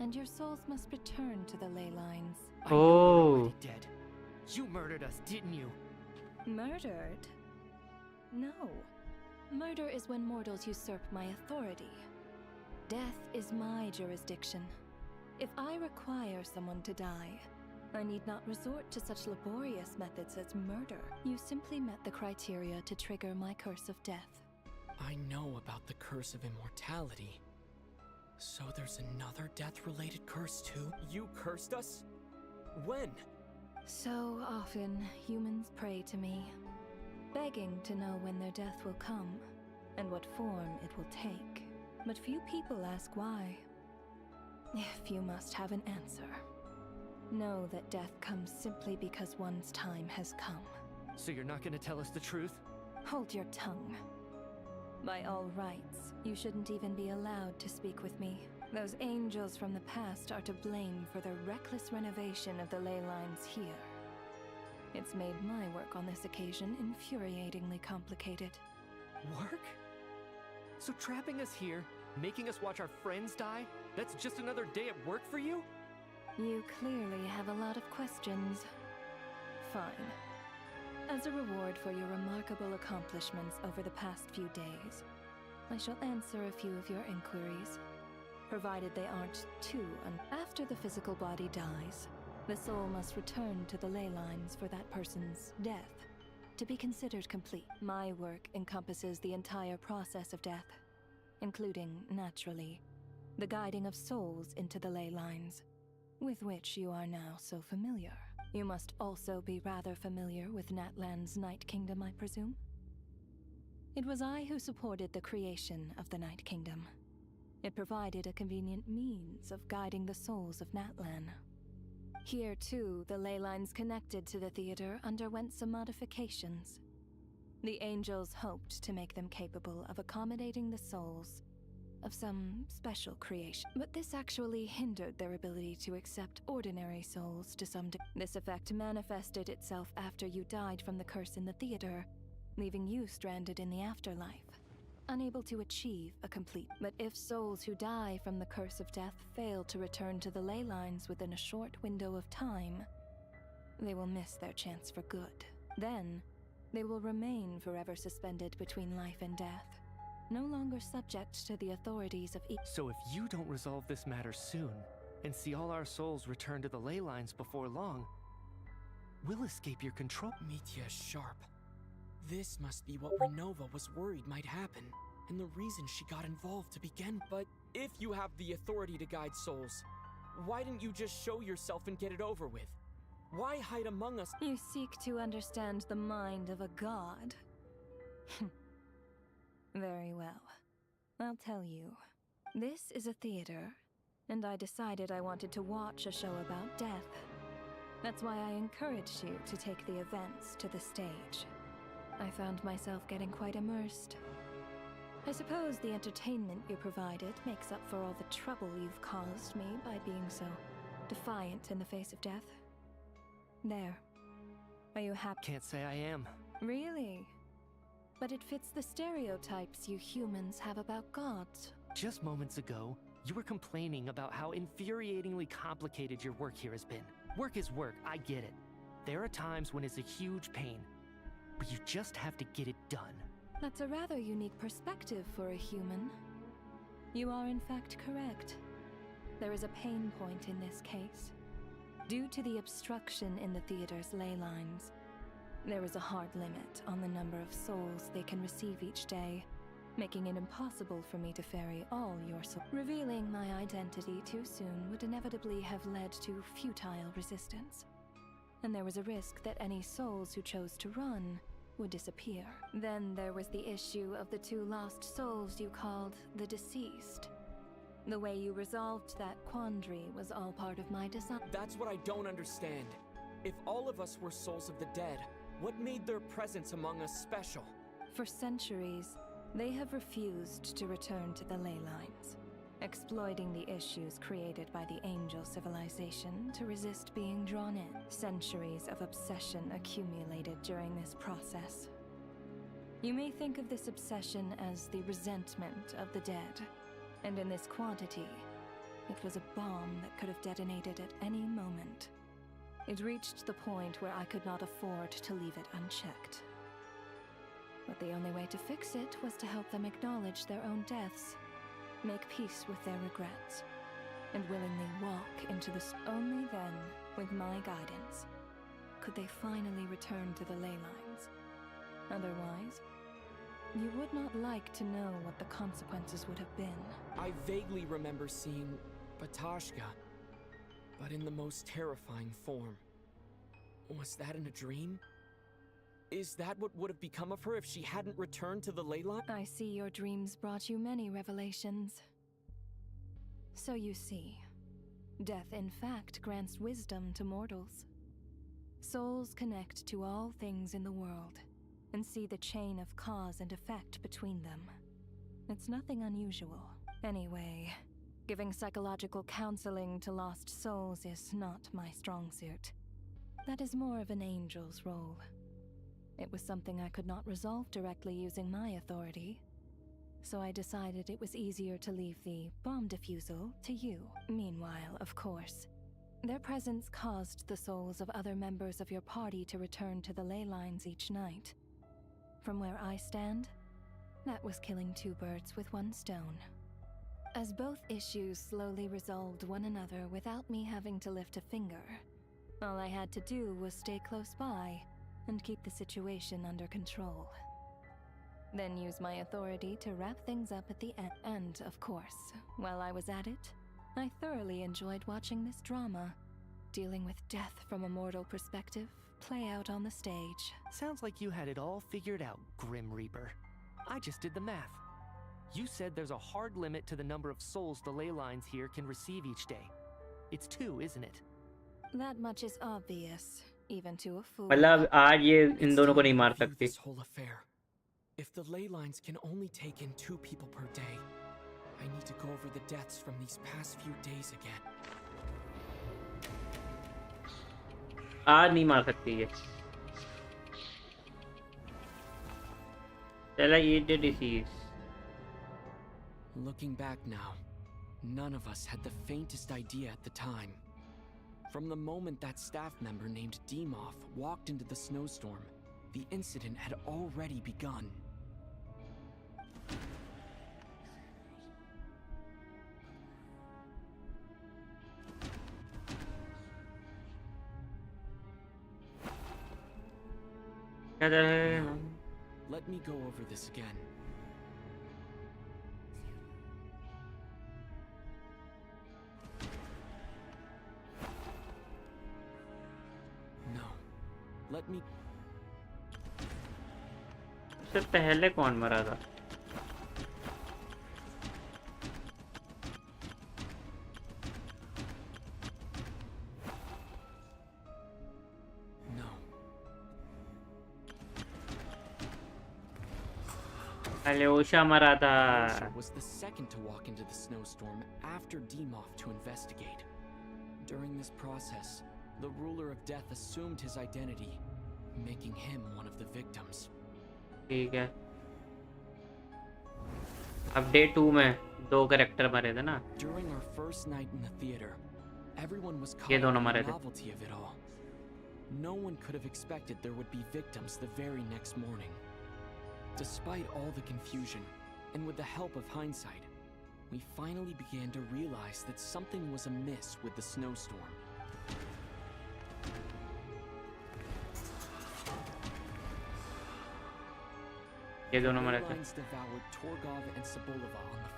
R: and your souls must return to the ley lines.
C: I know you're already dead. You murdered us, didn't you?
R: Murdered? No. Murder is when mortals usurp my authority. Death is my jurisdiction. If I require someone to die, I need not resort to such laborious methods as murder. You simply met the criteria to trigger my curse of death.
B: I know about the curse of immortality. So there's another death-related curse too? You cursed us? When?
R: So often, humans pray to me, begging to know when their death will come, and what form it will take. But few people ask why. If you must have an answer, know that death comes simply because one's time has come.
C: So you're not gonna tell us the truth?
R: Hold your tongue. By all rights, you shouldn't even be allowed to speak with me. Those angels from the past are to blame for the reckless renovation of the ley lines here. It's made my work on this occasion infuriatingly complicated.
C: Work? So trapping us here, making us watch our friends die, that's just another day at work for you?
R: You clearly have a lot of questions. Fine. As a reward for your remarkable accomplishments over the past few days, I shall answer a few of your inquiries, provided they aren't too After the physical body dies, the soul must return to the ley lines for that person's death to be considered complete. My work encompasses the entire process of death, including, naturally,
S: the guiding of souls into the ley lines, with which you are now so familiar. You must also be rather familiar with Natlan's Night Kingdom, I presume? It was I who supported the creation of the Night Kingdom. It provided a convenient means of guiding the souls of Natlan. Here, too, the ley lines connected to the theater underwent some modifications. The angels hoped to make them capable of accommodating the souls of some special creation, but this actually hindered their ability to accept ordinary souls to some degree. This effect manifested itself after you died from the curse in the theater, leaving you stranded in the afterlife, unable to achieve a complete. But if souls who die from the curse of death fail to return to the ley lines within a short window of time, they will miss their chance for good. Then, they will remain forever suspended between life and death, no longer subject to the authorities of each.
C: So if you don't resolve this matter soon, and see all our souls return to the ley lines before long, we'll escape your control.
B: Mitya's sharp. This must be what Renova was worried might happen, and the reason she got involved to begin. But if you have the authority to guide souls, why didn't you just show yourself and get it over with? Why hide among us?
S: You seek to understand the mind of a god. Very well. I'll tell you. This is a theater, and I decided I wanted to watch a show about death. That's why I encouraged you to take the events to the stage. I found myself getting quite immersed. I suppose the entertainment you provided makes up for all the trouble you've caused me by being so defiant in the face of death. There. Are you happy?
C: Can't say I am.
S: Really? But it fits the stereotypes you humans have about gods.
C: Just moments ago, you were complaining about how infuriatingly complicated your work here has been. Work is work, I get it. There are times when it's a huge pain, but you just have to get it done.
S: That's a rather unique perspective for a human. You are in fact correct. There is a pain point in this case. Due to the obstruction in the theater's ley lines, there is a hard limit on the number of souls they can receive each day, making it impossible for me to ferry all your souls. Revealing my identity too soon would inevitably have led to futile resistance, and there was a risk that any souls who chose to run would disappear. Then there was the issue of the 2 lost souls you called the deceased. The way you resolved that quandary was all part of my design.
B: That's what I don't understand. If all of us were souls of the dead, what made their presence among us special?
S: For centuries, they have refused to return to the ley lines, exploiting the issues created by the angel civilization to resist being drawn in. Centuries of obsession accumulated during this process. You may think of this obsession as the resentment of the dead, and in this quantity, it was a bomb that could have detonated at any moment. It reached the point where I could not afford to leave it unchecked. But the only way to fix it was to help them acknowledge their own deaths, make peace with their regrets, and willingly walk into the... Only then, with my guidance, could they finally return to the ley lines. Otherwise, you would not like to know what the consequences would have been.
B: I vaguely remember seeing Batashka, but in the most terrifying form. Was that in a dream? Is that what would have become of her if she hadn't returned to the ley line?
S: I see your dreams brought you many revelations. So you see, death in fact grants wisdom to mortals. Souls connect to all things in the world and see the chain of cause and effect between them. It's nothing unusual. Anyway, giving psychological counseling to lost souls is not my strong suit. That is more of an angel's role. It was something I could not resolve directly using my authority, so I decided it was easier to leave the bomb defusal to you. Meanwhile, of course, their presence caused the souls of other members of your party to return to the ley lines each night. From where I stand, that was killing 2 birds with 1 stone. As both issues slowly resolved one another without me having to lift a finger, all I had to do was stay close by and keep the situation under control. then use my authority to wrap things up at the end. And, of course, while I was at it, I thoroughly enjoyed watching this drama, dealing with death from a mortal perspective, play out on the stage.
C: Sounds like you had it all figured out, Grim Reaper. I just did the math. You said there's a hard limit to the number of souls the ley lines here can receive each day. It's 2, isn't it?
S: That much is obvious, even to a fool.
A: मतलब आज ये इन दोनों को नहीं मार सकती.
B: This whole affair. If the ley lines can only take in 2 people per day, I need to go over the deaths from these past few days again.
A: आज नहीं मार सकती ये. चला ये the disease.
B: Looking back now, none of us had the faintest idea at the time. From the moment that staff member named Demoff walked into the snowstorm, the incident had already begun. Let me go over this again. No. Let me...
A: इससे पहले कौन मरा था? Alyosha मरा था.
B: Alyosha was the second to walk into the snowstorm after Demoff to investigate. During this process, the ruler of death assumed his identity, making him one of the victims.
A: ठीक है. अब डे 2 में 2 character मरे थे ना.
B: During our first night in the theater, everyone was caught
A: ये
B: up
A: दोनों
B: in
A: मरे
B: the
A: थे.
B: novelty of it all. No one could have expected there would be victims the very next morning. Despite all the confusion, and with the help of hindsight, we finally began to realize that something was amiss with the snowstorm.
A: ये दोनों मरे थे.
B: Lines devoured Torgov and Sobolova on the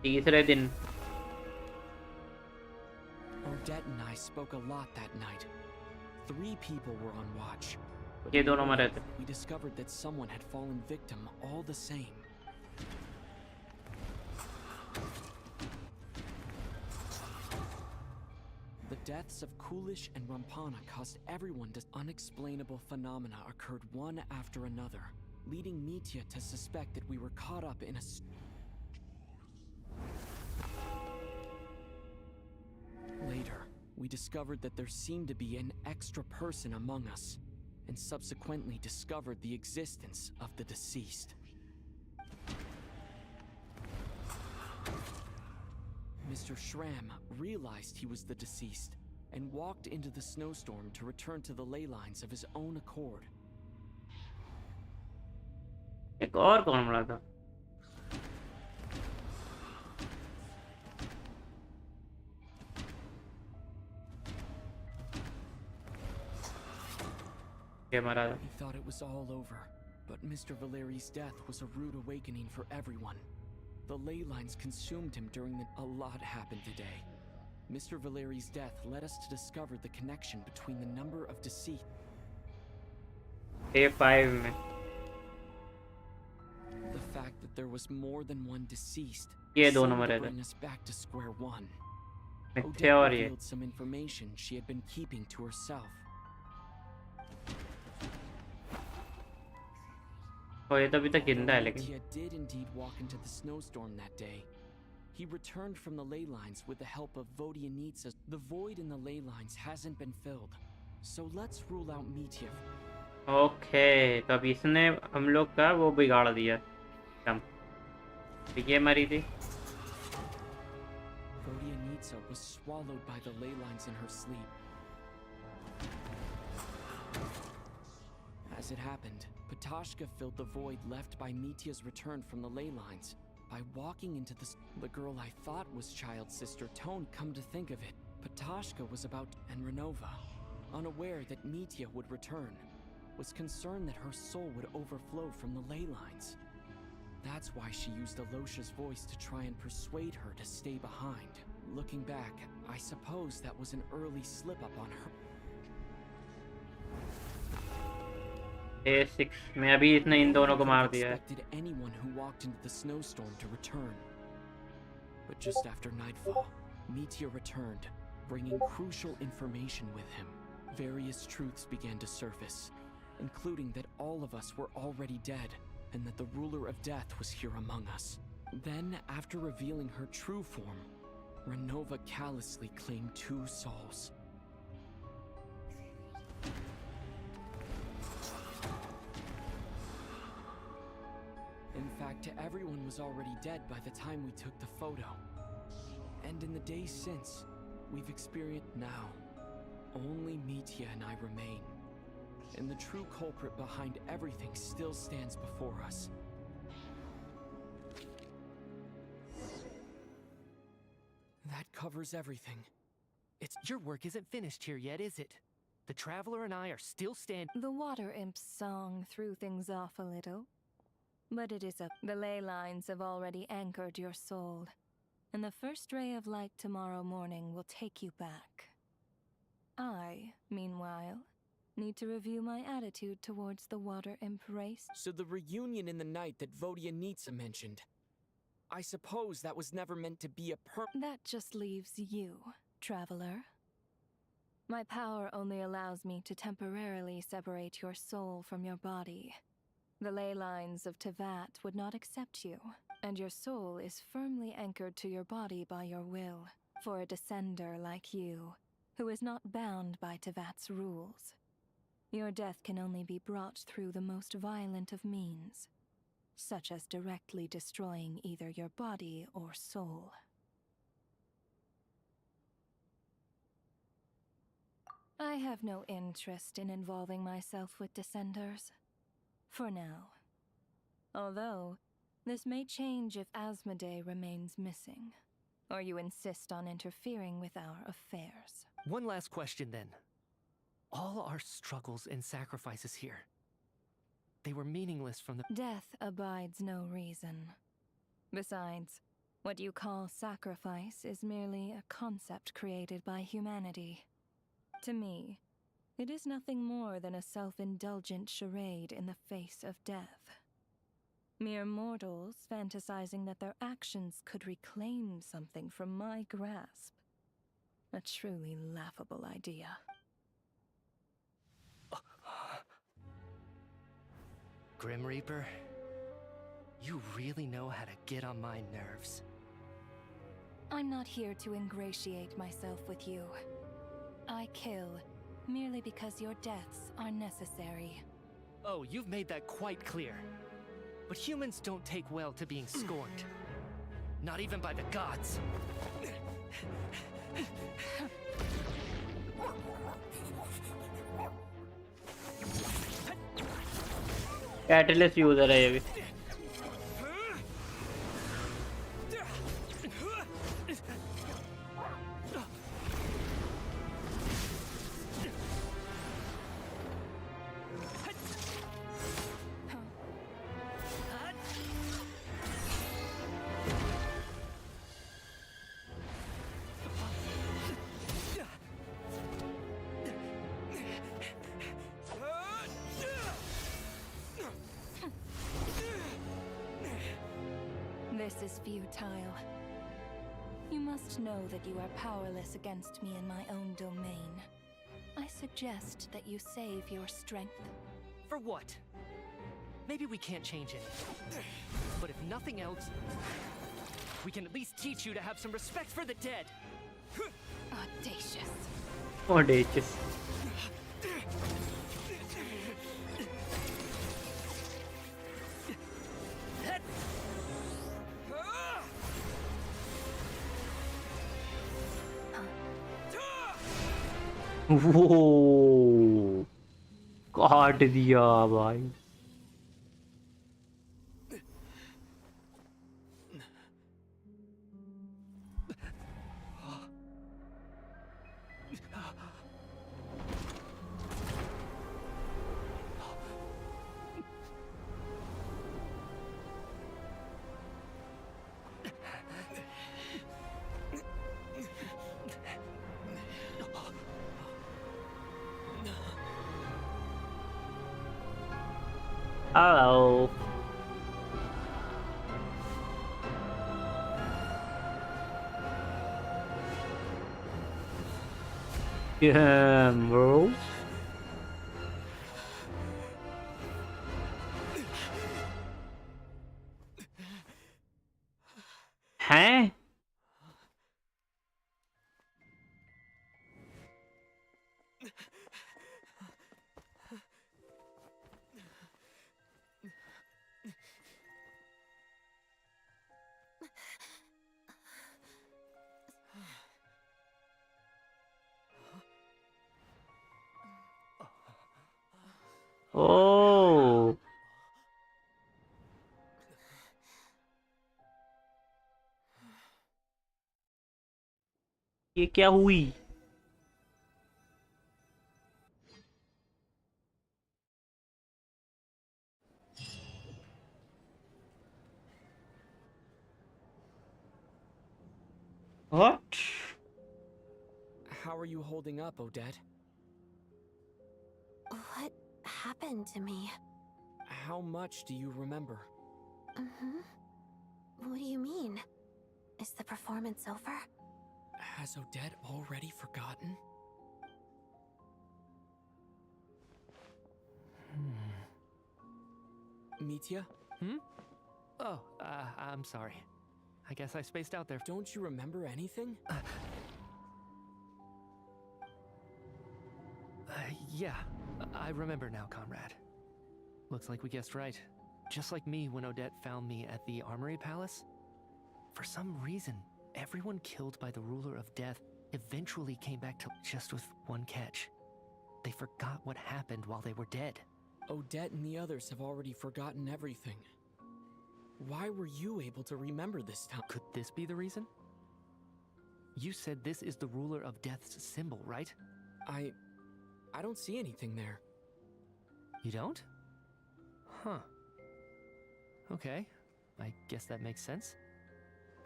A: तीसरे दिन.
B: Odette and I spoke a lot that night. 3 people were on watch. But
A: ये दोनों मरे थे.
B: we discovered that someone had fallen victim all the same. The deaths of Kulish and Rampana caused everyone to... Unexplainable phenomena occurred one after another, leading Mitya to suspect that we were caught up in a... Later, we discovered that there seemed to be an extra person among us, and subsequently discovered the existence of the deceased. Mr. Schramm realized he was the deceased and walked into the snowstorm to return to the ley lines of his own accord.
A: एक और कौन मरा था?
B: He thought it was all over, but Mr. Valeri's death was a rude awakening for everyone. The ley lines consumed him during the... A lot happened today. Mr. Valeri's death led us to discover the connection between the number of deceased...
A: Day 5 में.
B: The fact that there was more than one deceased
A: ये
B: seemed
A: दोनों
B: to
A: मरे थे.
B: bring us back to square one.
A: मिथ्या और
B: Odette
A: ये.
B: revealed some information she had been keeping to herself.
A: और ये तो अभी तक जिंदा है लेकिन.
B: Mitya did indeed walk into the snowstorm that day. He returned from the ley lines with the help of Vodianitsa. The void in the ley lines hasn't been filled, so let's rule out Mitya.
A: Okay, तो अब इसने हम लोग का वो बिगाड़ दिया. कम. तो ये मरी थी.
B: Vodianitsa was swallowed by the ley lines in her sleep. As it happened, Patashka filled the void left by Mitya's return from the ley lines by walking into the girl I thought was child's sister Tone. Come to think of it, Patashka was about... and Renova, unaware that Mitya would return, was concerned that her soul would overflow from the ley lines. That's why she used Alosha's voice to try and persuade her to stay behind. Looking back, I suppose that was an early slip-up on her.
A: A6 मैं अभी इसने इन दोनों को मार दिया है.
B: Expected anyone who walked into the snowstorm to return. But just after nightfall, Meteor returned, bringing crucial information with him. Various truths began to surface, including that all of us were already dead, and that the ruler of death was here among us. Then, after revealing her true form, Renova callously claimed 2 souls. In fact, everyone was already dead by the time we took the photo. And in the days since, we've experienced now. Only Mitya and I remain. And the true culprit behind everything still stands before us. That covers everything.
C: Your work isn't finished here yet, is it? The Traveler and I are still standing.
S: The Water Imp's song threw things off a little. But it is up. The ley lines have already anchored your soul, and the first ray of light tomorrow morning will take you back. I, meanwhile, need to review my attitude towards the Water Imp race.
B: So the reunion in the night that Vodyanitsa mentioned, I suppose that was never meant to be a
S: That just leaves you, Traveler. My power only allows me to temporarily separate your soul from your body. The ley lines of Teyvat would not accept you, and your soul is firmly anchored to your body by your will. For a descender like you, who is not bound by Teyvat's rules, your death can only be brought through the most violent of means, such as directly destroying either your body or soul. I have no interest in involving myself with descenders. For now. Although, this may change if Asmodee remains missing, or you insist on interfering with our affairs.
C: One last question then. All our struggles and sacrifices here, they were meaningless from the—
S: Death abides no reason. Besides, what you call sacrifice is merely a concept created by humanity. To me, it is nothing more than a self-indulgent charade in the face of death. Mere mortals fantasizing that their actions could reclaim something from my grasp. A truly laughable idea.
C: Grim Reaper, you really know how to get on my nerves.
S: I'm not here to ingratiate myself with you. I kill merely because your deaths are necessary.
C: Oh, you've made that quite clear. But humans don't take well to being scorned. Not even by the gods.
A: Catalyst user है ये भी.
S: This is futile. You must know that you are powerless against me in my own domain. I suggest that you save your strength.
C: For what? Maybe we can't change it. But if nothing else, we can at least teach you to have some respect for the dead.
S: Audacious.
A: Audacious. वो काट दिया भाई. Hello. Yeah, bro. हैं? ओह, ये क्या हुई? What?
B: How are you holding up, Odette?
O: What happened to me?
B: How much do you remember?
O: What do you mean? Is the performance over?
B: Has Odette already forgotten? Mitya?
C: Oh, I'm sorry. I guess I spaced out there.
B: Don't you remember anything?
C: Yeah, I remember now, comrade. Looks like we guessed right. Just like me when Odette found me at the Armory Palace. For some reason, everyone killed by the Ruler of Death eventually came back to just with one catch. They forgot what happened while they were dead.
B: Odette and the others have already forgotten everything. Why were you able to remember this time?
C: Could this be the reason? You said this is the Ruler of Death's symbol, right?
B: I don't see anything there.
C: You don't? Huh. Okay, I guess that makes sense.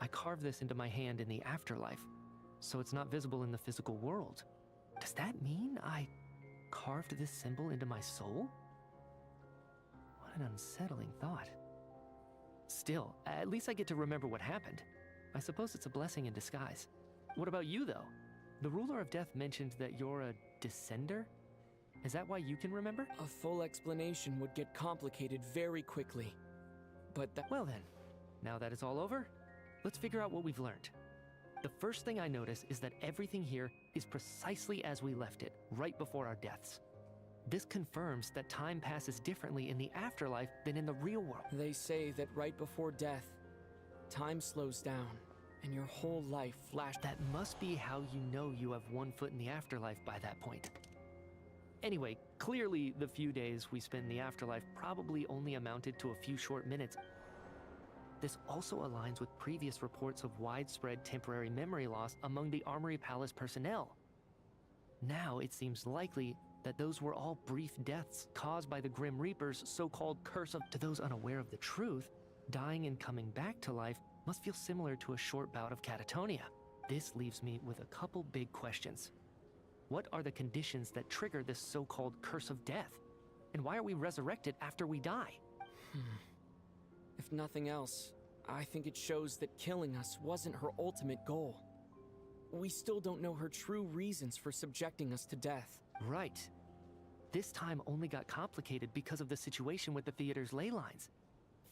C: I carved this into my hand in the afterlife, so it's not visible in the physical world. Does that mean I carved this symbol into my soul? What an unsettling thought. Still, at least I get to remember what happened. I suppose it's a blessing in disguise. What about you, though? The Ruler of Death mentioned that you're a descender? Is that why you can remember?
B: A full explanation would get complicated very quickly. But that...
C: Well then, now that it's all over, let's figure out what we've learned. The first thing I notice is that everything here is precisely as we left it, right before our deaths. This confirms that time passes differently in the afterlife than in the real world.
B: They say that right before death, time slows down, and your whole life flashes.
C: That must be how you know you have one foot in the afterlife by that point. Anyway, clearly the few days we spent in the afterlife probably only amounted to a few short minutes. This also aligns with previous reports of widespread temporary memory loss among the Armory Palace personnel. Now it seems likely that those were all brief deaths caused by the Grim Reaper's so-called curse of... To those unaware of the truth, dying and coming back to life must feel similar to a short bout of catatonia. This leaves me with a couple big questions. What are the conditions that trigger this so-called curse of death? And why are we resurrected after we die?
B: If nothing else, I think it shows that killing us wasn't her ultimate goal. We still don't know her true reasons for subjecting us to death.
C: Right. This time only got complicated because of the situation with the theater's ley lines.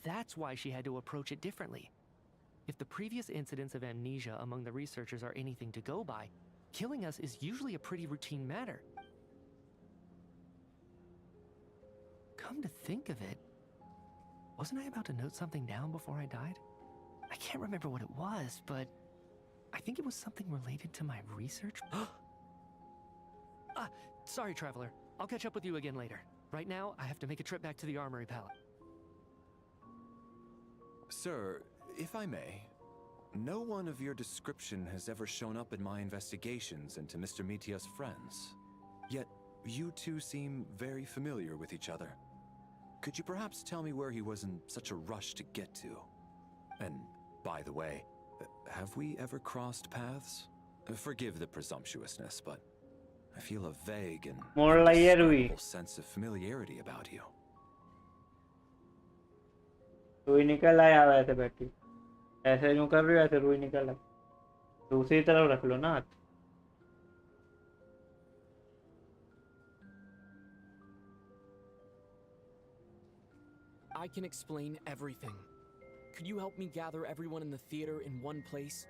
C: That's why she had to approach it differently. If the previous incidents of amnesia among the researchers are anything to go by, killing us is usually a pretty routine matter. Come to think of it, wasn't I about to note something down before I died? I can't remember what it was, but I think it was something related to my research. Sorry, Traveler. I'll catch up with you again later. Right now, I have to make a trip back to the Armory Palace.
H: Sir, if I may, no one of your description has ever shown up in my investigations into Mr. Mitya's friends. Yet, you two seem very familiar with each other. Could you perhaps tell me where he was in such a rush to get to? And, by the way, have we ever crossed paths? Forgive the presumptuousness, but I feel a vague and
A: More like
H: indescribable sense of familiarity about you.
A: रुई निकल आया वैसे बैठी, ऐसे यूं कर रही हो, ऐसे रुई निकल आया। दूसरी तरफ रख लो ना हाथ।
B: I can explain everything. Could you help me gather everyone in the theater in one place?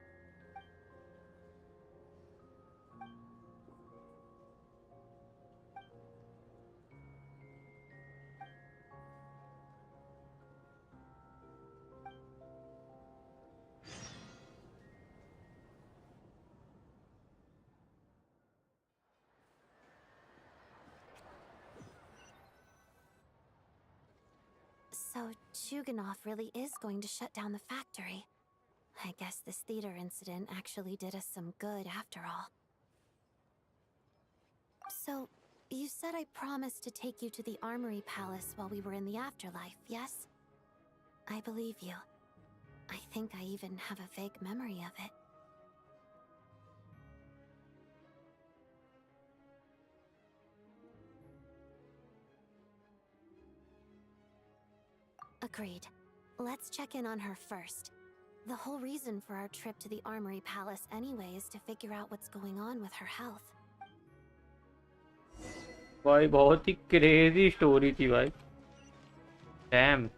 Q: So, Chuganov really is going to shut down the factory. I guess this theater incident actually did us some good after all. So, you said I promised to take you to the Armory Palace while we were in the afterlife, yes? I believe you. I think I even have a vague memory of it. Agreed. Let's check in on her first. The whole reason for our trip to the Armory Palace anyway is to figure out what's going on with her health.
A: भाई बहुत ही crazy story थी भाई। Dam.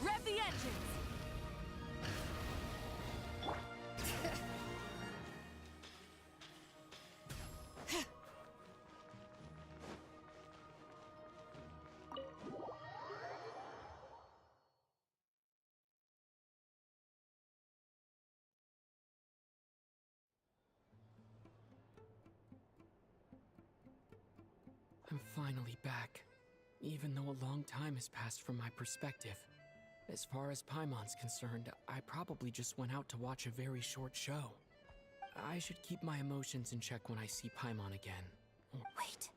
M: Rev the engines!
B: I'm finally back, even though a long time has passed from my perspective. As far as Paimon's concerned, I probably just went out to watch a very short show. I should keep my emotions in check when I see Paimon again.
Q: Wait.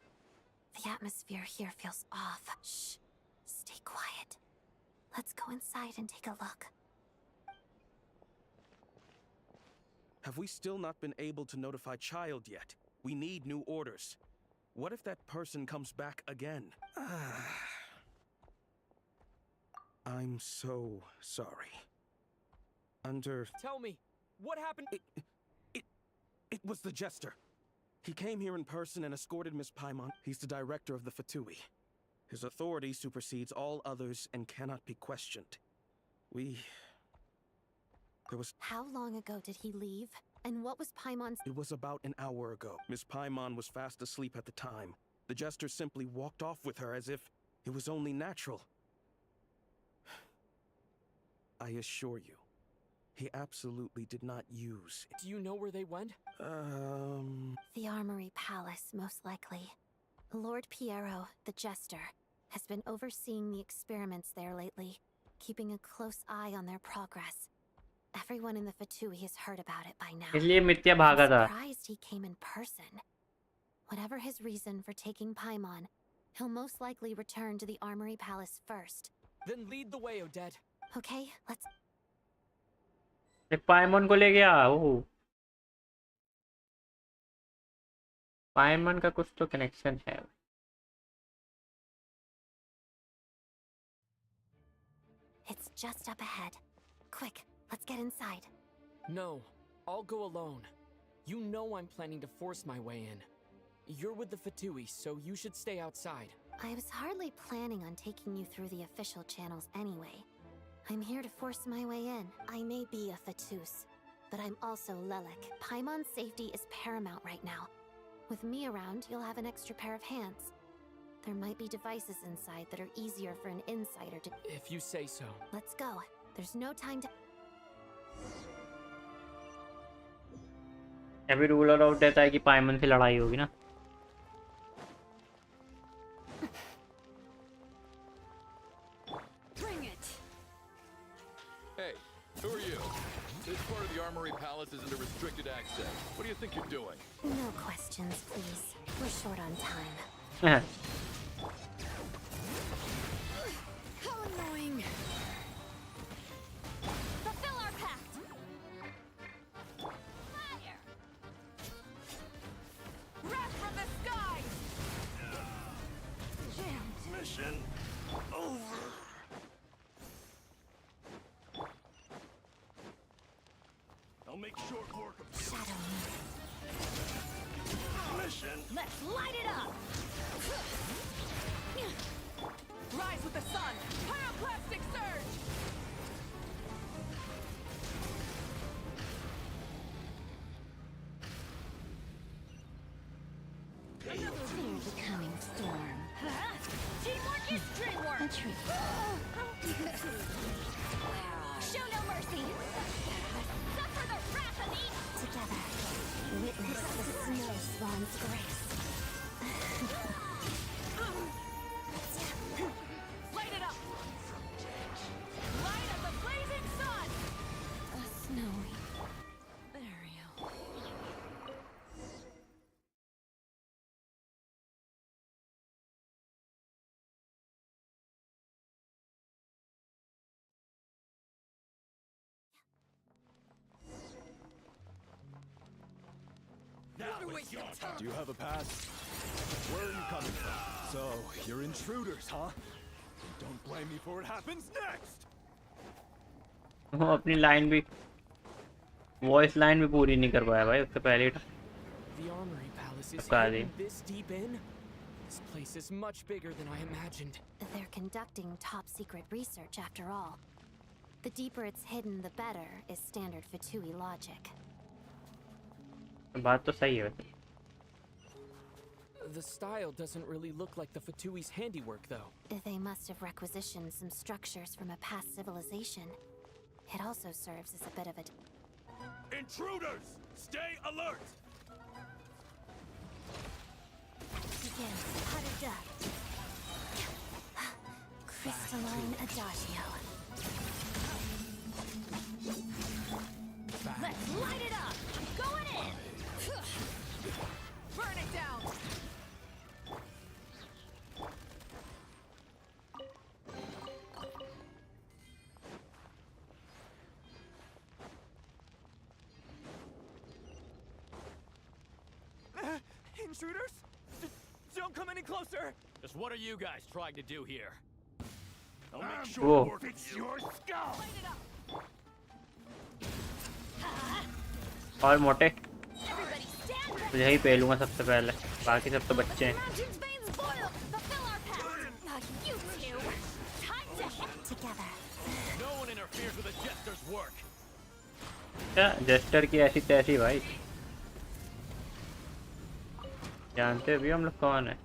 Q: The atmosphere here feels off. Shh. Stay quiet. Let's go inside and take a look.
T: Have we still not been able to notify Child yet? We need new orders. What if that person comes back again? I'm so sorry.
B: Tell me, what happened?
T: It was the Jester. He came here in person and escorted Miss Paimon. He's the director of the Fatui. His authority supersedes all others and cannot be questioned.
Q: How long ago did he leave? And what was Paimon's—
T: It was about an hour ago. Miss Paimon was fast asleep at the time. The Jester simply walked off with her as if it was only natural. I assure you, he absolutely did not use it.
B: Do you know where they went?
Q: The Armory Palace, most likely. Lord Piero, the Jester, has been overseeing the experiments there lately, keeping a close eye on their progress. Everyone in the Fatui has heard about it by now.
A: इसलिए मित्या भागा था।
Q: I'm surprised he came in person. Whatever his reason for taking Paimon, he'll most likely return to the Armory Palace first.
B: Then lead the way, Odette.
Q: Okay, let's...
A: पाइमन को ले गया। ओह, पाइमन का कुछ तो connection है।
Q: It's just up ahead. Quick, let's get inside.
B: No, I'll go alone. You know I'm planning to force my way in. You're with the Fatui, so you should stay outside.
Q: I was hardly planning on taking you through the official channels anyway. I'm here to force my way in. I may be a Fatus, but I'm also Lelik. Paimon's safety is paramount right now. With me around, you'll have an extra pair of hands. There might be devices inside that are easier for an insider to...
B: If you say so.
Q: Let's go. There's no time to...
A: अभी ruler of death आएगी, पाइमन से लड़ाई होगी ना।
F: Bring it.
I: Hey, who are you? This part of the Armory Palace isn't a restricted access. What do you think you're doing?
Q: No questions, please. We're short on time.
F: How annoying. Fulfill our pact. Fire. Wrath from the sky. Jammed.
P: Mission over. I'll make short work of you. Mission.
F: Let's light it up. Rise with the sun. Pyroclastic surge.
Q: Fear the coming storm.
F: Teamwork is dreamwork.
Q: A treat.
F: Show no mercy. Suffer the wrath of the...
Q: Together, witness the snow swan's grace.
F: Light it up. Light of the blazing sun.
Q: A snowy burial.
P: Do you have a pass? Where are you coming from? So, you're intruders, huh? Don't blame me for what happens next!
A: वो अपनी line भी, voice line भी पूरी नहीं कर पाया भाई उससे पहले।
B: The Armory Palace is
A: Got it.
B: hidden this deep in? This place is much bigger than I imagined.
Q: They're conducting top secret research after all. The deeper it's hidden, the better, is standard Fatui logic.
A: बात तो सही है वैसे।
B: The style doesn't really look like the Fatui's handiwork, though.
Q: They must have requisitioned some structures from a past civilization. It also serves as a bit of a...
P: Intruders! Stay alert!
Q: Begin. Harada. Crystalline Adagio.
F: Let's light it up. Going in. Burn it down.
T: Intruders? Don't come any closer!
L: Just what are you guys trying to do here?
P: I'll make
A: Whoa.
P: sure work fix your skull!
F: Light it up.
A: और मोटे
F: Everybody stand back.
A: तो यही पहलूंगा सबसे पहले, बाकी सब तो बच्चे हैं।
F: Mountain's veins boil. Fulfill our pact. Not you two. Time to hit
Q: together.
L: No one interferes with a jester's work.
A: क्या जेस्टर की ऐसी तैसी भाई, जानते भी हम लोग कौन है।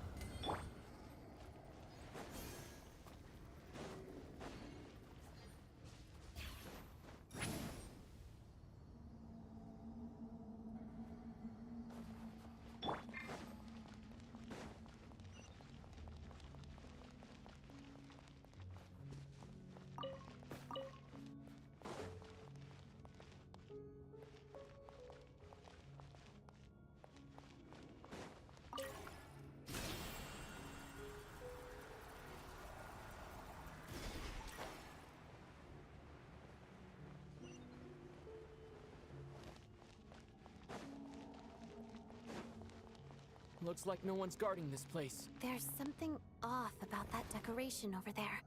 B: Looks like no one's guarding this place.
Q: There's something off about that decoration over there.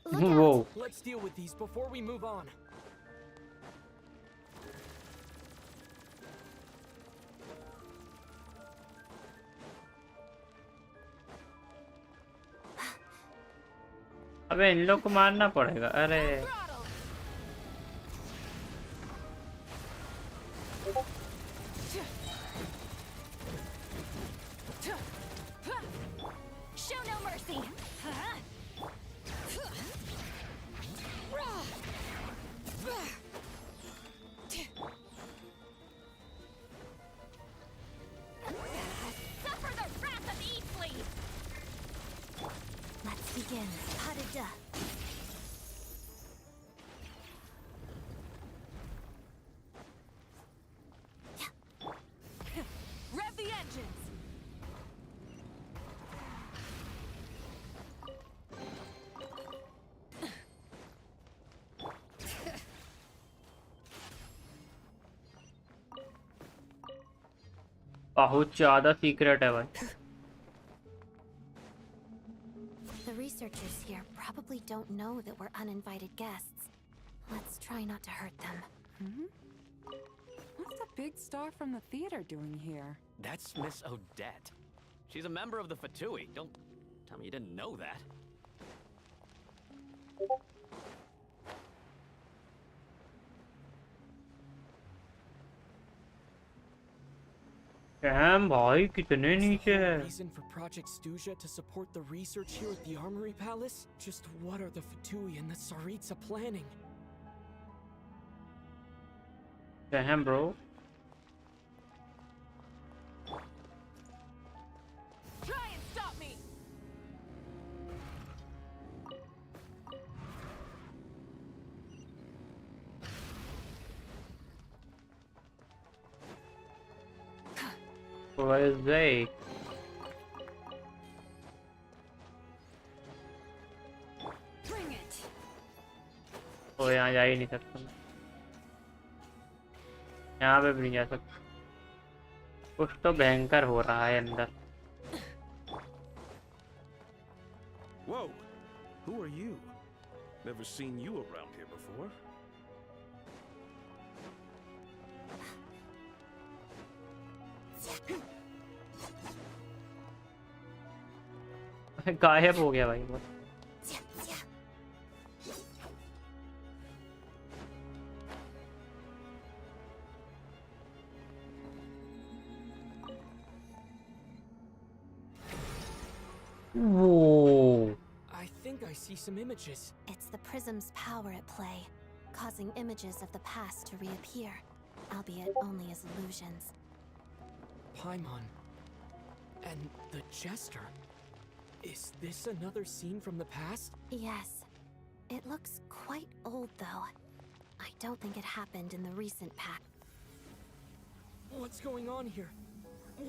A: Whoa.
B: Let's deal with these before we move on.
A: अबे इन लोग को मारना पड़ेगा। अरे
O: Show no mercy. Suffer the wrath of Eastleaf. Let's begin. Hadada.
M: Rev the engines.
A: बहुत ज्यादा secret है भाई।
Q: The researchers here probably don't know that we're uninvited guests. Let's try not to hurt them.
U: What's the big star from the theater doing here?
C: That's Miss Odette. She's a member of the Fatui. Don't tell me you didn't know that.
A: Dam भाई कितने नीचे है।
B: Reason for Project Stuja to support the research here at the Armory Palace? Just what are the Fatui and the Tsaritsa planning?
A: Damn bro.
M: Try and stop me.
A: Where is they?
O: Bring it.
A: ओ यहाँ जा ही नहीं सकता मैं। यहाँ पे भी नहीं जा सकता। कुछ तो भयंकर हो रहा है अंदर।
T: Whoa! Who are you? Never seen you around here before.
A: गायब हो गया भाई वो। Whoa.
B: I think I see some images.
Q: It's the prism's power at play, causing images of the past to reappear, albeit only as illusions.
B: Paimon. And the Jester. Is this another scene from the past?
Q: Yes. It looks quite old, though. I don't think it happened in the recent past.
B: What's going on here?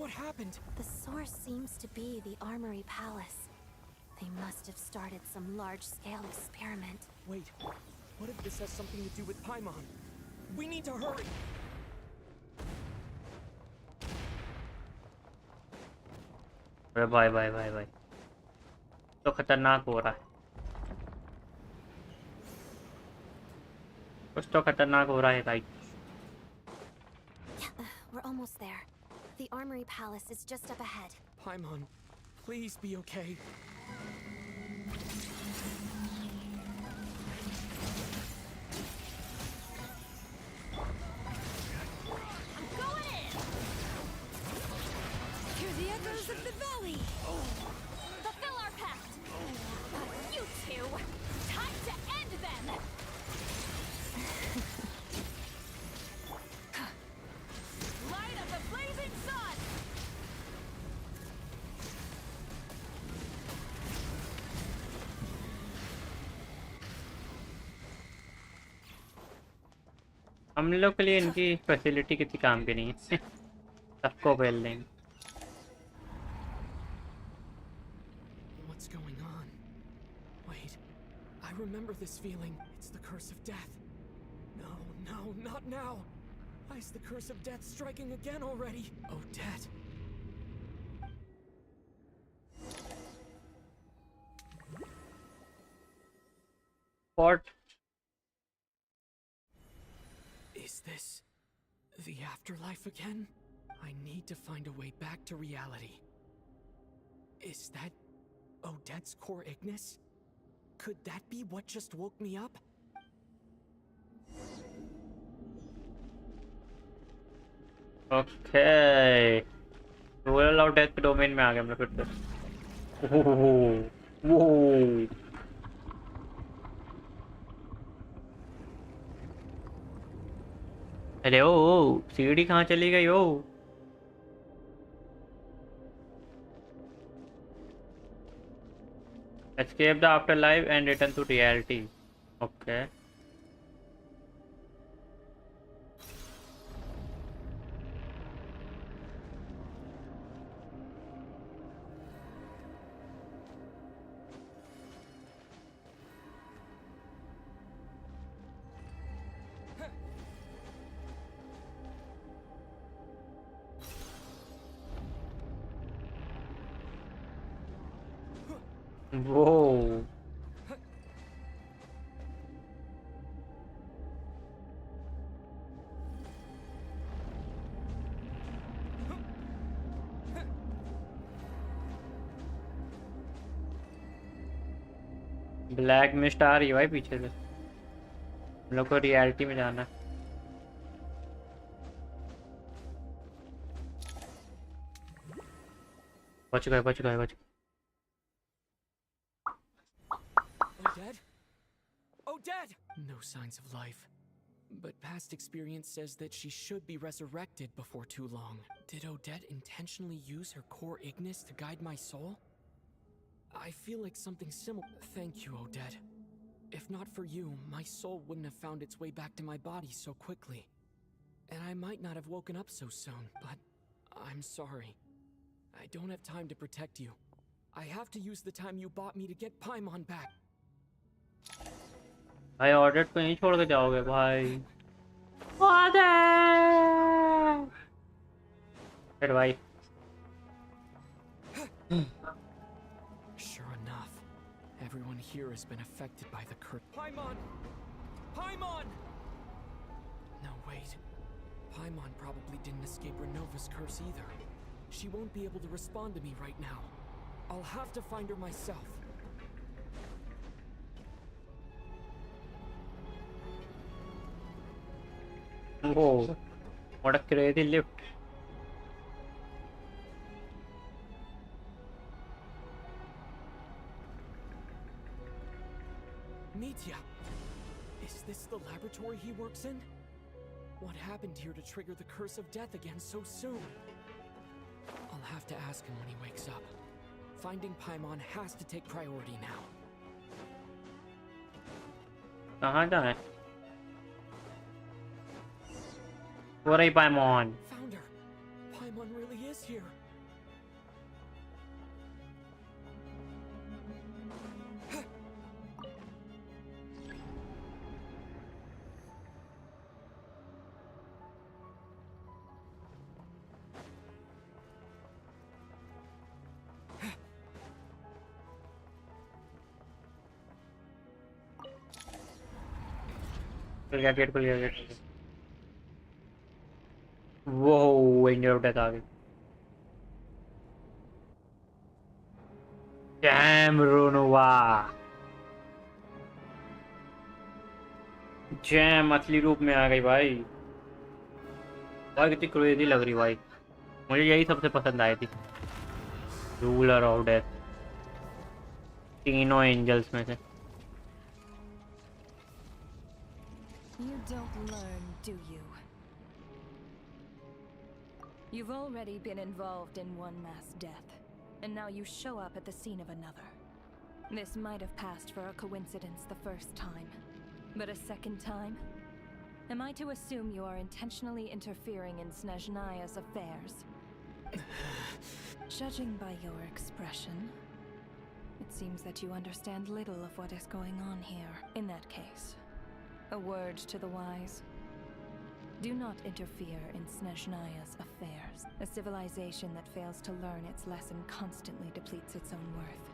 B: What happened?
Q: The source seems to be the Armory Palace. They must have started some large-scale experiment.
B: Wait, what if this has something to do with Paimon? We need to hurry!
A: अरे भाई भाई भाई भाई तो खतरनाक हो रहा है। कुछ तो खतरनाक हो रहा है भाई।
Q: We're almost there. The Armory Palace is just up ahead.
B: Paimon, please be okay.
O: I'm going in. Hear the echoes of the valley. Fulfill our pact. But you two, time to end them.
M: Light of the blazing sun.
A: हम लोग के लिए इनकी facility किसी काम की नहीं है। सबको फेल देंगे।
B: What's going on? Wait, I remember this feeling. It's the curse of death. No, no, not now. Why is the curse of death striking again already? Odette.
A: What?
B: Is this the afterlife again? I need to find a way back to reality. Is that Odette's core Ignis? Could that be what just woke me up?
A: Okay. Rural और death के domain में आ गए हम लोग फिर से। ओह अरे ओ सीढ़ी कहाँ चली गई ओ? Escape the afterlife and return to reality. Okay. Whoa. Black mist आ रही है भाई पीछे से। हम लोग को रियलिटी में जाना है। बच गए बच गए बच गए।
B: Odette? Odette! No signs of life. But past experience says that she should be resurrected before too long. Did Odette intentionally use her core Ignis to guide my soul? I feel like something similar. Thank you, Odette. If not for you, my soul wouldn't have found its way back to my body so quickly. And I might not have woken up so soon, but I'm sorry. I don't have time to protect you. I have to use the time you bought me to get Paimon back.
A: भाई order को यहीं छोड़ के जाओगे भाई? फिर भाई
B: Sure enough, everyone here has been affected by the curse. Paimon! Paimon! No, wait. Paimon probably didn't escape Renova's curse either. She won't be able to respond to me right now. I'll have to find her myself.
A: Whoa, what a crazy lift.
B: Mitya! Is this the laboratory he works in? What happened here to trigger the curse of death again so soon? I'll have to ask him when he wakes up. Finding Paimon has to take priority now.
A: कहाँ जाए? What are you, Paimon?
B: Found her. Paimon really is here.
A: खुल गया gate खुल गया gate. वो angel of death आ गई। Dam रोनोवा jam असली रूप में आ गई भाई। भाई कितनी क्रेजी लग रही भाई। मुझे यही सबसे पसंद आई थी, रूलर ऑफ डेथ, तीनों एंजल्स में से।
S: You don't learn, do you? You've already been involved in one mass death, and now you show up at the scene of another. This might have passed for a coincidence the first time, but a second time? Am I to assume you are intentionally interfering in Snezhnaya's affairs? Judging by your expression, it seems that you understand little of what is going on here. In that case, a word to the wise. Do not interfere in Snezhnaya's affairs. A civilization that fails to learn its lesson constantly depletes its own worth.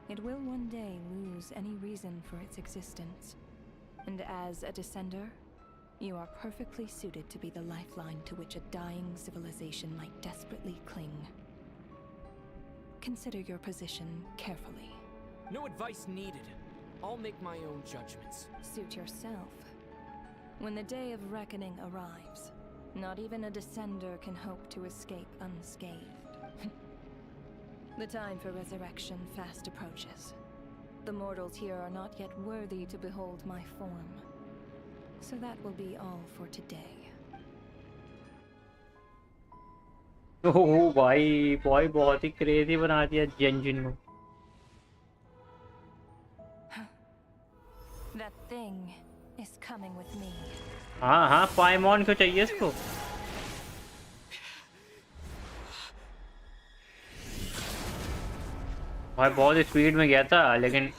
S: It will one day lose any reason for its existence. And as a descender, you are perfectly suited to be the lifeline to which a dying civilization might desperately cling. Consider your position carefully.
B: No advice needed. I'll make my own judgments.
S: Suit yourself. When the day of reckoning arrives, not even a descender can hope to escape unscathed. The time for resurrection fast approaches. The mortals here are not yet worthy to behold my form. So that will be all for today.
A: ओह भाई boy बहुत ही crazy बना दिया जेंजिन को.
S: That thing is coming with me.
A: हाँ हाँ पाइमॉन क्यों चाहिए इसको? भाई बहुत स्पीड में गया था लेकिन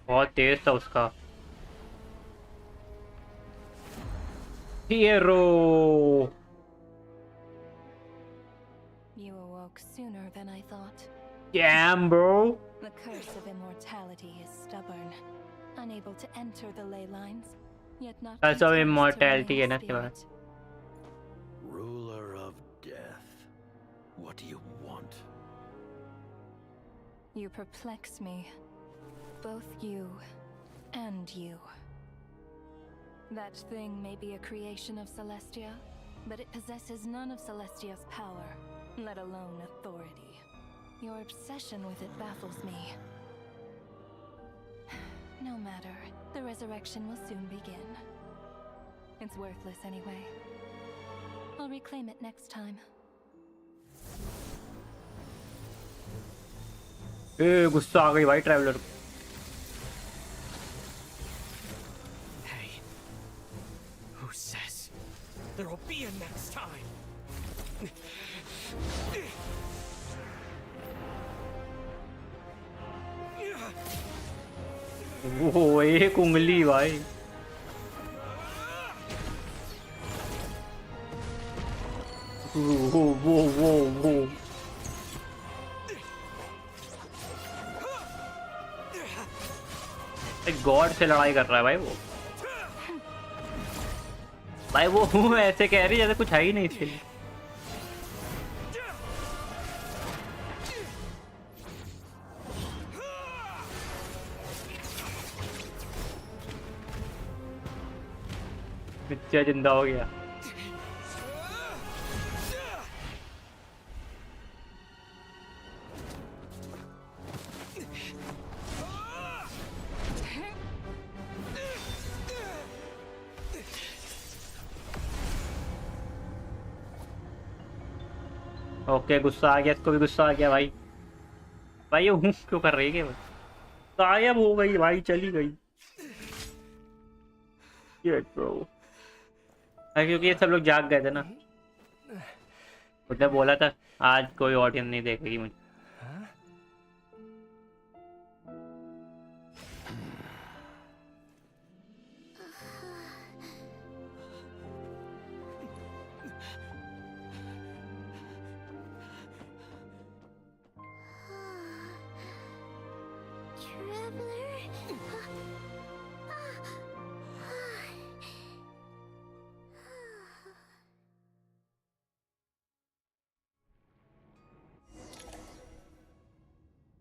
A: बहुत तेज था उसका. Hero.
S: You awoke sooner than I thought.
A: Damn, bro.
S: The curse of immortality is stubborn, unable to enter the ley lines, yet not.
A: Curse of immortality है ना इसके बाद.
K: Ruler of death, what do you want?
S: You perplex me, both you and you. That thing may be a creation of Celestia, but it possesses none of Celestia's power, let alone authority. Your obsession with it baffles me. No matter, the resurrection will soon begin. It's worthless anyway. I'll reclaim it next time.
A: गुस्सा आ गई भाई traveller.
B: Hey, who says there'll be a next time?
A: वो एक उंगली भाई. वो God से लड़ाई कर रहा है भाई वो. भाई वो ऐसे कह रही है जैसे कुछ है ही नहीं इसके लिए. बच्चा जिंदा हो गया. ओके गुस्सा आ गया इसको भी गुस्सा आ गया भाई. भाई ये हूँ क्यों कर रही है भाई. गायब हो गई भाई चली गई. ब्रो क्योंकि ये सब लोग जाग गए थे ना. उसने बोला था आज कोई ऑडियंस नहीं देखेगी मुझे.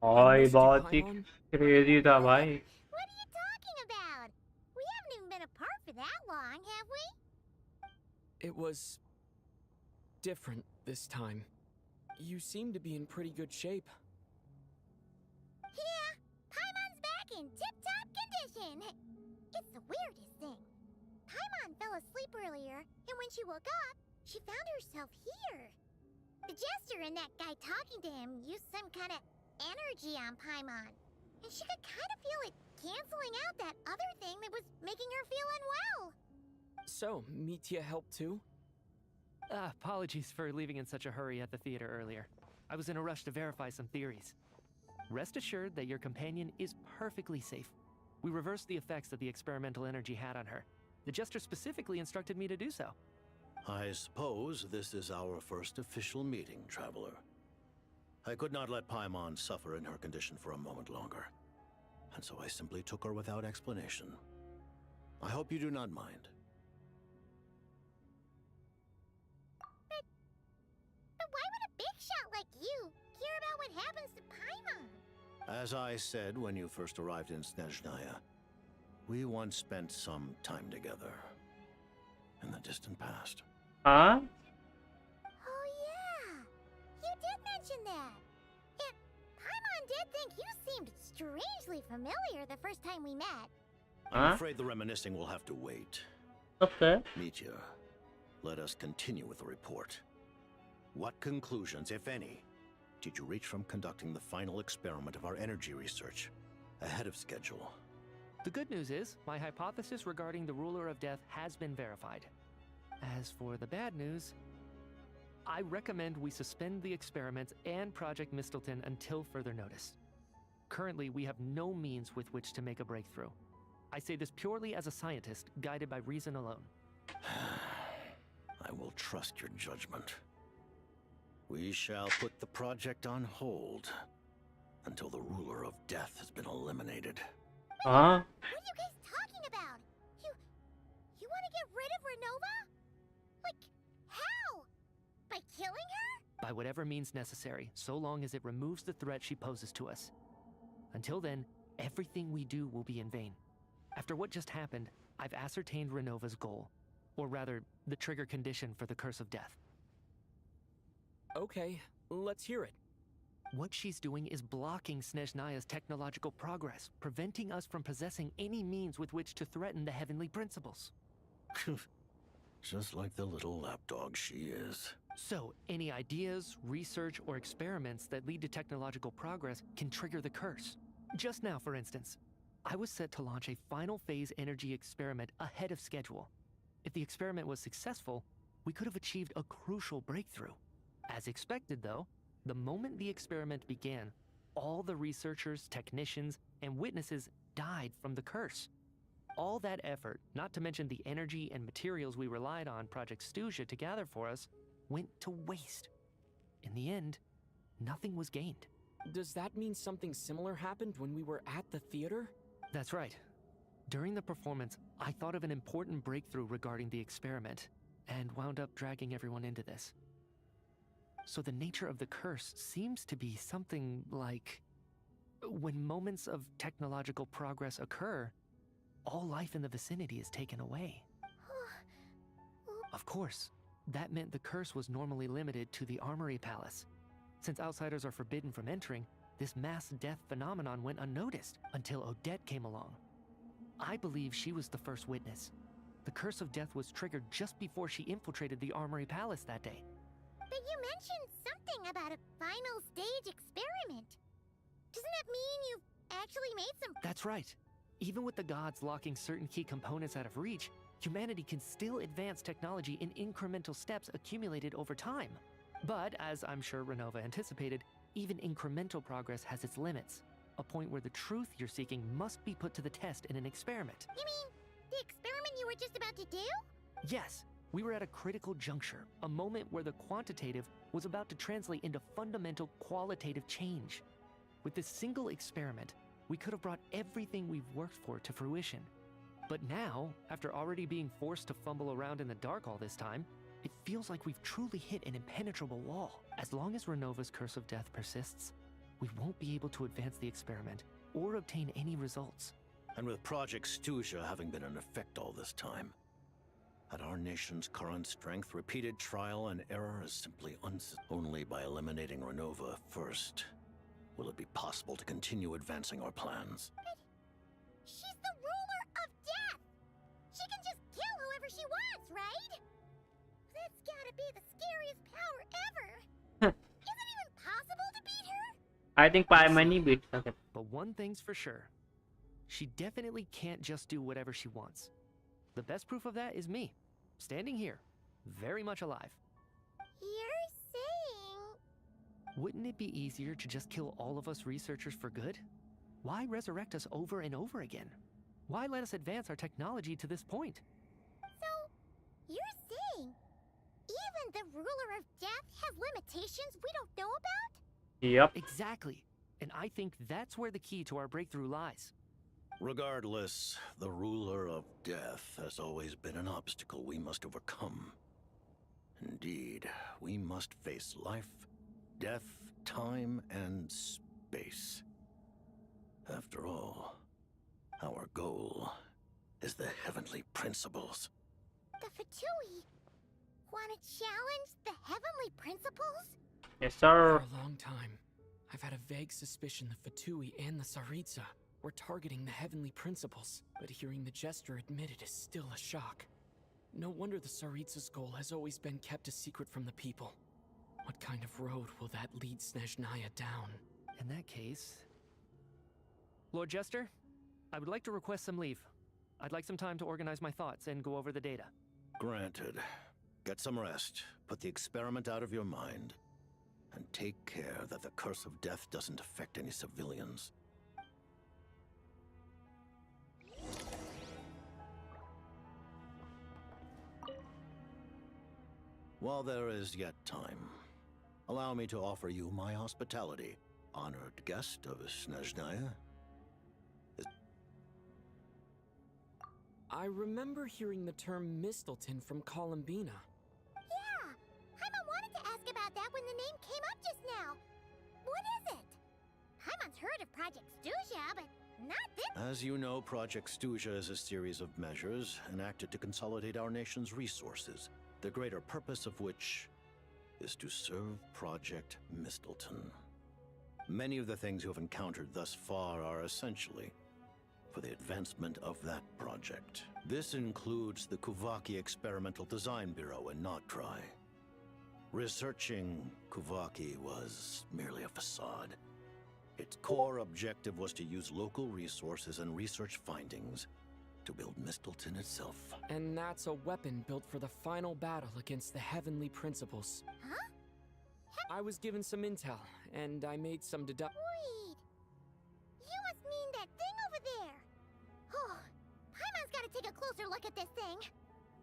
A: भाई बहुत ही क्रेजी था भाई.
D: What are you talking about? We haven't even been apart for that long, have we?
B: It was different this time. You seem to be in pretty good shape.
D: Yeah, Paimon's back in tip-top condition. It's the weirdest thing. Paimon fell asleep earlier, and when she woke up, she found herself here. The jester and that guy talking to him used some kind of energy on Paimon, and she could kind of feel it canceling out that other thing that was making her feel unwell.
B: So, Mitya helped too?
C: Apologies for leaving in such a hurry at the theater earlier. I was in a rush to verify some theories. Rest assured that your companion is perfectly safe. We reversed the effects that the experimental energy had on her. The jester specifically instructed me to do so.
K: I suppose this is our first official meeting, Traveler. I could not let Paimon suffer in her condition for a moment longer, and so I simply took her without explanation. I hope you do not mind.
D: But why would a big shot like you care about what happens to Paimon?
K: As I said when you first arrived in Snezhnaya, we once spent some time together in the distant past.
A: Huh?
D: Oh yeah, you did mention that. Paimon did think you seemed strangely familiar the first time we met.
K: I'm afraid the reminiscing will have to wait.
A: Okay.
K: Meteor, let us continue with the report. What conclusions, if any, did you reach from conducting the final experiment of our energy research ahead of schedule?
C: The good news is, my hypothesis regarding the Ruler of Death has been verified. As for the bad news, I recommend we suspend the experiments and Project Mistleton until further notice. Currently, we have no means with which to make a breakthrough. I say this purely as a scientist, guided by reason alone.
K: I will trust your judgment. We shall put the project on hold until the Ruler of Death has been eliminated.
A: Huh?
D: What are you guys talking about? You want to get rid of Renova? Like, how? By killing her?
C: By whatever means necessary, so long as it removes the threat she poses to us. Until then, everything we do will be in vain. After what just happened, I've ascertained Renova's goal. Or rather, the trigger condition for the Curse of Death.
B: Okay, let's hear it.
C: What she's doing is blocking Snezhnaya's technological progress, preventing us from possessing any means with which to threaten the heavenly principles.
K: Just like the little lapdog she is.
C: So, any ideas, research, or experiments that lead to technological progress can trigger the curse. Just now, for instance, I was set to launch a final phase energy experiment ahead of schedule. If the experiment was successful, we could have achieved a crucial breakthrough. As expected, though, the moment the experiment began, all the researchers, technicians, and witnesses died from the curse. All that effort, not to mention the energy and materials we relied on Project Stuja to gather for us, went to waste. In the end, nothing was gained.
B: Does that mean something similar happened when we were at the theater?
C: That's right. During the performance, I thought of an important breakthrough regarding the experiment, and wound up dragging everyone into this. So the nature of the curse seems to be something like, when moments of technological progress occur, all life in the vicinity is taken away. Of course, that meant the curse was normally limited to the Armory Palace. Since outsiders are forbidden from entering, this mass death phenomenon went unnoticed until Odette came along. I believe she was the first witness. The Curse of Death was triggered just before she infiltrated the Armory Palace that day.
D: But you mentioned something about a final stage experiment. Doesn't that mean you've actually made some...
C: That's right. Even with the gods locking certain key components out of reach, humanity can still advance technology in incremental steps accumulated over time. But, as I'm sure Renova anticipated, even incremental progress has its limits. A point where the truth you're seeking must be put to the test in an experiment.
D: You mean, the experiment you were just about to do?
C: Yes, we were at a critical juncture, a moment where the quantitative was about to translate into fundamental qualitative change. With this single experiment, we could have brought everything we've worked for to fruition. But now, after already being forced to fumble around in the dark all this time, it feels like we've truly hit an impenetrable wall. As long as Renova's Curse of Death persists, we won't be able to advance the experiment or obtain any results.
K: And with Project Stuja having been in effect all this time, at our nation's current strength, repeated trial and error is simply only by eliminating Renova first will it be possible to continue advancing our plans.
D: But she's the ruler of death! She can just kill whoever she wants, right? That's gotta be the scariest power ever! Is it even possible to beat her?
A: I think Paimon beats her.
C: But one thing's for sure. She definitely can't just do whatever she wants. The best proof of that is me, standing here, very much alive.
D: You're saying...
C: Wouldn't it be easier to just kill all of us researchers for good? Why resurrect us over and over again? Why let us advance our technology to this point?
D: So, you're saying even the ruler of death has limitations we don't know about?
A: Yep.
C: Exactly. And I think that's where the key to our breakthrough lies.
K: Regardless, the ruler of death has always been an obstacle we must overcome. Indeed, we must face life, death, time, and space. After all, our goal is the heavenly principles.
D: The Fatui want to challenge the heavenly principles?
A: Yes, sir.
B: For a long time, I've had a vague suspicion the Fatui and the Tsaritsa were targeting the heavenly principles, but hearing the Jester admit it is still a shock. No wonder the Tsaritsa's goal has always been kept a secret from the people. What kind of road will that lead Snezhnaya down?
C: In that case... Lord Jester, I would like to request some leave. I'd like some time to organize my thoughts and go over the data.
K: Granted. Get some rest, put the experiment out of your mind, and take care that the curse of death doesn't affect any civilians. While there is yet time, allow me to offer you my hospitality, honored guest of Snezhnaya.
B: I remember hearing the term Mistleton from Columbina.
D: Yeah, Paimon wanted to ask about that when the name came up just now. What is it? Paimon's heard of Project Stuja, but not this.
K: As you know, Project Stuja is a series of measures enacted to consolidate our nation's resources, the greater purpose of which is to serve Project Mistleton. Many of the things you have encountered thus far are essentially for the advancement of that project. This includes the Kuvaki Experimental Design Bureau in Notdry. Researching Kuvaki was merely a facade. Its core objective was to use local resources and research findings to build Mistleton itself.
B: And that's a weapon built for the final battle against the heavenly principles.
D: Huh?
B: I was given some intel, and I made some
D: Wait. You must mean that thing over there. Oh, Paimon's gotta take a closer look at this thing.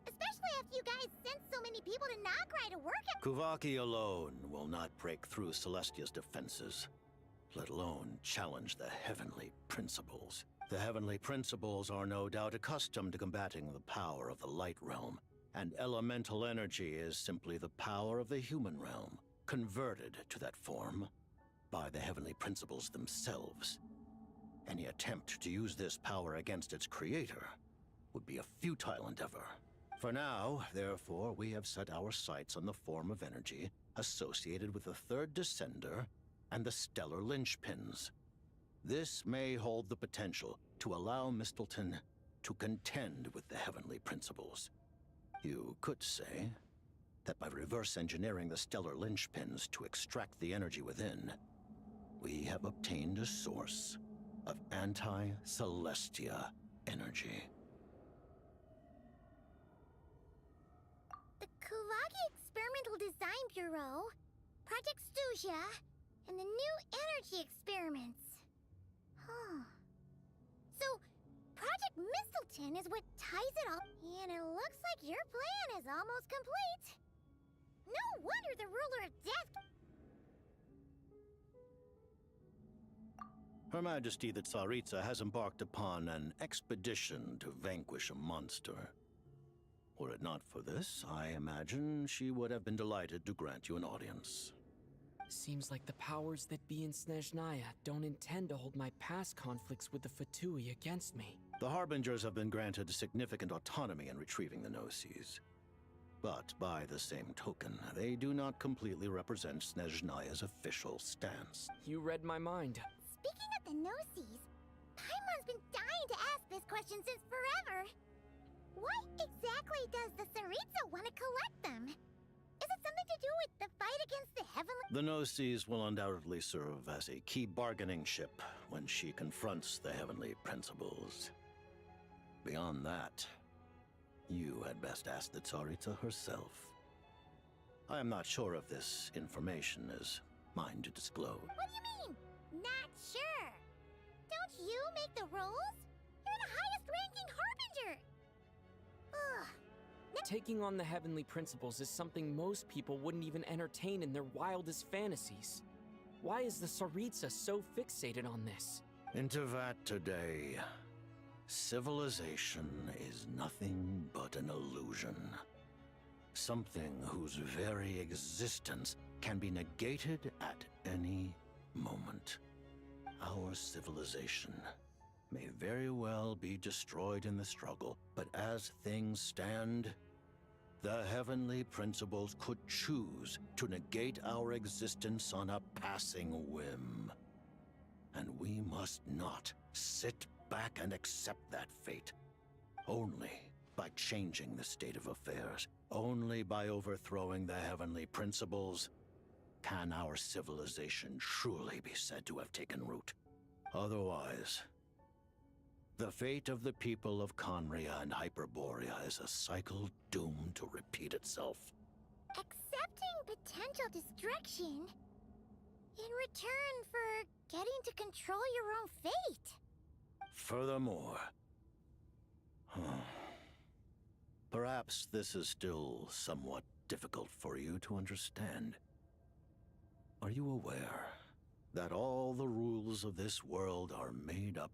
D: Especially after you guys sent so many people to Nagrai to work at—
K: Kuvaki alone will not break through Celestia's defenses, let alone challenge the heavenly principles. The heavenly principles are no doubt accustomed to combating the power of the light realm, and elemental energy is simply the power of the human realm, converted to that form by the heavenly principles themselves. Any attempt to use this power against its creator would be a futile endeavor. For now, therefore, we have set our sights on the form of energy associated with the third descender and the stellar linchpins. This may hold the potential to allow Mistleton to contend with the heavenly principles. You could say that by reverse engineering the stellar linchpins to extract the energy within, we have obtained a source of anti-Celestia energy.
D: the Kuvaki Experimental Design Bureau, Project Stuja, and the new energy experiments. Huh. So, Project Mistleton is what ties it all, and it looks like your plan is almost complete. No wonder the ruler of death—
K: Her Majesty the Tsaritsa has embarked upon an expedition to vanquish a monster. Were it not for this, I imagine she would have been delighted to grant you an audience.
B: Seems like the powers that be in Snezhnaya don't intend to hold my past conflicts with the Fatui against me.
K: The Harbingers have been granted significant autonomy in retrieving the Gnosis. But by the same token, they do not completely represent Snezhnaya's official stance.
B: You read my mind.
D: Speaking of the Gnosis, Paimon's been dying to ask this question since forever. Why exactly does the Tsaritsa want to collect them? Is it something to do with the fight against the heavenly—
K: The Gnosis will undoubtedly serve as a key bargaining chip when she confronts the heavenly principles. Beyond that, you had best ask the Tsaritsa herself. I am not sure if this information is mine to disclose.
D: What do you mean? Not sure. Don't you make the rules? You're the highest-ranking Harbinger. Ugh.
B: Taking on the heavenly principles is something most people wouldn't even entertain in their wildest fantasies. Why is the Tsaritsa so fixated on this?
K: Into that today, civilization is nothing but an illusion. Something whose very existence can be negated at any moment. our civilization may very well be destroyed in the struggle, but as things stand, the heavenly principles could choose to negate our existence on a passing whim. And we must not sit back and accept that fate. Only by changing the state of affairs, only by overthrowing the heavenly principles, can our civilization truly be said to have taken root. Otherwise, the fate of the people of Conria and Hyperborea is a cycle doomed to repeat itself.
D: Accepting potential destruction in return for getting to control your own fate.
K: Furthermore, perhaps this is still somewhat difficult for you to understand. Are you aware that all the rules of this world are made up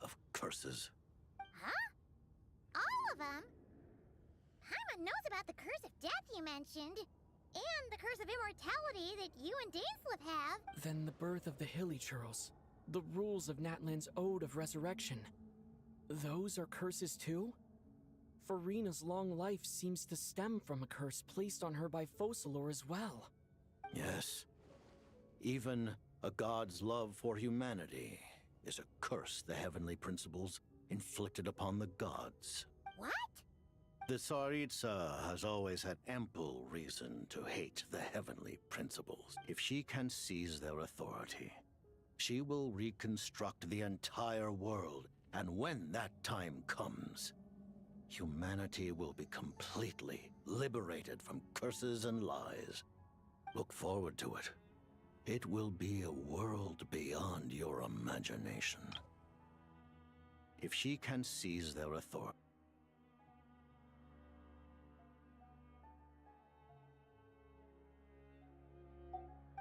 K: of curses?
D: Huh? All of them? Paimon knows about the curse of death you mentioned, and the curse of immortality that you and Dainsleif have.
B: Then the birth of the Hilichurls, the rules of Natlan's Ode of Resurrection. Those are curses too? Farina's long life seems to stem from a curse placed on her by Focalor as well.
K: Yes. Even a god's love for humanity is a curse the heavenly principles inflicted upon the gods.
D: What?
K: The Tsaritsa has always had ample reason to hate the heavenly principles. If she can seize their authority, she will reconstruct the entire world, and when that time comes, humanity will be completely liberated from curses and lies. Look forward to it. It will be a world beyond your imagination. If she can seize their authority,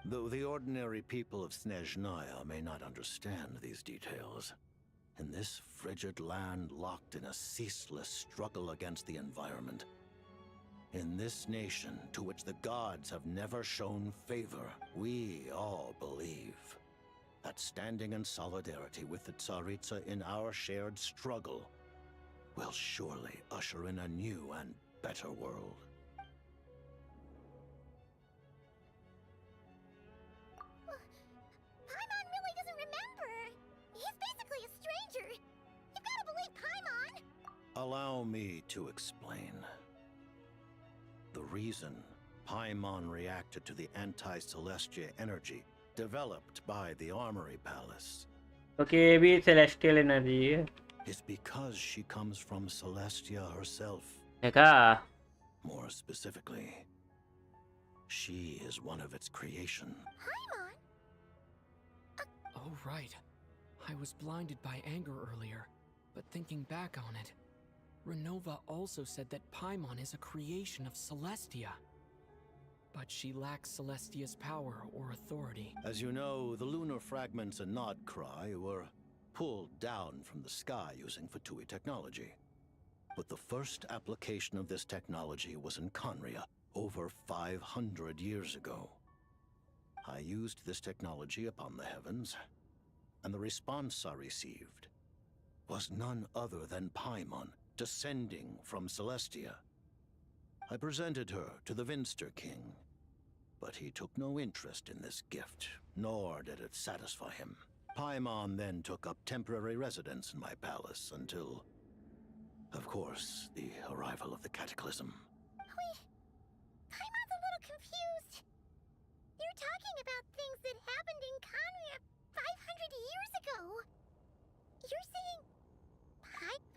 K: though the ordinary people of Snezhnaya may not understand these details, in this frigid land locked in a ceaseless struggle against the environment, in this nation to which the gods have never shown favor, we all believe that standing in solidarity with the Tsaritsa in our shared struggle will surely usher in a new and better world.
D: Paimon really doesn't remember. He's basically a stranger. You gotta believe Paimon.
K: Allow me to explain. The reason Paimon reacted to the anti-Celestia energy developed by the Armory Palace
A: Okay, ये भी celestial energy है.
K: is because she comes from Celestia herself.
A: देखा?
K: More specifically, she is one of its creation.
D: Paimon?
B: Oh, right. I was blinded by anger earlier, but thinking back on it, Renova also said that Paimon is a creation of Celestia. But she lacks Celestia's power or authority.
K: As you know, the lunar fragments in Nodcry were pulled down from the sky using Fatui technology. But the first application of this technology was in Conria over 500 years ago. I used this technology upon the heavens, and the response I received was none other than Paimon descending from Celestia. I presented her to the Vinster King, but he took no interest in this gift, nor did it satisfy him. Paimon then took up temporary residence in my palace until, of course, the arrival of the Cataclysm.
D: Wait, Paimon's a little confused. You're talking about things that happened in Conria 500 years ago. You're saying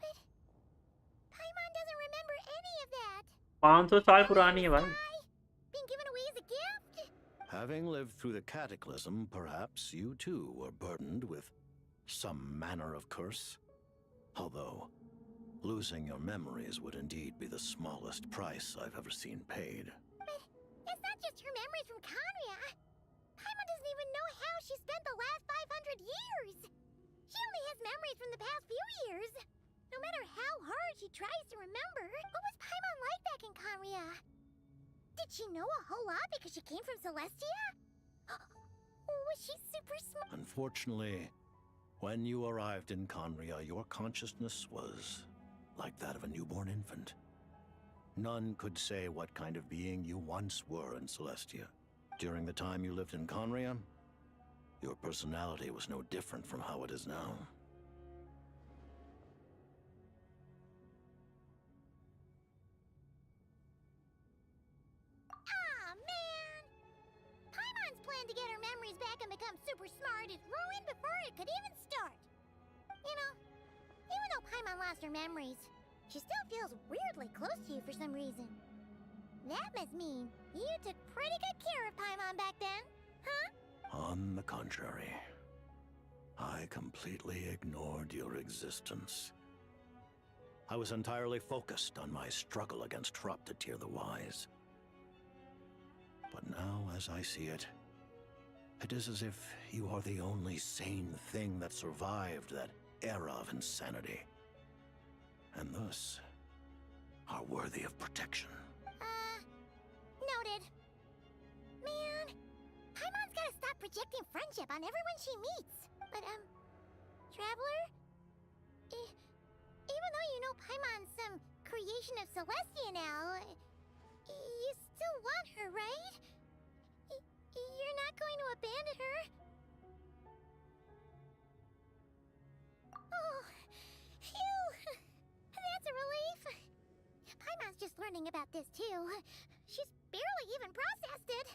D: but Paimon doesn't remember any of that.
A: 500 साल पुरानी है भाई.
D: Being given away as a gift?
K: Having lived through the Cataclysm, perhaps you too were burdened with some manner of curse. Although, losing your memories would indeed be the smallest price I've ever seen paid.
D: But it's not just her memories from Conria. Paimon doesn't even know how she spent the last 500 years. She only has memories from the past few years. No matter how hard she tries to remember, what was Paimon like back in Conria? Did she know a whole lot because she came from Celestia? Was she super smart?
K: Unfortunately, when you arrived in Conria, your consciousness was like that of a newborn infant. None could say what kind of being you once were in Celestia. During the time you lived in Conria, your personality was no different from how it is now.
D: Aw, man! Paimon's plan to get her memories back and become super smart is ruined before it could even start. You know, even though Paimon lost her memories, she still feels weirdly close to you for some reason. That must mean you took pretty good care of Paimon back then, huh?
K: On the contrary, I completely ignored your existence. I was entirely focused on my struggle against Tsaritsa the Wise. But now, as I see it, it is as if you are the only sane thing that survived that era of insanity, and thus are worthy of protection.
D: Noted. Man, Paimon's gotta stop projecting friendship on everyone she meets. But, Traveler? Even though you know Paimon's some creation of Celestia now, you still want her, right? You're not going to abandon her? Oh, phew! That's a relief. Paimon's just learning about this, too. She's barely even processed it.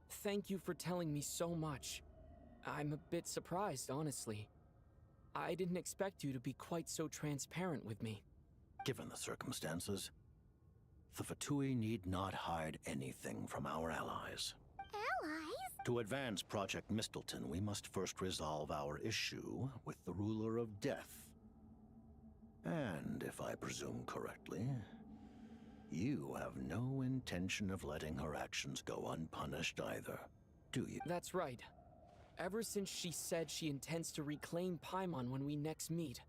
B: Thank you for telling me so much. I'm a bit surprised, honestly. I didn't expect you to be quite so transparent with me.
K: Given the circumstances, the Fatui need not hide anything from our allies.
D: Allies?
K: To advance Project Mistleton, we must first resolve our issue with the Ruler of Death. And if I presume correctly, you have no intention of letting her actions go unpunished either, do you?
B: That's right. Ever since she said she intends to reclaim Paimon when we next meet,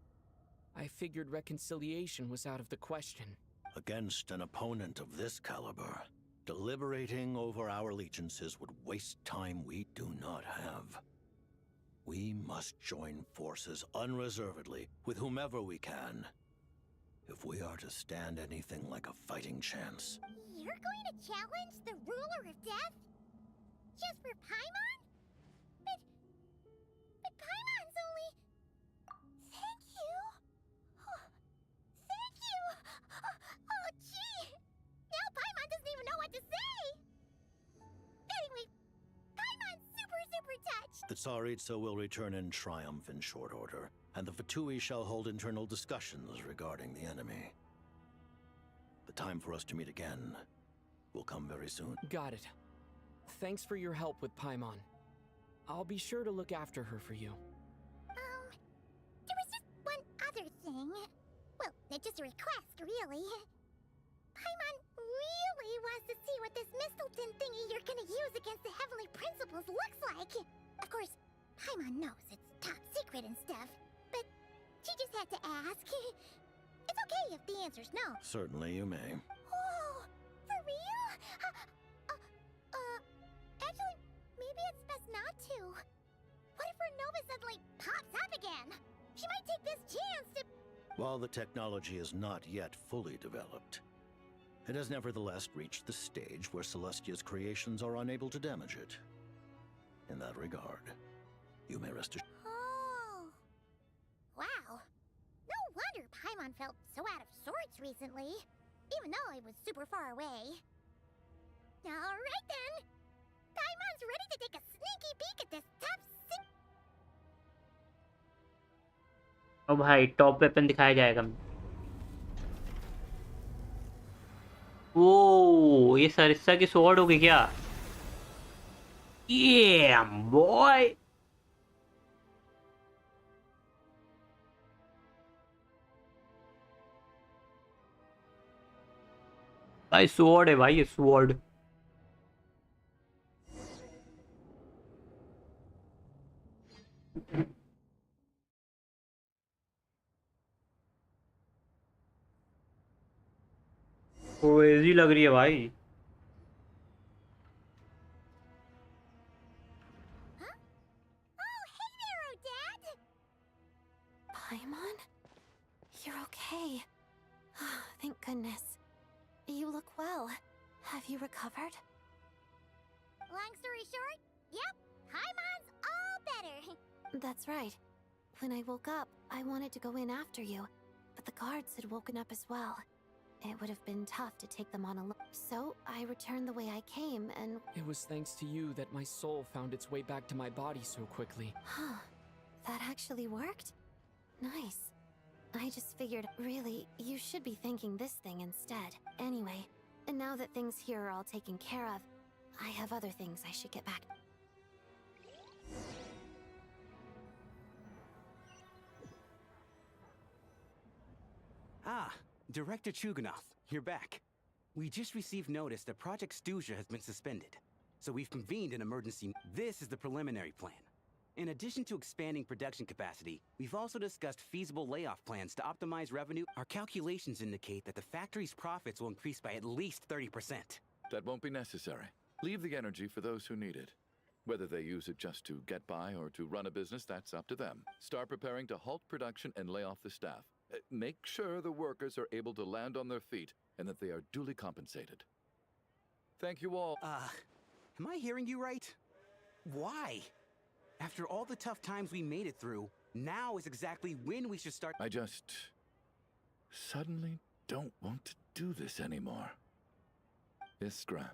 B: I figured reconciliation was out of the question.
K: Against an opponent of this caliber, deliberating over our allegiances would waste time we do not have. We must join forces unreservedly with whomever we can, if we are to stand anything like a fighting chance.
D: You're going to challenge the Ruler of Death? Just for Paimon? But Paimon's only... Thank you! Thank you! Oh, gee! Now Paimon doesn't even know what to say! Anyway, Paimon's super touched!
K: The Tsaritsa will return in triumph in short order, and the Fatui shall hold internal discussions regarding the enemy. The time for us to meet again will come very soon.
B: Got it. Thanks for your help with Paimon. I'll be sure to look after her for you.
D: There was just one other thing. Well, it's just a request, really. Paimon really wants to see what this Mistleton thingy you're gonna use against the Heavenly Principles looks like. Of course, Paimon knows it's top secret and stuff, but she just had to ask. It's okay if the answer's no.
K: Certainly you may.
D: Oh, for real? Actually, maybe it's best not to. What if Renova suddenly pops up again? She might take this chance to...
K: While the technology is not yet fully developed, it has nevertheless reached the stage where Celestia's creations are unable to damage it. In that regard, you may rest assured.
D: Oh. Wow. No wonder Paimon felt so out of sorts recently, even though it was super far away. Alright then. Paimon's ready to take a sneaky peek at this top secret.
A: अब भाई top weapon दिखाया जाएगा। ओ ये सरिस्सा की sword होगी क्या? Yeah, boy. भाई sword है भाई, ये स्वॉर्ड। अच्छी लग रही है भाई।
Q: Paimon? You're okay. Thank goodness. You look well. Have you recovered?
D: Long story short, yep, Paimon's all better.
Q: That's right. When I woke up, I wanted to go in after you, but the guards had woken up as well. It would have been tough to take them on alone. So I returned the way I came and...
B: It was thanks to you that my soul found its way back to my body so quickly.
Q: Huh. That actually worked? Nice. I just figured, really, you should be thanking this thing instead. Anyway, and now that things here are all taken care of, I have other things I should get back.
J: Ah, Director Chuganoth, you're back. We just received notice that Project Stuja has been suspended, so we've convened an emergency. This is the preliminary plan. In addition to expanding production capacity, we've also discussed feasible layoff plans to optimize revenue. Our calculations indicate that the factory's profits will increase by at least 30%.
I: That won't be necessary. Leave the energy for those who need it. Whether they use it just to get by or to run a business, that's up to them. Start preparing to halt production and lay off the staff. Make sure the workers are able to land on their feet and that they are duly compensated. Thank you all.
J: Am I hearing you right? Why? After all the tough times we made it through, now is exactly when we should start.
I: I just suddenly don't want to do this anymore. Iskra.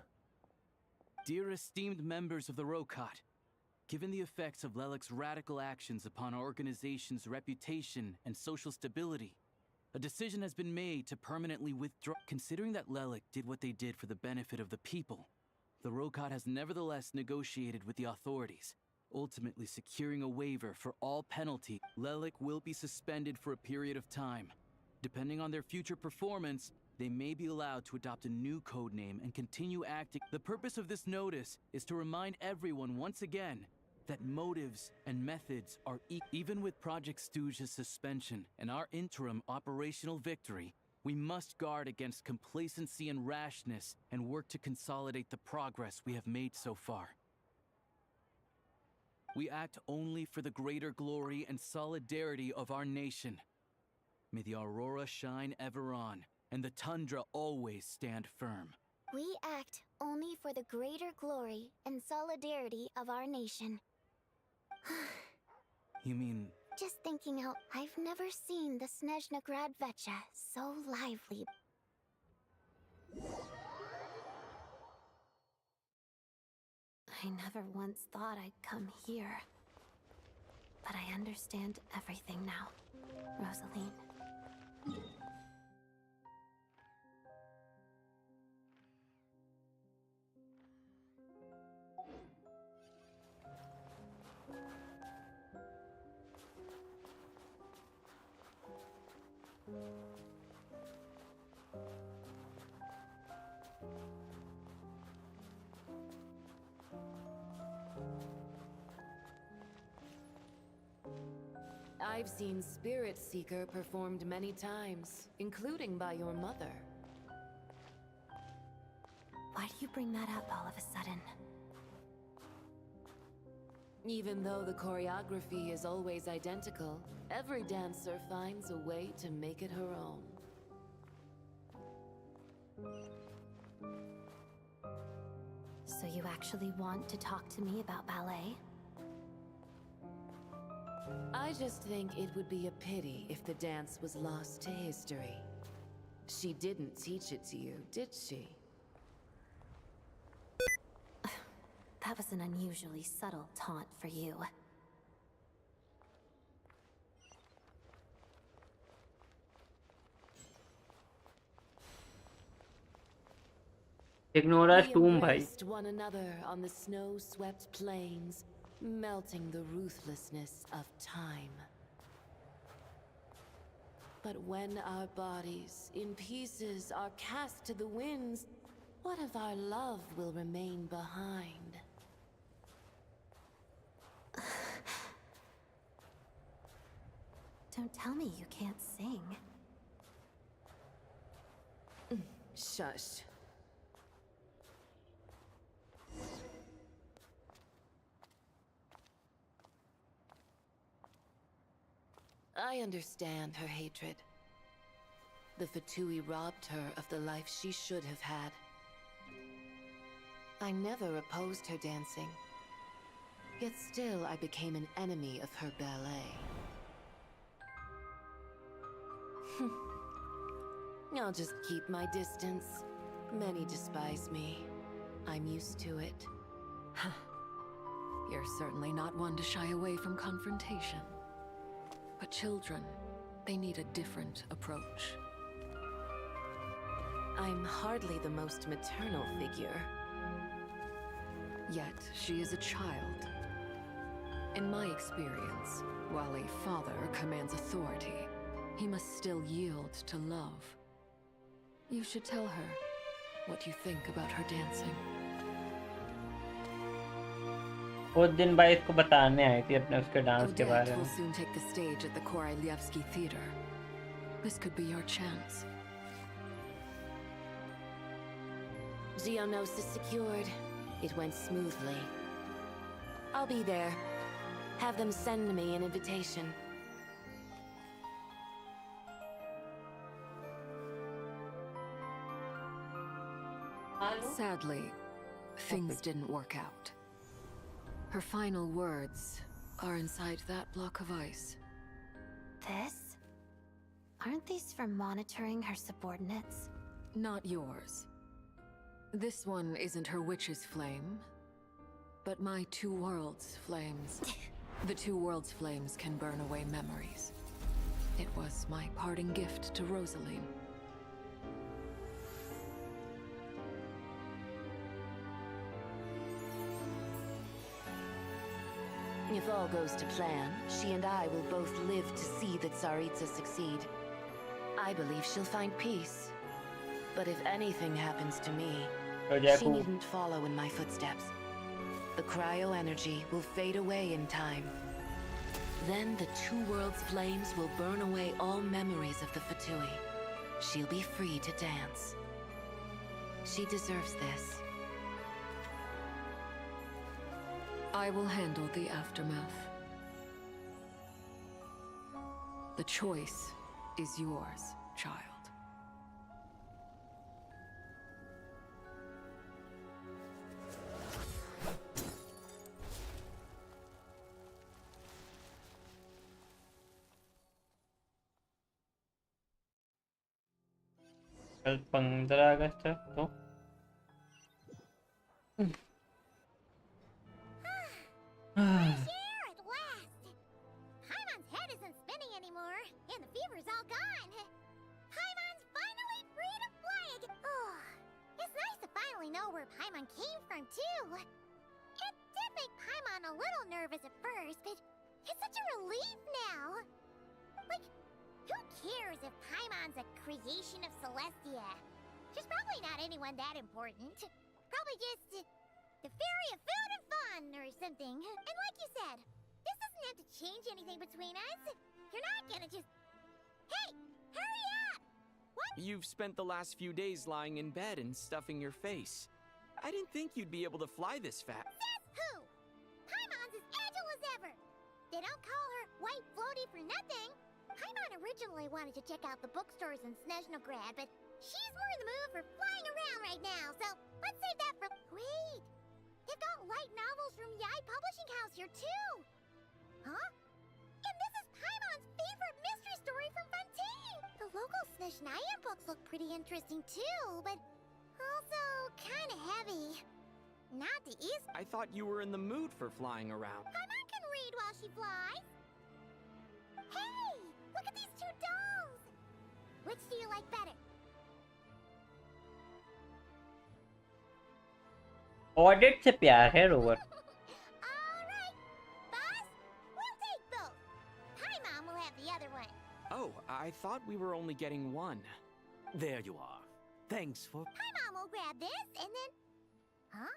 N: Dear esteemed members of the Rokat, given the effects of Lelik's radical actions upon our organization's reputation and social stability, a decision has been made to permanently withdraw. Considering that Lelik did what they did for the benefit of the people, the Rokat has nevertheless negotiated with the authorities, ultimately securing a waiver for all penalty. Lelik will be suspended for a period of time. Depending on their future performance, they may be allowed to adopt a new codename and continue acting. The purpose of this notice is to remind everyone once again that motives and methods are even with Project Stuja's suspension and our interim operational victory, we must guard against complacency and rashness and work to consolidate the progress we have made so far. We act only for the greater glory and solidarity of our nation. May the aurora shine ever on, and the tundra always stand firm.
D: We act only for the greater glory and solidarity of our nation.
N: You mean...
D: Just thinking out, I've never seen the Snezhnaya Vecha so lively.
Q: I never once thought I'd come here. But I understand everything now, Rosaline.
E: I've seen Spirit Seeker performed many times, including by your mother.
Q: Why do you bring that up all of a sudden?
E: Even though the choreography is always identical, every dancer finds a way to make it her own.
Q: So you actually want to talk to me about ballet?
E: I just think it would be a pity if the dance was lost to history. She didn't teach it to you, did she?
Q: That was an unusually subtle taunt for you.
A: Ignore
E: We
A: Tomb bhai.
E: embraced one another on the snow-swept plains, melting the ruthlessness of time. But when our bodies, in pieces, are cast to the winds, what of our love will remain behind?
Q: Don't tell me you can't sing.
E: Shush. I understand her hatred. The Fatui robbed her of the life she should have had. I never opposed her dancing. Yet still I became an enemy of her ballet. I'll just keep my distance. Many despise me. I'm used to it.
G: You're certainly not one to shy away from confrontation. But children, they need a different approach.
E: I'm hardly the most maternal figure.
G: Yet, she is a child. In my experience, while a father commands authority, he must still yield to love. You should tell her what you think about her dancing.
A: उस दिन भाई इसको बताने आई थी अपने उसके dance के बारे
G: Odette
A: में.
G: will soon take the stage at the Koralyevsky Theater. This could be your chance.
E: Geonosis secured. It went smoothly. I'll be there. Have them send me an invitation.
G: Sadly, things didn't work out. Her final words are inside that block of ice.
Q: This? Aren't these for monitoring her subordinates?
G: Not yours. This one isn't her witch's flame, but my two worlds' flames. The two worlds' flames can burn away memories. It was my parting gift to Rosaline.
E: If all goes to plan, she and I will both live to see the Tsaritsa succeed. I believe she'll find peace. But if anything happens to me, she needn't follow in my footsteps. The cryo energy will fade away in time. Then the two worlds' flames will burn away all memories of the Fatui. She'll be free to dance. She deserves this.
G: I will handle the aftermath. The choice is yours, child.
A: कल 15 अगस्त है तो
D: Here at last! Paimon's head isn't spinning anymore, and the fever's all gone. Paimon's finally free to fly again. Oh, it's nice to finally know where Paimon came from, too. It did make Paimon a little nervous at first, but it's such a relief now. Like, who cares if Paimon's a creation of Celestia? She's probably not anyone that important. Probably just the fairy of food and fun or something. And like you said, this doesn't have to change anything between us. You're not gonna just... Hey, hurry up! What?
T: You've spent the last few days lying in bed and stuffing your face. I didn't think you'd be able to fly this fast.
D: Says who? Paimon's as agile as ever. They don't call her White Floaty for nothing. Paimon originally wanted to check out the bookstores in Snezhnaya, but she's more in the mood for flying around right now, so let's save that for... Wait! They've got light novels from Yai Publishing House here, too! Huh? And this is Paimon's favorite mystery story from Fontaine! The local Snezhnaya books look pretty interesting, too, but also kinda heavy. Not the easy...
T: I thought you were in the mood for flying around.
D: Paimon can read while she flies! Hey! Look at these two dolls! Which do you like better?
A: Audit से प्यार है rover.
D: Alright, boss, we'll take both. Paimon will have the other one.
T: Oh, I thought we were only getting one.
J: There you are. Thanks for...
D: Paimon will grab this and then... Huh?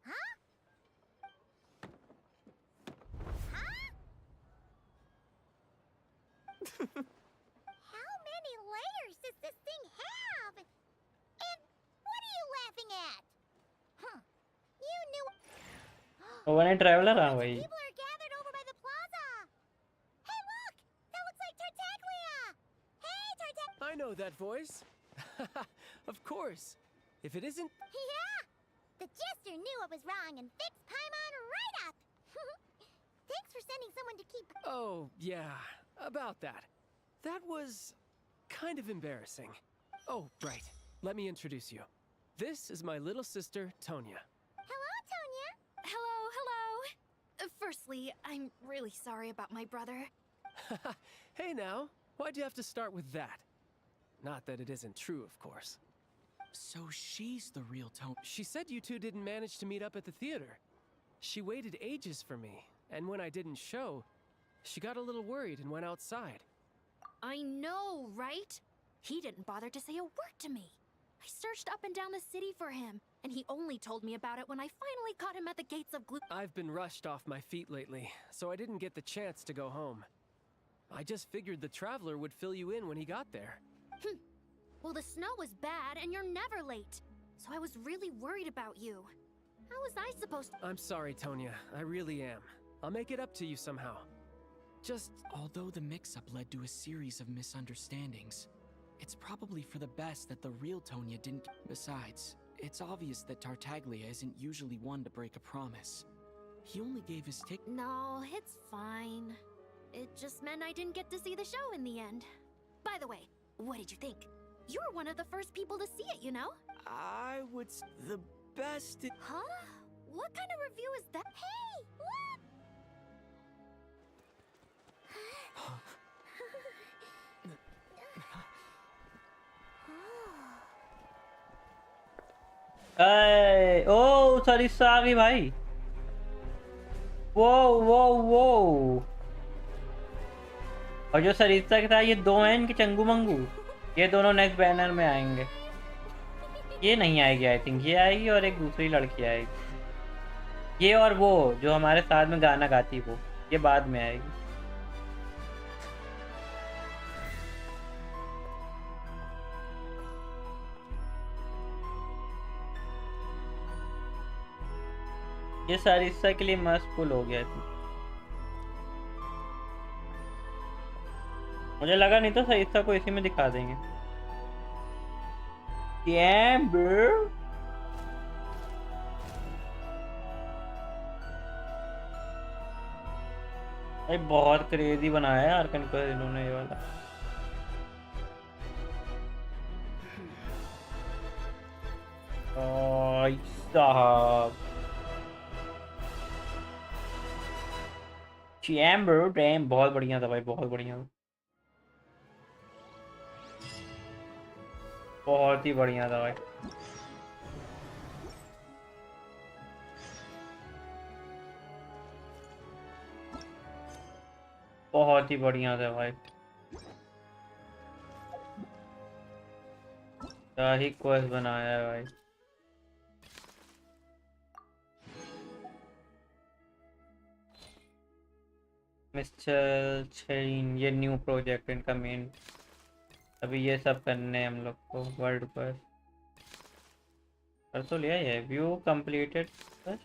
D: Huh? Huh? How many layers does this thing have? And what are you laughing at? Huh. You knew...
A: one traveller हाँ भाई.
D: People are gathered over by the plaza. Hey,
L: that voice? Of course. If it isn't...
D: Yeah! The jester knew what was wrong and fixed Paimon right up! Thanks for sending someone to keep...
L: Oh, yeah, about that. That was kind of embarrassing. Oh, right. Let me introduce you. This is my little sister, Tonya.
D: Hello, Tonya!
Q: Hello. Firstly, I'm really sorry about my brother.
L: Hey now, why'd you have to start with that? Not that it isn't true, of course.
T: So she's the real Tonya.
L: She said you two didn't manage to meet up at the theater. She waited ages for me, and when I didn't show, she got a little worried and went outside.
Q: I know, right? He didn't bother to say a word to me. I searched up and down the city for him, and he only told me about it when I finally caught him at the gates of Glue.
L: I've been rushed off my feet lately, so I didn't get the chance to go home. I just figured the Traveler would fill you in when he got there.
Q: Well, the snow was bad, and you're never late. So I was really worried about you. How was I supposed to—
L: I'm sorry, Tonya. I really am. I'll make it up to you somehow. Just...
T: Although the mix-up led to a series of misunderstandings, it's probably for the best that the real Tonya didn't... Besides, it's obvious that Tartaglia isn't usually one to break a promise. He only gave his ticket...
Q: No, it's fine. It just meant I didn't get to see the show in the end. By the way, what did you think? You were one of the first people to see it, you know?
T: I would... the best...
Q: Huh? What kind of review is that? Hey, look!
A: ओ सरिस्सा आ गई भाई। वो और जो सरिस्सा के था ये दो हैं इनके चंगू मंगू, ये दोनों नेक्स्ट बैनर में आएंगे। ये नहीं आएगी आई थिंक, ये आएगी और एक दूसरी लड़की आएगी। ये और वो जो हमारे साथ में गाना गाती वो, ये बाद में आएगी। ये सरिस्सा के लिए मस्त पुल हो गया थी। मुझे लगा नहीं तो सरिस्सा को इसी में दिखा देंगे। Damn, bro. भाई बहुत क्रेजी बनाया है आर्कन को इन्होंने ये वाला। साहब चैम्बर डैम बहुत बढ़िया था भाई, बहुत बढ़िया था, बहुत ही बढ़िया था भाई। बहुत ही बढ़िया था भाई, क्या ही क्वेस्ट बनाया है भाई। मिस्टर चेन ये न्यू प्रोजेक्ट इनका मेन, अभी ये सब करने हैं हम लोग को। वर्ल्ड पर कर तो लिया है, व्यू कंप्लीटेड बस।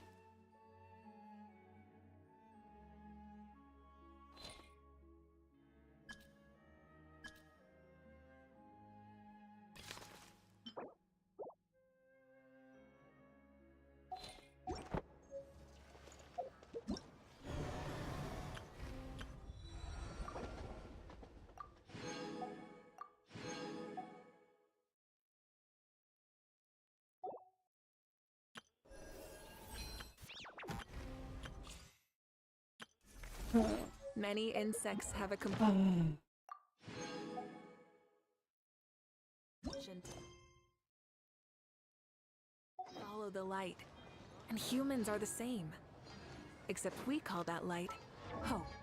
R: Many insects have a component. Follow the light. And humans are the same. Except we call that light hope.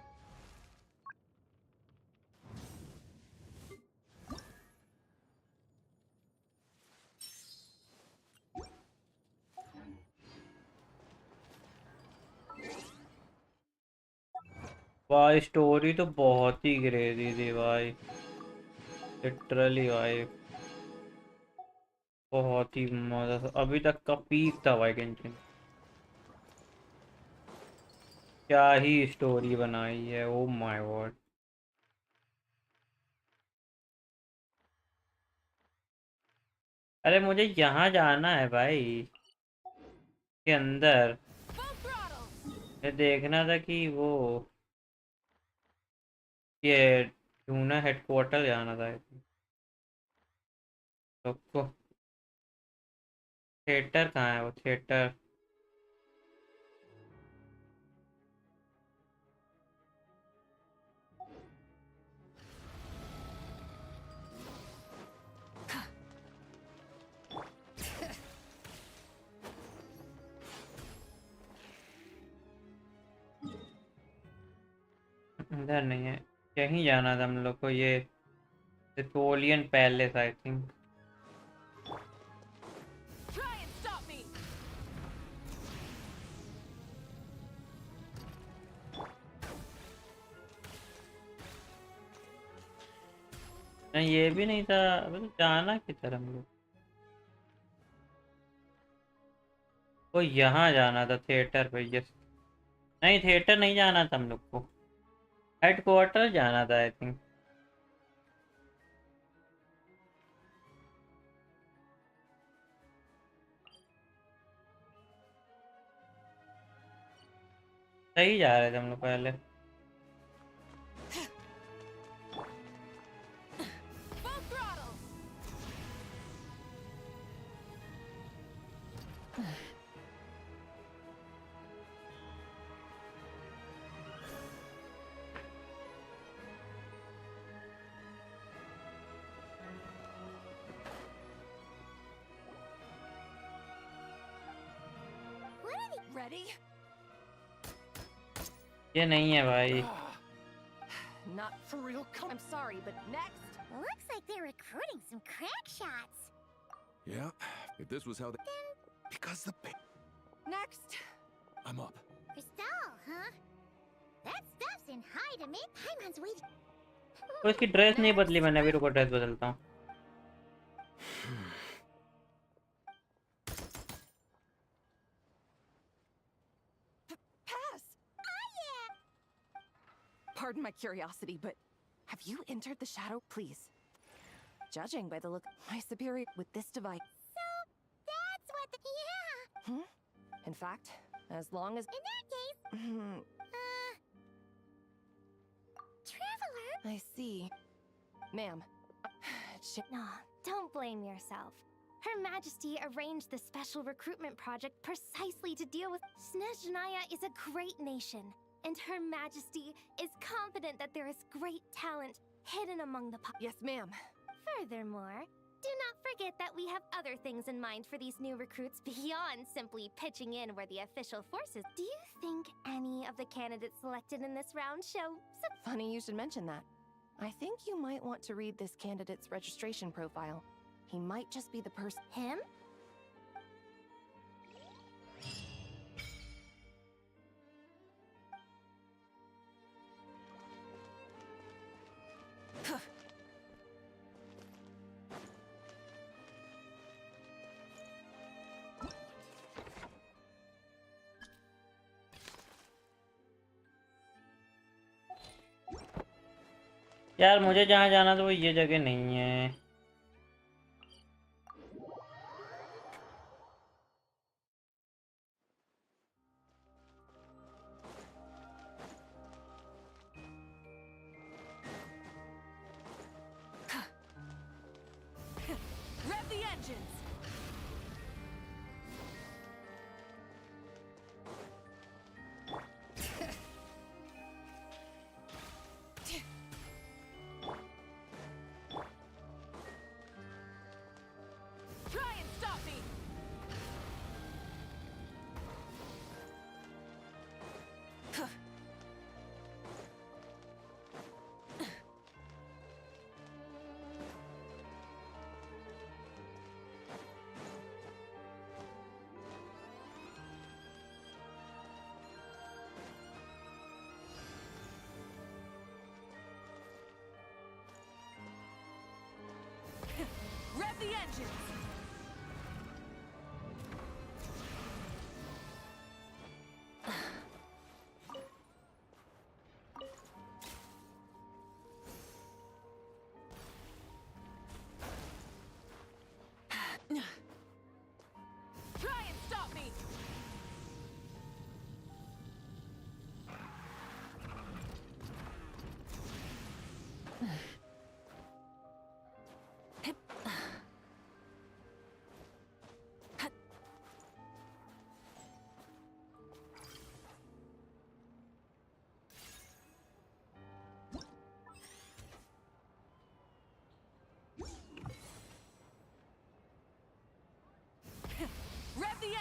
A: भाई स्टोरी तो बहुत ही क्रेजी थी भाई, लिटरली भाई बहुत ही मजा था। अभी तक का पीक था भाई गेंशिन, क्या ही स्टोरी बनाई है, ओ माय गॉड। अरे मुझे यहाँ जाना है भाई, के अंदर ये देखना था कि वो ये ढूंढना हेडक्वार्टर जाना था। तो थिएटर कहाँ है वो थिएटर? इधर नहीं है, यहीं जाना था हम लोग को, ये नेपोलियन पैलेस आई थिंक। नहीं ये भी नहीं था, अबे तो जाना किधर हम लोग को? यहाँ जाना था थिएटर पे, यस। नहीं थिएटर नहीं जाना था हम लोग को, हेडक्वार्टर जाना था आई थिंक। सही जा रहे थे हम लोग पहले।
F: Ready?
A: ये नहीं है भाई।
F: Not for real. I'm sorry, but next.
D: Looks like they're recruiting some crack shots.
P: Yeah, if this was how they... Because the...
F: Next.
P: I'm up.
D: Crystal, huh? That stuff's in high demand. Paimon's waiting.
A: तो इसकी dress नहीं बदली मैंने, अभी रुको dress बदलता हूँ।
F: Pardon my curiosity, but have you entered the shadow, please? Judging by the look, my superior with this device.
D: So, that's what the... Yeah!
F: In fact, as long as...
D: In that case... Traveler?
F: I see. Ma'am.
Q: No, don't blame yourself. Her Majesty arranged the special recruitment project precisely to deal with... Snezhnaya is a great nation, and Her Majesty is confident that there is great talent hidden among the...
F: Yes, ma'am.
Q: Furthermore, do not forget that we have other things in mind for these new recruits beyond simply pitching in where the official forces... Do you think any of the candidates selected in this round show...
F: Funny you should mention that. I think you might want to read this candidate's registration profile. He might just be the person...
Q: Him?
A: यार मुझे जहाँ जाना था वो ये जगह नहीं है।
F: Rev the engines! Try and stop me! Rev the engines!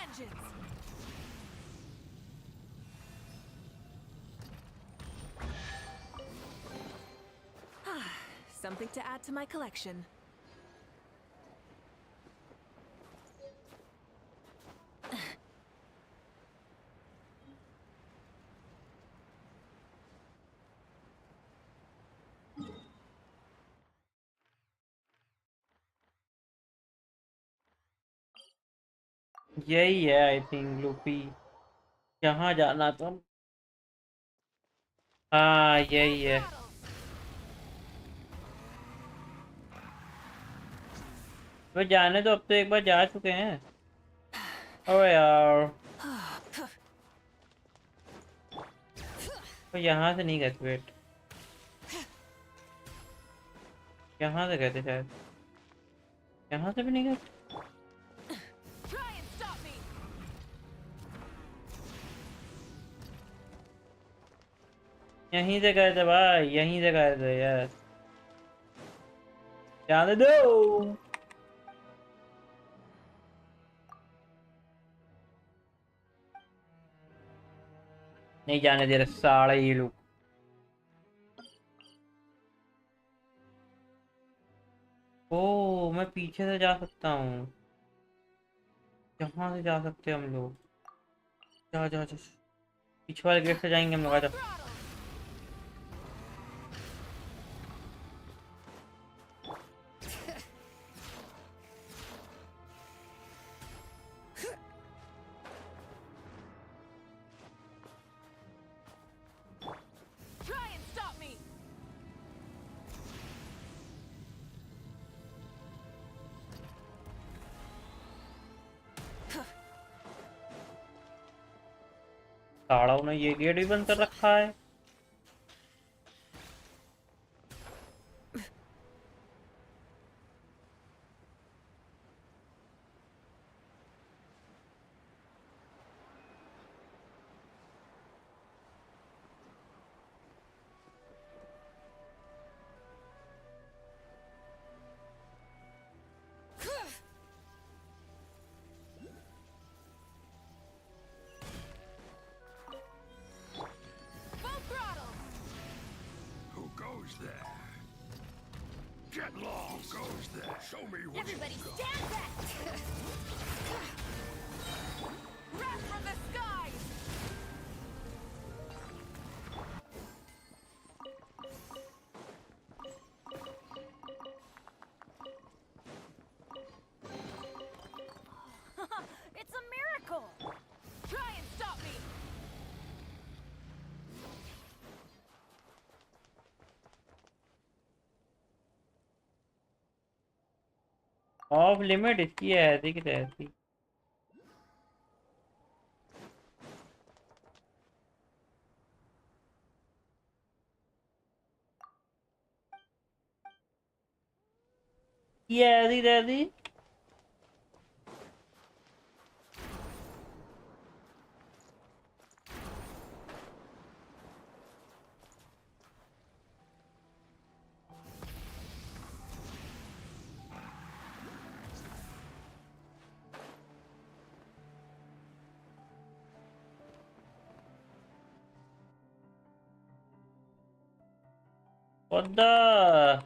R: vengeance. Something to add to my collection.
A: यही है आई थिंक लूपी। कहाँ जाना तुम? हाँ यही है। वो जाने तो, अब तो एक बार जा चुके हैं। अरे यार तो यहाँ से नहीं गए। वेट, यहाँ से गए थे शायद। यहाँ से भी नहीं गए। यहीं से गए थे भाई, यहीं से गए थे यार। जाने दो। नहीं जाने दे रहे साले ये लोग। ओ मैं पीछे से जा सकता हूँ। यहाँ से जा सकते हैं हम लोग। जा जा जा, पीछे वाले गेट से जाएंगे हम लोग। आजा। साड़ाओं ने ये गेट भी बंद कर रखा है।
D: Everybody stand back! Wrath from the skies! It's a miracle! Try and stop me!
A: Of limit इसकी है ऐसी की तैसी। ये ऐसी तैसी। What the?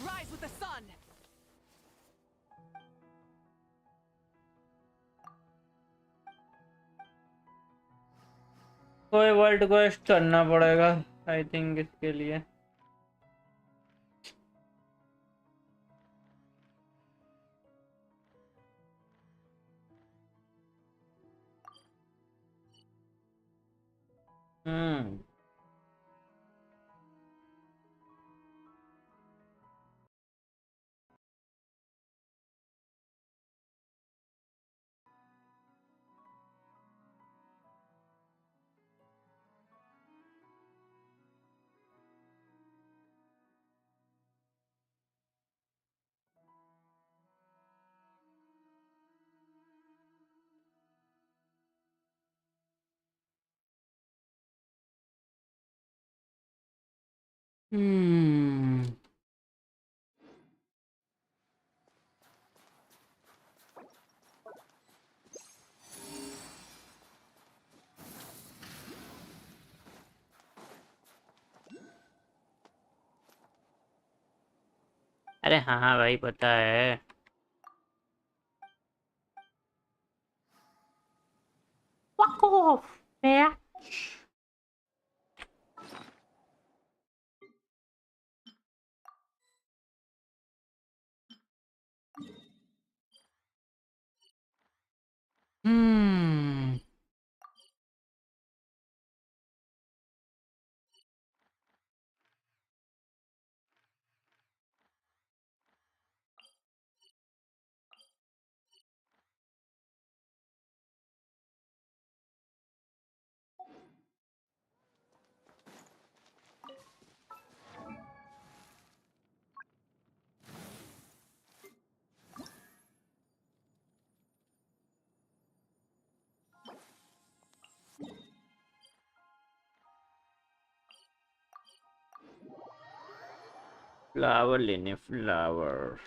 R: Rise with the sun.
A: कोई वर्ल्ड क्वेस्ट करना पड़ेगा आई थिंक इसके लिए। अरे हाँ हाँ भाई पता है। Fuck off, man. फ्लावर लेने flower.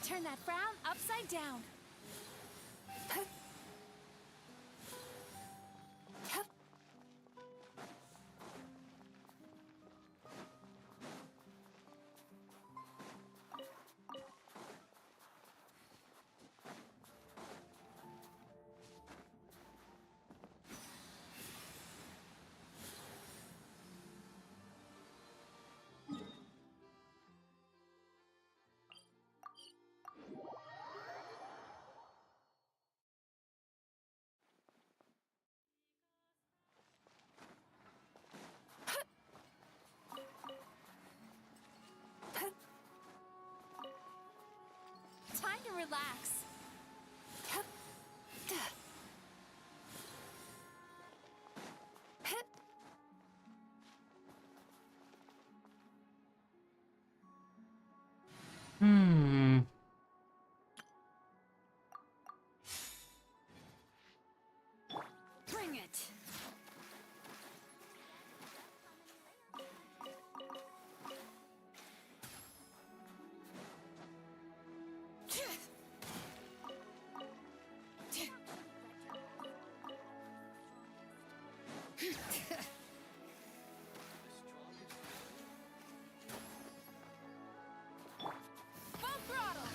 R: Turn that frown upside down. Time to relax. Bring it. Full throttle.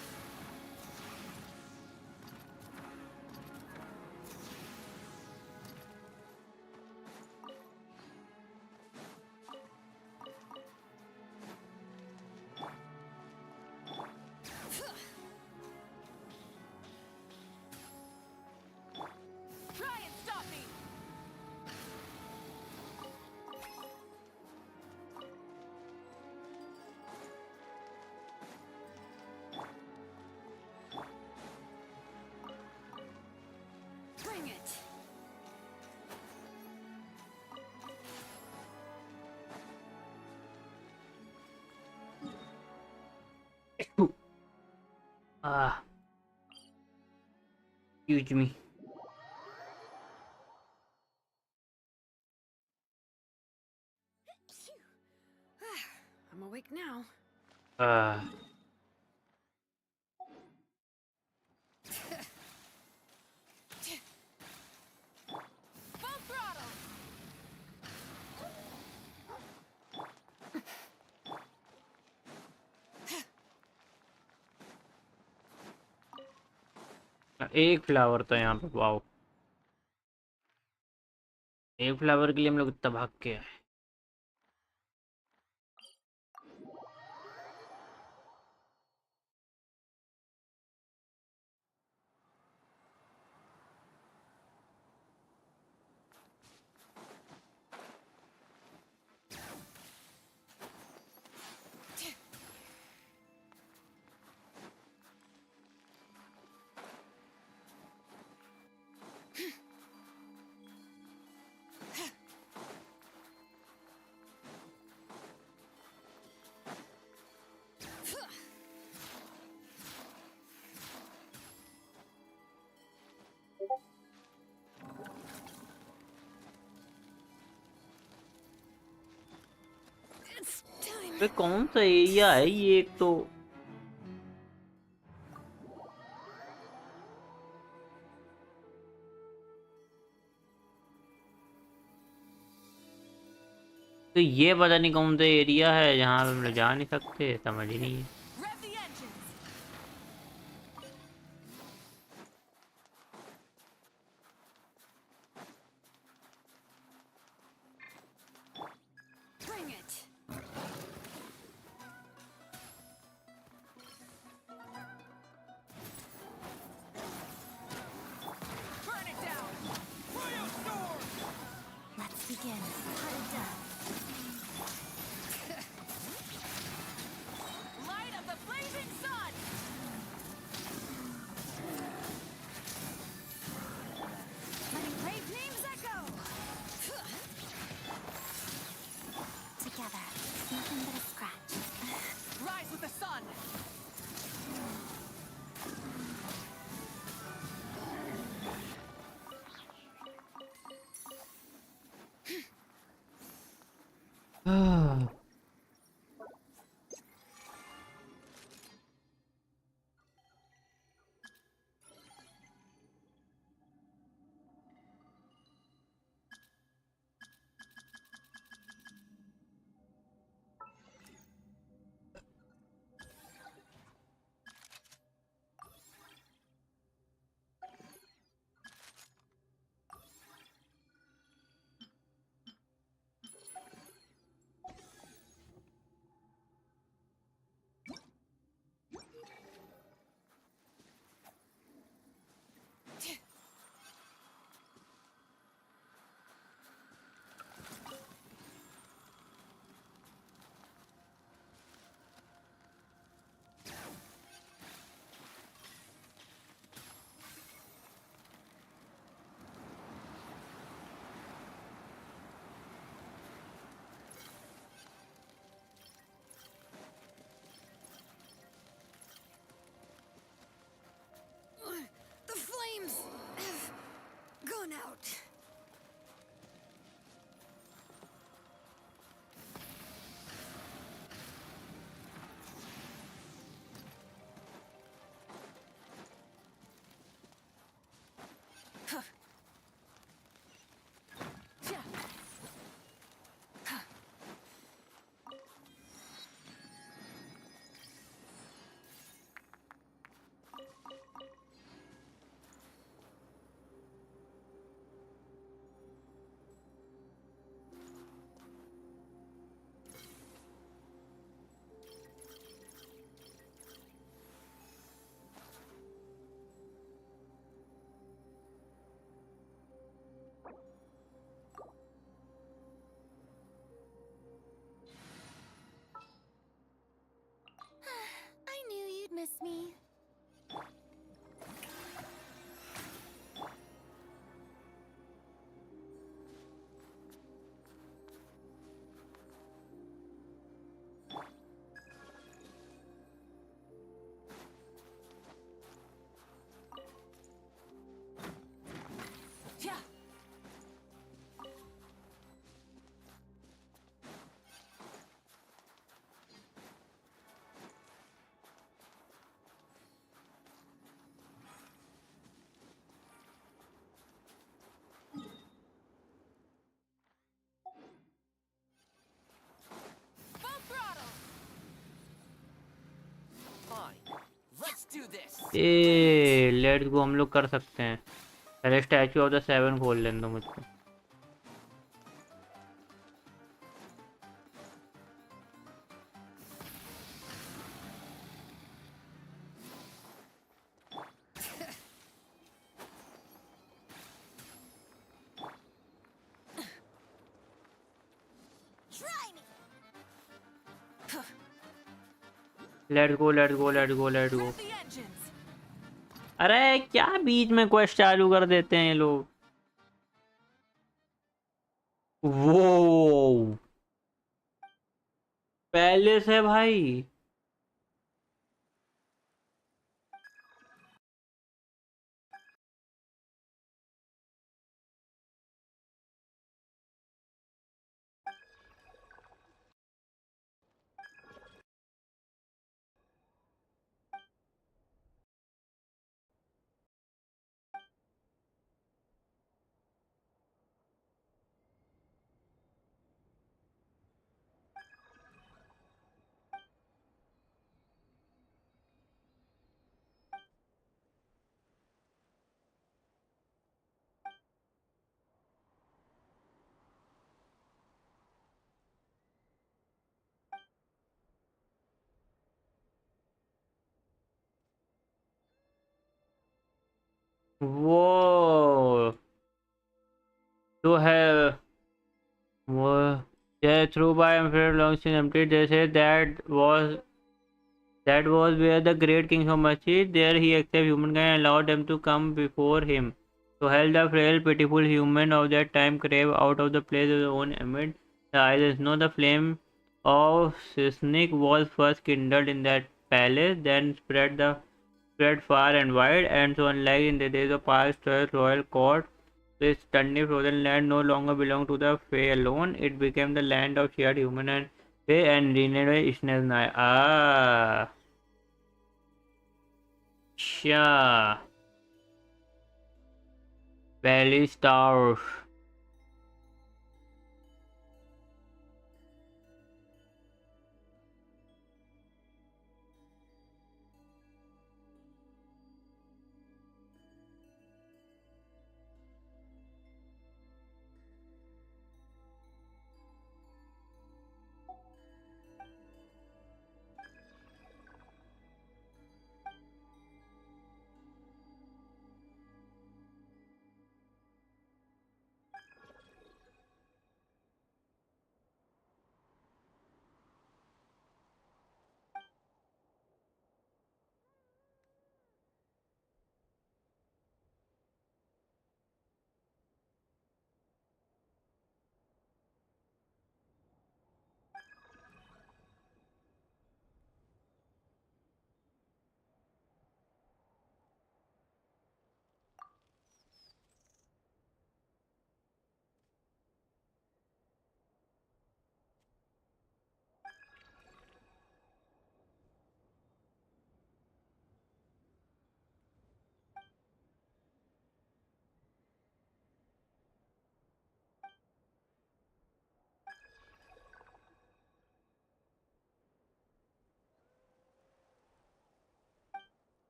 R: Try and stop me. Bring it.
A: Ah, excuse me.
F: I'm awake now.
R: Full throttle.
A: एक flower तो यहाँ पे wow. एक flower के लिए हम लोग इतना भाग के आए। पे कौन सा एरिया है ये? एक तो ये पता नहीं कौन सा एरिया है जहाँ हम लोग जा नहीं सकते, समझ ही नहीं है।
F: The flames have gone out.
O: I knew you'd miss me.
A: A let's go, हम लोग कर सकते हैं। पहले स्टैचू ऑफ द सेवन खोल लेने दो मुझको। Let's go let's go let's go let's go. अरे क्या बीच में क्वेस्ट चालू कर देते हैं लोग। वो पैलेस है भाई। Whoa. To have. Whoa. Yeah, through by Emperor Longshin empty. They say that was where the great king of mercy. There he accepted humankind and allowed them to come before him. So held the frail, pitiful human of that time crave out of the place of their own amid the eyes. No, the flame of Sisnik was first kindled in that palace, then spread far and wide, and so unlike in the days of past royal court, this stunning frozen land no longer belonged to the Fae alone. It became the land of shared human and Fae and renamed by Snezhnaya. Ah, sure. Valley Stars.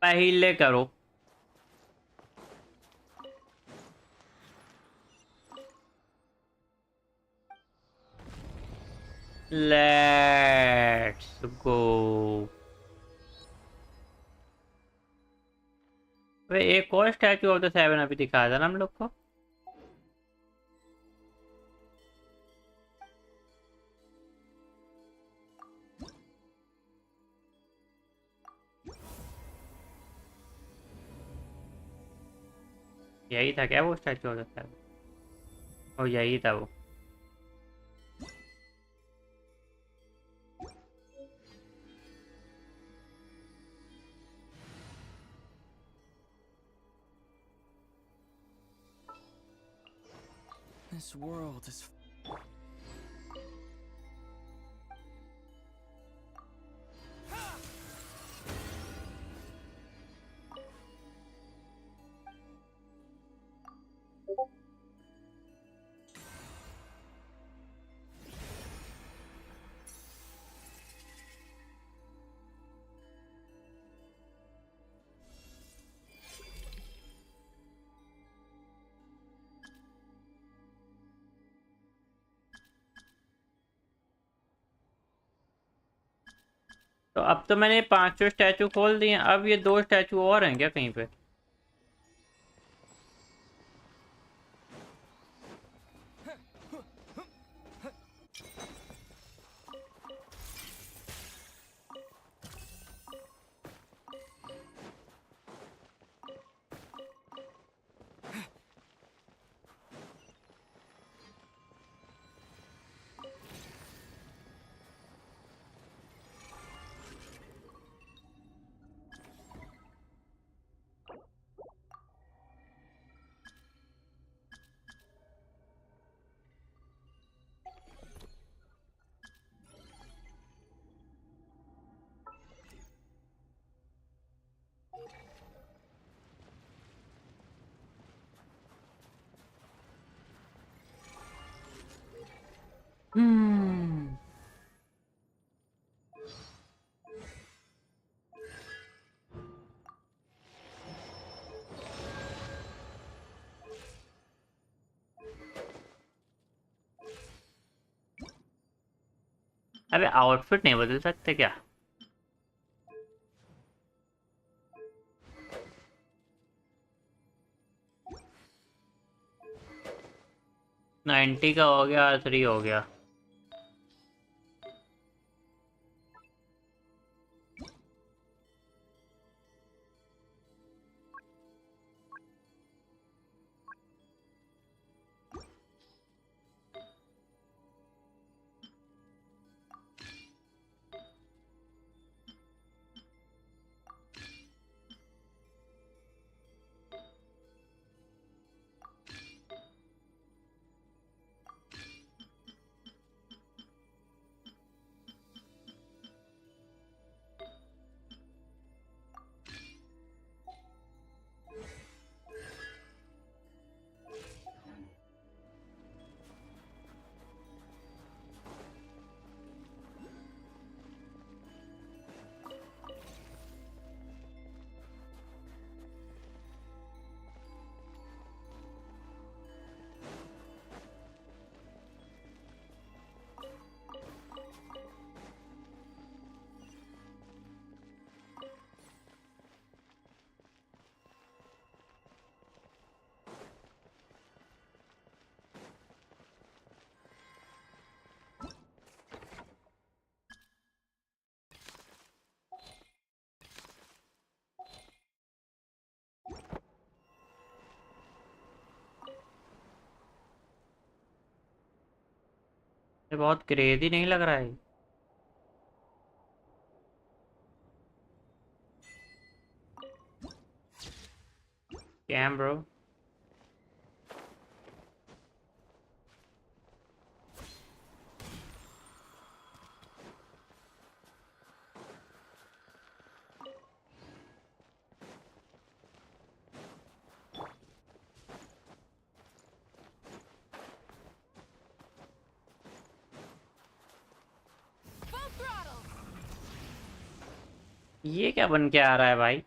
A: पहले करो. Let's go. वे एक और statue of the seven अभी दिखाया था ना हम लोग को. यही था क्या वो स्टैचू ऑफ द सेवन? ओ यही था वो.
T: This world is...
A: तो अब तो मैंने पांचों स्टैचू खोल दिए. अब ये दो स्टैचू और हैं क्या कहीं पे? अबे आउटफिट नहीं बदल सकते क्या? नाइन्टी का हो गया, 3 हो गया। ये बहुत क्रेजी नहीं लग रहा है? Damn, bro. ये क्या बन के आ रहा है भाई?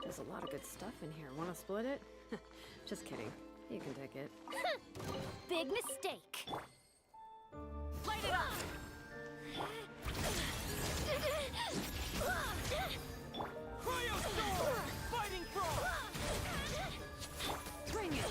H: There's a lot of good stuff in here. Want to split it? Just kidding. You can take it.
D: Big mistake.
H: Light it up!
L: Cryostorm! Fighting frog!
H: Bring it!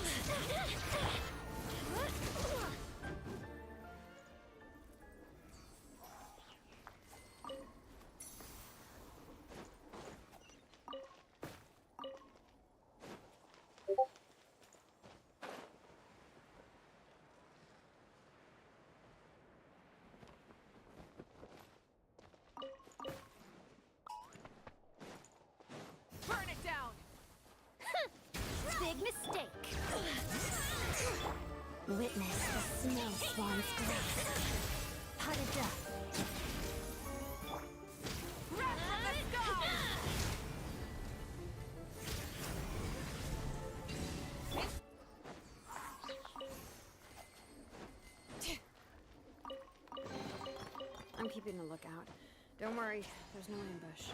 D: Burn it down. Big mistake. Witness the snow swan's grace. Pot of death. Let's go.
H: I'm keeping a lookout. Don't worry, there's no ambush.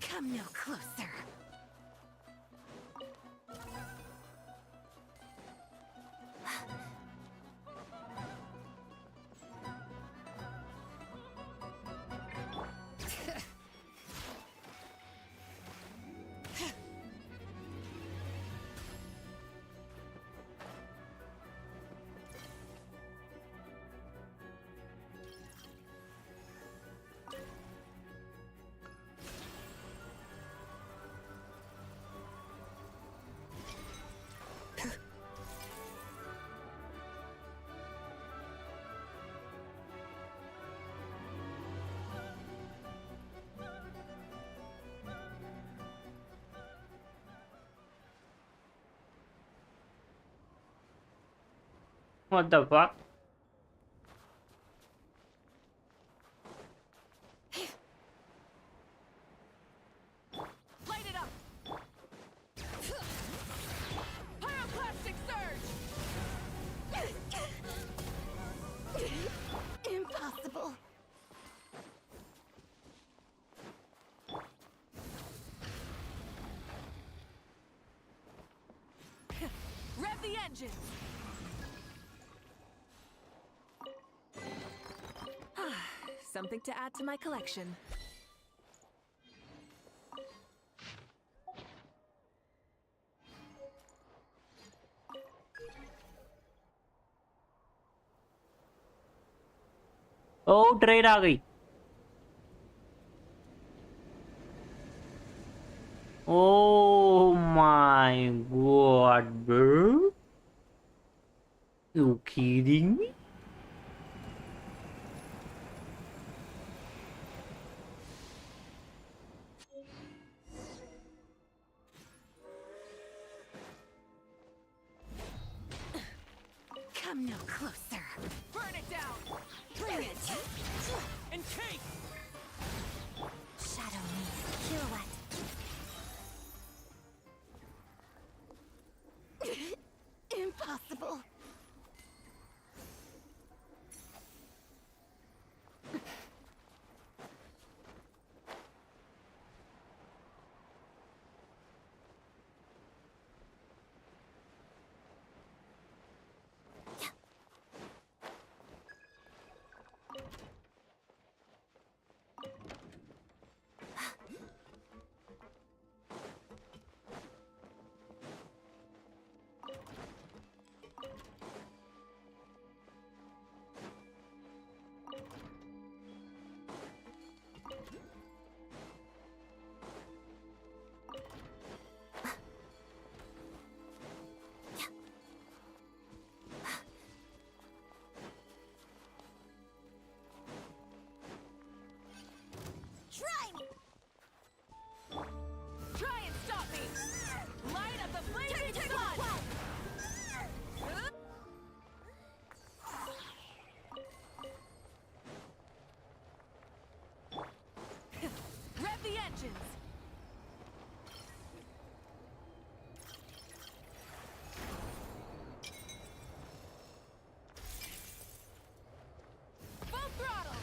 D: Come no closer.
A: What the fuck?
R: Light it up. Pyroclastic surge.
D: Impossible.
R: Rev the engine. Something to add to my collection.
A: ओ train आ गई। Oh my god, bro. You kidding me?
R: Come no closer. Burn it down. Bring it. And cake.
D: Shadow me. Pirouette. Impossible.
R: Try me. Try and stop me. Light up the blazing sun. Rev the engines. Full throttle.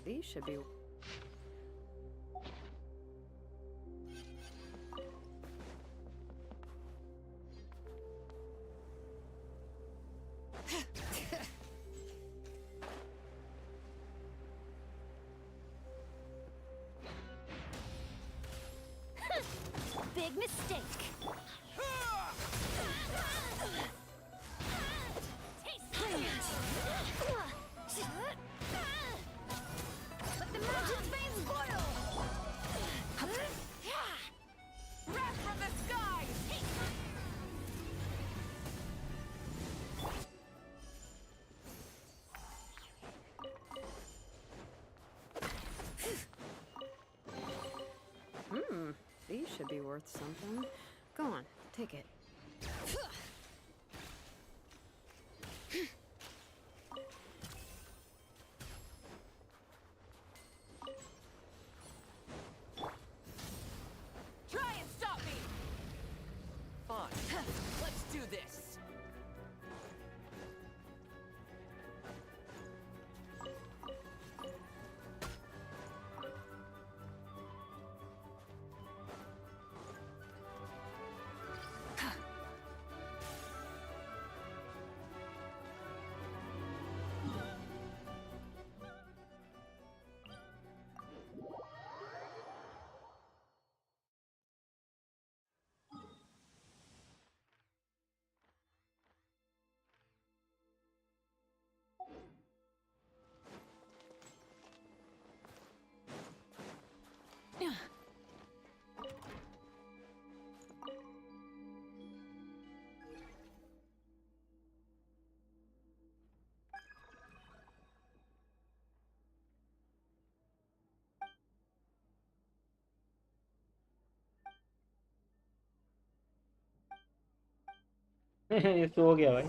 H: These should be...
D: Big mistake. Let the merchant's veins boil.
R: Wrath from the skies.
H: These should be worth something. Go on, take it.
R: Try and stop me. Fine. Let's do this.
A: ये सो गया भाई।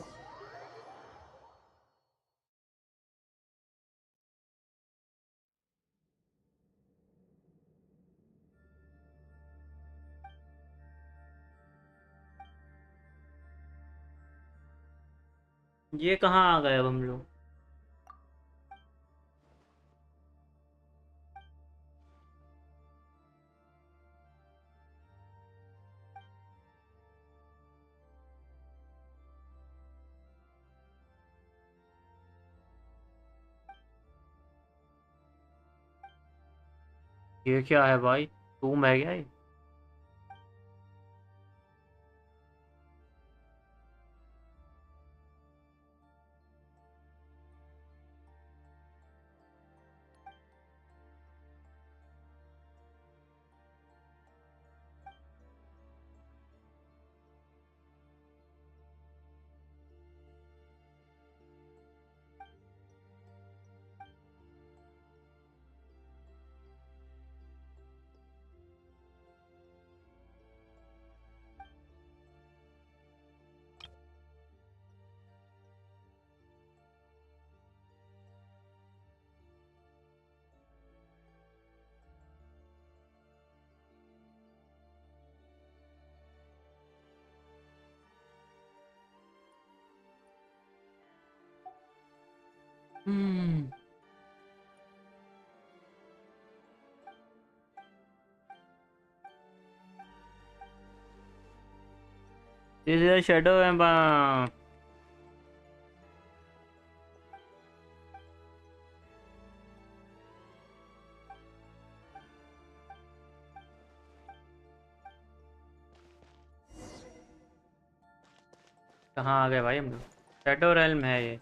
A: ये कहाँ आ गए अब हम लोग? ये क्या है भाई? टूम है क्या ये? This is a shadow and कहाँ आ गए भाई हम लोग? शैडो रेल्म है ये।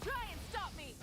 R: Try and stop me!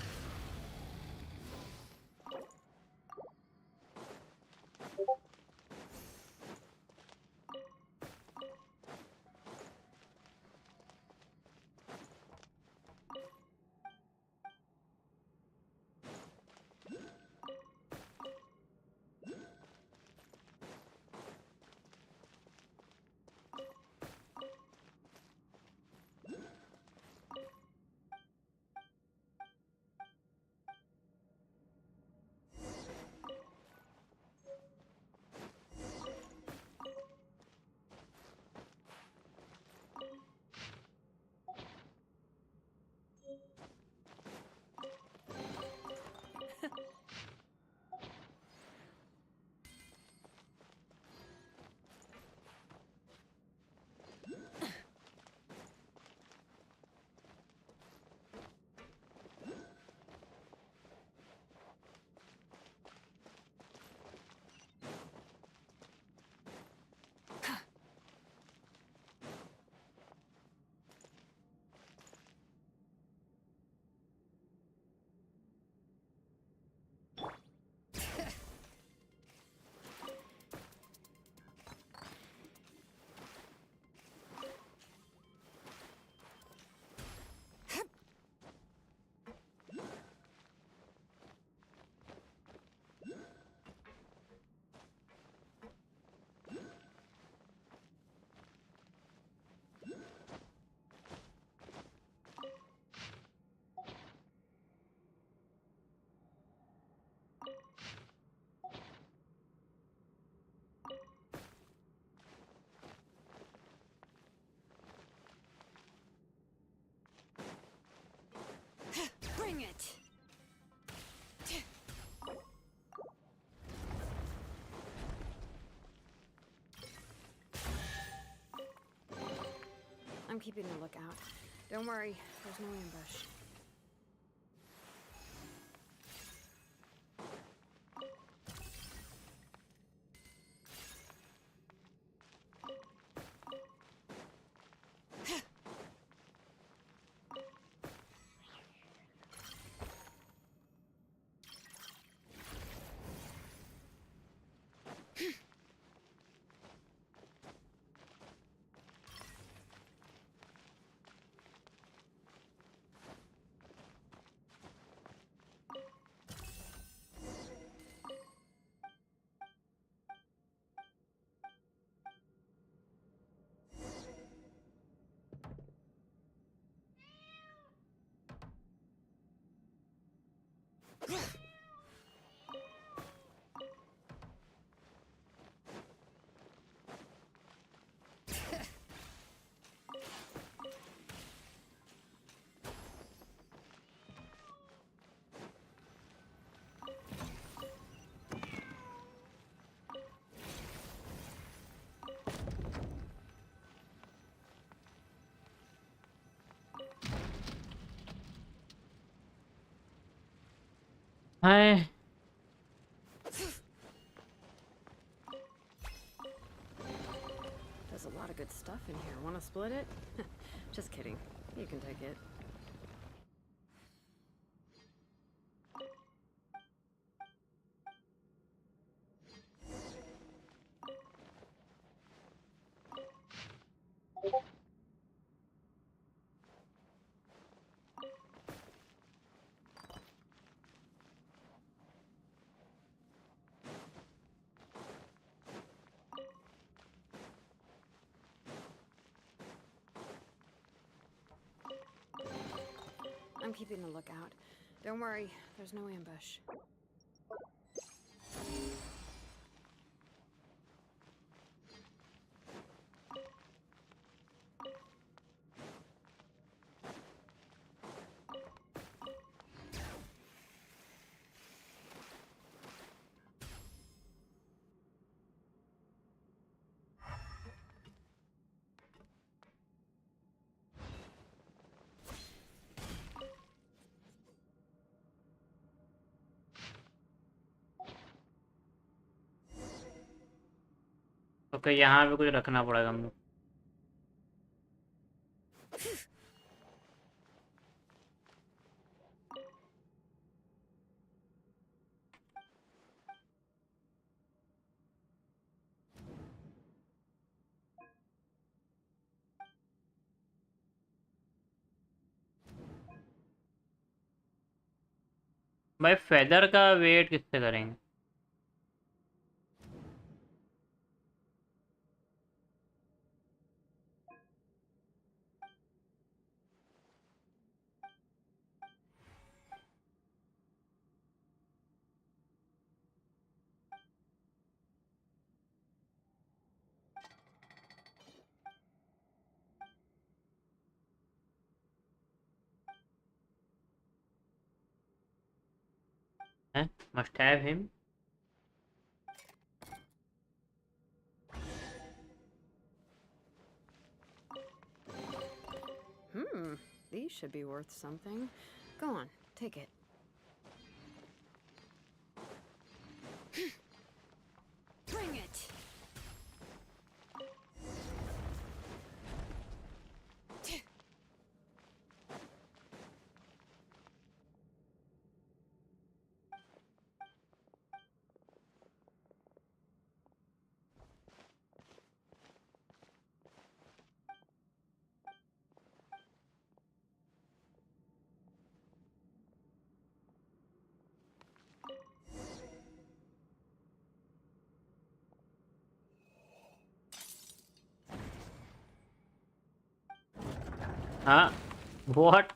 R: Bring it!
H: I'm keeping a lookout. Don't worry, there's no ambush.
A: Hi
H: There's a lot of good stuff in here. Want to split it? Just kidding. You can take it. I'm keeping a lookout. Don't worry, there's no ambush.
A: Okay यहाँ पे कुछ रखना पड़ेगा हम लोग भाई feather का wait किससे करेंगे हैं must have him
H: These should be worth something. Go on, take it. Bring it!
A: हाँ व्हाट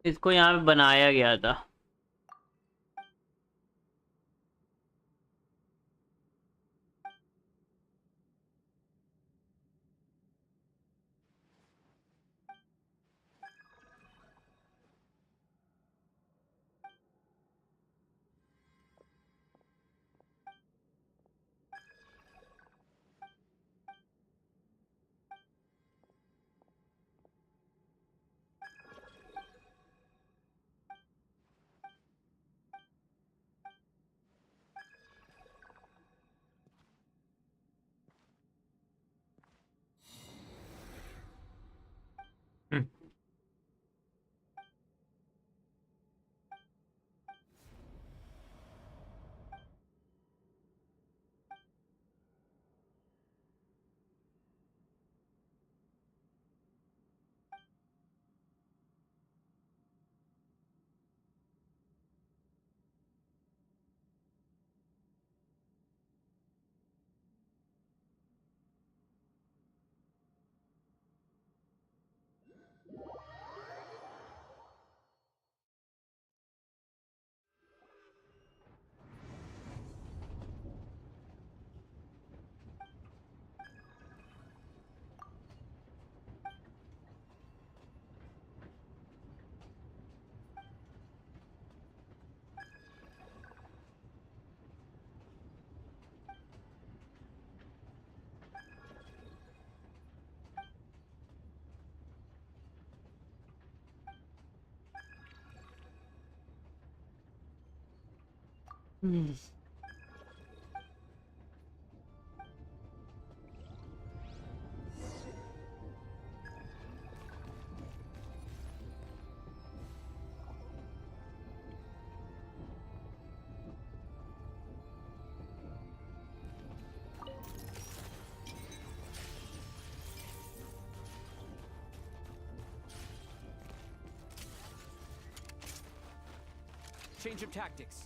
A: इसको यहाँ पे बनाया गया था
B: Change of tactics.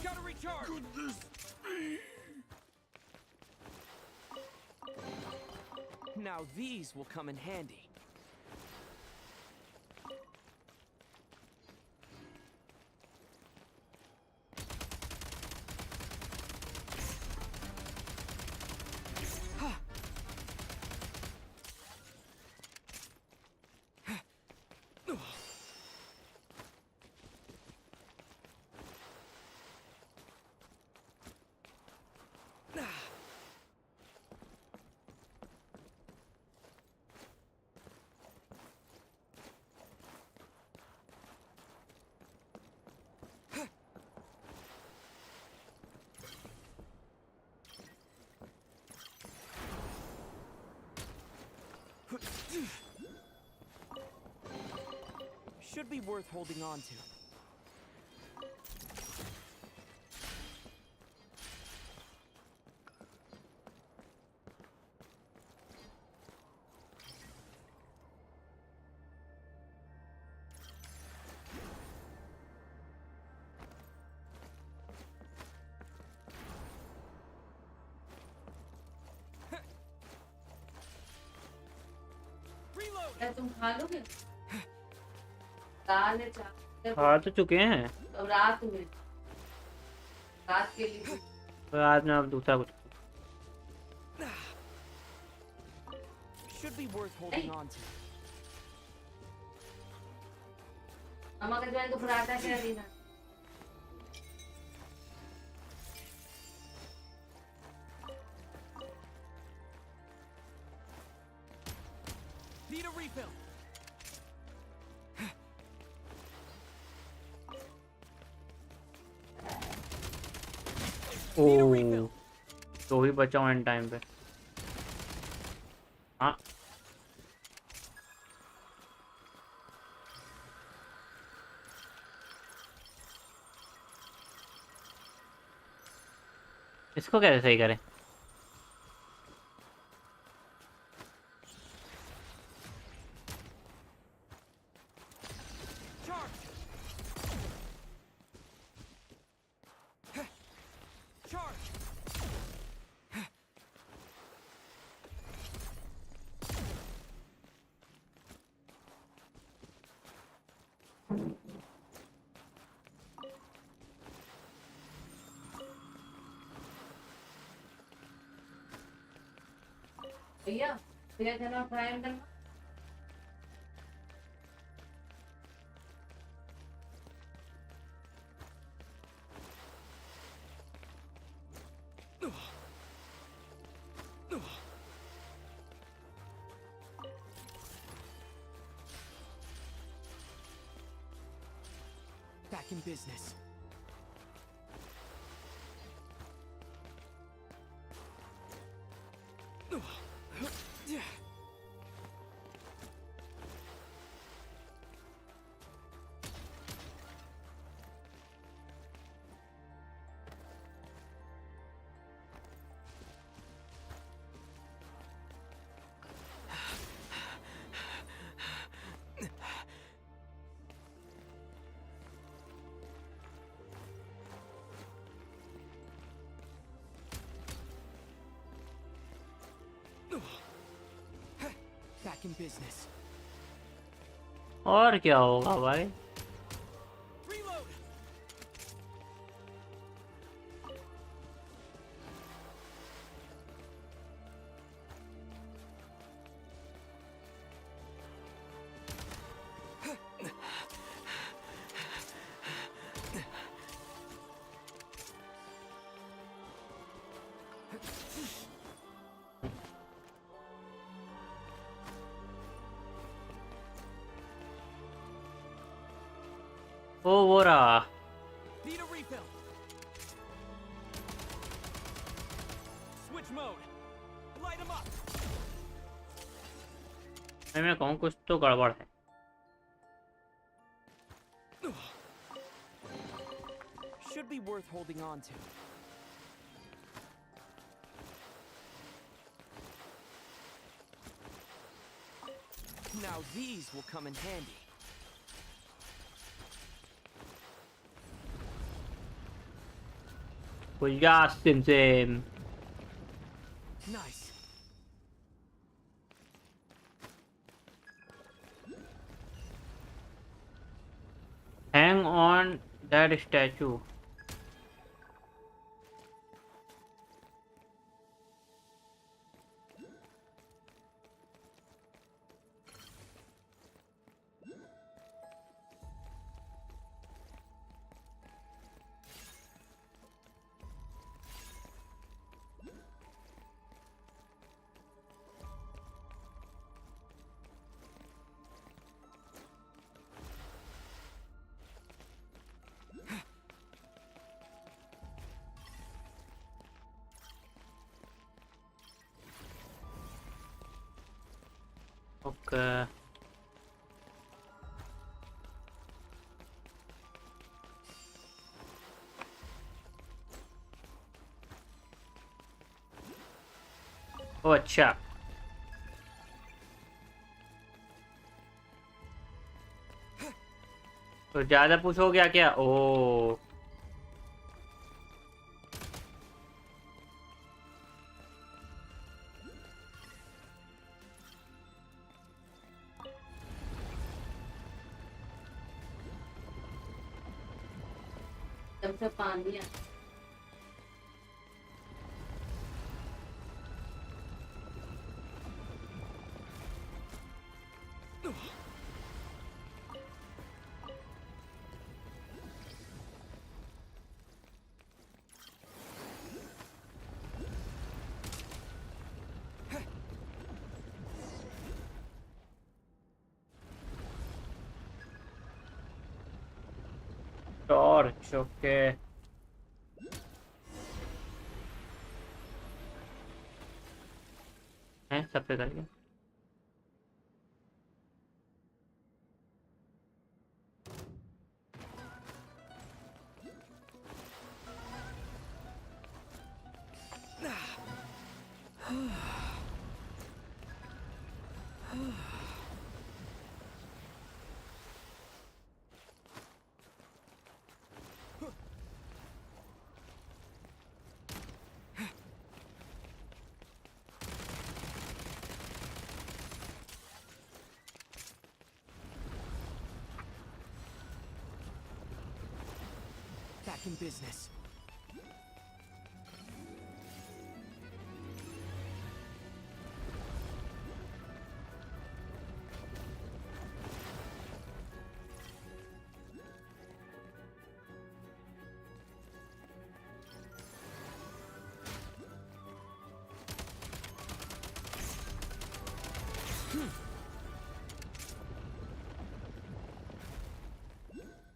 B: Gotta recharge. Goodness me. Now these will come in handy. Should be worth holding on to.
U: क्या तुम खा लोगे? दाल है, चावल है,
A: खा तो चुके हैं।
U: अब रात में रात के लिए
A: रात में अब दूसरा कुछ
B: Should be worth holding on to.
U: मामा का जवान को पराठा क्या देना?
B: Need a refill.
A: ओह तो ही बचा हूँ एंड टाइम पे। हाँ इसको कैसे सही करें?
U: भैया
B: Back in business. Back in business.
A: और क्या होगा भाई? ओ वो रहा।
L: Need a refill. Switch mode. Light him up.
A: मैं कहूँ कुछ तो गड़बड़ है।
B: Should be worth holding on to. Now these will come in handy.
A: Kuya Sim.
B: Nice.
A: Hang on that statue. Okay. ओ अच्छा तो ज्यादा पुश हो गया क्या? ओ
U: सबसे पानी
A: टॉर्च ओके हैं सब पे कर गया
B: Back in business.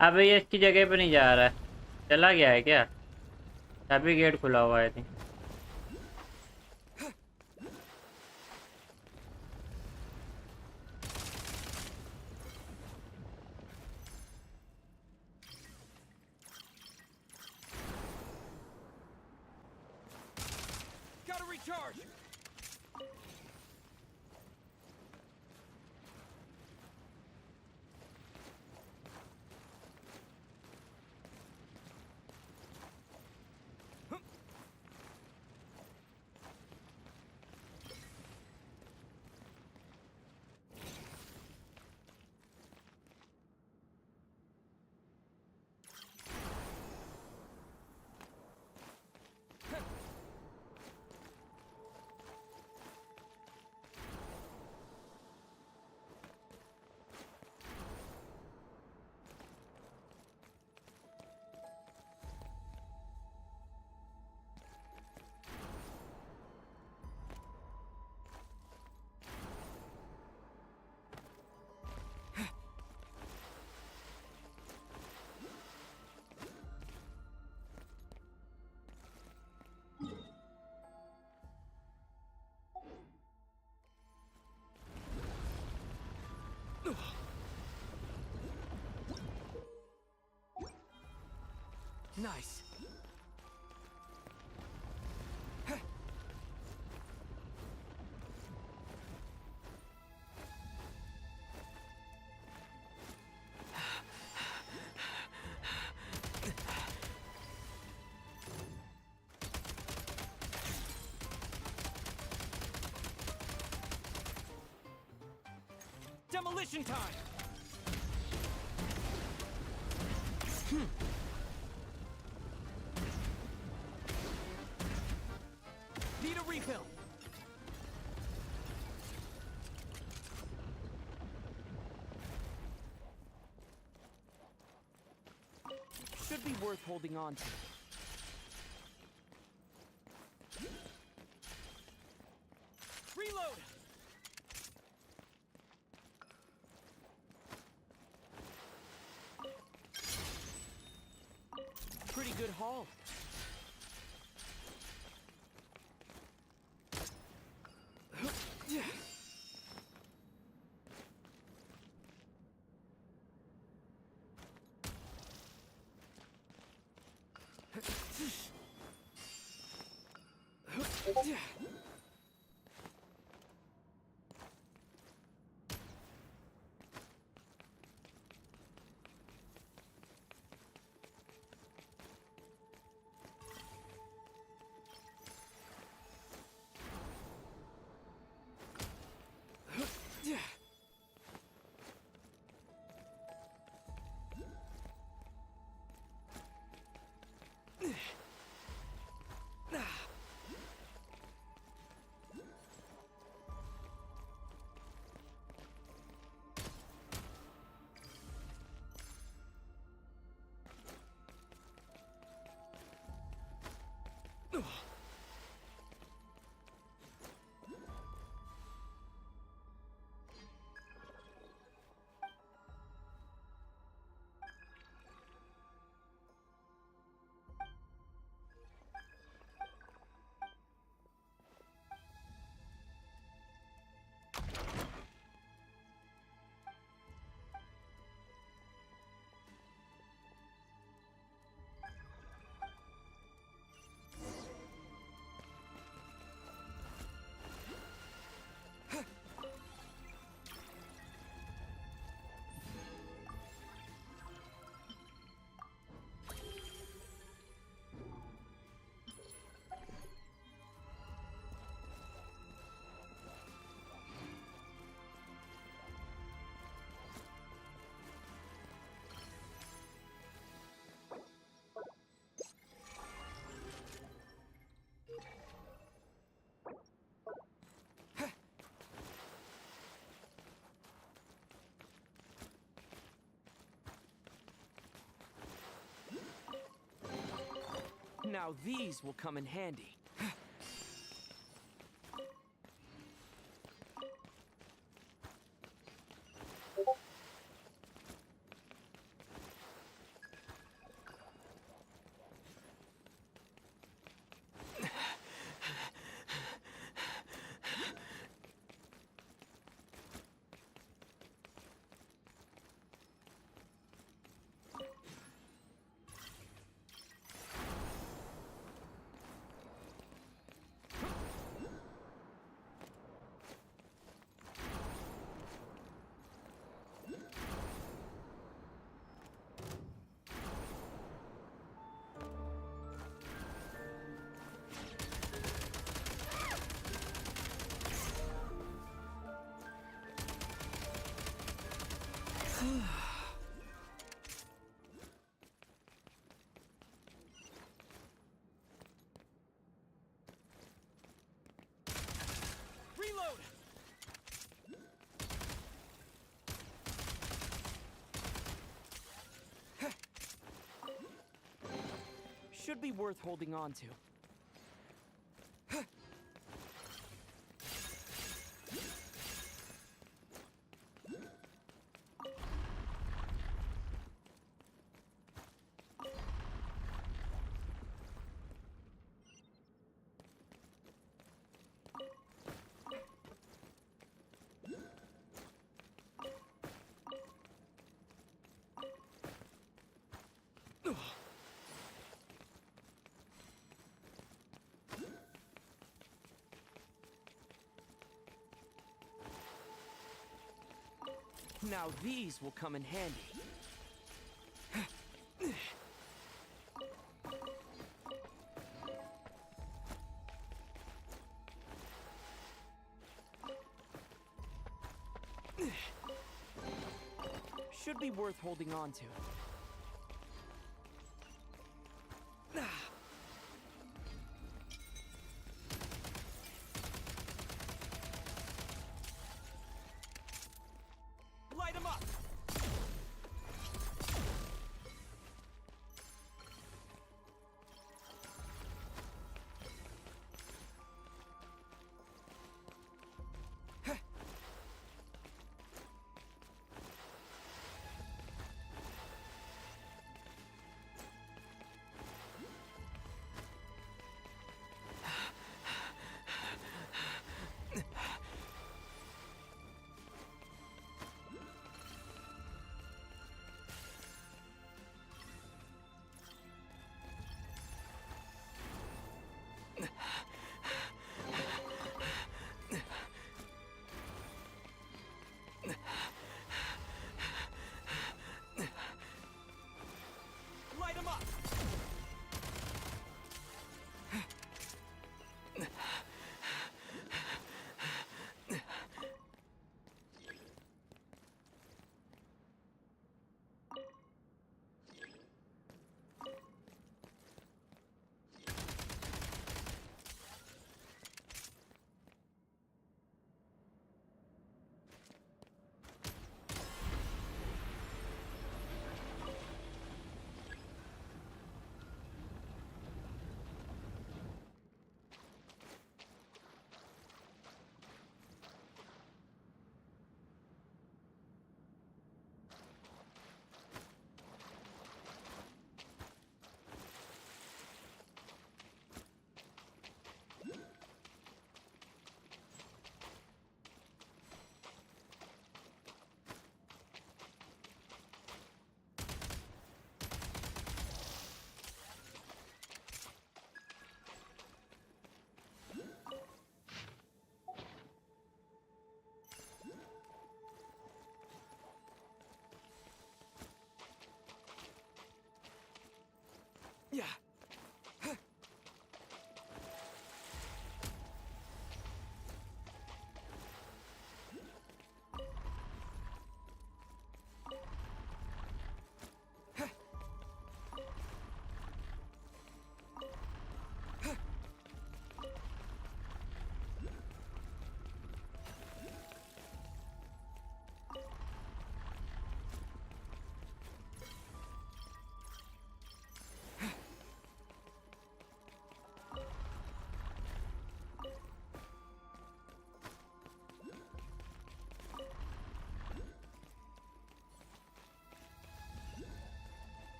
A: अबे ये इसकी जगह पे नहीं जा रहा है, चला गया है क्या? अभी गेट खुला हुआ है।
L: Gotta recharge. Nice. Demolition time. Need a refill. Should be worth holding on to. Reload. Pretty good haul. Now these will come in handy. Reload! Should be worth holding on to. Now these will come in handy. Should be worth holding on to. Light 'em up!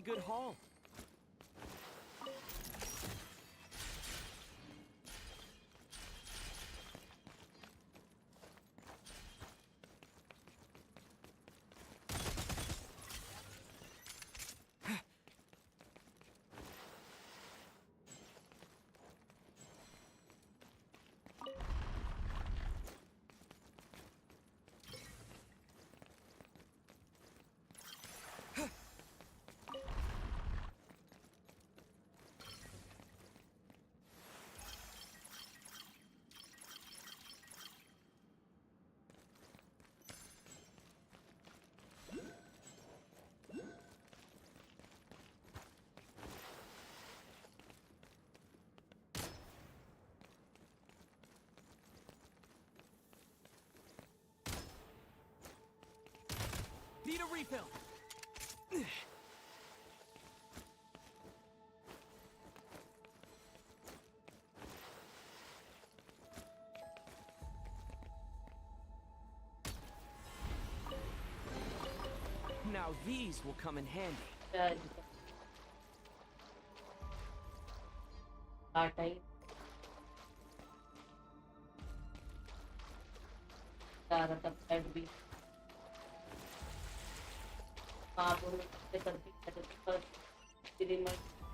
L: good haul. Need a refill. Now these will come in handy.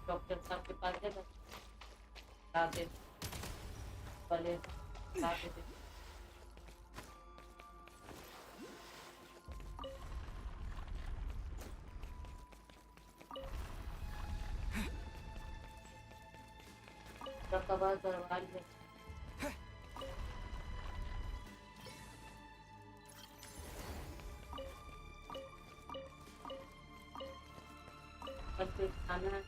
A: Doctor साहब के पास है वाले रकबा करवा ले खाना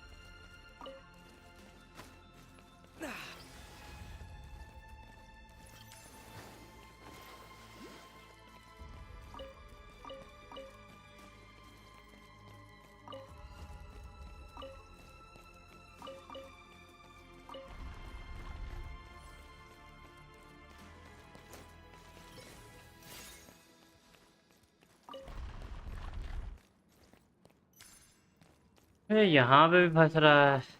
A: यहाँ पे भी फंस रहा है।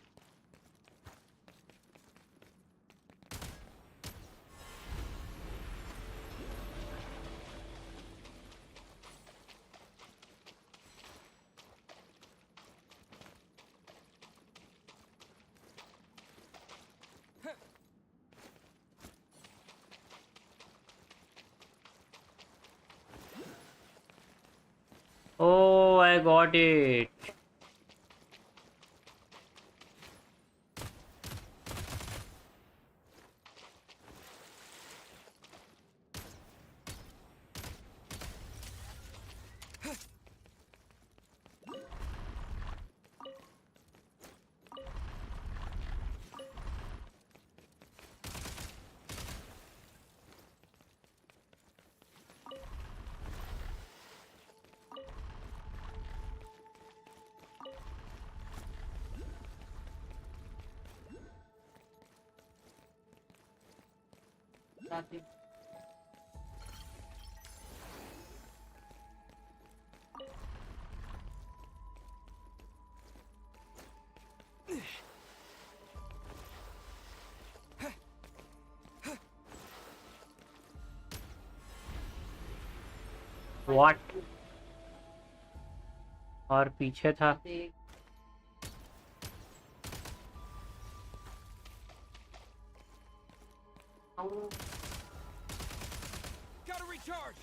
A: Oh, I got it. What? और पीछे था
L: Gotta recharge.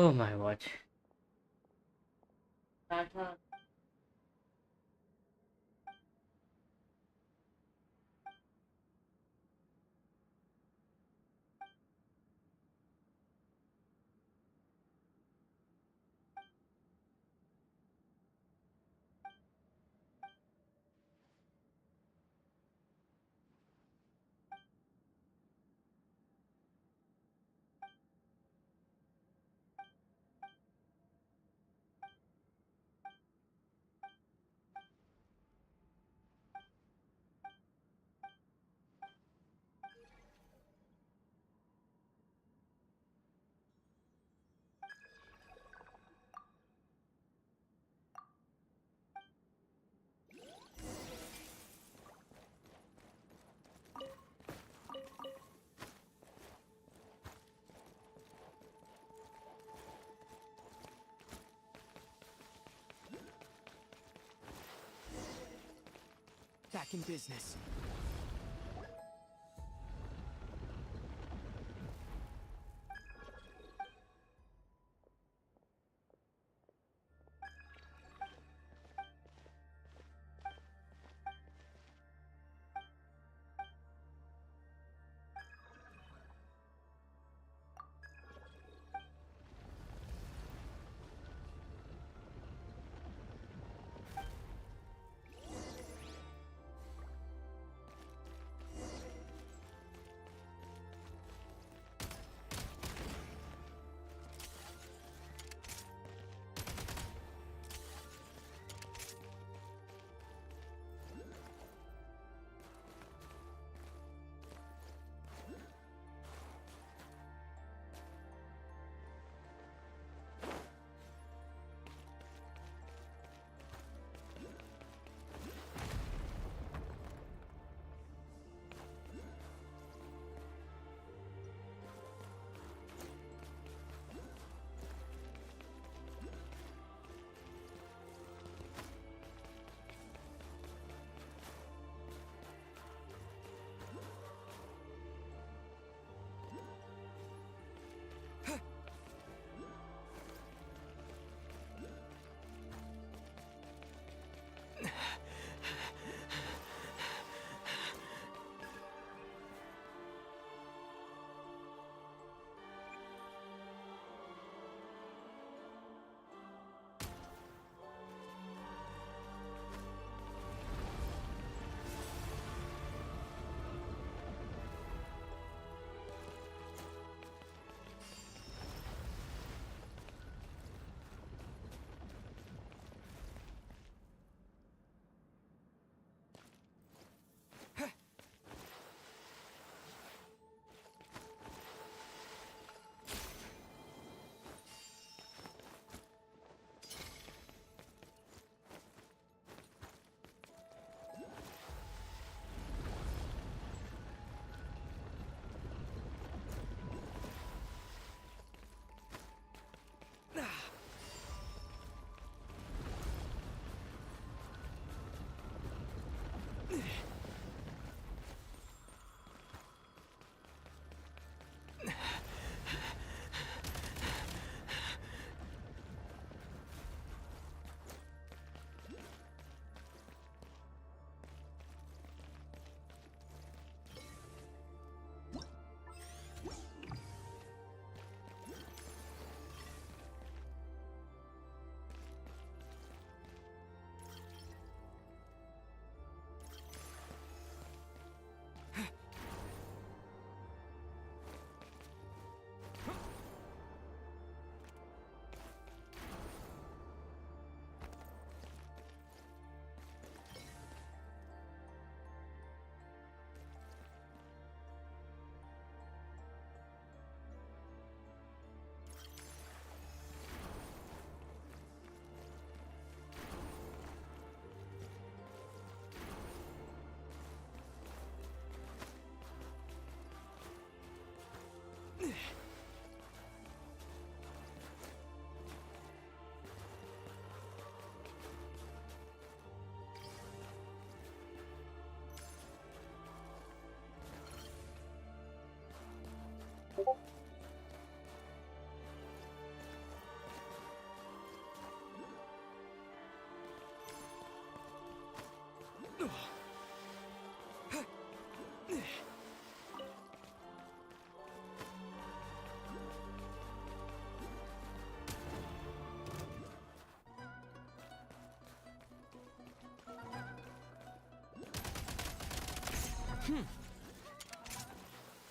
A: Oh my god.
T: Back in business.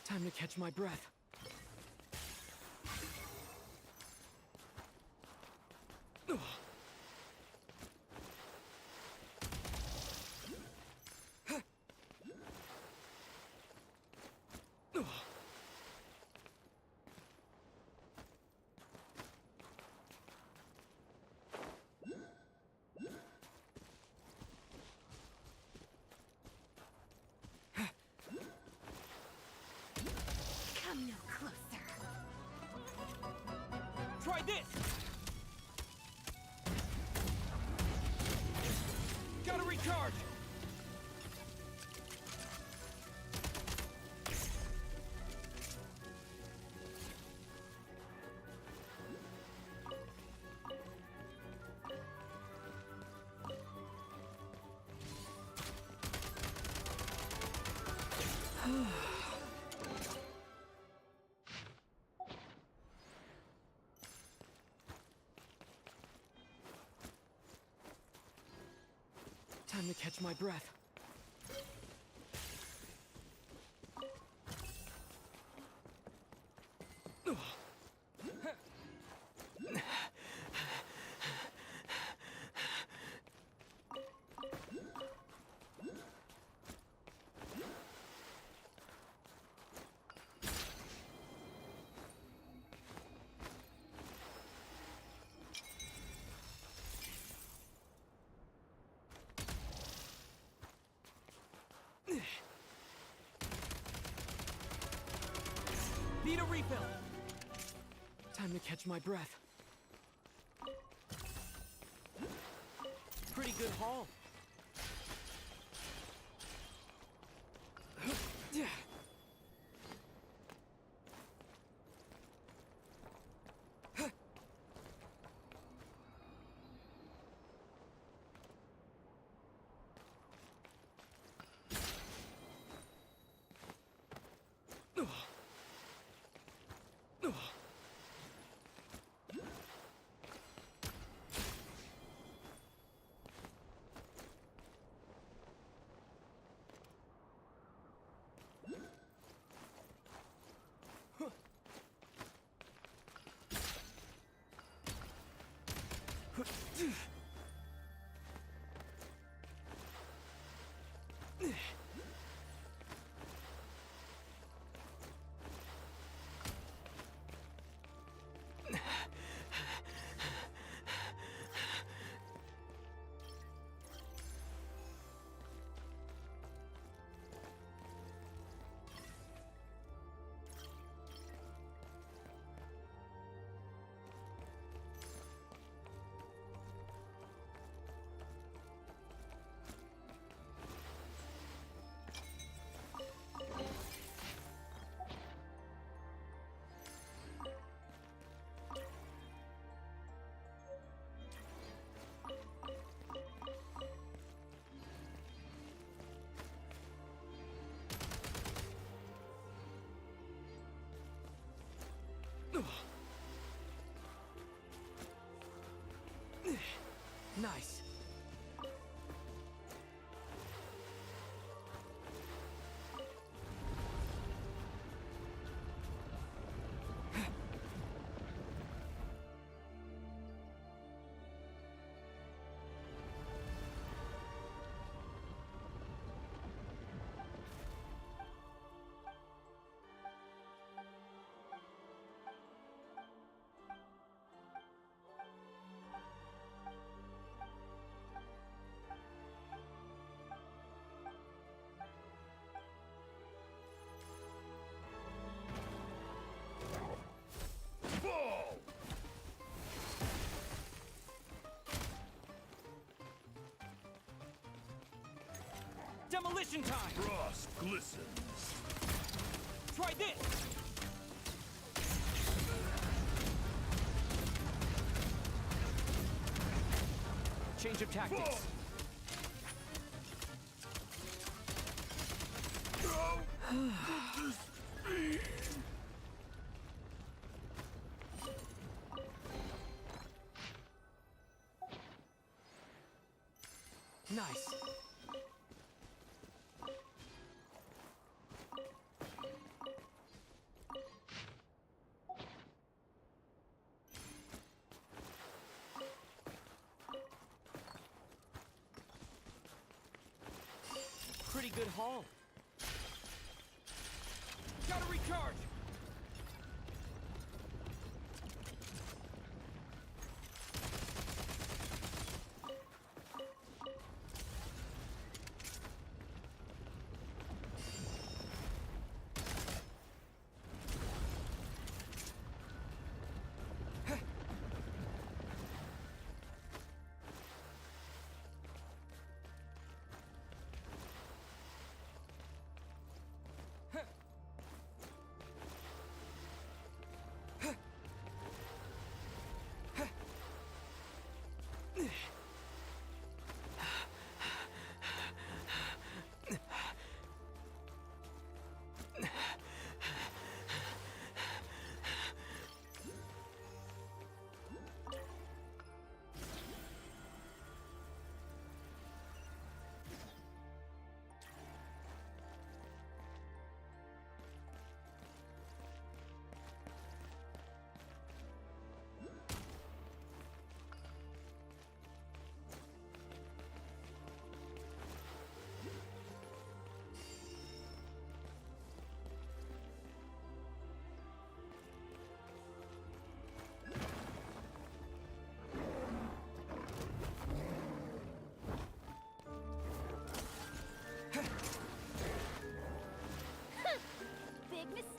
B: Time to catch my breath.
D: Come no closer.
L: Try this! Gotta recharge!
B: Time to catch my breath.
L: Need a refill!
B: Time to catch my breath.
L: Pretty good haul.
B: Nice.
L: Demolition time!
P: Frost glistens.
L: Try this!
B: Change of tactics. Nice.
L: Pretty good haul. Gotta recharge!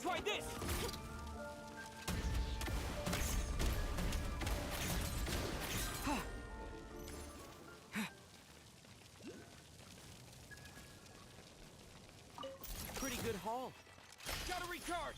L: Try this! Pretty good haul. Gotta recharge!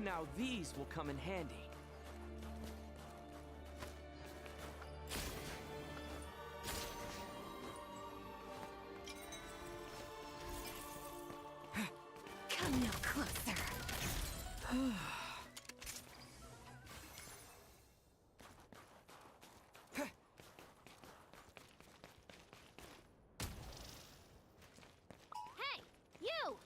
L: Now these will come in handy.
O: Come no closer.
D: Hey, you!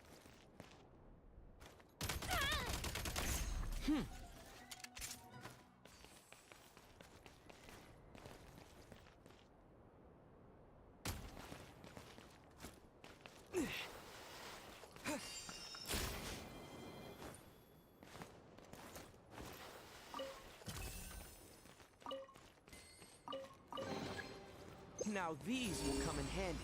L: Now these will come in handy.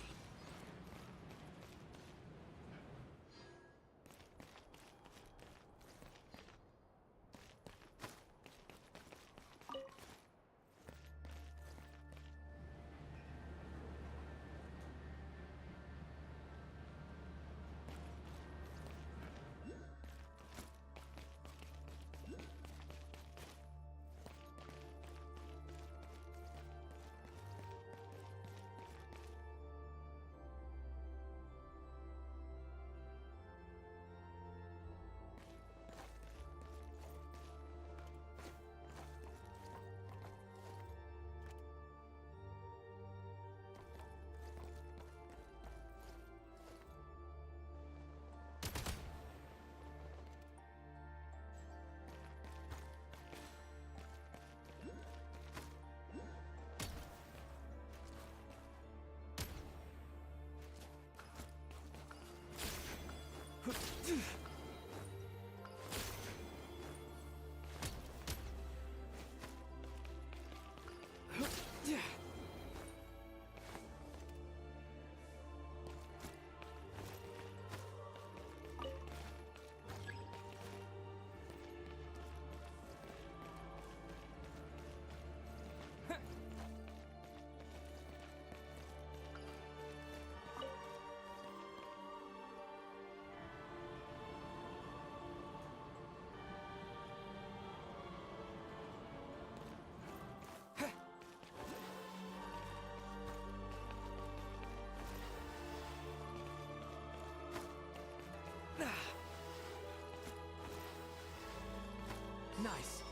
L: Nice.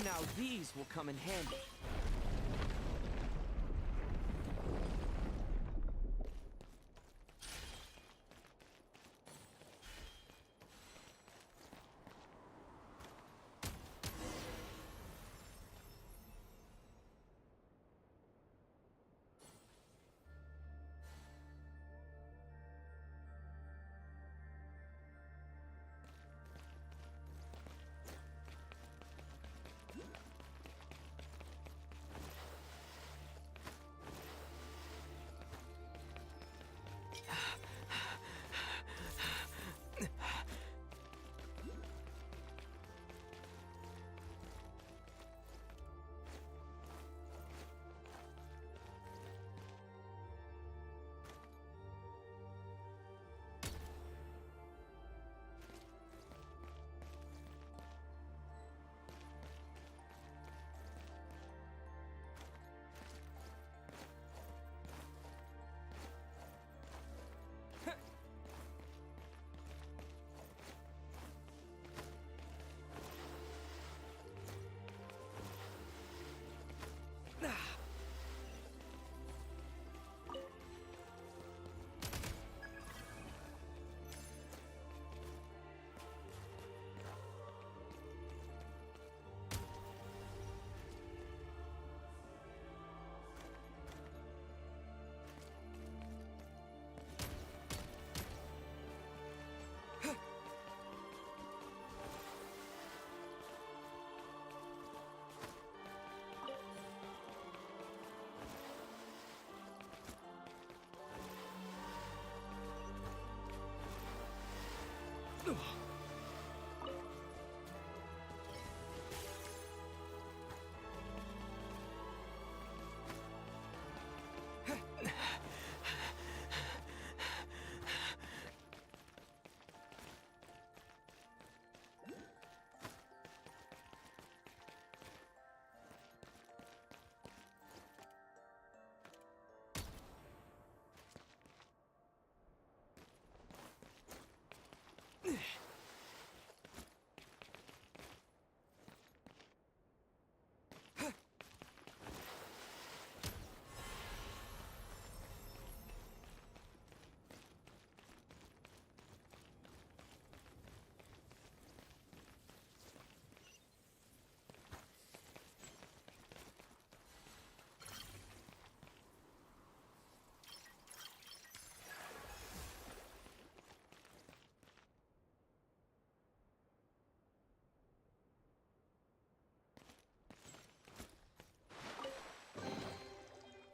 L: Now these will come in handy.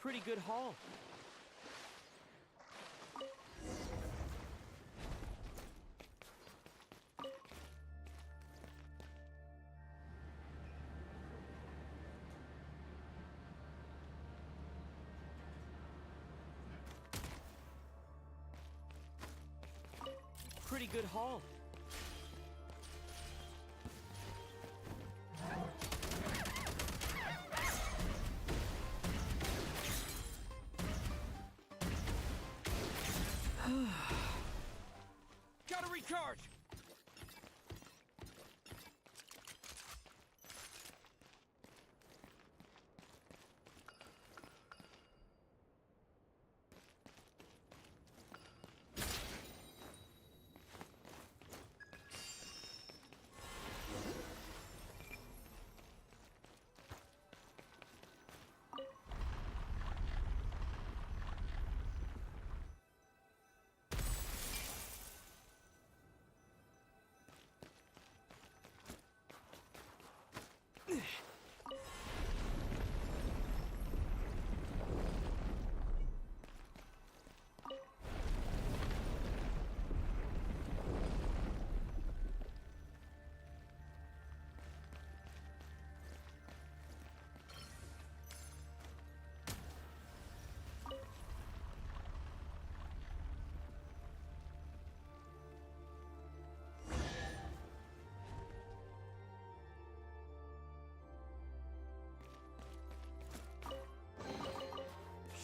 L: Pretty good haul. Pretty good haul. Gotta recharge!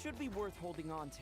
L: Should be worth holding on to.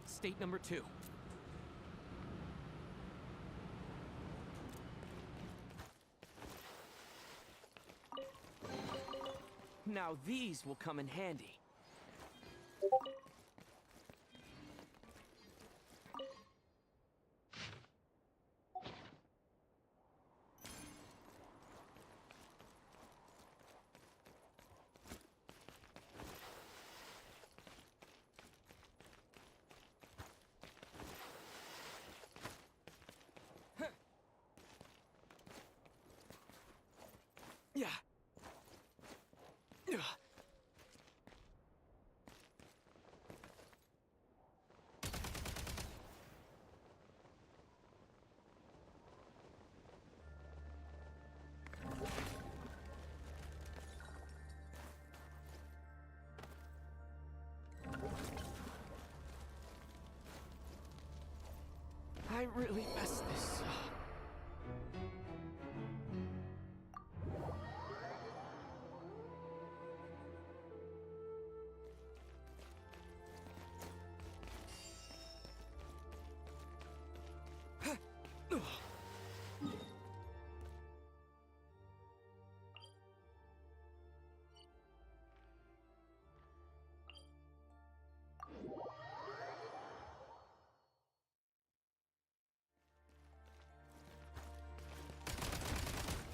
L: State number 2. Now these will come in handy. Yeah. I really messed this up.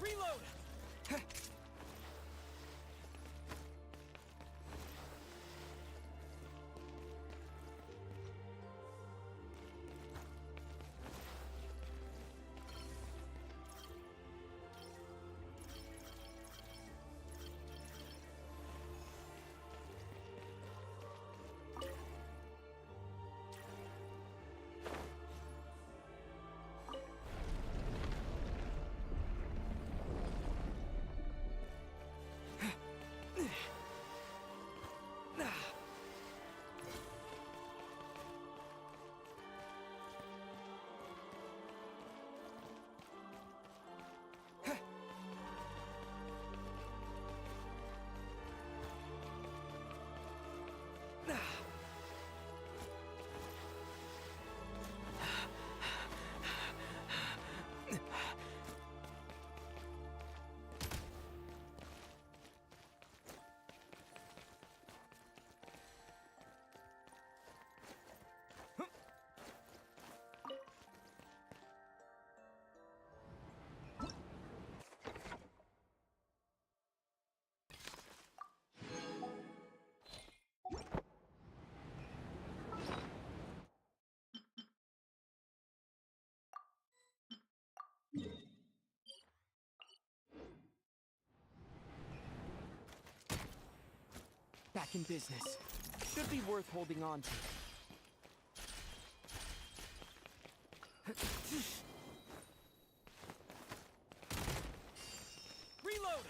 L: Reload! Back in business. Should be worth holding on to. Reload!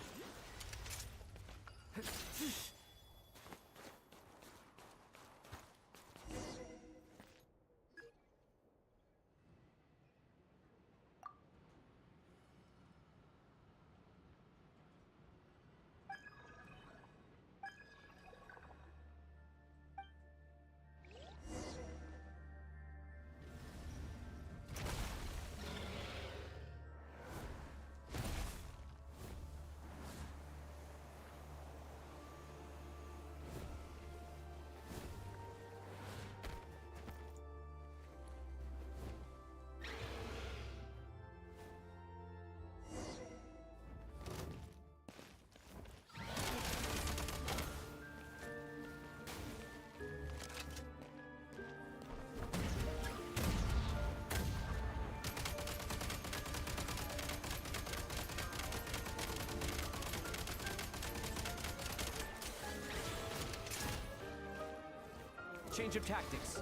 L: Change of tactics.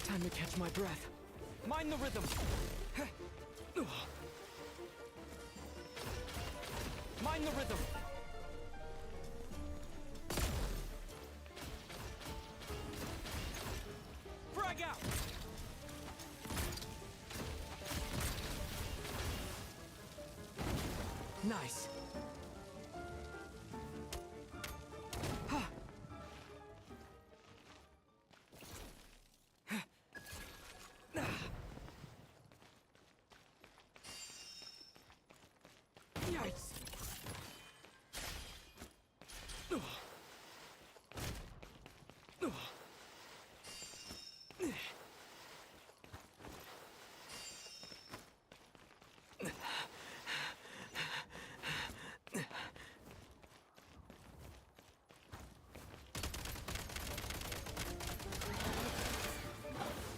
L: Time to catch my breath. Mind the rhythm. Mind the rhythm. Frag out. Nice. Yikes.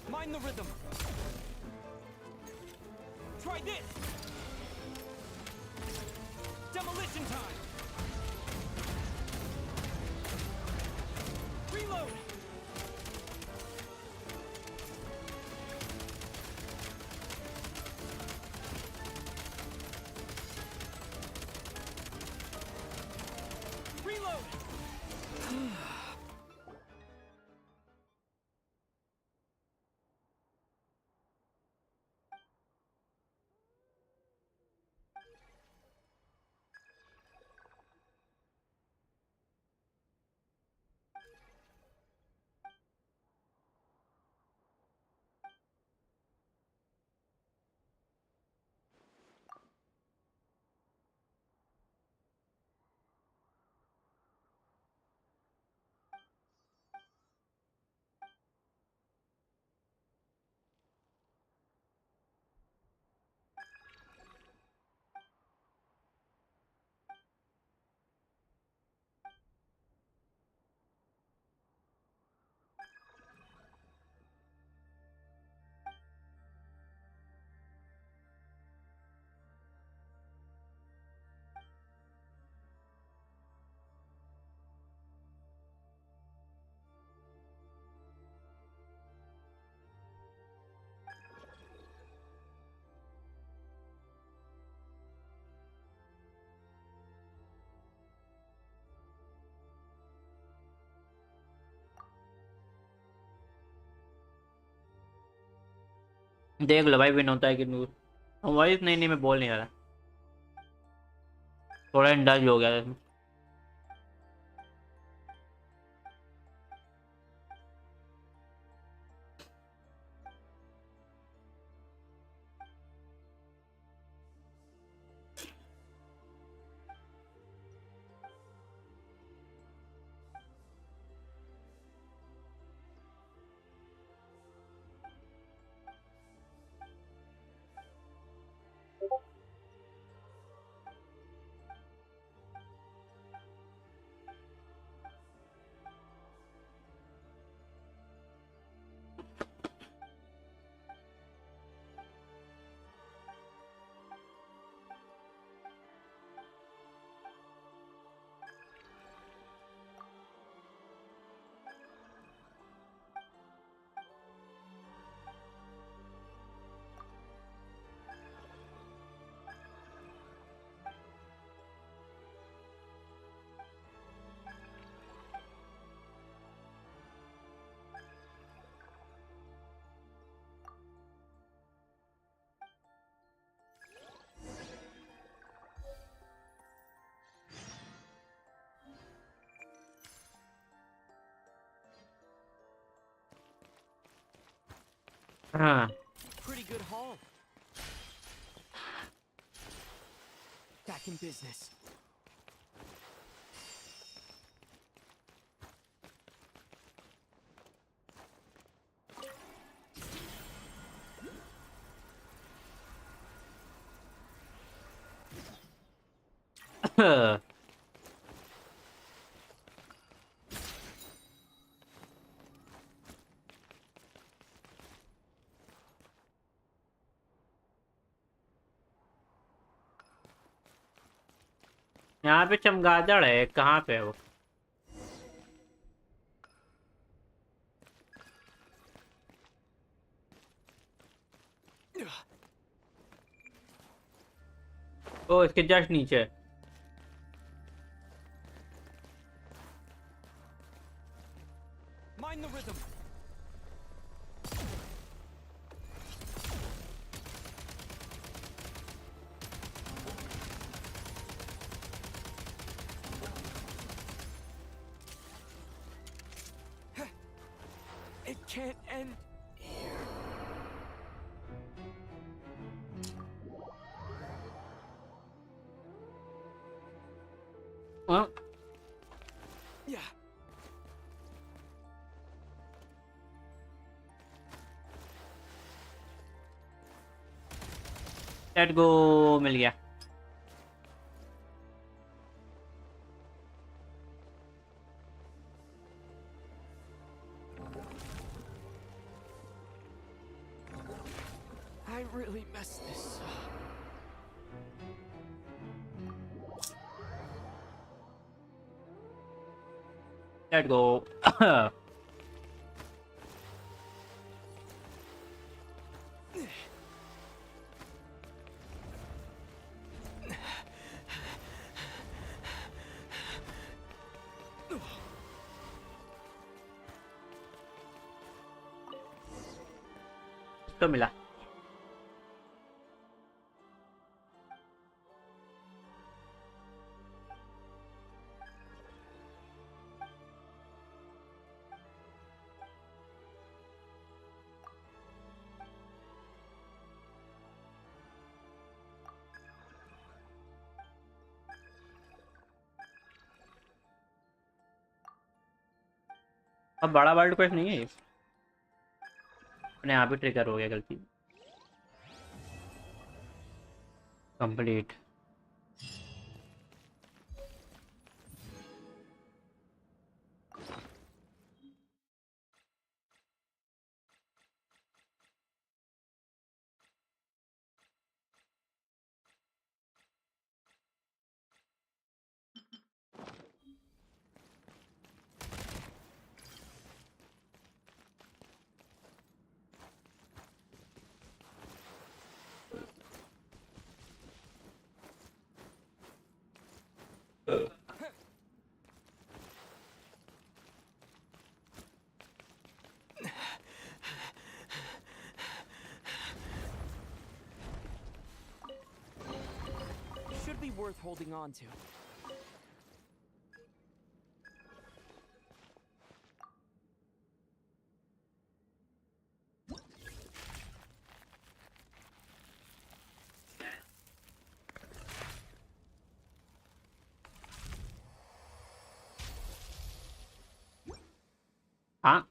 L: Mind the rhythm. Try this. Demolition time. Reload. Reload.
A: देख लो भाई, win होता है कि नूर। Voice नहीं मैं बोल नहीं रहा, थोड़ा इंडल्ज हो गया था। हाँ
L: Pretty good haul. Back in business.
A: यहाँ पे चमगादड़ है, कहाँ पे है वो? ओ इसके जस्ट नीचे है।
L: Mind the rhythm. It can't end here.
A: हाँ
L: Yeah.
A: लेट गो, मिल गया।
L: I really messed this up.
A: Let go. तो मिला। अब बड़ा वर्ल्ड क्वेस्ट नहीं है ये, अपने आप ही ट्रिगर हो गया गलती। Complete.
L: Should be worth holding on to.
A: हाँ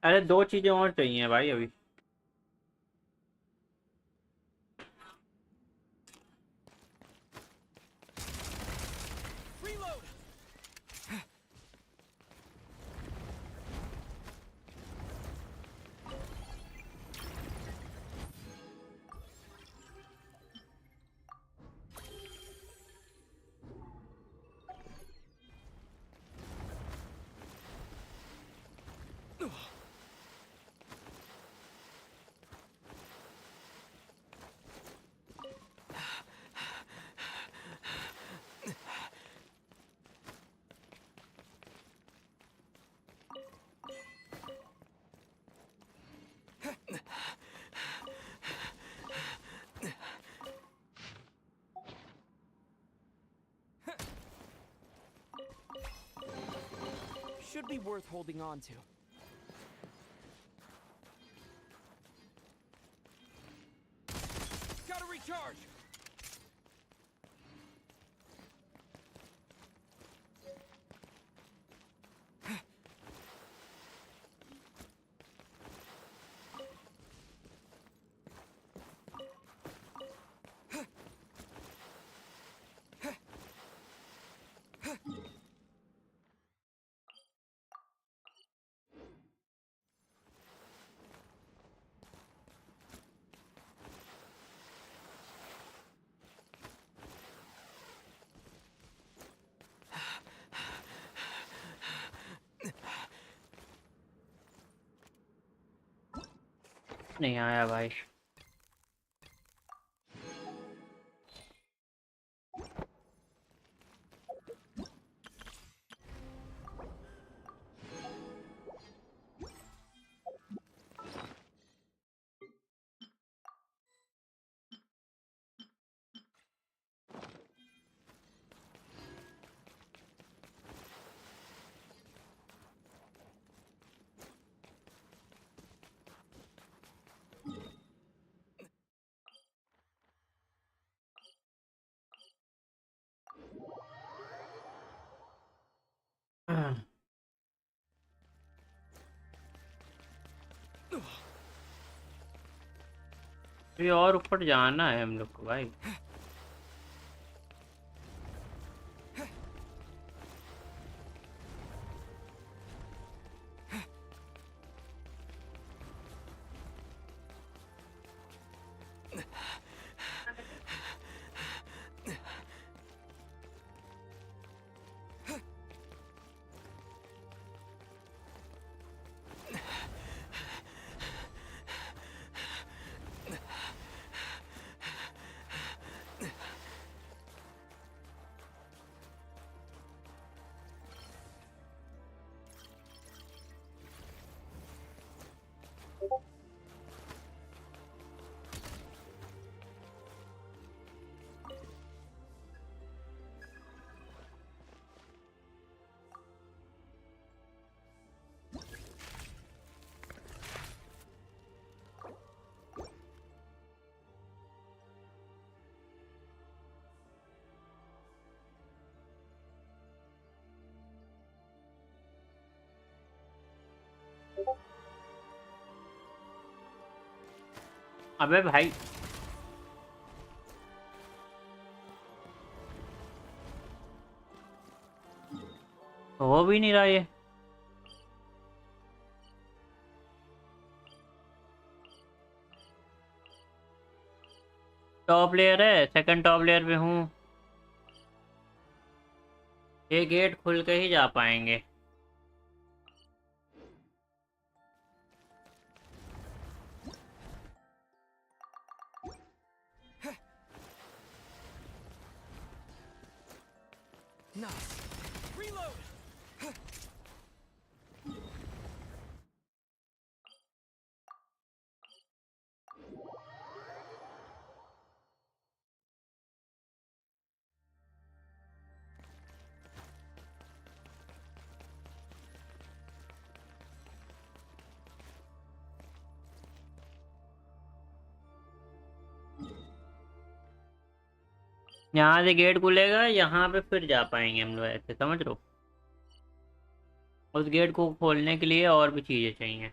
A: अरे दो चीजें और चाहिए भाई अभी।
B: should be worth holding on to. Gotta recharge!
A: नहीं आया भाई। ये और ऊपर जाना है हम लोग को भाई। अबे भाई हो भी नहीं रहा ये। टॉप लेयर है, सेकंड टॉप लेयर पे हूँ। ये गेट खुल के ही जा पाएंगे।
B: Nice. Reload.
A: यहाँ से गेट खुलेगा, यहाँ पे फिर जा पाएंगे हम लोग, ऐसे समझ लो। उस गेट को खोलने के लिए और भी चीजें चाहिए।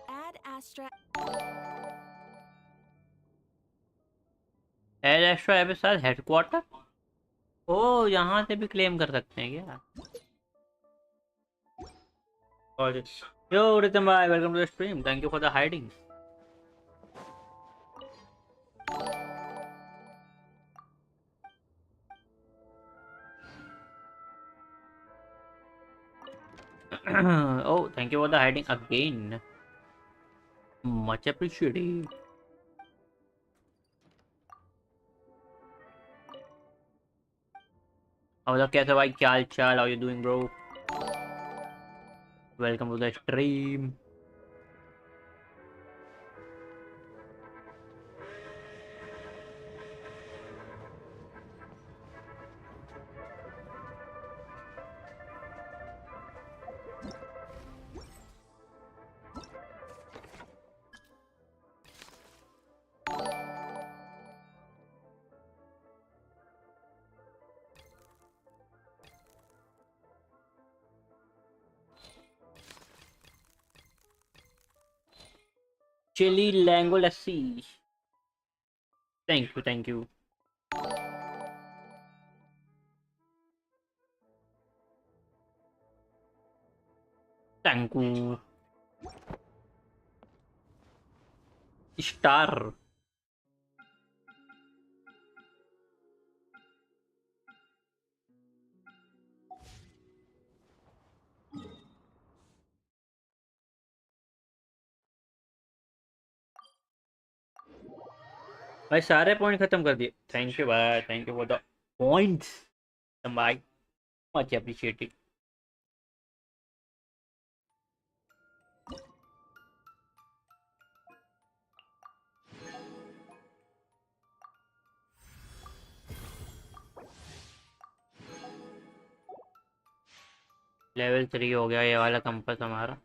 R: Add Astra.
A: Add extra episode headquarter. ओ यहाँ से भी क्लेम कर सकते हैं क्या? और यो रितम भाई, welcome to the stream, thank you for the hiding. Oh, thank you for the hiding again. Much appreciated. और कैसे भाई, क्या हाल चाल? How you doing bro? Welcome to the stream. Chili Lango Lassi. Thank you, thank you. Thank you. Star. भाई सारे point खत्म कर दिए। थैंक यू भाई, thank you for the points भाई, मच अप्रिशिएटेड। लेवल 3 हो गया ये वाला कंपास हमारा।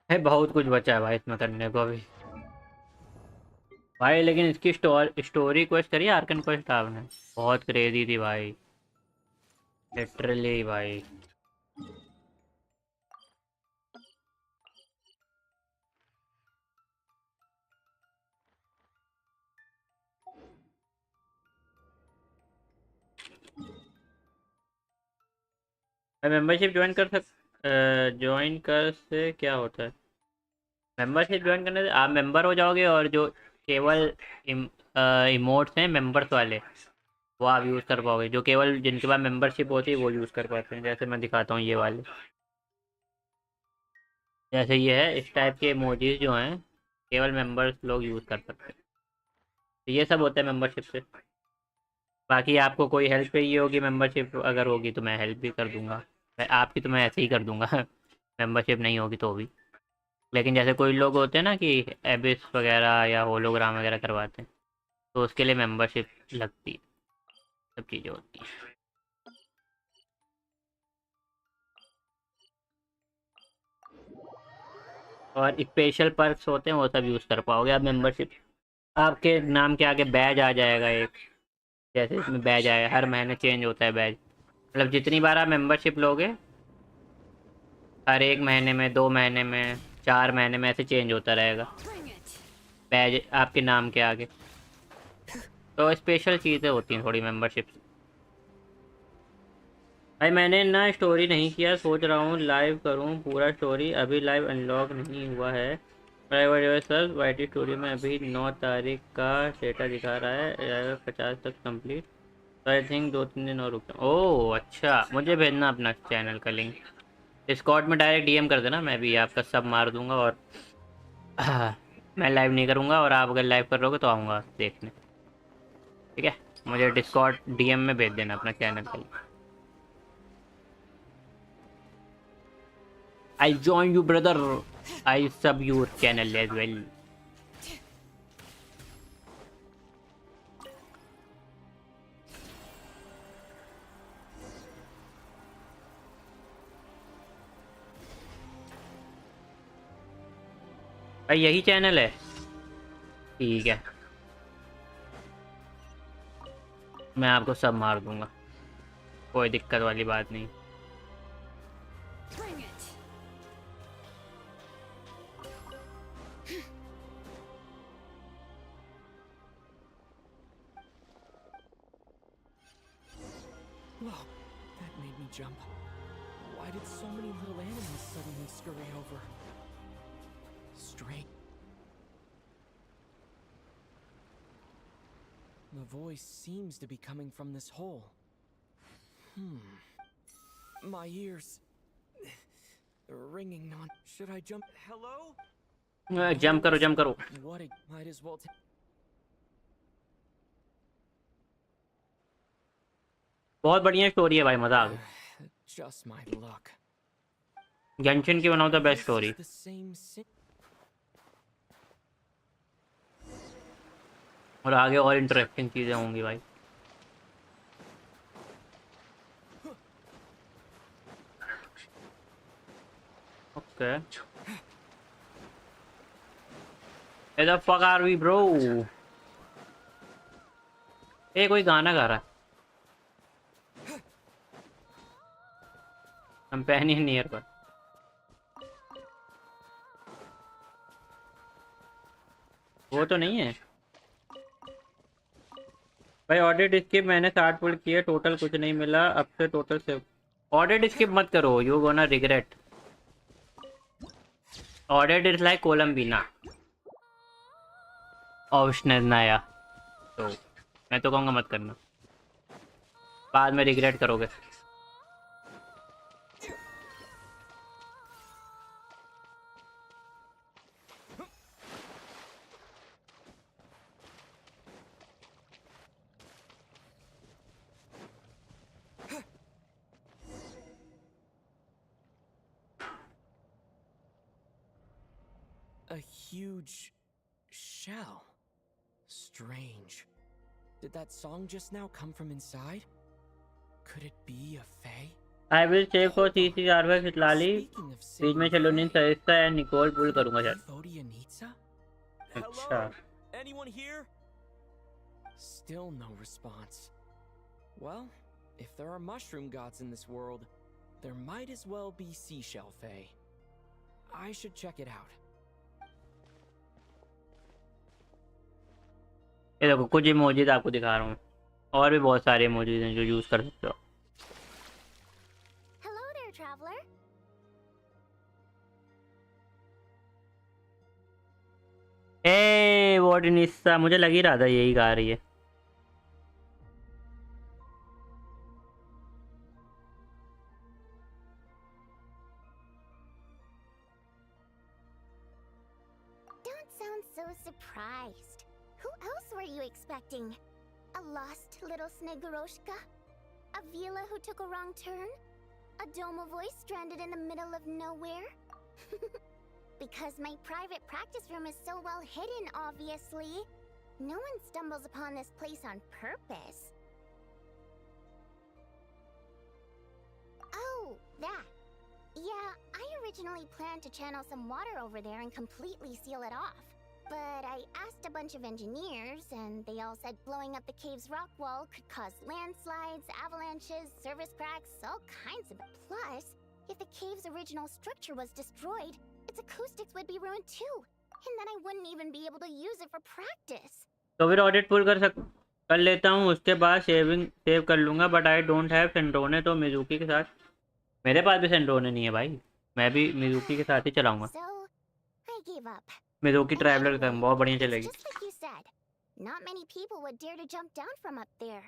A: है बहुत कुछ बचा है भाई इसमें करने को अभी भाई, लेकिन इसकी स्टोरी क्वेस्ट करी आर्कन क्वेस्ट आपने? बहुत क्रेजी थी भाई, लिटरली भाई। मेंबरशिप ज्वाइन कर से क्या होता है? मेंबरशिप ज्वाइन करने से आप मेंबर हो जाओगे, और जो केवल इमोट्स हैं मेंबर्स वाले वो आप यूज़ कर पाओगे। जो केवल जिनके पास मेंबरशिप होती है वो यूज़ कर पाते हैं। जैसे मैं दिखाता हूँ ये वाले, जैसे ये है, इस टाइप के इमोजीज जो हैं केवल मेंबर्स लोग यूज़ कर सकते हैं। तो ये सब होता है मेंबरशिप से। बाकी आपको कोई हेल्प चाहिए होगी मेंबरशिप अगर होगी तो मैं हेल्प भी कर दूंगा। मैं आपकी तो मैं ऐसे ही कर दूंगा मेंबरशिप नहीं होगी तो भी। लेकिन जैसे कोई लोग होते हैं ना कि एबिस वगैरह या होलोग्राम वगैरह करवाते हैं, तो उसके लिए मेंबरशिप लगती है, सब चीज़ें होती हैं। और स्पेशल पर्क्स होते हैं वो सब यूज़ कर पाओगे आप मेंबरशिप। आपके नाम के आगे बैज आ जाएगा एक, जैसे इसमें बैज आया, हर महीने चेंज होता है बैज। मतलब जितनी बार आप मेंबरशिप लोगे, हर 1 महीने में, 2 महीने में, 4 महीने में ऐसे चेंज होता रहेगा बैज आपके नाम के आगे। तो स्पेशल चीज़ें होती हैं थोड़ी मेंबरशिप। भाई मैंने ना स्टोरी नहीं किया, सोच रहा हूँ लाइव करूँ पूरा स्टोरी। अभी लाइव अनलॉक नहीं हुआ है। प्राइवेट सर वाइटी स्टोरी में अभी 9 तारीख का डेटा दिखा रहा है, 50 तक कंप्लीट। तो आई थिंक 2-3 दिन और रुकता हूँ। ओह अच्छा, मुझे भेजना अपना चैनल का लिंक, डिस्कॉर्ड में डायरेक्ट डीएम कर देना, मैं भी आपका सब मार दूंगा। और मैं लाइव नहीं करूँगा, और आप अगर लाइव कर रहोगे तो आऊँगा देखने, ठीक है? मुझे डिस्कॉर्ड डीएम में भेज देना अपना चैनल का link. I'll join you brother, I'll sub your channel as well. भाई यही चैनल है, ठीक है, मैं आपको सब मार दूंगा, कोई दिक्कत वाली बात नहीं।
B: Whoa, that made me jump. Why did so many little animals suddenly scurry over? Strange. The voice seems to be coming from this hole. My ears. Ringing non. Should I jump? Hello?
A: Jump करो jump करो.
B: What a might as well
A: बहुत बढ़िया story है भाई, मजा आ गया.
B: Just my luck.
A: Genshin की one of the best story. और आगे और इंटरेस्टिंग चीजें होंगी भाई. Okay. Where the fuck are we, bro? ए कोई गाना गा रहा है. कंपेनियन नियर पर. वो तो नहीं है भाई. ऑडिट स्किप मैंने 60 पुल किए, टोटल कुछ नहीं मिला. अब से टोटल से ऑडिट स्किप मत करो, you gonna regret. Audit is like Columbina और स्नेज़नाया. तो मैं तो कहूँगा मत करना, बाद में रिग्रेट करोगे.
B: A huge shell. Strange. Did that song just now come from inside? Could it be a fae?
A: I will check for CC Arva Sitlali. बीच में चलो नहीं सरित्सा एंड निकोल पुल करूँगा शायद. अच्छा.
B: Anyone here? Still no response. Well, if there are mushroom gods in this world, there might as well be seashell fae. I should check it out.
A: ये देखो कुछ emojis आपको दिखा रहा हूँ, और भी बहुत सारे इमोजीज हैं जो यूज कर सकते हो.
D: Hello there, traveler.
A: ए वॉट निस्सा, मुझे लग ही रहा था यही गा रही है.
D: Don't sound so surprised. Who else were you expecting? A lost little Snegoroshka? A Vila who took a wrong turn? A Doma voice stranded in the middle of nowhere? Because my private practice room is so well hidden, obviously. No one stumbles upon this place on purpose. Oh, that. Yeah, I originally planned to channel some water over there and completely seal it off. But I asked a bunch of engineers, and they all said blowing up the cave's rock wall could cause landslides, avalanches, surface cracks, all kinds of it. Plus, if the cave's original structure was destroyed, its acoustics would be ruined too. And then I wouldn't even be able to use it for practice.
A: तो फिर audit पुल कर लेता हूँ, उसके बाद save कर लूँगा. But I don't have सेंड्रोने, तो मिजुकी के साथ. मेरे पास भी सेंड्रोने नहीं है भाई, मैं भी मिजुकी के साथ ही चलाऊँगा.
D: I gave up.
A: Mizuki traveller का बहुत बढ़िया चलेगी.
D: Just like you said, not many people would dare to jump down from up there.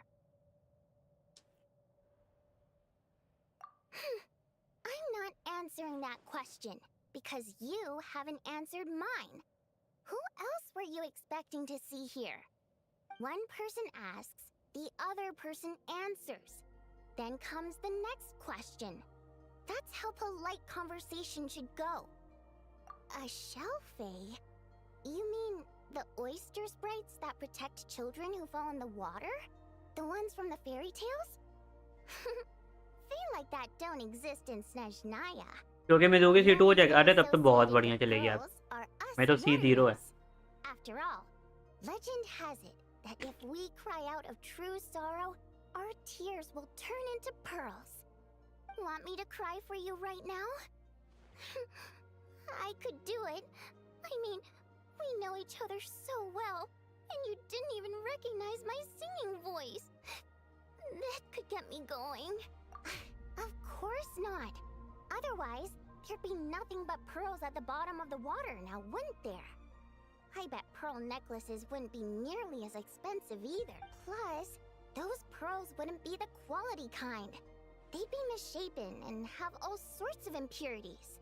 D: I'm not answering that question because you haven't answered mine. Who else were you expecting to see here? One person asks, the other person answers. Then comes the next question. That's how polite conversation should go. A shell fae? You mean the oyster sprites that protect children who fall in the water? The ones from the fairy tales? Fae like that don't exist in Snezhnaya.
A: क्योंकि Mizuki C2 हो जाएगा. अरे तब तो बहुत बढ़िया चलेगी यार. मैं तो C0 है.
D: After all, legend has it that if we cry out of true sorrow, our tears will turn into pearls. Want me to cry for you right now? I could do it. I mean, we know each other so well, and you didn't even recognize my singing voice. That could get me going. Of course not. Otherwise, there'd be nothing but pearls at the bottom of the water now, wouldn't there? I bet pearl necklaces wouldn't be nearly as expensive either. Plus, those pearls wouldn't be the quality kind. They'd be misshapen and have all sorts of impurities.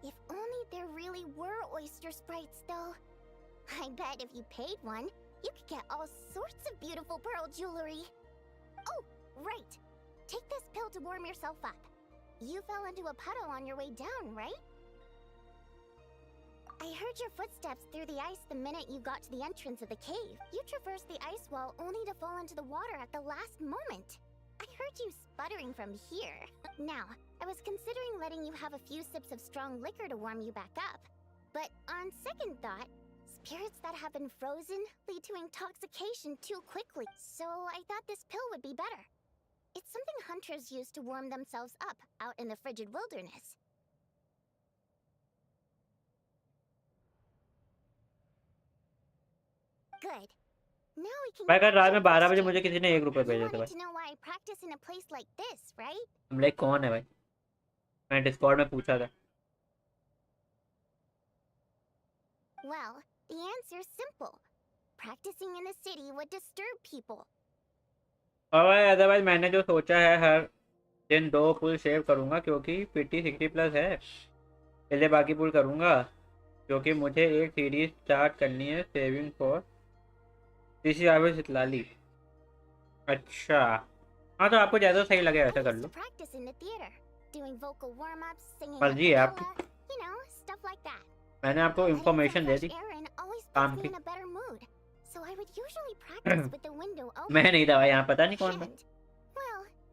D: If only there really were oyster sprites, though. I bet if you paid one, you could get all sorts of beautiful pearl jewelry. Oh, right. Take this pill to warm yourself up. You fell into a puddle on your way down, right? I heard your footsteps through the ice the minute you got to the entrance of the cave. You traversed the ice wall only to fall into the water at the last moment. I heard you sputtering from here. Now, I was considering letting you have a few sips of strong liquor to warm you back up. But on second thought, spirits that have been frozen lead to intoxication too quickly. So I thought this pill would be better. It's something hunters use to warm themselves up out in the frigid wilderness. Good. Now we can.
A: भाई कल रात में 12 बजे मुझे किसी ने 1 रुपया भेजा था भाई.
D: To know why I practice in a place like this, right?
A: हम लाइक कौन है भाई? मैं डिस्कॉर्ड में पूछा था.
D: Well, the answer's simple. Practicing in the city would disturb people.
A: और भाई अदरवाइज मैंने जो सोचा है हर दिन 2 पुल शेव करूंगा क्योंकि पीटी 60+ है. पहले बाकी पुल करूंगा क्योंकि मुझे एक सीरीज स्टार्ट करनी है सेविंग फॉर इसी आवे सितलाली. अच्छा हाँ तो आपको जैसा सही लगे वैसा कर लो. मर्जी है आपकी. मैंने आपको इंफॉर्मेशन दे दी काम की. मैं नहीं था यहाँ पता नहीं कौन था.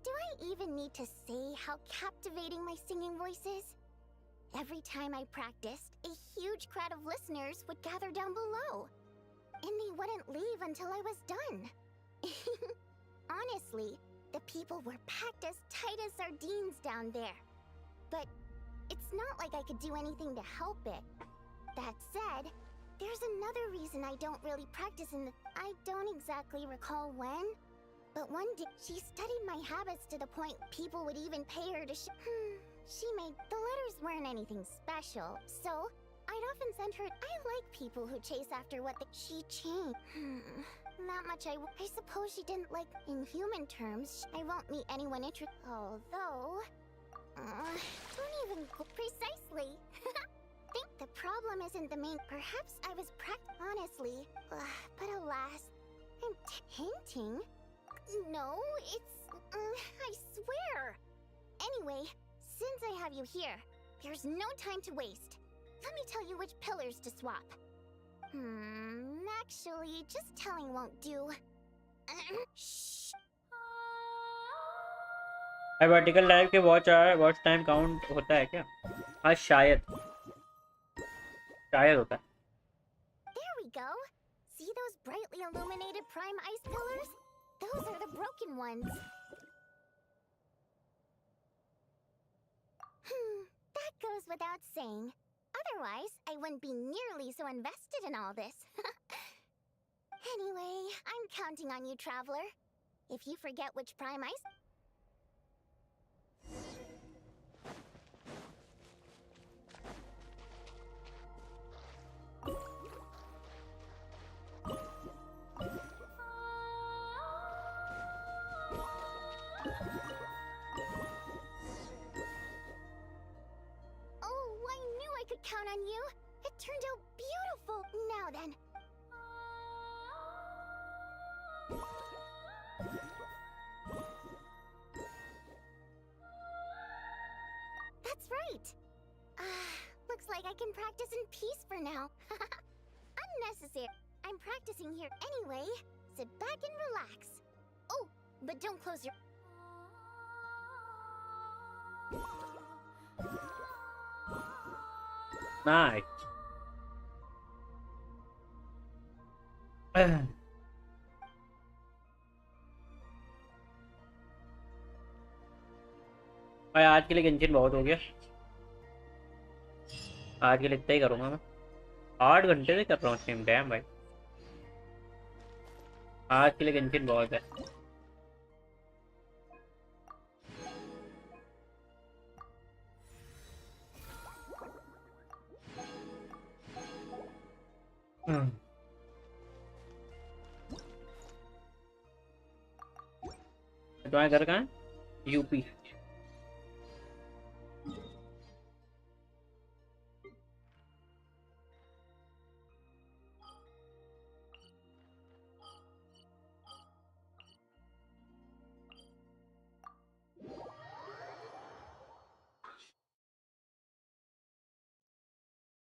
D: Do I even need to say how captivating my singing voice is? Every time I practiced, a huge crowd of listeners would gather down below. And they wouldn't leave until I was done. Honestly, the people were packed as tight as sardines down there. But it's not like I could do anything to help it. That said, there's another reason I don't really practice in the... I don't exactly recall when, but one day she studied my habits to the point people would even pay her to She made... The letters weren't anything special, so I'd often send her... I like people who chase after what she changed. That much I suppose she didn't like... In human terms, I won't meet anyone interested... Although... don't even... Precisely. Think the problem isn't the main... Perhaps I was honestly... but alas... I'm hinting... No, it's... I swear! Anyway, since I have you here, there's no time to waste. Let me tell you which pillars to swap. Actually, just telling won't do. Shh.
A: Vertical live के watch time count होता है क्या? हाँ शायद होता है.
D: There we go. See those brightly illuminated prime ice pillars? Those are the broken ones. That goes without saying. Otherwise, I wouldn't be nearly so invested in all this. Anyway, I'm counting on you, traveler. If you forget which prime ice... Count on you. It turned out beautiful. Now then. That's right. Looks like I can practice in peace for now. Unnecessary. I'm practicing here anyway. Sit back and relax. Oh, but don't close your...
A: Nice. भाई आज के लिए Genshin बहुत हो गया. आज के लिए इतना ही करूँगा मैं. 8 घंटे से कर रहा हूँ स्ट्रीम. डैम भाई आज के लिए गेंशिन बहुत है. तुम्हारा घर कहाँ है? यूपी।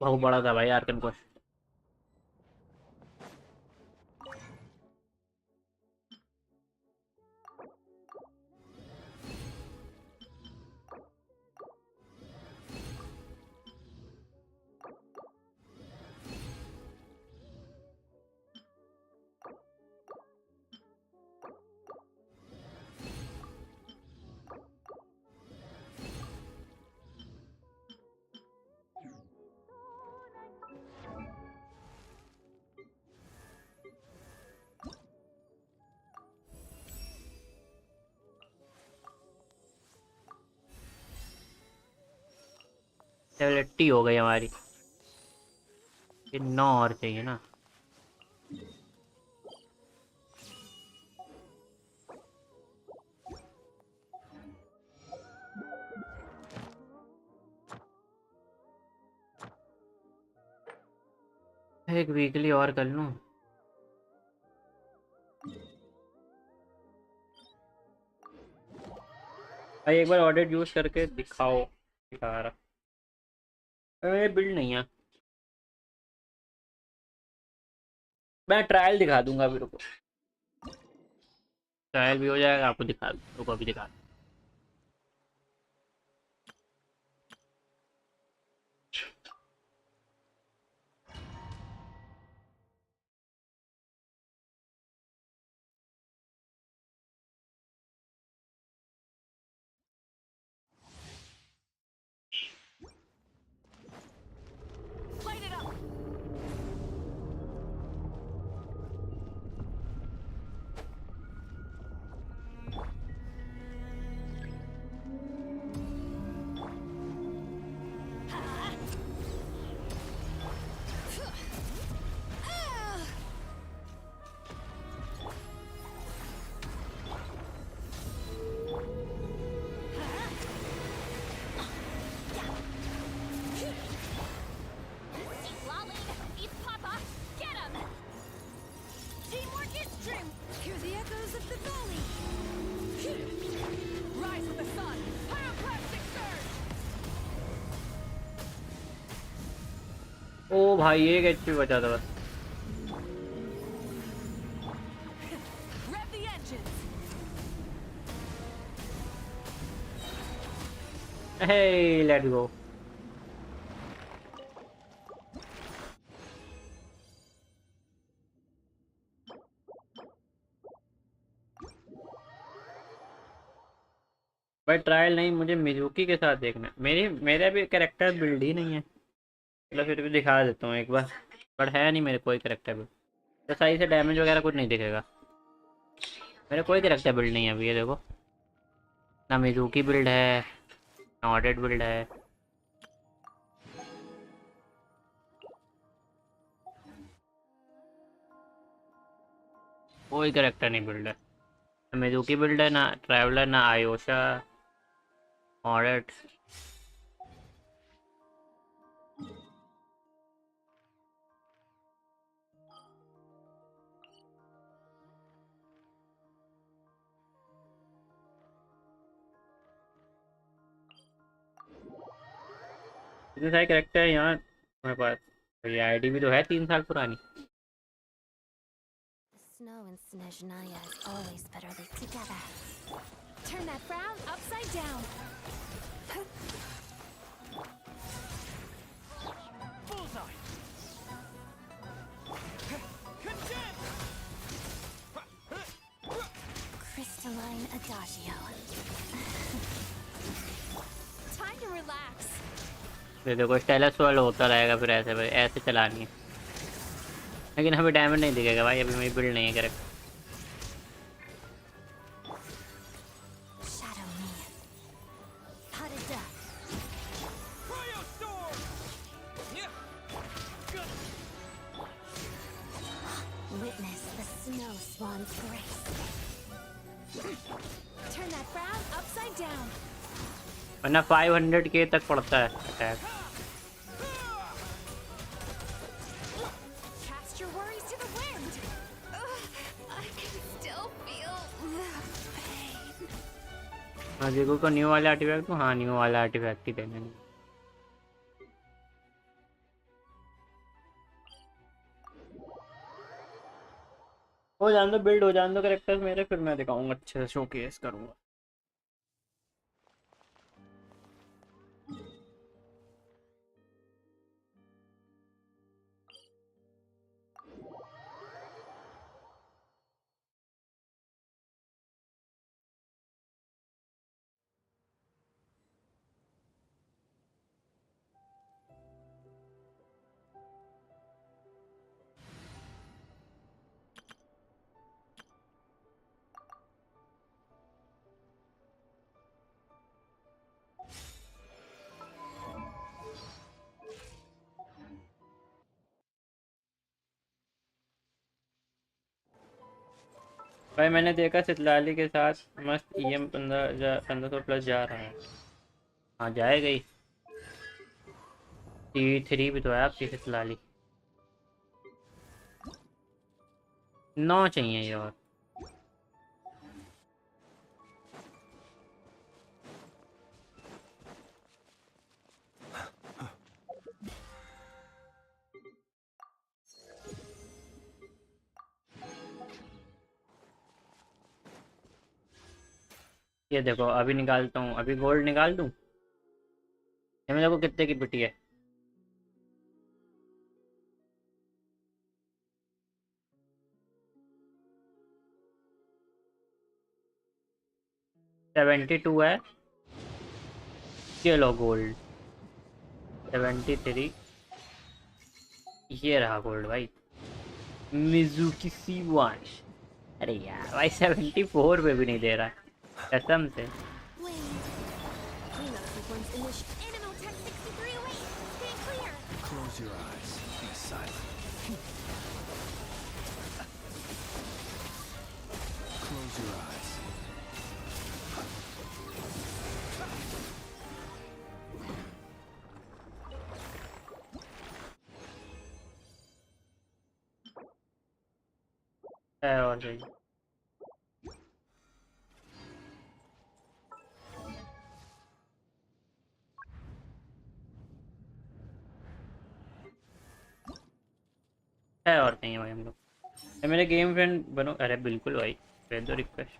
A: बहुत बड़ा था भाई आर्कन क्वेस्ट। लेवल 80 हो गई हमारी। ये 9 और चाहिए ना। एक वीकली और कर लूं। भाई एक बार ऑडिट यूज करके दिखाओ। दिखा रहा अरे बिल्ड नहीं है। मैं ट्रायल दिखा दूंगा अभी, रुको। ट्रायल भी हो जाएगा, आपको दिखा दूँ। रुको अभी दिखा दूँ।
R: Light it up. Hear the echoes of the valley. Rise with the sun. Pyroclastic surge.
A: ओ भाई एक एचपी बचा था बस।
R: Rev the engines.
A: Hey, let's go. भाई ट्रायल नहीं, मुझे मिजुकी के साथ देखना है। मेरा भी कैरेक्टर बिल्ड ही नहीं है। चलो फिर भी दिखा देता हूँ एक बार। पर है नहीं मेरे कोई कैरेक्टर बिल्ड, तो सही से डैमेज वगैरह कुछ नहीं दिखेगा। मेरा कोई कैरेक्टर बिल्ड नहीं है अभी। ये देखो, ना मिजुकी बिल्ड है, ना ऑडिट बिल्ड है। कोई कैरेक्टर नहीं बिल्ड है। ना मिजुकी बिल्ड है, ना ट्रैवलर, ना आयोशा, ऑडिट। इतने सारे कैरेक्टर है यहाँ मेरे पास। ये आईडी भी तो है 3 साल पुरानी।
Q: Snow and Snezhnaya is always better lived together. Turn that frown upside down.
L: Bullseye. Condemn.
Q: Crystalline adagio. Time to relax.
A: ये देखो स्टाइलस वाला होता रहेगा फिर ऐसे भाई, ऐसे चलानी है। लेकिन हमें डैमेज नहीं दिखेगा भाई, अभी मेरी बिल्ड नहीं है correct.
Q: Shadow me. Pot of death.
L: Cryo storm. Yeah. Good.
Q: swan's grace. Turn that frown upside down.
A: वरना 500k तक पड़ता है attack.
Q: Cast your worries to the wind. I can still feel the pain.
A: हाँ देखो को new वाला artefact तो हाँ न्यू वाला आर्टिफैक्ट ही देना। हो जान दो बिल्ड हो जान दो कैरेक्टर्स मेरे, फिर मैं दिखाऊंगा अच्छे से शोकेस करूंगा। भाई मैंने देखा सितलाली के साथ मस्त EM 1500 प्लस जा रहा है। हाँ जाएगा ही। T3 भी तो है आपकी सितलाली। 9 चाहिए यार। ये देखो अभी निकालता हूँ, अभी गोल्ड निकाल दूँ। ये मेरे को कितने की पिटी है? $72 है। चलो गोल्ड 73। ये रहा गोल्ड भाई। Mizuki C1। अरे यार भाई 74 पे भी नहीं दे रहा है कसम से।
K: Close your eyes. Be silent. Close your eyes.
A: है और चाहिए। है और नहीं भाई हम लोग। मेरे गेम फ्रेंड बनो। अरे बिल्कुल भाई भेज दो रिक्वेस्ट।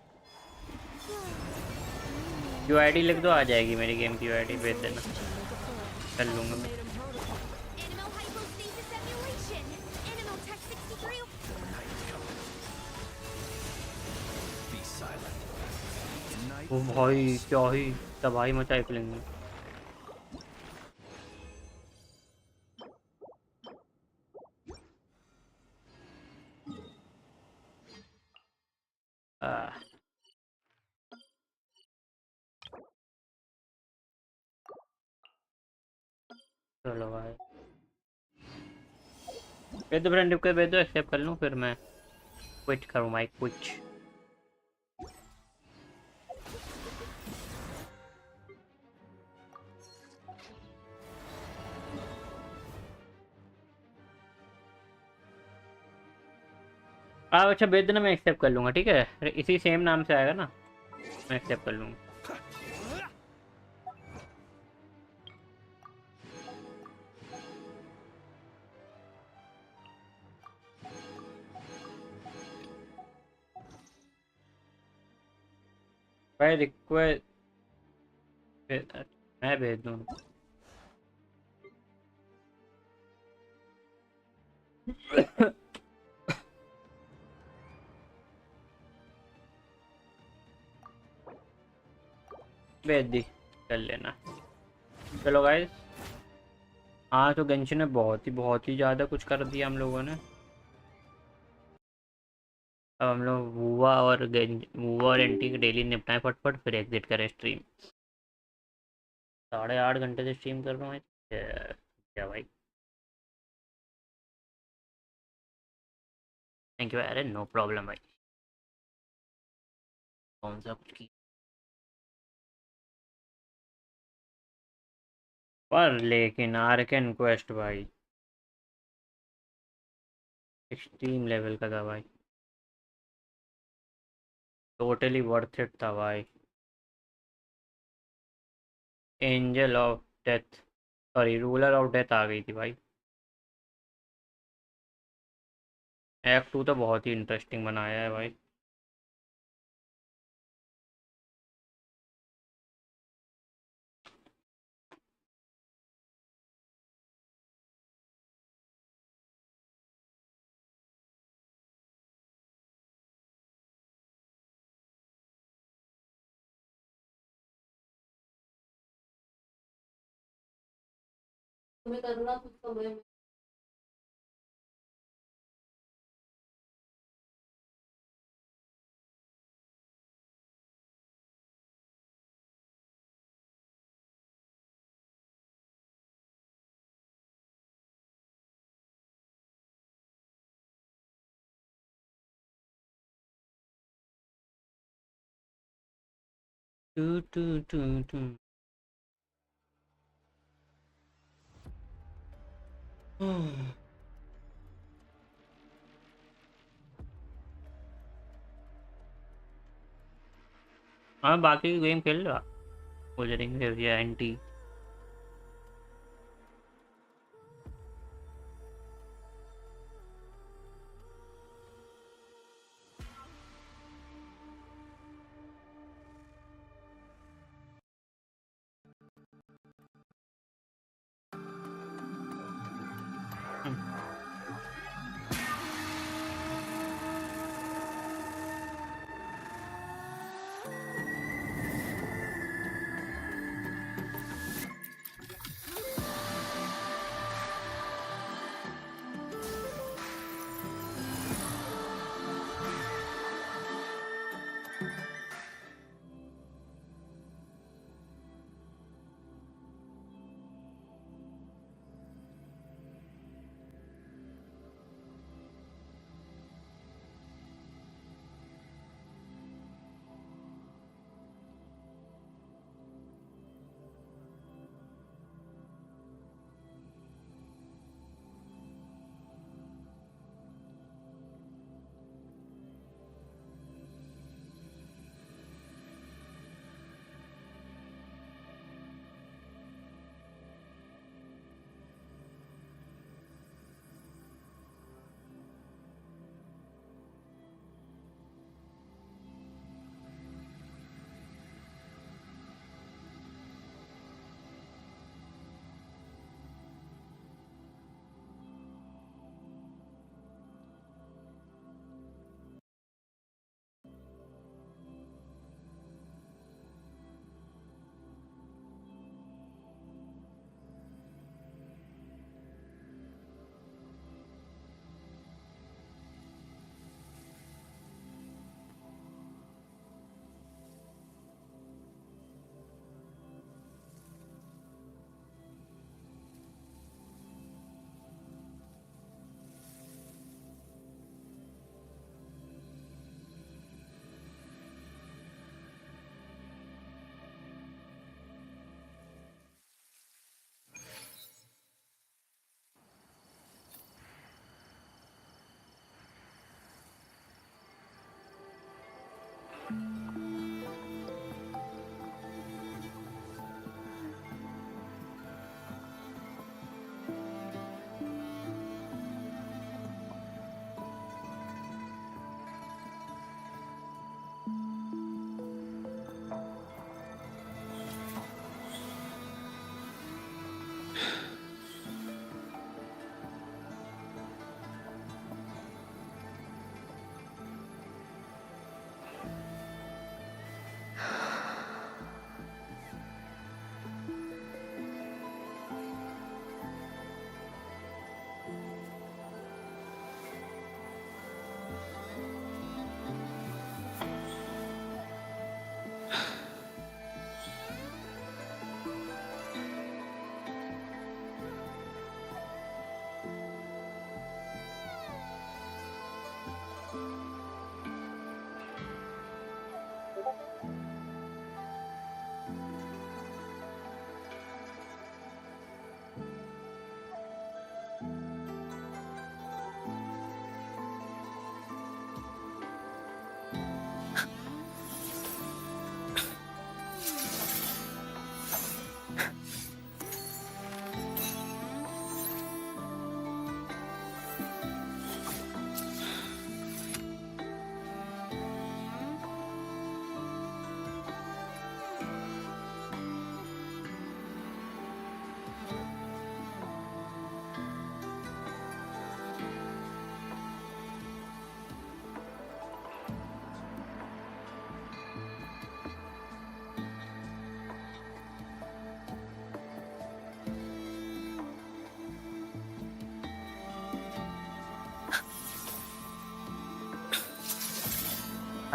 A: UID लिख दो आ जाएगी मेरी गेम की UID भेज देना कर लूँगा मैं। ओ भाई क्या ही तबाही मचाई फिल्म। चलो भाई भेज दो फ्रेंड रिक्वेस्ट भेज दो, एक्सेप्ट कर लूँ फिर मैं क्विट करूँ माई क्विच। आप अच्छा भेज देना मैं एक्सेप्ट कर लूँगा ठीक है। इसी सेम नाम से आएगा ना मैं एक्सेप्ट कर लूँगा। भाई रिक्वेस्ट मैं भेज दूँ। भेज दी कर लेना। चलो गाइस हाँ तो गेंशिन में बहुत ही ज़्यादा कुछ कर दिया हम लोगों ने। अब हम लोग वुवा और एंटी के डेली निपटाएं फटफट फिर एग्जिट करें स्ट्रीम। 8.5 घंटे से स्ट्रीम कर रहा हूँ क्या भाई। थैंक यू अरे नो प्रॉब्लम भाई। कौन सा कुछ की पर लेकिन आर्कन क्वेस्ट भाई एक्सट्रीम लेवल का था भाई, टोटली वर्थ इट था भाई। Angel of death, sorry ruler of death आ गई थी भाई। एक्ट 2 तो बहुत ही इंटरेस्टिंग बनाया है भाई। तुम्हें करना कुछ समय टू टू टू टू। हाँ बाकी गेम खेल रहा, वुथरिंग वेव्स या anti.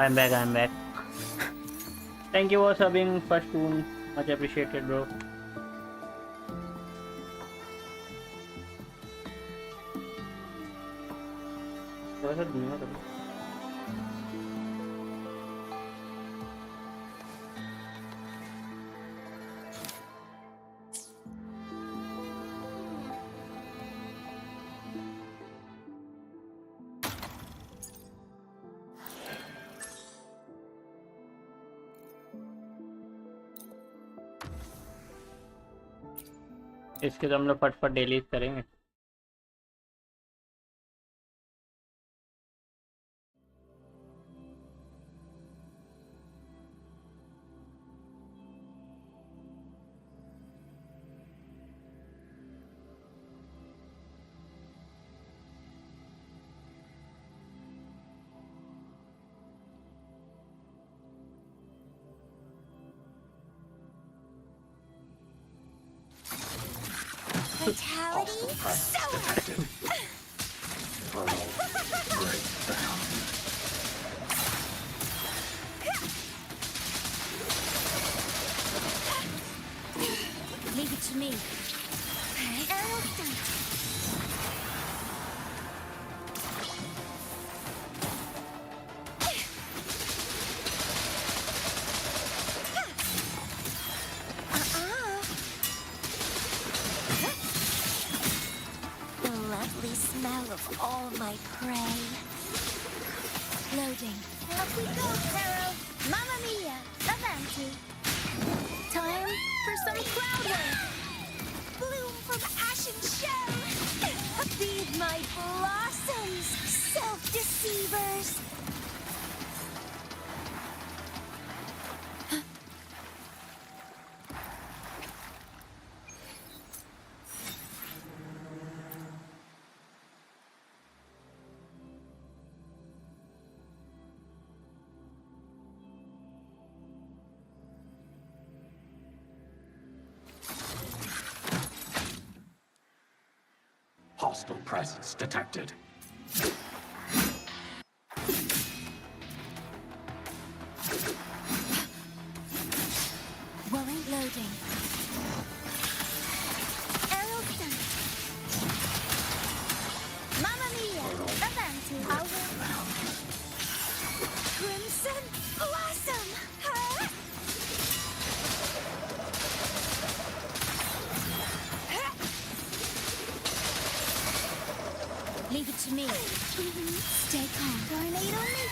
A: I'm back. Thank you for subbing first room. Much appreciated, bro. What's up, dude? इसके तो हम लोग फटफट डिलीट करेंगे।
D: Vitality?
M: Detected. Portal breakdown.
D: Leave it to me. Arrow dart. The lovely smell of all my prey. Loading. Up we go, Arrow. Mamma mia, avanti. Time for some cloud work. Bloom from ashen shell. Feed my blossoms, self-deceivers.
M: Hostile presence detected.
D: Warrant loading. Arrow dart. Mamma mia, avanti. Crimson blossom. Leave it to me. Stay calm. Tornado me.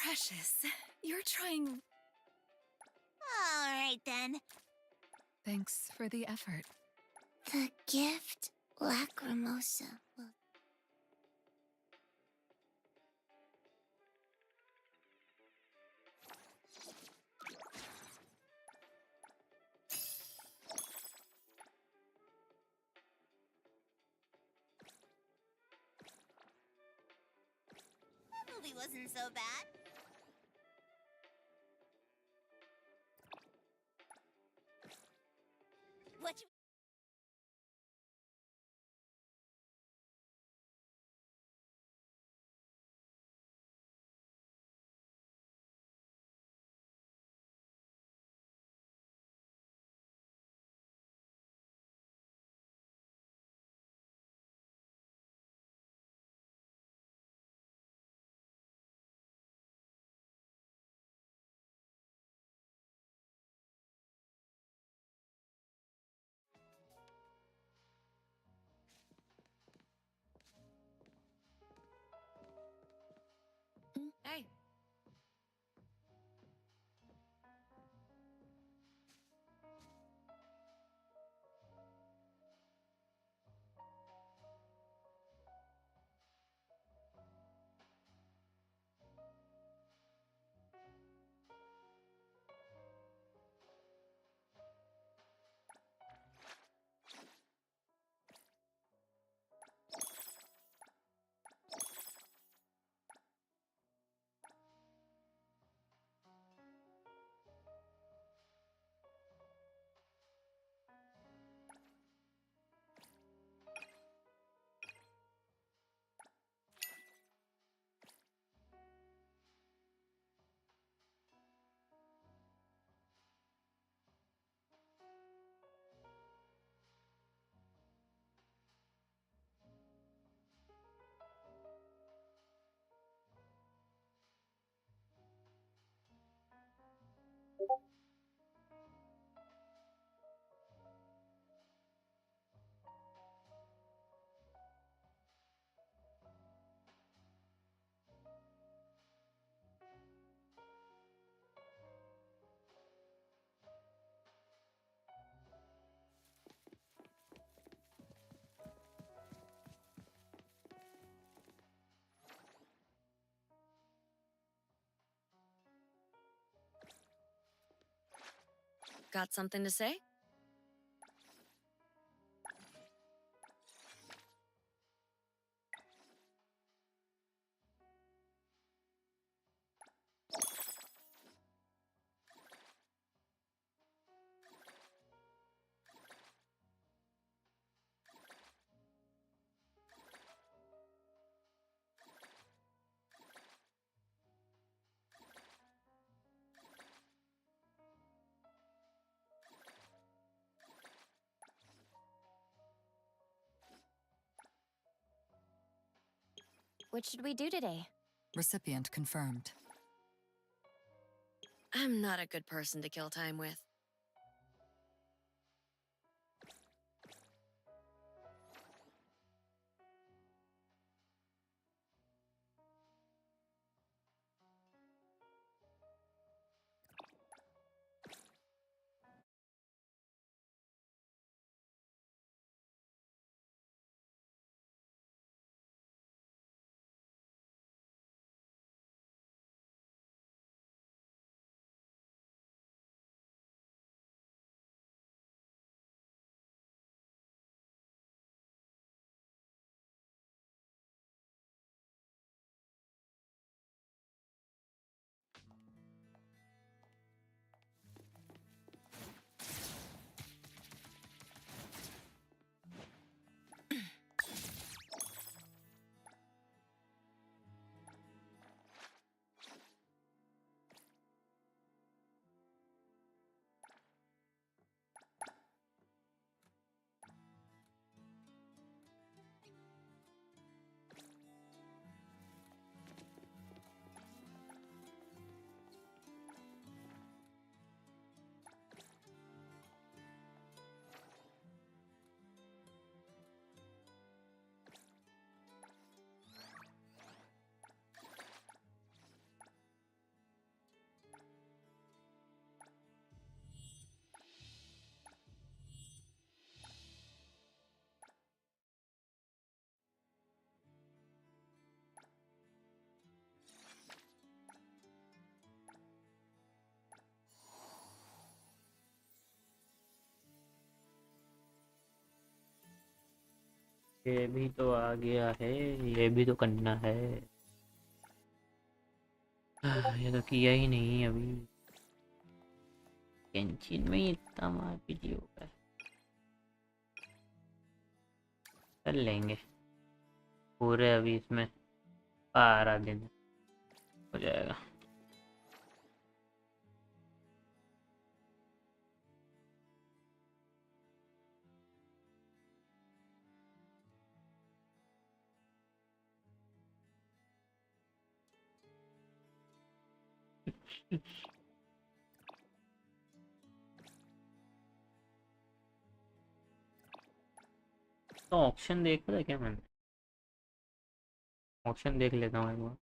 R: Precious, you're trying.
O: Alright then.
R: Thanks for the effort.
O: The gift, Lacrimosa. That movie wasn't so bad. What you...
R: Hey.
S: Got something to say?
Q: What should we do today?
R: Recipient confirmed.
S: I'm not a good person to kill time with.
A: ये भी तो आ गया है, ये भी तो करना है। ये तो किया ही नहीं अभी। गेंशिन में ही इतना मार पीटी होगा, कर लेंगे पूरे। अभी इसमें 12 दिन हो जाएगा। तो ऑप्शन देखा था क्या मैंने? ऑप्शन देख लेता हूँ एक बार।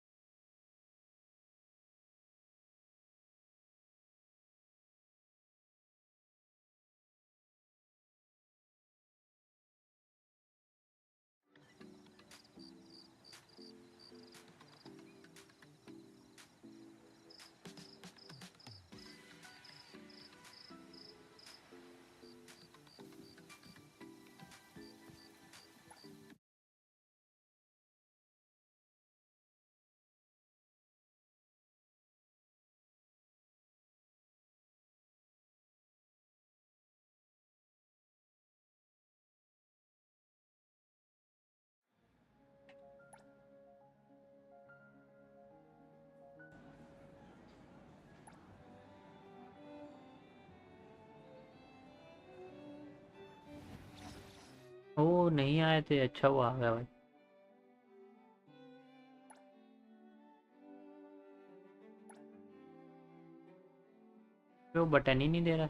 A: ओ नहीं आए थे, अच्छा वो आ गया भाई। वो बटन ही नहीं दे रहा।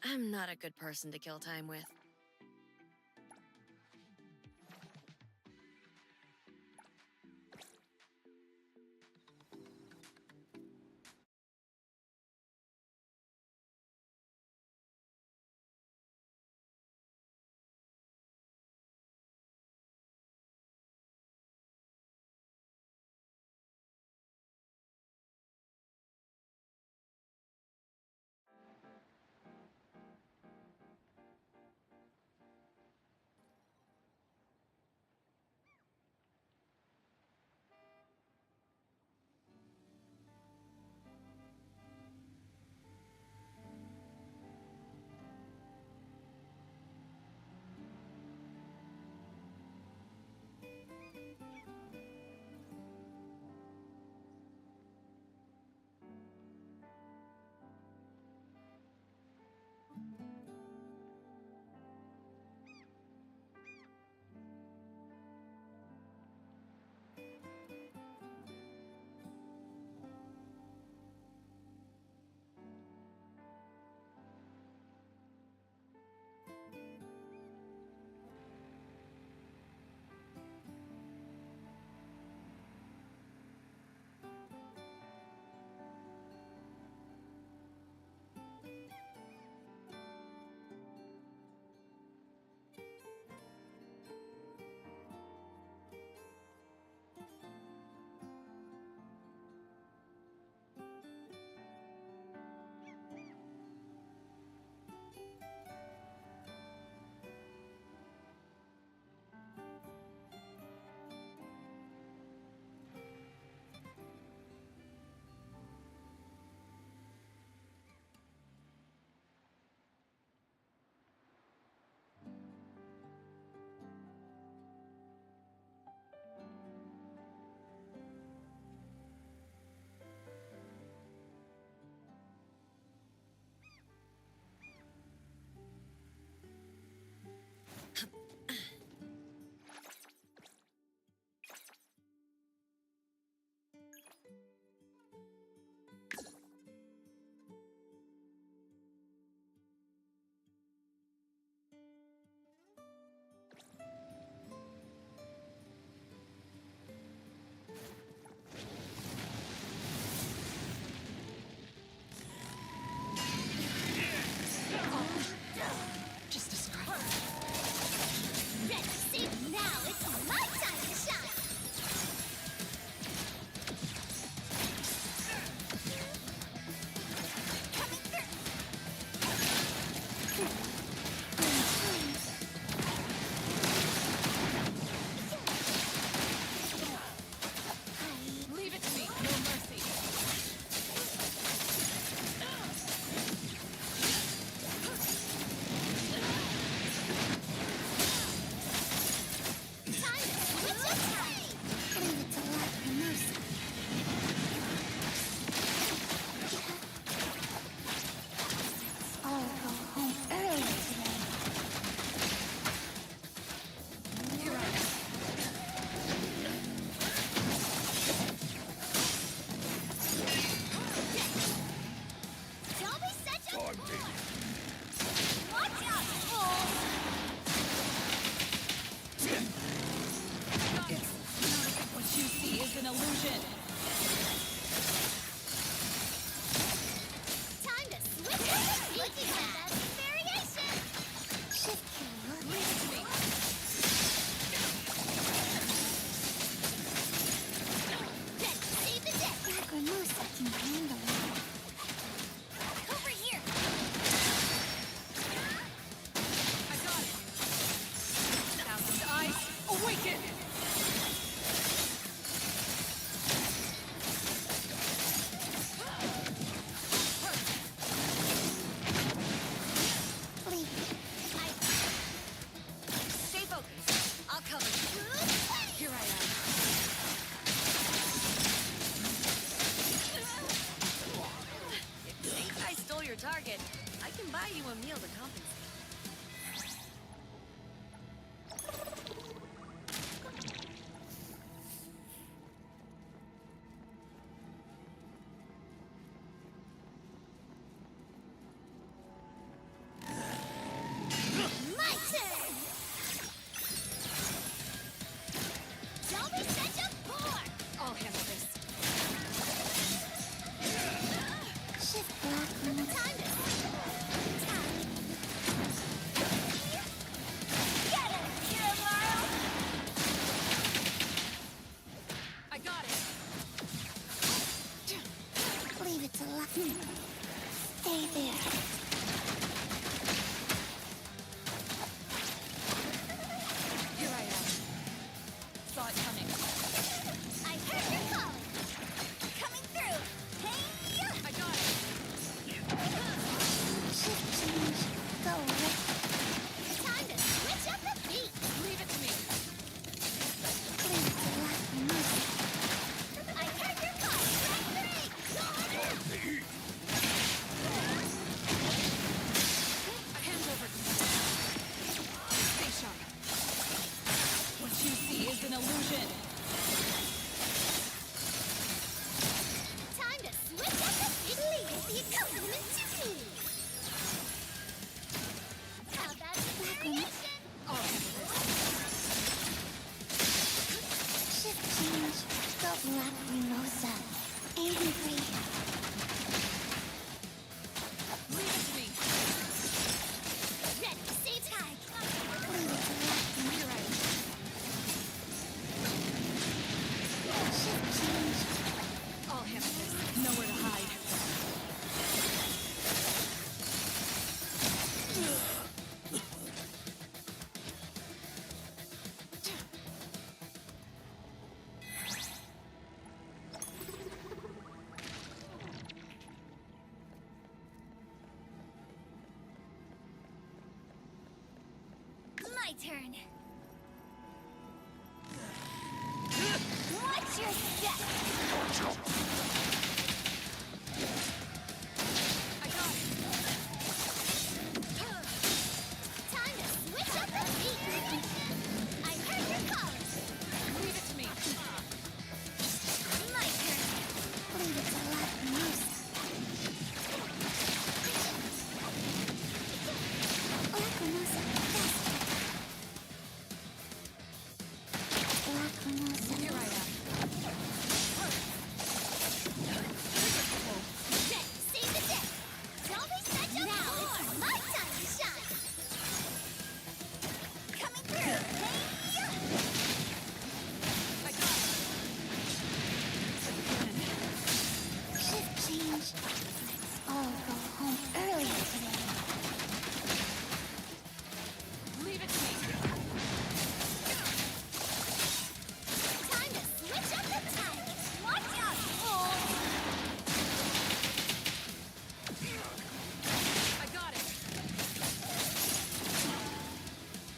S: I'm not a good person to kill time with. buy you a meal to compensate.
D: My turn! Don't be such a whore!
S: I'll handle this.
D: Shift black when it's time to get him, hero!
S: I got it.
D: Leave it to luck. Stay there.
S: Here I am. Saw it coming.
D: I heard your calling. Coming through. Hey!
S: I got it.
D: Shift change. Go right. Time to switch up the beat.
S: Leave it to me.
D: Leave it to luck and mercy. I heard your calling. Right 3.
S: Hands over. Stay sharp. What you see is an illusion.
D: Time to switch up the beat. Leave the accompaniment to me. How about the variation?
S: I'll handle this.
D: Shift change. Go black Renosa. Angry.
S: Leave it to me.
D: Ready. Stay tight. Leave it to black
S: You're right.
D: Shift change.
S: I'll handle this. Nowhere to hide.
D: My turn. Watch your step.
S: I got it.
D: Time to switch up the beat. I heard your calling.
S: Leave it to me.
D: My turn. Leave it to luck and mercy. Black Renosa, faster. Black Renosa.
S: Here I am.
D: Ready, save the day. Don't be such a now whore. It's my time to shine. Coming through. Hey!
S: I got it.
D: Shift change. Let's all go home earlier today.
S: Leave it to me.
D: Time to switch up the timing. Watch out, fools!
S: I got it.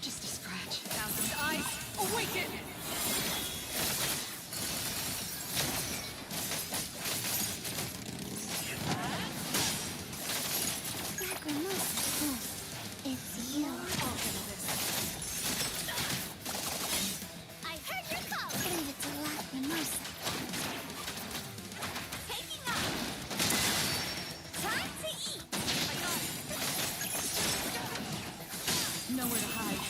S: Just a scratch. Thousand eyes. Awaken!
D: Black Renosa, it's you.
S: I'll handle this.
D: I heard your call. Leave it to Black Renosa. Taking off. Time to eat.
S: I got it. Nowhere to hide.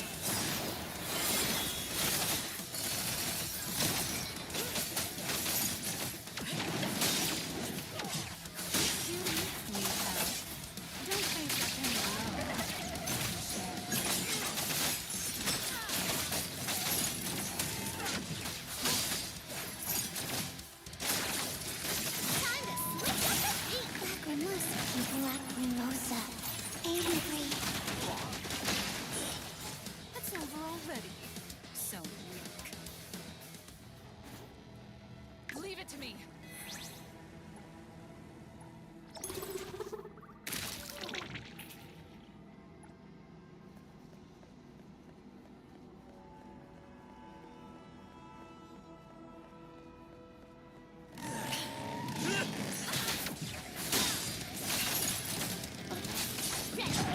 D: Ready.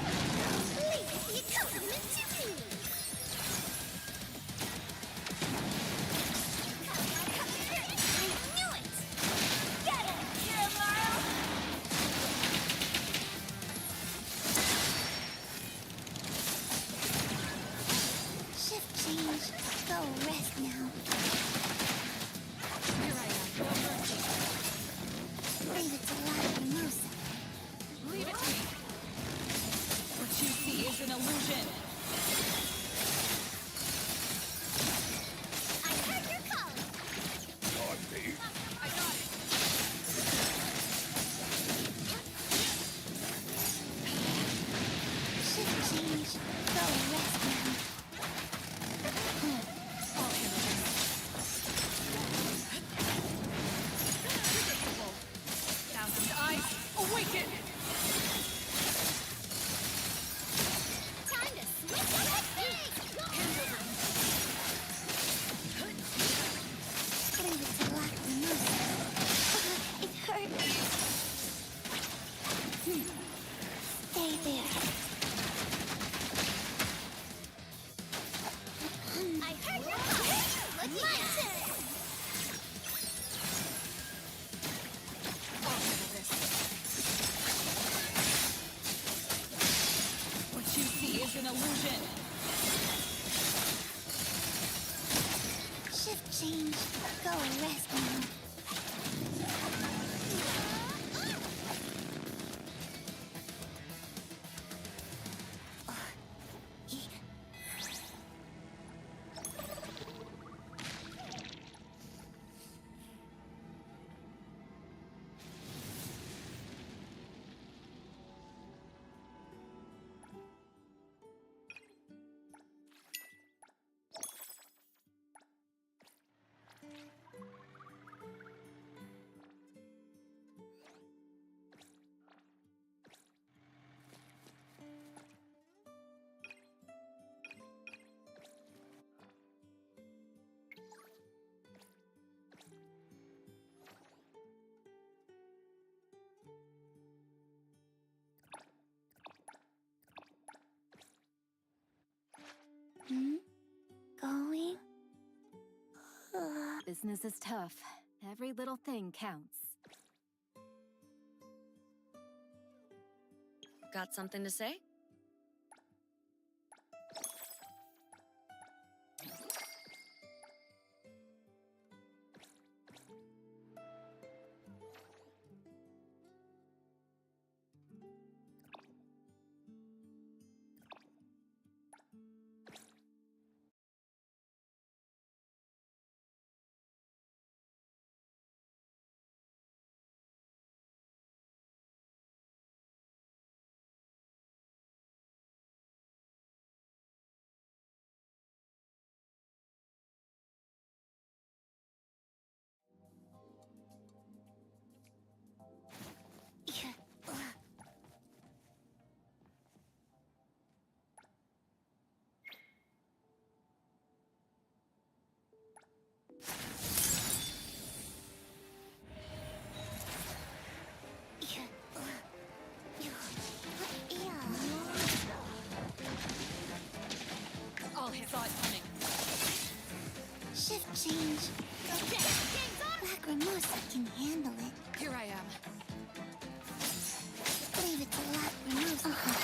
S: illusion.
D: Shift change. Go rest now. Going?
Q: Business is tough. Every little thing counts. Got something to say?
S: All hands saw it coming.
D: Shift change. Lacrimosa can handle it.
S: Here I am.
D: Leave it to Lacrimosa.